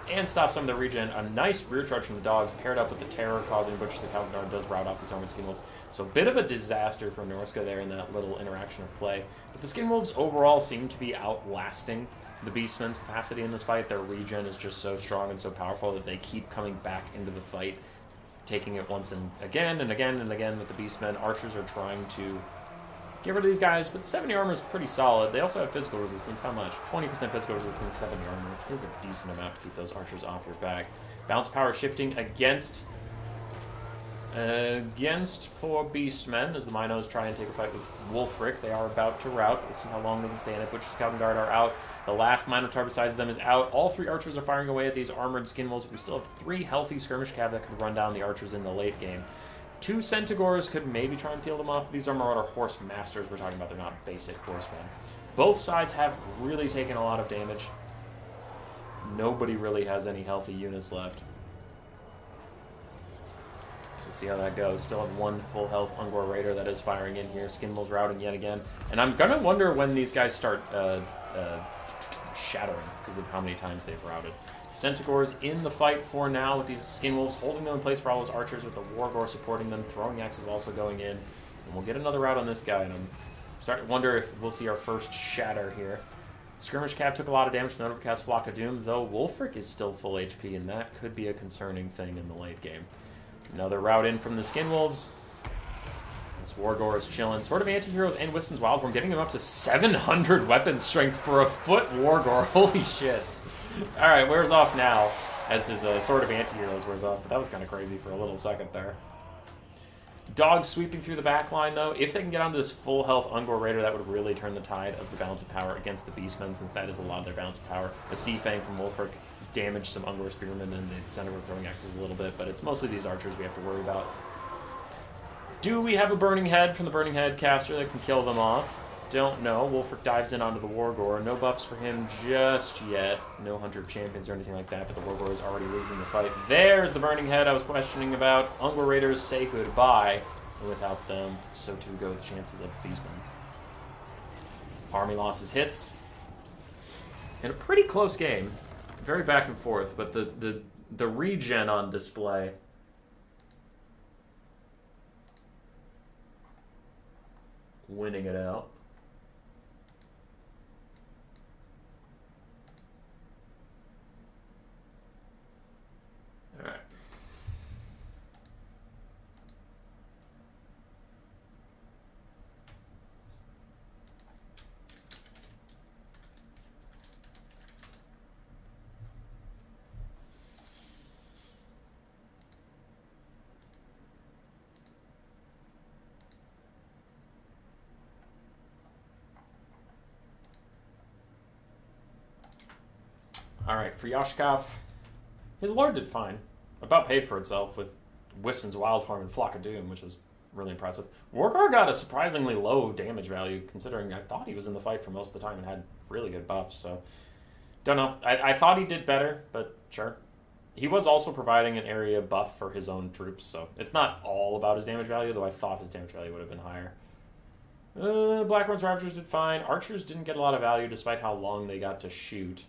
and stops some of their regen. A nice rear charge from the dogs, paired up with the terror causing Butchers of Calgard does route off these armored Skinwolves. So a bit of a disaster for Norska there in that little interaction of play. But the Skinwolves overall seem to be outlasting the Beastmen's capacity in this fight. Their regen is just so strong and so powerful that they keep coming back into the fight, taking it once and again and again and again with the Beastmen. Archers are trying to get rid of these guys, but 70 armor is pretty solid. They also have physical resistance. How much? 20% physical resistance, 70 armor is a decent amount to keep those archers off your back. Bounce power shifting against poor Beastmen as the Minos try and take a fight with Wulfric. They are about to rout. We'll see how long they can stand it. Butcher Scout and Guard are out. The last Minotaur besides them is out. All 3 archers are firing away at these armored Skinwolves. We still have 3 healthy Skirmish Cav that could run down the archers in the late game. 2 Centigores could maybe try and peel them off. These are Marauder Horse Masters we're talking about. They're not basic horsemen. Both sides have really taken a lot of damage. Nobody really has any healthy units left. So see how that goes. Still have 1 full health Ungor Raider that is firing in here. Skinwolves routing yet again. And I'm going to wonder when these guys start shattering because of how many times they've routed. Centigores in the fight for now with these Skinwolves holding them in place for all those archers with the Wargore supporting them. Throwing axes also going in. And we'll get another rout on this guy. And I'm starting to wonder if we'll see our first shatter here. Skirmish Cav took a lot of damage from the Overcast Flock of Doom, though Wulfric is still full HP, and that could be a concerning thing in the late game. Another route in from the Skinwolves. This Wargore is chilling. Sword of Antiheroes and Wiston's Wildform getting him up to 700 weapon strength for a foot Wargore. Holy shit. Alright, wears off now as his Sword of Antiheroes wears off, but that was kind of crazy for a little second there. Dogs sweeping through the back line, though. If they can get onto this full health Ungor Raider, that would really turn the tide of the balance of power against the Beastmen, since that is a lot of their balance of power. A Sea Fang from Wulfric damaged some Ungor Spearmen, and the Centaur was throwing axes a little bit, but it's mostly these archers we have to worry about. Do we have a Burning Head from the Burning Head caster that can kill them off? Don't know. Wulfric dives in onto the Wargore. No buffs for him just yet. No Hunter of Champions or anything like that, but the Wargore is already losing the fight. There's the Burning Head I was questioning about. Ungor Raiders say goodbye. And without them, so too go the chances of the Beastmen. Army losses hits. In a pretty close game. Very back and forth, but the regen on display. Winning it out. All right. All right, for Yashkov, his Lord did fine. About paid for itself with Wiston's Wildform and Flock of Doom, which was really impressive. Wargore got a surprisingly low damage value, considering I thought he was in the fight for most of the time and had really good buffs, so... Don't know. I thought he did better, but sure. He was also providing an area buff for his own troops, so it's not all about his damage value, though I thought his damage value would have been higher. Blackhorns Ravagers did fine. Archers didn't get a lot of value despite how long they got to shoot.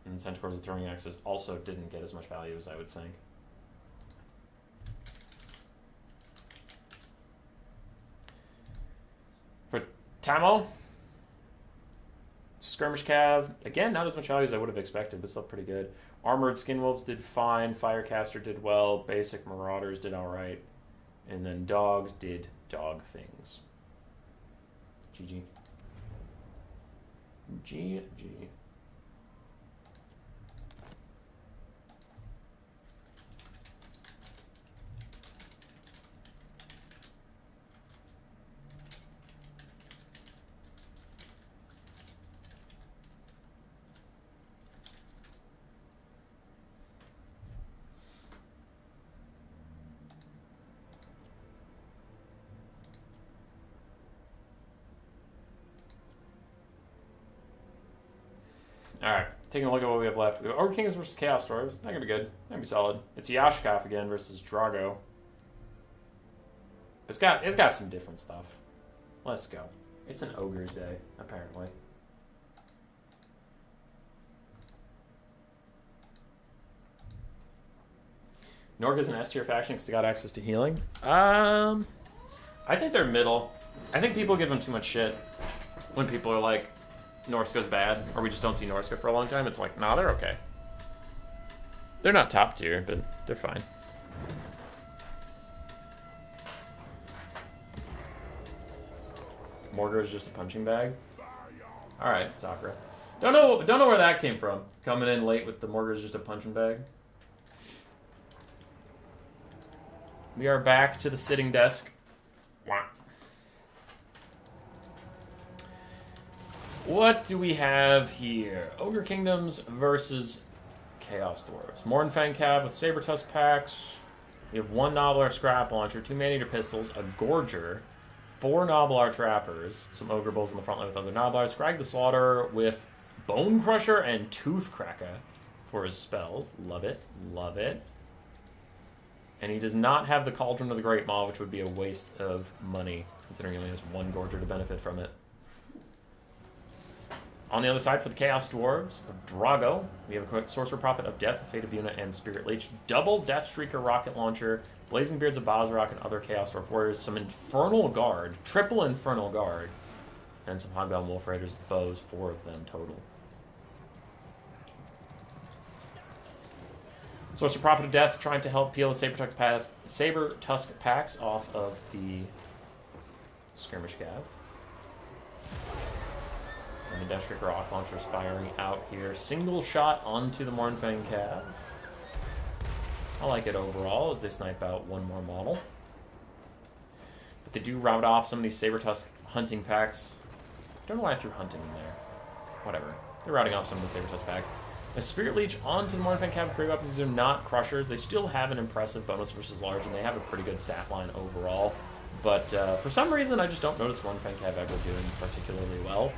And Centaurs with throwing axes also didn't get as much value as I would think. For Tamil, Skirmish Cav, again, not as much value as I would have expected, but still pretty good. Armored Skinwolves did fine. Firecaster did well. Basic Marauders did alright. And then Dogs did dog things. GG. GG. Alright, taking a look at what we have left. We have Ogre Kings versus Chaos Dwarves. Not gonna be good. Not gonna be solid. It's Yashkov again versus Drago. It's got some different stuff. Let's go. It's an Ogre's Day, apparently. Norg is an S tier faction because they got access to healing. I think they're middle. I think people give them too much shit when people are like, Norska's bad, or we just don't see Norska for a long time. It's like, nah, they're okay. They're not top tier, but they're fine. Morgar is just a punching bag. All right, Sakura. Don't know where that came from. Coming in late with the Morgar is just a punching bag. We are back to the sitting desk. What do we have here? Ogre Kingdoms versus Chaos Dwarves. Mornfang Cav with Sabertusk packs. We have 1 Nobblar Scrap Launcher, 2 Man-Eater Pistols, a Gorger, 4 Nobblar Trappers, some Ogre Bulls in the front line with other Nobblars, Scrag the Slaughter with Bone Crusher and Tooth Cracker for his spells. Love it. Love it. And he does not have the Cauldron of the Great Maw, which would be a waste of money, considering he only has 1 Gorger to benefit from it. On the other side, for the Chaos Dwarves of Drago, we have a quick Sorcerer Prophet of Death, Fate of Buna, and Spirit Leech. Double Death Streaker Rocket Launcher, Blazing Beards of Bozrok, and other Chaos Dwarf Warriors. Some Infernal Guard, triple Infernal Guard, and some Hobgoblin Wolf Raiders with bows, 4 of them total. Sorcerer Prophet of Death, trying to help peel the Sabertusk packs off of the Skirmish Cav. And the Deathstreak Rock Launcher's firing out here. Single shot onto the Mornfang Cav. I like it overall as they snipe out 1 more model. But they do round off some of these Sabertusk hunting packs. Don't know why I threw hunting in there. Whatever. They're routing off some of the Sabertusk packs. A Spirit Leech onto the Mornfang Cav with great weapons. These are not Crushers. They still have an impressive bonus versus large, and they have a pretty good stat line overall. But for some reason, I just don't notice Mornfang Cav ever doing particularly well.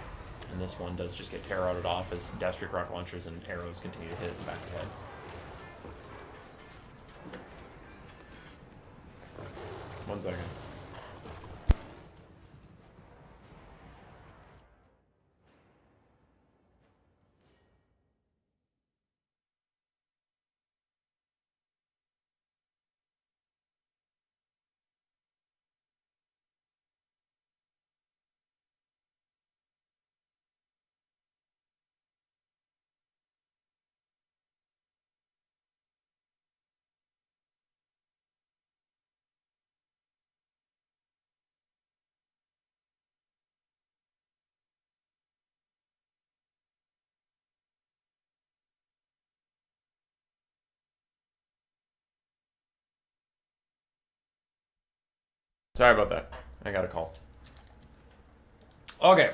And this one does just get terror-outed off as Deathstreak Rock Launchers and arrows continue to hit it in the back of the head. One second. Sorry about that. I got a call. Okay.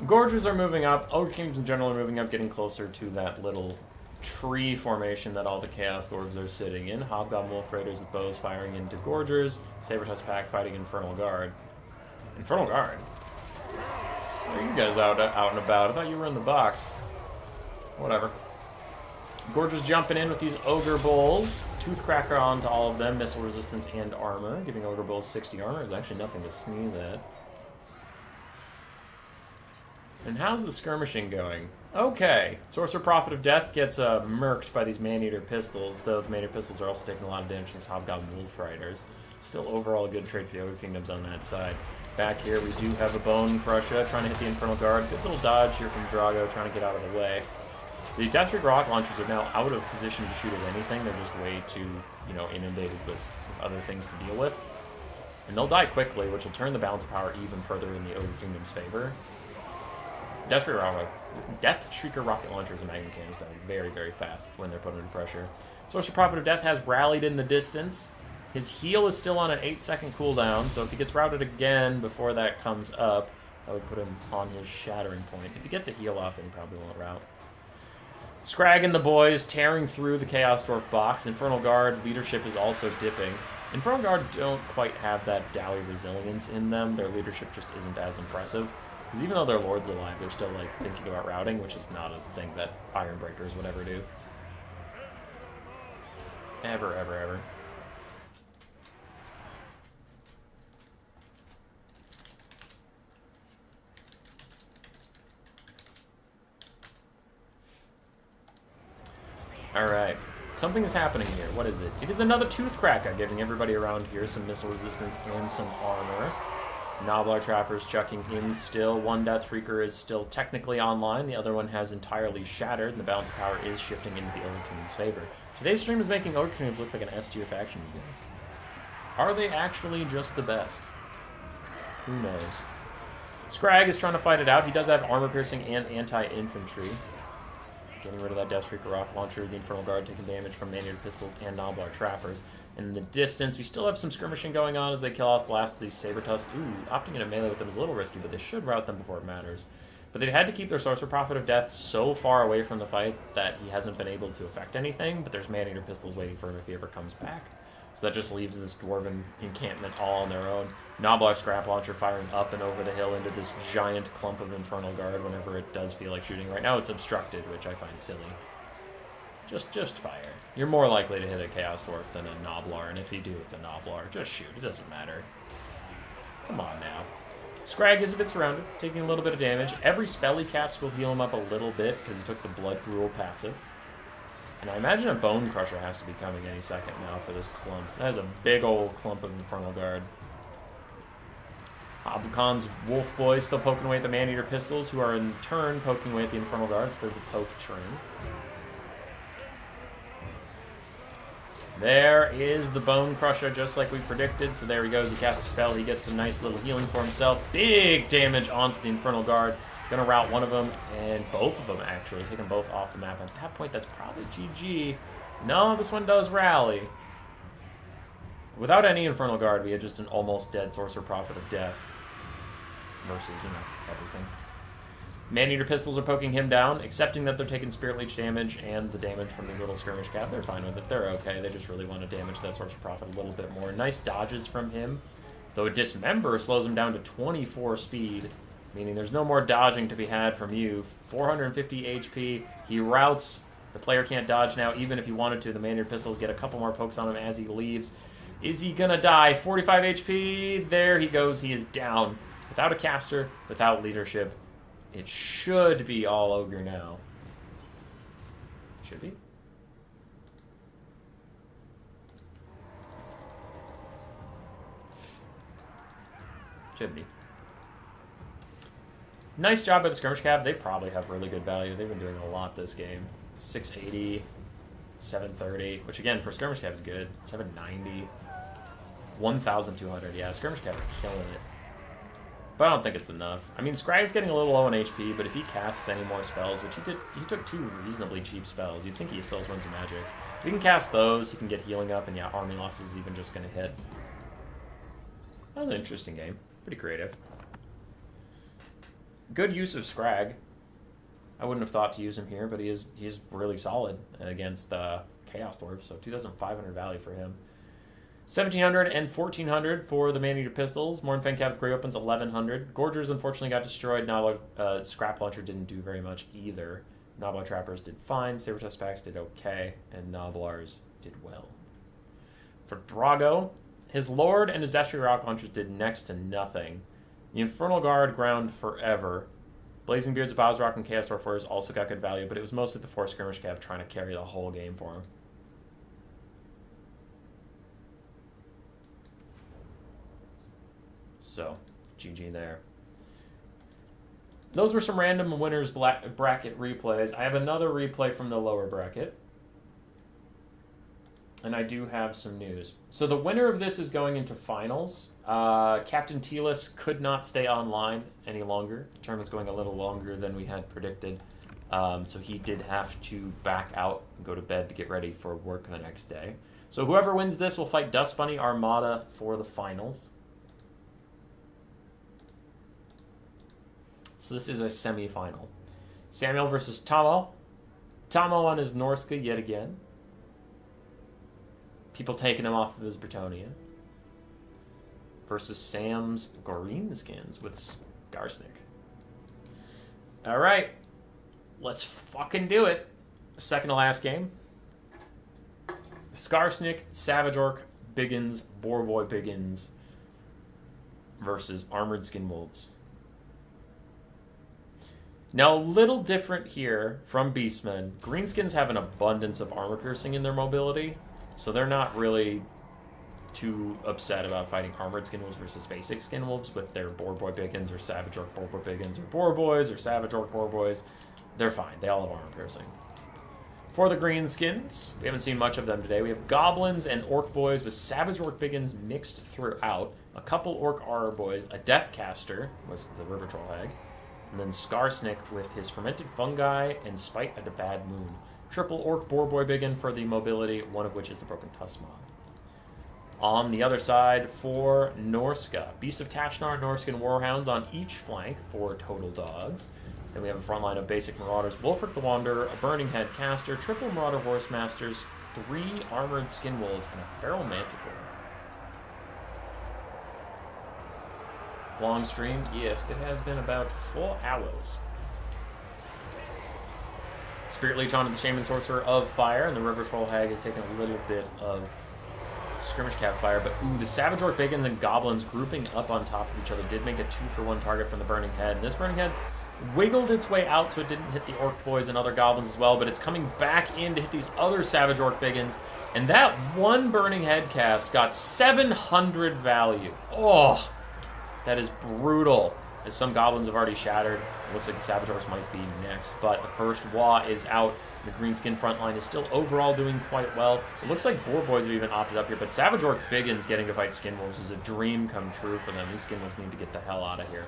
Gorgers are moving up. Ogre Kingdoms in general are moving up, getting closer to that little tree formation that all the Chaos Dwarves are sitting in. Hobgoblin Wolf Raiders with bows firing into Gorgers. Sabertusk Pack fighting Infernal Guard. Infernal Guard? So you guys out and about. I thought you were in the box. Whatever. Gorger's jumping in with these Ogre Bowls. Toothcracker onto all of them, missile resistance and armor. Giving Ogre Bowls 60 armor is actually nothing to sneeze at. And how's the skirmishing going? Okay. Sorcerer Prophet of Death gets murked by these Man-Eater Pistols, though the Man-Eater Pistols are also taking a lot of damage from these Hobgoblin Wolf Riders. Still overall a good trade for the Ogre Kingdoms on that side. Back here we do have a Bone Crusher trying to hit the Infernal Guard. Good little dodge here from Drago trying to get out of the way. These Deathstreak rocket launchers are now out of position to shoot at anything. They're just way too, inundated with other things to deal with. And they'll die quickly, which will turn the balance of power even further in the Ogre Kingdom's favor. Death Shrieker rocket launchers and Magnum Cannons die very, very fast when they're put under pressure. Sorcerer Prophet of Death has rallied in the distance. His heal is still on an 8-second cooldown, so if he gets routed again before that comes up, that would put him on his shattering point. If he gets a heal off, then he probably won't rout. Scrag and the boys tearing through the Chaos Dwarf box. Infernal Guard leadership is also dipping. Infernal Guard don't quite have that Dowie resilience in them. Their leadership just isn't as impressive. Because even though their lord's alive, they're still thinking about routing, which is not a thing that Ironbreakers would ever do. Ever, ever, ever. Alright. Something is happening here. What is it? It is another Toothcracker, giving everybody around here some missile resistance and some armor. Gnoblar Trappers chucking in still. One Death Shrieker is still technically online. The other one has entirely shattered, and the balance of power is shifting into the Ogre Kingdom's favor. Today's stream is making Ogre Kingdoms look like an S-tier faction, you guys. Are they actually just the best? Who knows? Scrag is trying to fight it out. He does have armor piercing and anti-infantry. Getting rid of that Death Shrieker rocket launcher, the Infernal Guard taking damage from Man-Eater Pistols and Gnoblar Trappers. In the distance, we still have some skirmishing going on as they kill off the last of these Saber-Tusks. Ooh, opting into melee with them is a little risky, but they should rout them before it matters. But they've had to keep their Sorcerer Prophet of Death so far away from the fight that he hasn't been able to affect anything, but there's Man-Eater Pistols waiting for him if he ever comes back. So that just leaves this Dwarven encampment all on their own. Gnoblar Scrap Launcher firing up and over the hill into this giant clump of Infernal Guard whenever it does feel like shooting. Right now it's obstructed, which I find silly. Just fire. You're more likely to hit a Chaos Dwarf than a Gnoblar, and if you do, it's a Gnoblar. Just shoot. It doesn't matter. Come on now. Scrag is a bit surrounded, taking a little bit of damage. Every spell he casts will heal him up a little bit because he took the Blood Gruel passive. And I imagine a Bone Crusher has to be coming any second now for this clump. That is a big old clump of Infernal Guard. Oblacon's Wolf Boys still poking away at the Man-Eater Pistols, who are in turn poking away at the Infernal Guard. It's a bit of a poke train. There is the Bone Crusher, just like we predicted. So there he goes. He casts a spell. He gets some nice little healing for himself. Big damage onto the Infernal Guard. Gonna rout one of them, and both of them, actually. Take them both off the map. At that point, that's probably GG. No, this one does rally. Without any Infernal Guard, we had just an almost dead Sorcerer Prophet of Death. Versus, everything. Man-Eater Pistols are poking him down, accepting that they're taking Spirit Leech damage and the damage from his little skirmish cap. They're fine with it. They're okay. They just really want to damage that Sorcerer Prophet a little bit more. Nice dodges from him. Though a Dismember slows him down to 24 speed, meaning there's no more dodging to be had from you. 450 HP. He routs. The player can't dodge now, even if he wanted to. The Man-Eater Pistols get a couple more pokes on him as he leaves. Is he gonna die? 45 HP. There he goes. He is down. Without a caster, without leadership. It should be all Ogre now. Should be. Should be. Nice job by the Skirmish Cab. They probably have really good value. They've been doing a lot this game. 680, 730, which again, for Skirmish Cab is good. 790, 1,200. Yeah, Skirmish Cab are killing it. But I don't think it's enough. I mean, Scrag's getting a little low on HP, but if he casts any more spells, which he did, he took 2 reasonably cheap spells. You'd think he still has Winds of Magic. If he can cast those, he can get healing up, and yeah, Army Loss is even just going to hit. That was an interesting game. Pretty creative. Good use of Scrag. I wouldn't have thought to use him here, but he is really solid against Chaos Dwarf, so 2,500 value for him. 1,700 and 1,400 for the Man-Eater Pistols. Mournfang Cav with Grey Weapons, 1,100. Gorgers unfortunately got destroyed. Now Scrap Launcher didn't do very much either. Nabla Trappers did fine, Saber-Tooth Packs did okay, and Noblars did well. For Drago, his Lord and his Destry Rock Launchers did next to nothing. The Infernal Guard ground forever. Blazing Beards of Bozrok and Chaos Dwarf Warriors also got good value, but it was mostly the 4 Skirmish Cav trying to carry the whole game for him. So, GG there. Those were some random winners bracket replays. I have another replay from the lower bracket. And I do have some news. So the winner of this is going into finals. Captain Telis could not stay online any longer. The tournament's going a little longer than we had predicted. So he did have to back out and go to bed to get ready for work the next day. So whoever wins this will fight Dust Bunny Armada for the finals. So this is a semi-final. Samuel versus Tomo. Tomo on his Norska yet again. People taking him off of his Bretonnia. Versus Sam's Greenskins with Skarsnik. Alright. Let's fucking do it. Second to last game. Skarsnik, Savage Orc, Biggins, Boarboy Biggins versus Armored Skin Wolves. Now, a little different here from Beastmen. Greenskins have an abundance of armor piercing in their mobility, so they're not really too upset about fighting Armored Skin Wolves versus Basic Skin Wolves with their Boarboy Biggins or Savage Orc Boarboy Biggins or Boarboys or Savage Orc Boarboys. They're fine. They all have armor piercing. For the Greenskins, we haven't seen much of them today. We have Goblins and Orc Boys with Savage Orc Biggins mixed throughout. A couple Orc Aura Boys, a Deathcaster with the River Troll Hag, and then Skarsnik with his Fermented Fungi and Spite at a Bad Moon. Triple Orc Boarboy Biggin for the mobility, one of which is the Broken Tusk mod. On the other side for Norska, Beast of Tashnar, Norskin Warhounds on each flank for total dogs. Then we have a front line of basic Marauders, Wulfric the Wanderer, a Burning Head Caster, triple Marauder Horse Masters, 3 Armored Skin Wolves, and a Feral Manticore. Long stream? Yes, it has been about 4 hours. Spirit Leech onto the Shaman Sorcerer of Fire, and the River Troll Hag has taken a little bit of Skirmish Cav fire, but ooh, the Savage Orc Biggins and Goblins grouping up on top of each other did make a 2-for-1 target from the Burning Head, and this Burning Head's wiggled its way out so it didn't hit the Orc Boys and other Goblins as well, but it's coming back in to hit these other Savage Orc Biggins, and that one Burning Head cast got 700 value. Oh! That is brutal, as some Goblins have already shattered. It looks like the Savage Orcs might be next, but the first Wa is out. The Greenskin front line is still overall doing quite well. It looks like Boar Boys have even opted up here, but Savage Orc Biggins getting to fight Skin Wolves is a dream come true for them. These Skin Wolves need to get the hell out of here.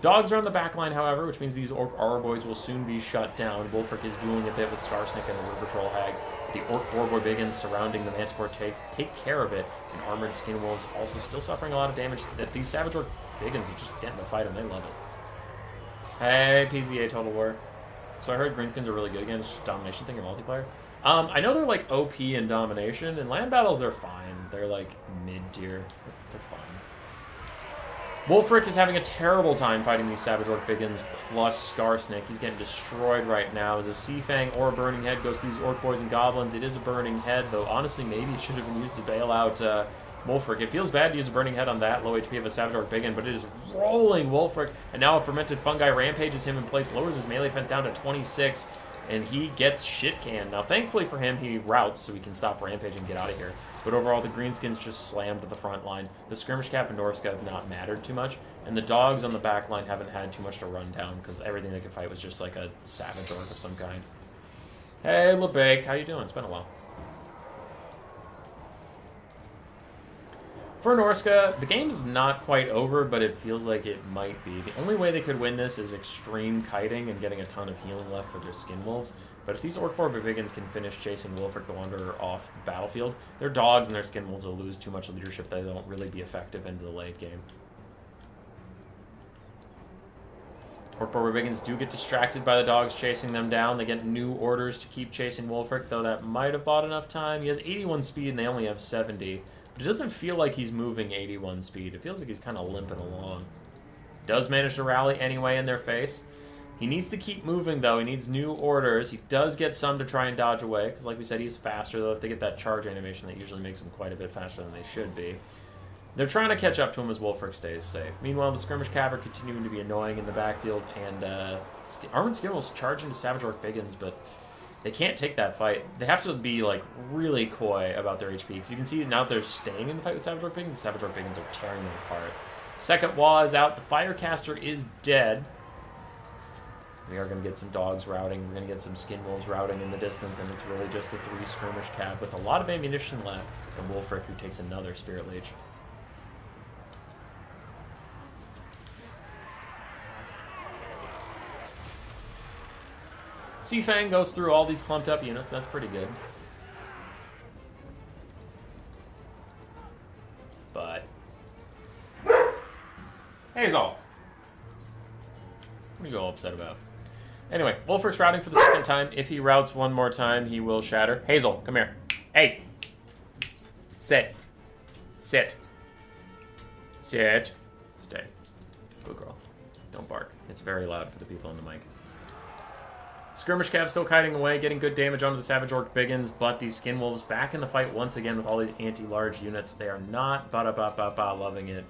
Dogs are on the back line, however, which means these Orc Aura Boys will soon be shut down. Wulfric is dueling a bit with Skarsnik and the River Troll Hag. The Orc Boar Boy Biggins surrounding the Manticore take care of it, and Armored Skin Wolves also still suffering a lot of damage. That these Savage Orc Biggins are just getting to fight them. They love it. Hey, PZA Total War. So I heard Greenskins are really good again. It's just a domination thing in multiplayer. I know they're like OP in domination. In land battles, they're fine. They're like mid-tier. They're fine. Wulfric is having a terrible time fighting these Savage Orc Biggins plus Skarsnik. He's getting destroyed right now as a Sea Fang or a Burning Head goes through these Orc Boys and Goblins. It is a Burning Head, though honestly maybe it should have been used to bail out Wulfric. It feels bad to use a Burning Head on that low HP of a Savage Orc Biggin, but it is rolling Wulfric, and now a Fermented Fungi rampages him in place, lowers his melee defense down to 26, and he gets shit canned. Now, thankfully for him, he routes so he can stop rampaging and get out of here. But overall, the Greenskins just slammed to the front line. The Skirmish Cav and Norska have not mattered too much, and the dogs on the back line haven't had too much to run down, because everything they could fight was just like a Savage Orc of some kind. Hey, LeBaked, how you doing? It's been a while. For Norska, the game's not quite over, but it feels like it might be. The only way they could win this is extreme kiting and getting a ton of healing left for their Skin Wolves. But if these Orc Boar Biggins can finish chasing Wulfric the Wanderer off the battlefield, their dogs and their Skin Wolves will lose too much leadership that they won't really be effective into the late game. Orc Boar Biggins do get distracted by the dogs chasing them down. They get new orders to keep chasing Wulfric, though that might have bought enough time. He has 81 speed and they only have 70. But it doesn't feel like he's moving 81 speed. It feels like he's kind of limping along. Does manage to rally anyway in their face. He needs to keep moving, though. He needs new orders. He does get some to try and dodge away, because like we said, he's faster, though. If they get that charge animation, that usually makes him quite a bit faster than they should be. They're trying to catch up to him as Wulfric stays safe. Meanwhile, the Skirmish Cav are continuing to be annoying in the backfield, and Armored Skimmels charging to Savage Orc Biggins, but they can't take that fight. They have to be, like, really coy about their HP, because you can see now they're staying in the fight with Savage Orc Biggins, and Savage Orc Biggins are tearing them apart. Second Wah is out. The Firecaster is dead. We are going to get some dogs routing. We're going to get some skin wolves routing in the distance, and it's really just the 3 skirmish cav with a lot of ammunition left, and Wulfric, who takes another Spirit Leech. Seafang goes through all these clumped up units. That's pretty good. But Hazel, what are you all upset about? Anyway, Wulfric's routing for the second time. If he routes one more time, he will shatter. Hazel, come here. Hey. Sit. Sit. Sit. Stay. Good girl. Don't bark. It's very loud for the people on the mic. Skirmish Cav still kiting away, getting good damage onto the Savage Orc Biggins, but these Skin Wolves back in the fight once again with all these anti-large units. They are not loving it.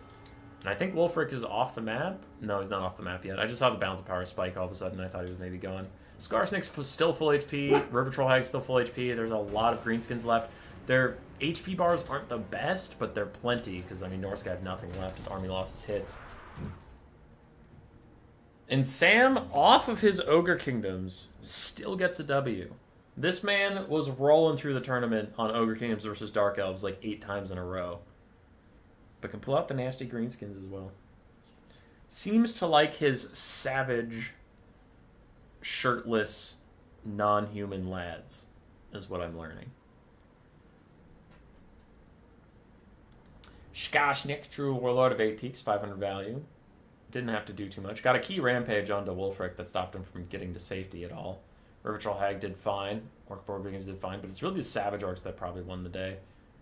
And I think Wulfric is off the map. No, he's not off the map yet. I just saw the Balance of Power spike all of a sudden. I thought he was maybe gone. Skarsnik's still full HP. River Troll Hag's still full HP. There's a lot of greenskins left. Their HP bars aren't the best, but they're plenty, because, I mean, Norsca had nothing left. His army lost his hits. And Sam, off of his Ogre Kingdoms, still gets a W. This man was rolling through the tournament on Ogre Kingdoms versus Dark Elves like 8 times in a row. But can pull out the nasty greenskins as well. Seems to like his savage, shirtless, non-human lads, is what I'm learning. Skarsnik, True Warlord of 8 Peaks, 500 value. Didn't have to do too much. Got a key rampage onto Wulfric that stopped him from getting to safety at all. River Troll Hag did fine. Orc Biggins did fine, but it's really the Savage Orcs that probably won the day.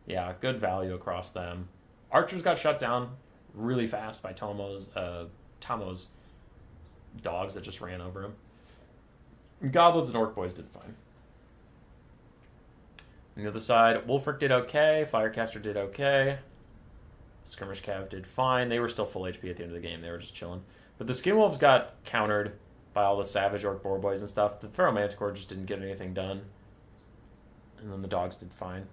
Yeah, good value across them. Archers got shut down really fast by Tomo's dogs that just ran over him. Goblins and Orc Boys did fine. On the other side, Wulfric did okay. Firecaster did okay. Skirmish Cav did fine. They were still full HP at the end of the game. They were just chilling. But the Skin Wolves got countered by all the Savage Orc Boar Boys and stuff. The Pharaoh Manticore just didn't get anything done. And then the dogs did fine.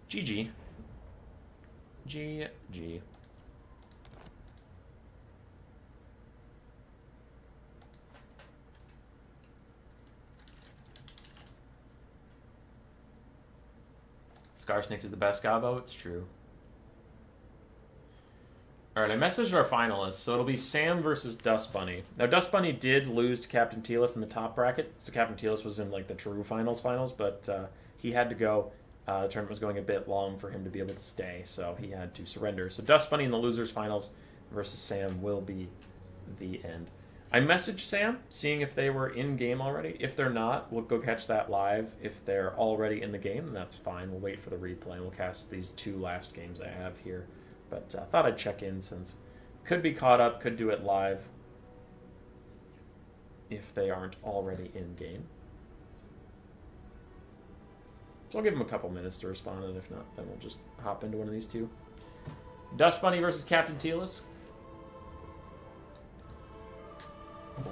GG. GG. Skarsnik is the best Gabo. It's true. Alright, I messaged our finalists, so it'll be Sam versus Dust Bunny. Now, Dust Bunny did lose to Captain Telis in the top bracket. So Captain Telis was in, like, the true finals, but he had to go. The tournament was going a bit long for him to be able to stay, so he had to surrender. So Dust Bunny in the losers finals versus Sam will be the end. I messaged Sam, seeing if they were in-game already. If they're not, we'll go catch that live. If they're already in the game, then that's fine. We'll wait for the replay, and we'll cast these 2 last games I have here. But I thought I'd check in since could be caught up, could do it live if they aren't already in-game. So I'll give them a couple minutes to respond, and if not, then we'll just hop into one of these 2. Dust Bunny versus Captain Telis.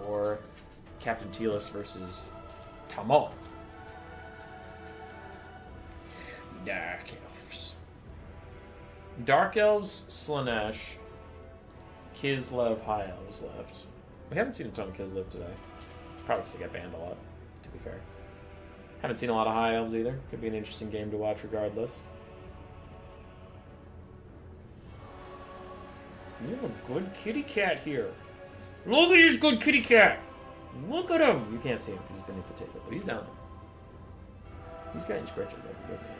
Or Captain Telis versus Tomo. Dark Elves. Dark Elves, Slaanesh, Kislev, High Elves left. We haven't seen a ton of Kislev today. Probably because they get banned a lot, to be fair. Haven't seen a lot of High Elves either. Could be an interesting game to watch regardless. You have a good kitty cat here. Look at this good kitty cat! Look at him! You can't see him because he's beneath the table, but he's down there. He's getting scratches every good man.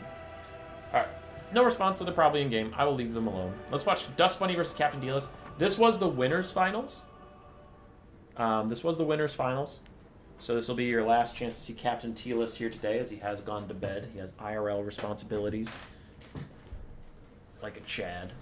Alright. No response, so they're probably in game. I will leave them alone. Let's watch Dust Bunny versus Captain Telis. This was the winners finals. So this will be your last chance to see Captain Telis here today, as he has gone to bed. He has IRL responsibilities. Like a Chad.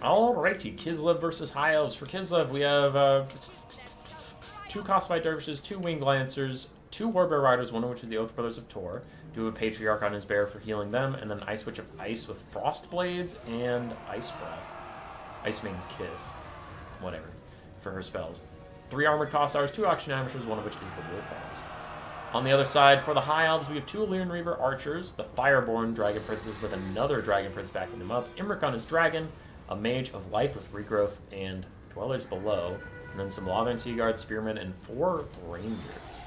Alrighty, Kislev versus High Elves. For Kislev, we have 2 Cosmic Dervishes, 2 Winged Lancers, 2 Warbear Riders, one of which is the Oath Brothers of Tor. Do have a Patriarch on his bear for healing them, and then an Ice Witch of Ice with Frost Blades and Ice Breath. Ice Main's Kiss. Whatever. For her spells. 3 Armored Kossars, 2 Auction Ambushers, one of which is the Wolfhearts. On the other side, for the High Elves, we have 2 Illyrian Reaver Archers, the Fireborn Dragon Princes with another Dragon Prince backing them up, Imric on his Dragon, a Mage of Life with Regrowth and Dwellers Below, and then some Lathan Seaguard, Spearmen, and 4 Rangers.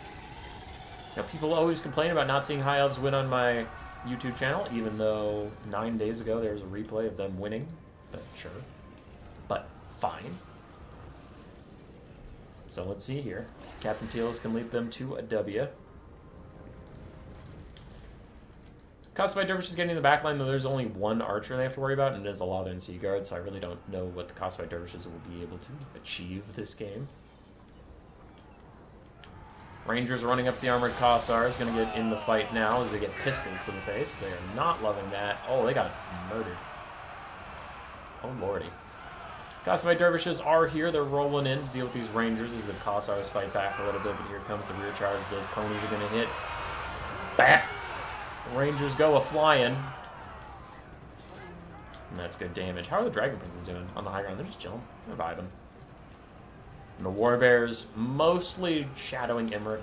Now, people always complain about not seeing High Elves win on my YouTube channel, even though 9 days ago there was a replay of them winning. But sure. But fine. So let's see here. Captain Teals can lead them to a W. Cosmic Dervish is getting in the backline, though there's only 1 archer they have to worry about, and it is the Lathan Seaguard, so I really don't know what the Cosmic Dervishes will be able to achieve this game. Rangers running up the Armored Kossars, going to get in the fight now as they get pistols to the face. They are not loving that. Oh, they got murdered. Oh, lordy. Cosmic Dervishes are here. They're rolling in to deal with these Rangers as the Kossars fight back a little bit, but here comes the rear charge as those ponies are going to hit. Bat! Rangers go a-flying. And that's good damage. How are the Dragon Princes doing on the high ground? They're just chilling. They're vibing. And the Warbears mostly shadowing Imric.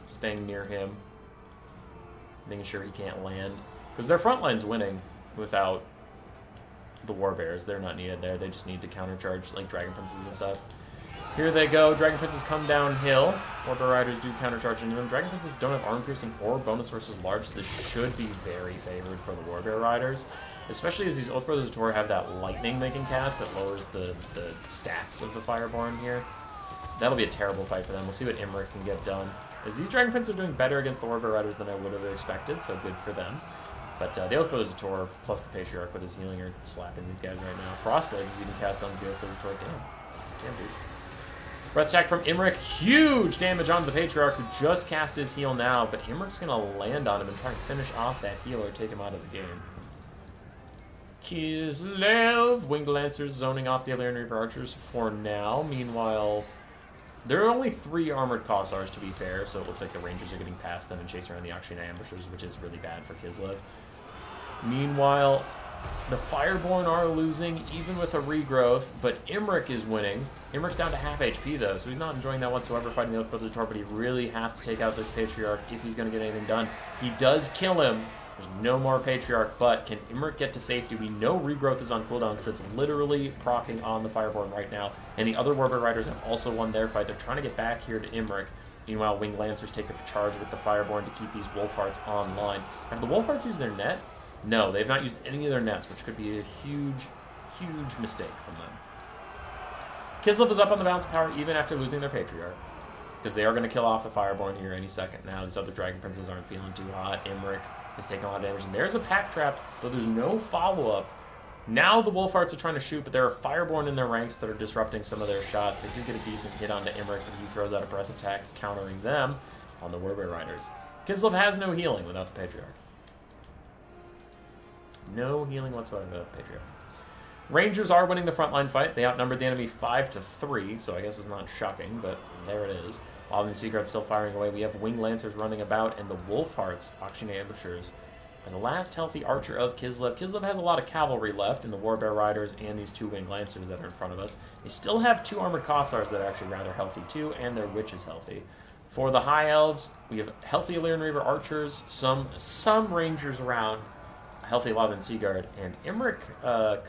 Staying near him. Making sure he can't land. Because their front line's winning without the Warbears. They're not needed there. They just need to countercharge like Dragon Princes and stuff. Here they go. Dragon Princes come downhill. Warbear Riders do countercharge into them. Dragon Princes don't have armor piercing or bonus versus large, so this should be very favored for the Warbear Riders. Especially as these Oath Brothers of Tor have that lightning they can cast that lowers the stats of the Fireborn here. That'll be a terrible fight for them. We'll see what Imric can get done. As these Dragon Princes are doing better against the Warbear Riders than I would have expected, so good for them. But the Oath Brothers of Tor plus the Patriarch with his healing are slapping these guys right now. Frostblades is even cast on the Oath Brothers of Tor. Damn, dude. Breath attack from Imric. Huge damage onto the Patriarch, who just cast his heal now, but Imric's going to land on him and try and finish off that heal or take him out of the game. Kislev. Winged Lancers zoning off the Illyrian Reaver Archers for now. Meanwhile, there are only 3 Armored Kossars, to be fair, so it looks like the Rangers are getting past them and chasing around the Auction Ambushers, which is really bad for Kislev. Meanwhile, the Fireborn are losing, even with a regrowth, but Imric is winning. Imric's down to half HP, though, so he's not enjoying that whatsoever fighting the Oath Brothers of Tor, but he really has to take out this Patriarch if he's going to get anything done. He does kill him. There's no more Patriarch, but can Imric get to safety? We know regrowth is on cooldown because it's literally proccing on the Fireborn right now, and the other Warbear Riders have also won their fight. They're trying to get back here to Imric. Meanwhile, Winged Lancers take the charge with the Fireborn to keep these Wolfhearts online. Have the Wolfhearts used their net? No, they've not used any of their nets, which could be a huge, huge mistake from them. Kislev is up on the balance of power even after losing their Patriarch, because they are going to kill off the Fireborn here any second now. These other Dragon Princes aren't feeling too hot. Imric is taking a lot of damage, and there's a Pack Trap, though there's no follow-up. Now the Wolfhearts are trying to shoot, but there are Fireborn in their ranks that are disrupting some of their shots. They do get a decent hit onto Imric, but he throws out a Breath Attack, countering them on the Warbear Riders. Kislev has no healing without the Patriarch. No healing whatsoever without the Patriarch. Rangers are winning the frontline fight. They outnumbered the enemy 5-3, so I guess it's not shocking, but there it is. Lathan Seaguard still firing away. We have Winged Lancers running about, and the Wolfhearts, Auction Ambushers, are the last healthy archer of Kislev. Kislev has a lot of cavalry left in the Warbear Riders and these 2 Winged Lancers that are in front of us. They still have 2 Armored Kossars that are actually rather healthy too, and their Witch is healthy. For the High Elves, we have healthy Illyrian Reaver Archers, some Rangers around, a healthy Lathan Seaguard, and Imric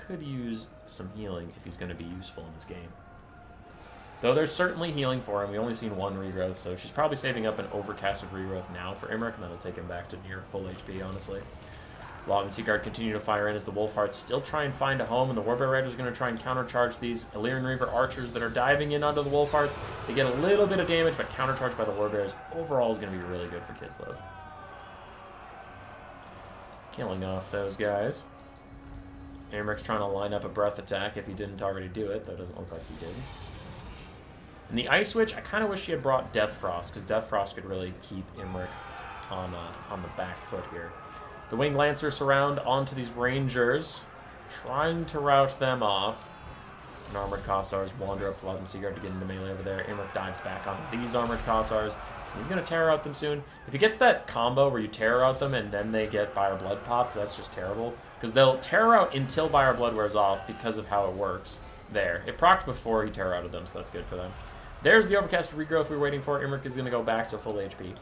could use some healing if he's going to be useful in this game. Though there's certainly healing for him. We've only seen 1 regrowth, so she's probably saving up an overcasted regrowth now for Imric, and that'll take him back to near full HP, honestly. Lathan Seaguard continue to fire in as the Wolfhearts still try and find a home, and the Warbear Riders are going to try and countercharge these Illyrian Reaver Archers that are diving in onto the Wolfhearts. They get a little bit of damage, but countercharged by the Warbears overall is going to be really good for Kislev. Killing off those guys. Imric's trying to line up a Breath Attack if he didn't already do it, though it doesn't look like he did. And the Ice Witch, I kind of wish she had brought Death Frost, because Death Frost could really keep Imric on the back foot here. The Winged Lancers surround onto these Rangers. Trying to rout them off. And Armored Kossars wander up Flood and Seaguard to get into melee over there. Imrik dives back on these Armored Kossars. He's going to Terror out them soon. If he gets that combo where you Terror out them and then they get Dire Blood popped, that's just terrible. Because they'll Terror out until Dire Blood wears off because of how it works. There. It procced before he Terror outed them, so that's good for them. There's the Overcast regrowth we're waiting for. Imrik is going to go back to full HP.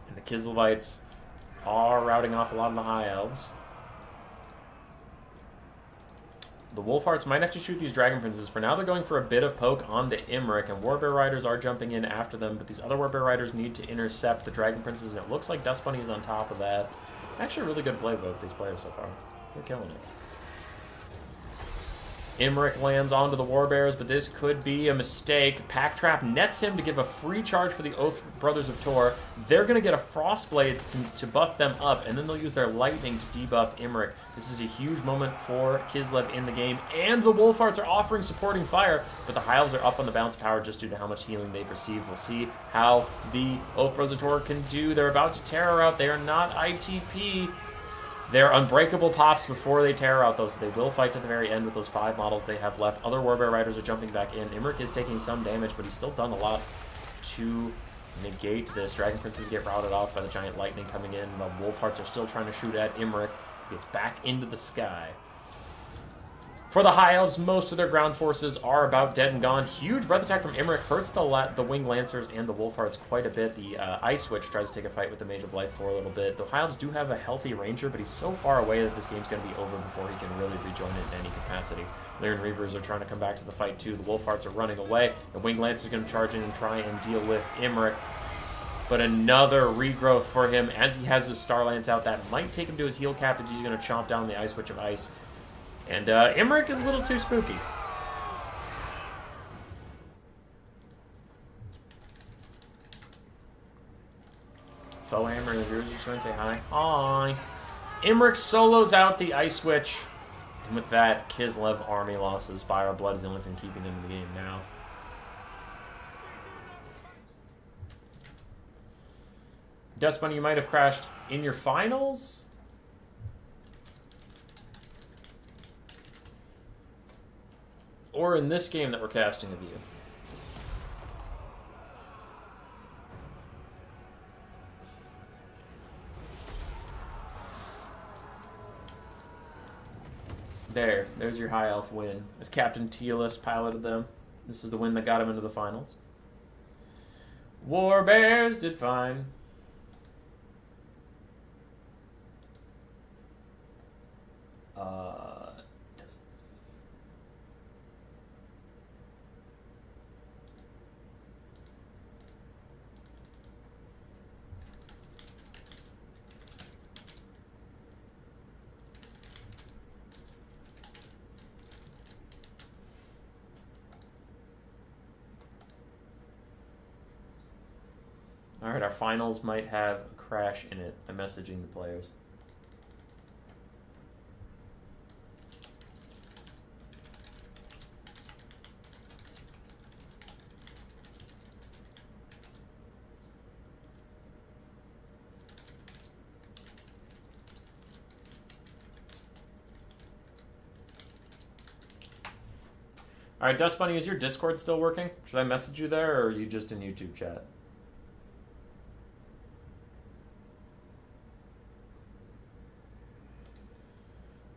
And the Kislevites are routing off a lot of the High Elves. The Wolfhearts might have to shoot these Dragon Princes. For now, they're going for a bit of poke onto Imrik, and Warbear Riders are jumping in after them, but these other Warbear Riders need to intercept the Dragon Princes, and it looks like Dust Bunny is on top of that. Actually, a really good play by both these players so far. They're killing it. Imrik lands onto the Warbears, but this could be a mistake. Pack Trap nets him to give a free charge for the Oath Brothers of Tor. They're going to get a Frostblades to buff them up, and then they'll use their Lightning to debuff Imrik. This is a huge moment for Kislev in the game, and the Wolfhearts are offering supporting fire, but the High Elves are up on the bounce power just due to how much healing they've received. We'll see how the Oath Brothers of Tor can do. They're about to Terror out. They are not ITP. They're unbreakable pops before they Terror out those. So they will fight to the very end with those 5 models they have left. Other Warbear Riders are jumping back in. Imrik is taking some damage, but he's still done a lot to negate this. Dragon Princes get routed off by the Giant Lightning coming in. The Wolfhearts are still trying to shoot at Imrik. Gets back into the sky. For the High Elves, most of their ground forces are about dead and gone. Huge breath attack from Imrik hurts the Winged Lancers and the Wolfhearts quite a bit. The Ice Witch tries to take a fight with the Mage of Life for a little bit. The High Elves do have a healthy Ranger, but he's so far away that this game's going to be over before he can really rejoin it in any capacity. Lyran Reavers are trying to come back to the fight too. The Wolfhearts are running away. The Winged Lancer is going to charge in and try and deal with Imrik. But another regrowth for him as he has his Star Lance out. That might take him to his heal cap as he's going to chomp down the Ice Witch of Ice. And Imrik is a little too spooky. Foehammer and the viewers just want to say hi. Hi. Imrik solos out the Ice Witch. And with that, Kislev army losses. Dire Blood is the only thing keeping them in the game now. Dust Bunny, you might have crashed in your finals? Or in this game that we're casting of you? There's your High Elf win. As Captain Tealus piloted them. This is the win that got him into the finals. Warbears did fine. Alright, our finals might have a crash in it. I'm messaging the players. Alright, Dust Bunny, is your Discord still working? Should I message you there, or are you just in YouTube chat?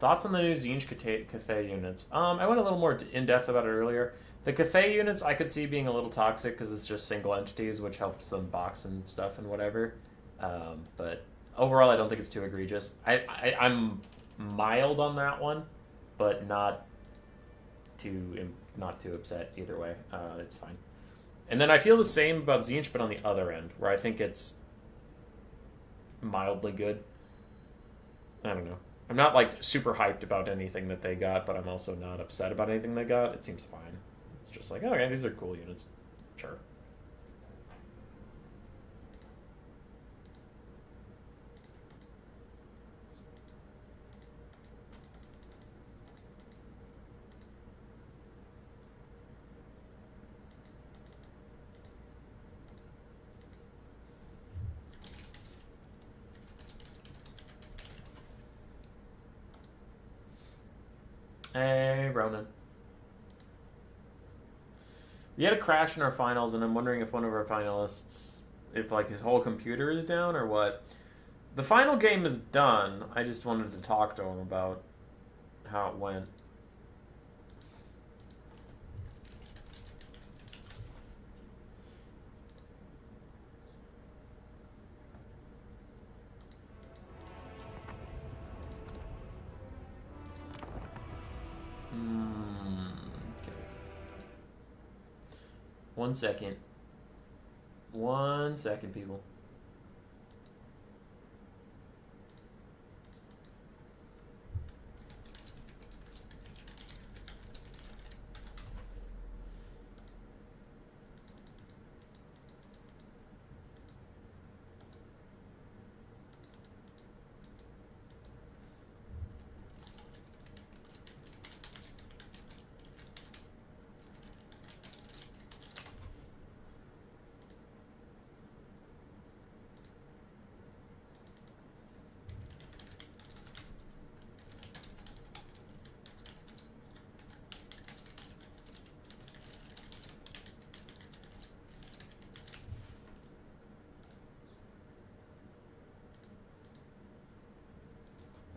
Thoughts on the new Tzeentch Cathay units? I went a little more in-depth about it earlier. The Cathay units I could see being a little toxic because it's just single entities, which helps them box and stuff and whatever. But overall, I don't think it's too egregious. I'm mild on that one, but not too upset either way. It's fine. And then I feel the same about Tzeentch, but on the other end, where I think it's mildly good. I don't know. I'm not like super hyped about anything that they got, but I'm also not upset about anything they got. It seems fine. It's just like, okay, these are cool units. Sure. Hey, Ronan. We had a crash in our finals, and I'm wondering if one of our finalists, if like his whole computer is down or what. The final game is done. I just wanted to talk to him about how it went. Okay. 1 second. 1 second, people.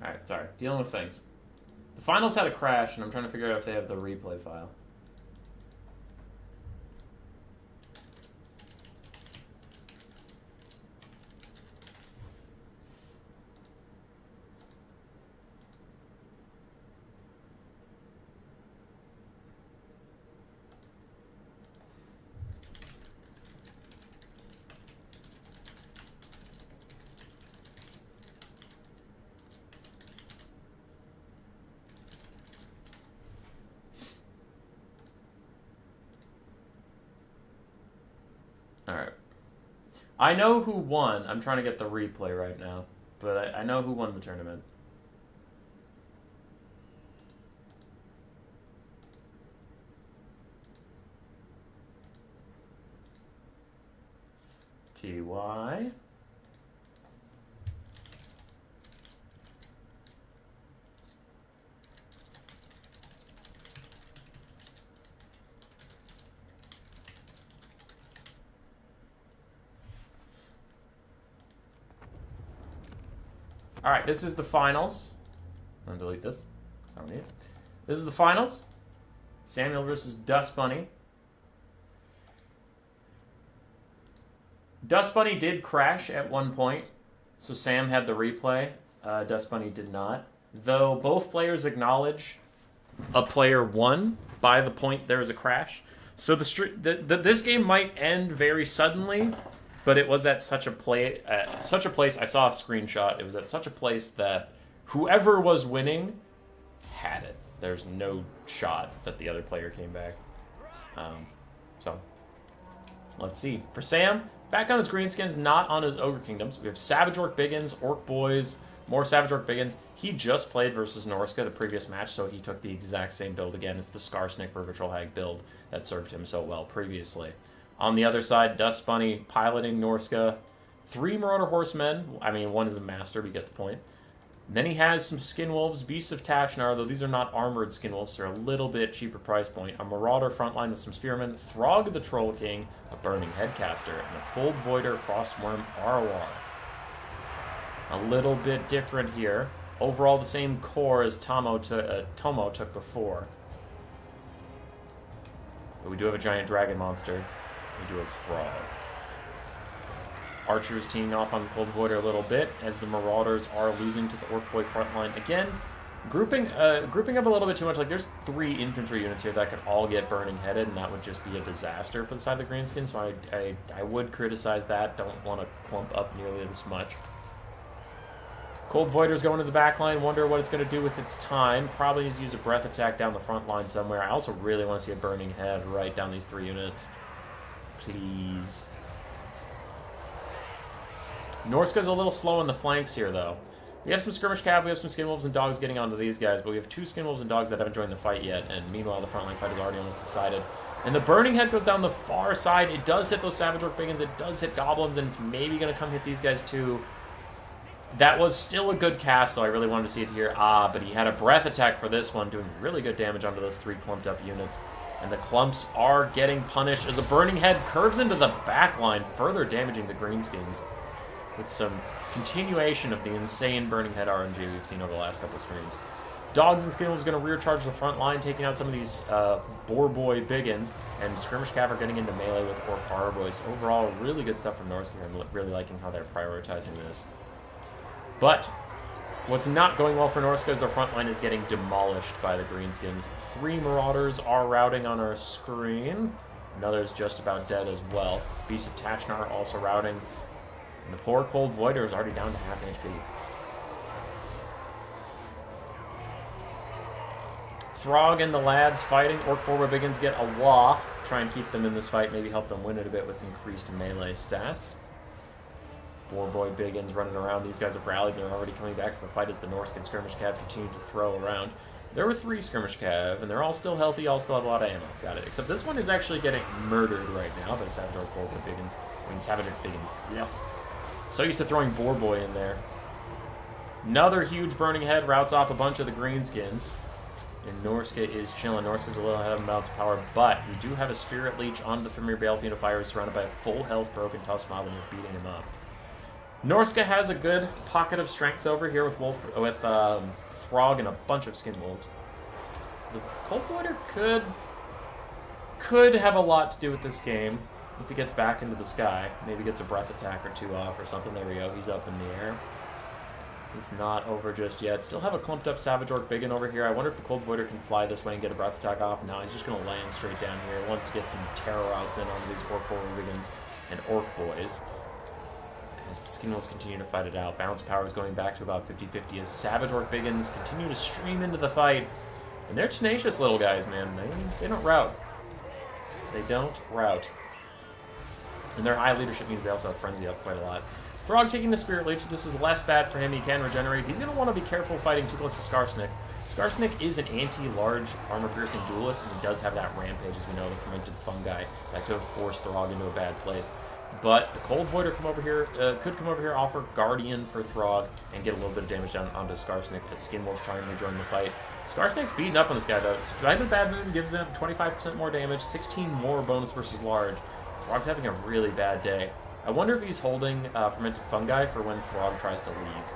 Alright, sorry. Dealing with things. The finals had a crash, and I'm trying to figure out if they have the replay file. Alright. I know who won. I'm trying to get the replay right now. But I know who won the tournament. TY. Alright, this is the finals. I'm going to delete this. I don't need it. This is the finals. Samuel versus Dust Bunny. Dust Bunny did crash at one point, so Sam had the replay. Dust Bunny did not. Though both players acknowledge a player won by the point there was a crash. So this game might end very suddenly, but it was at such a place. I saw a screenshot. It was at such a place that whoever was winning had it. There's no shot that the other player came back. So let's see. For Sam, back on his greenskins, not on his Ogre Kingdoms. We have Savage Orc Biggins, Orc Boys, more Savage Orc Biggins. He just played versus Norska the previous match, so he took the exact same build again. It's the Skarsnik Virtual Hag build that served him so well previously. On the other side, Dust Bunny piloting Norska. 3 Marauder Horsemen. I mean, 1 is a master, but you get the point. Then he has some Skinwolves, Beasts of Tashnar, though these are not armored Skinwolves. They're a little bit cheaper price point. A Marauder frontline with some Spearmen. Throg the Troll King, a Burning Headcaster, and a Cold Voider Frostworm ROR. A little bit different here. Overall, the same core as Tomo took before. But we do have a giant dragon monster. We do have Throg. Archers teeing off on the Cold Voider a little bit, as the Marauders are losing to the Orc Boy frontline. Again, grouping up a little bit too much. Like, there's 3 infantry units here that could all get Burning Headed, and that would just be a disaster for the side of the Greenskin, so I would criticize that. Don't want to clump up nearly this much. Cold Voider's going to the back line. Wonder what it's going to do with its time. Probably needs to use a breath attack down the front line somewhere. I also really want to see a Burning Head right down these 3 units. Please. Norska's a little slow in the flanks here, though. We have some Skirmish Cav, we have some Skinwolves and Dogs getting onto these guys, but we have 2 Skinwolves and Dogs that haven't joined the fight yet, and meanwhile the frontline fight is already almost decided. And the Burning Head goes down the far side. It does hit those Savage Orc Biggins, it does hit Goblins, and it's maybe going to come hit these guys too. That was still a good cast, though. I really wanted to see it here. But he had a breath attack for this one, doing really good damage onto those 3 clumped up units. And the clumps are getting punished as a Burning Head curves into the back line, further damaging the Greenskins with some continuation of the insane Burning Head RNG we've seen over the last couple of streams. Dogs and Skinwolves going to rear charge the front line, taking out some of these Boar Boy Biggins, and Skirmish Cav are getting into melee with Orc Horror Boys. Overall, really good stuff from Norska. I'm really liking how they're prioritizing this. But what's not going well for Norska is their front line is getting demolished by the Greenskins. 3 Marauders are routing on our screen. Another's just about dead as well. Beast of Tachnar also routing. And the poor Cold Voider is already down to half HP. Throg and the lads fighting. Orc Boar Biggins get a wah to try and keep them in this fight, maybe help them win it a bit with increased melee stats. Boar Boy Biggins running around. These guys have rallied. They're already coming back to the fight as the Norscan Skirmish Cav continue to throw around. There were 3 Skirmish Cav, and they're all still healthy, all still have a lot of ammo. Got it. Except this one is actually getting murdered right now by Savage Orc Boar Boy Biggins. I mean, Savage Orc Biggins. Yeah. So used to throwing Boar Boy in there. Another huge Burning Head routes off a bunch of the Greenskins. And Norska is chilling. Norska's a little ahead of Bounce Power, but we do have a Spirit Leech on the Familiar Balefiend of Fire, surrounded by a full health Broken Tusk Mob, and we're beating him up. Norska has a good pocket of strength over here with Throg and a bunch of Skinwolves. The Cold Voider could have a lot to do with this game if he gets back into the sky. Maybe gets a breath attack or 2 off or something. There we go. He's up in the air. So it's not over just yet. Still have a clumped up Savage Orc Biggin over here. I wonder if the Cold Voider can fly this way and get a breath attack off. No, he's just going to land straight down here. He wants to get some terror outs in on these Orc Boar Biggins and Orc Boys. As the Skinwolves continue to fight it out, Bounce Power is going back to about 50-50 as Savage Orc Biggins continue to stream into the fight. And they're tenacious little guys, man. They don't rout. They don't rout. And their high leadership means they also have Frenzy up quite a lot. Throg taking the Spirit Leech. This is less bad for him. He can regenerate. He's going to want to be careful fighting too close to Skarsnik. Skarsnik is an anti-large armor-piercing duelist, and he does have that Rampage, as we know, the Fermented Fungi. That could have forced Throg into a bad place. But the Cold Voider could come over here, offer Guardian for Throg, and get a little bit of damage down onto Skarsnik as Skinwolf's trying to join the fight. Skarsnik's beating up on this guy, though. Spider Bad Moon gives him 25% more damage, 16 more bonus versus large. Throg's having a really bad day. I wonder if he's holding Fermented Fungi for when Throg tries to leave.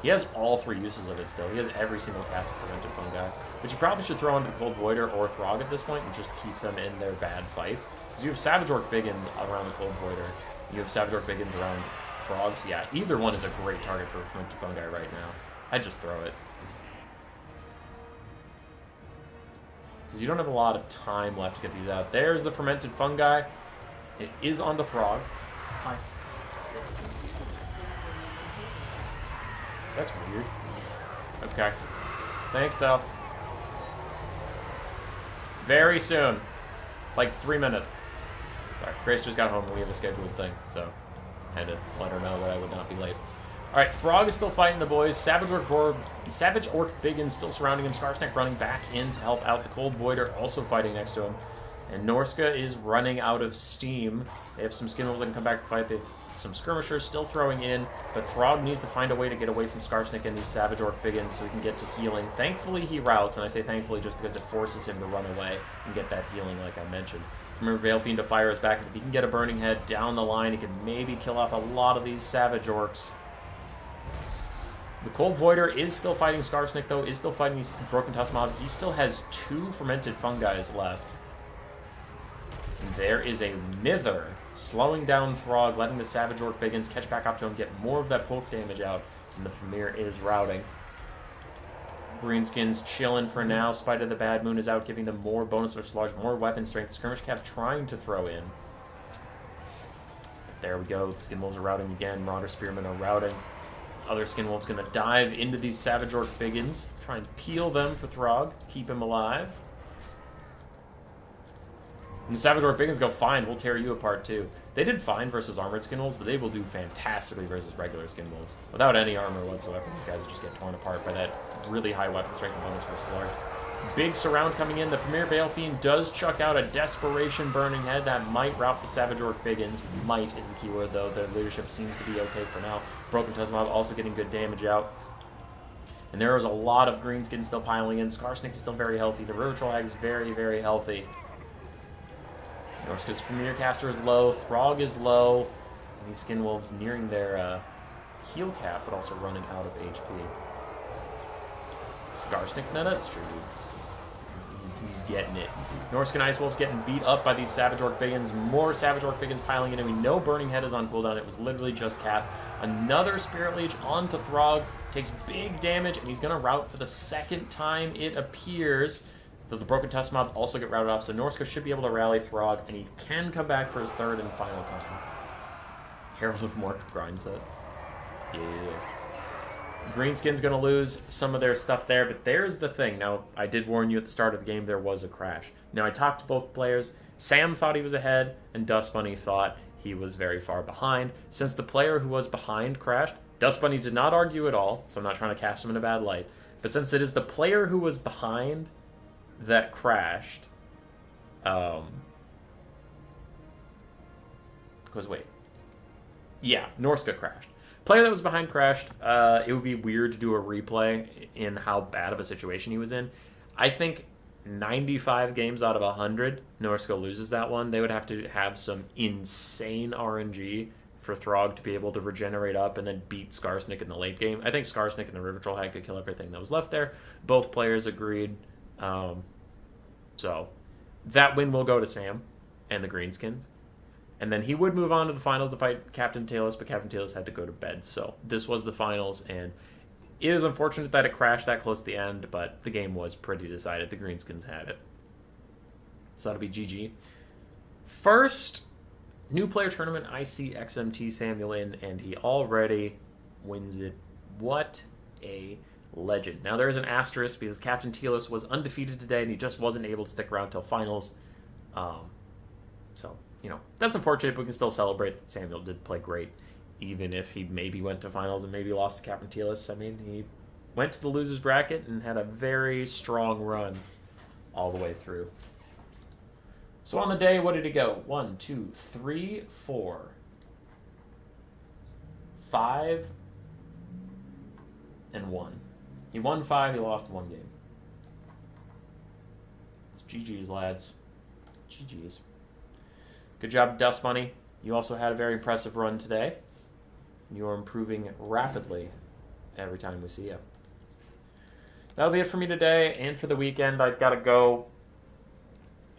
He has all 3 uses of it still. He has every single cast of Fermented Fungi, which you probably should throw into the Cold Voider or Throg at this point and just keep them in their bad fights. Because you have Savage Orc Biggins around the Cold Voider, you have Savage Orc Biggins around Throgs. Yeah, either one is a great target for Fermented Fungi right now. I'd just throw it. Because you don't have a lot of time left to get these out. There's the Fermented Fungi. It is onto Throg. Hi. That's weird. Okay. Thanks, though. Very soon. Like 3 minutes. Sorry, Grace just got home and we have a scheduled thing, so I had to let her know that I would not be late. Alright, Throg is still fighting the boys. Savage Orc Biggin still surrounding him. Skarsnik running back in to help out. The Cold Voider also fighting next to him. And Norska is running out of steam. They have some Skinwolves that can come back to fight. They have some Skirmishers still throwing in. But Throg needs to find a way to get away from Skarsnik and these Savage Orc Biggins so he can get to healing. Thankfully, he routes. And I say thankfully just because it forces him to run away and get that healing like I mentioned. Remember, Balefiend of Fire is back. If he can get a Burning Head down the line, he can maybe kill off a lot of these Savage Orcs. The Cold Voider is still fighting Skarsnik, though. Is still fighting these Broken Tusk Mob. He still has 2 Fermented Fungi left. And there is a Mither slowing down Throg, letting the Savage Orc Biggins catch back up to him, get more of that poke damage out, and the Famir is routing. Greenskins chilling for now. Spider the Bad Moon is out, giving them more bonus versus large, more weapon strength. Skirmish Cav trying to throw in. But there we go. The Skinwolves are routing again. Marauder Spearmen are routing. Other Skinwolves going to dive into these Savage Orc Biggins, try and peel them for Throg, keep him alive. And the Savage Orc Biggins go, fine, we'll tear you apart too. They did fine versus armored Skinwolves, but they will do fantastically versus regular Skinwolves. Without any armor whatsoever, these guys just get torn apart by that really high weapon strength and bonus versus large. Big surround coming in. The Famir Balefiend does chuck out a Desperation Burning Head that might rout the Savage Orc Biggins. Might is the keyword, though. Their leadership seems to be okay for now. Broken Tusk also getting good damage out. And there is a lot of Greenskin still piling in. Skarsnik is still very healthy. The River Troll Hag is very, very healthy. Norsca's Familiar Caster is low. Throg is low. And these Skin Wolves nearing their heal cap, but also running out of HP. Skarsnik, no, that's true, dude. He's getting it. Norscan Ice Wolf's getting beat up by these Savage Orc Biggins. More Savage Orc Biggins piling in, and we know Burning Head is on cooldown. It was literally just cast. Another Spirit Leech onto Throg. Takes big damage, and he's going to route for the second time, it appears. The Broken Tusk Mob also get routed off, so Norsca should be able to rally Throg, and he can come back for his third and final time. Herald of Mork grind set. Yeah. Greenskin's going to lose some of their stuff there, but there's the thing. Now, I did warn you at the start of the game there was a crash. Now, I talked to both players. Sam thought he was ahead, and Dust Bunny thought he was very far behind. Since the player who was behind crashed, Dust Bunny did not argue at all, so I'm not trying to cast him in a bad light. But since it is the player who was behind that crashed, because wait. Yeah, Norsca crashed. Player that was behind crashed. It would be weird to do a replay in how bad of a situation he was in. I think 95 games out of 100, Norsca loses that one. They would have to have some insane RNG for Throg to be able to regenerate up and then beat Skarsnik in the late game. I think Skarsnik and the River Troll Hag could kill everything that was left there. Both players agreed. So that win will go to Sam and the Greenskins. And then he would move on to the finals to fight Captain Talus, but Captain Talus had to go to bed. So this was the finals, and it is unfortunate that it crashed that close to the end, but the game was pretty decided. The Greenskins had it. So that'll be GG. First new player tournament, I see XMT Samuel in, and he already wins it. What a legend. Now there's an asterisk because Captain Talus was undefeated today, and he just wasn't able to stick around till finals. So, you know, that's unfortunate, but we can still celebrate that Samuel did play great, even if he maybe went to finals and maybe lost to Captain Talus. I mean, he went to the losers bracket and had a very strong run all the way through. So on the day, what did he go? 1, 2, 3, 4, 5, and 1. He won 5, he lost 1 game. It's GG's, lads. GG's. Good job, Dust Bunny. You also had a very impressive run today. You are improving rapidly every time we see you. That'll be it for me today, and for the weekend, I've got to go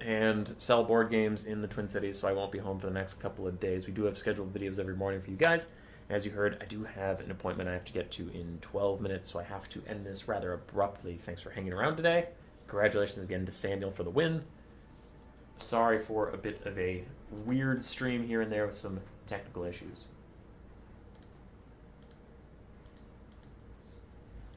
and sell board games in the Twin Cities, so I won't be home for the next couple of days. We do have scheduled videos every morning for you guys. As you heard, I do have an appointment I have to get to in 12 minutes, so I have to end this rather abruptly. Thanks for hanging around today. Congratulations again to Samuel for the win. Sorry for a bit of a weird stream here and there with some technical issues.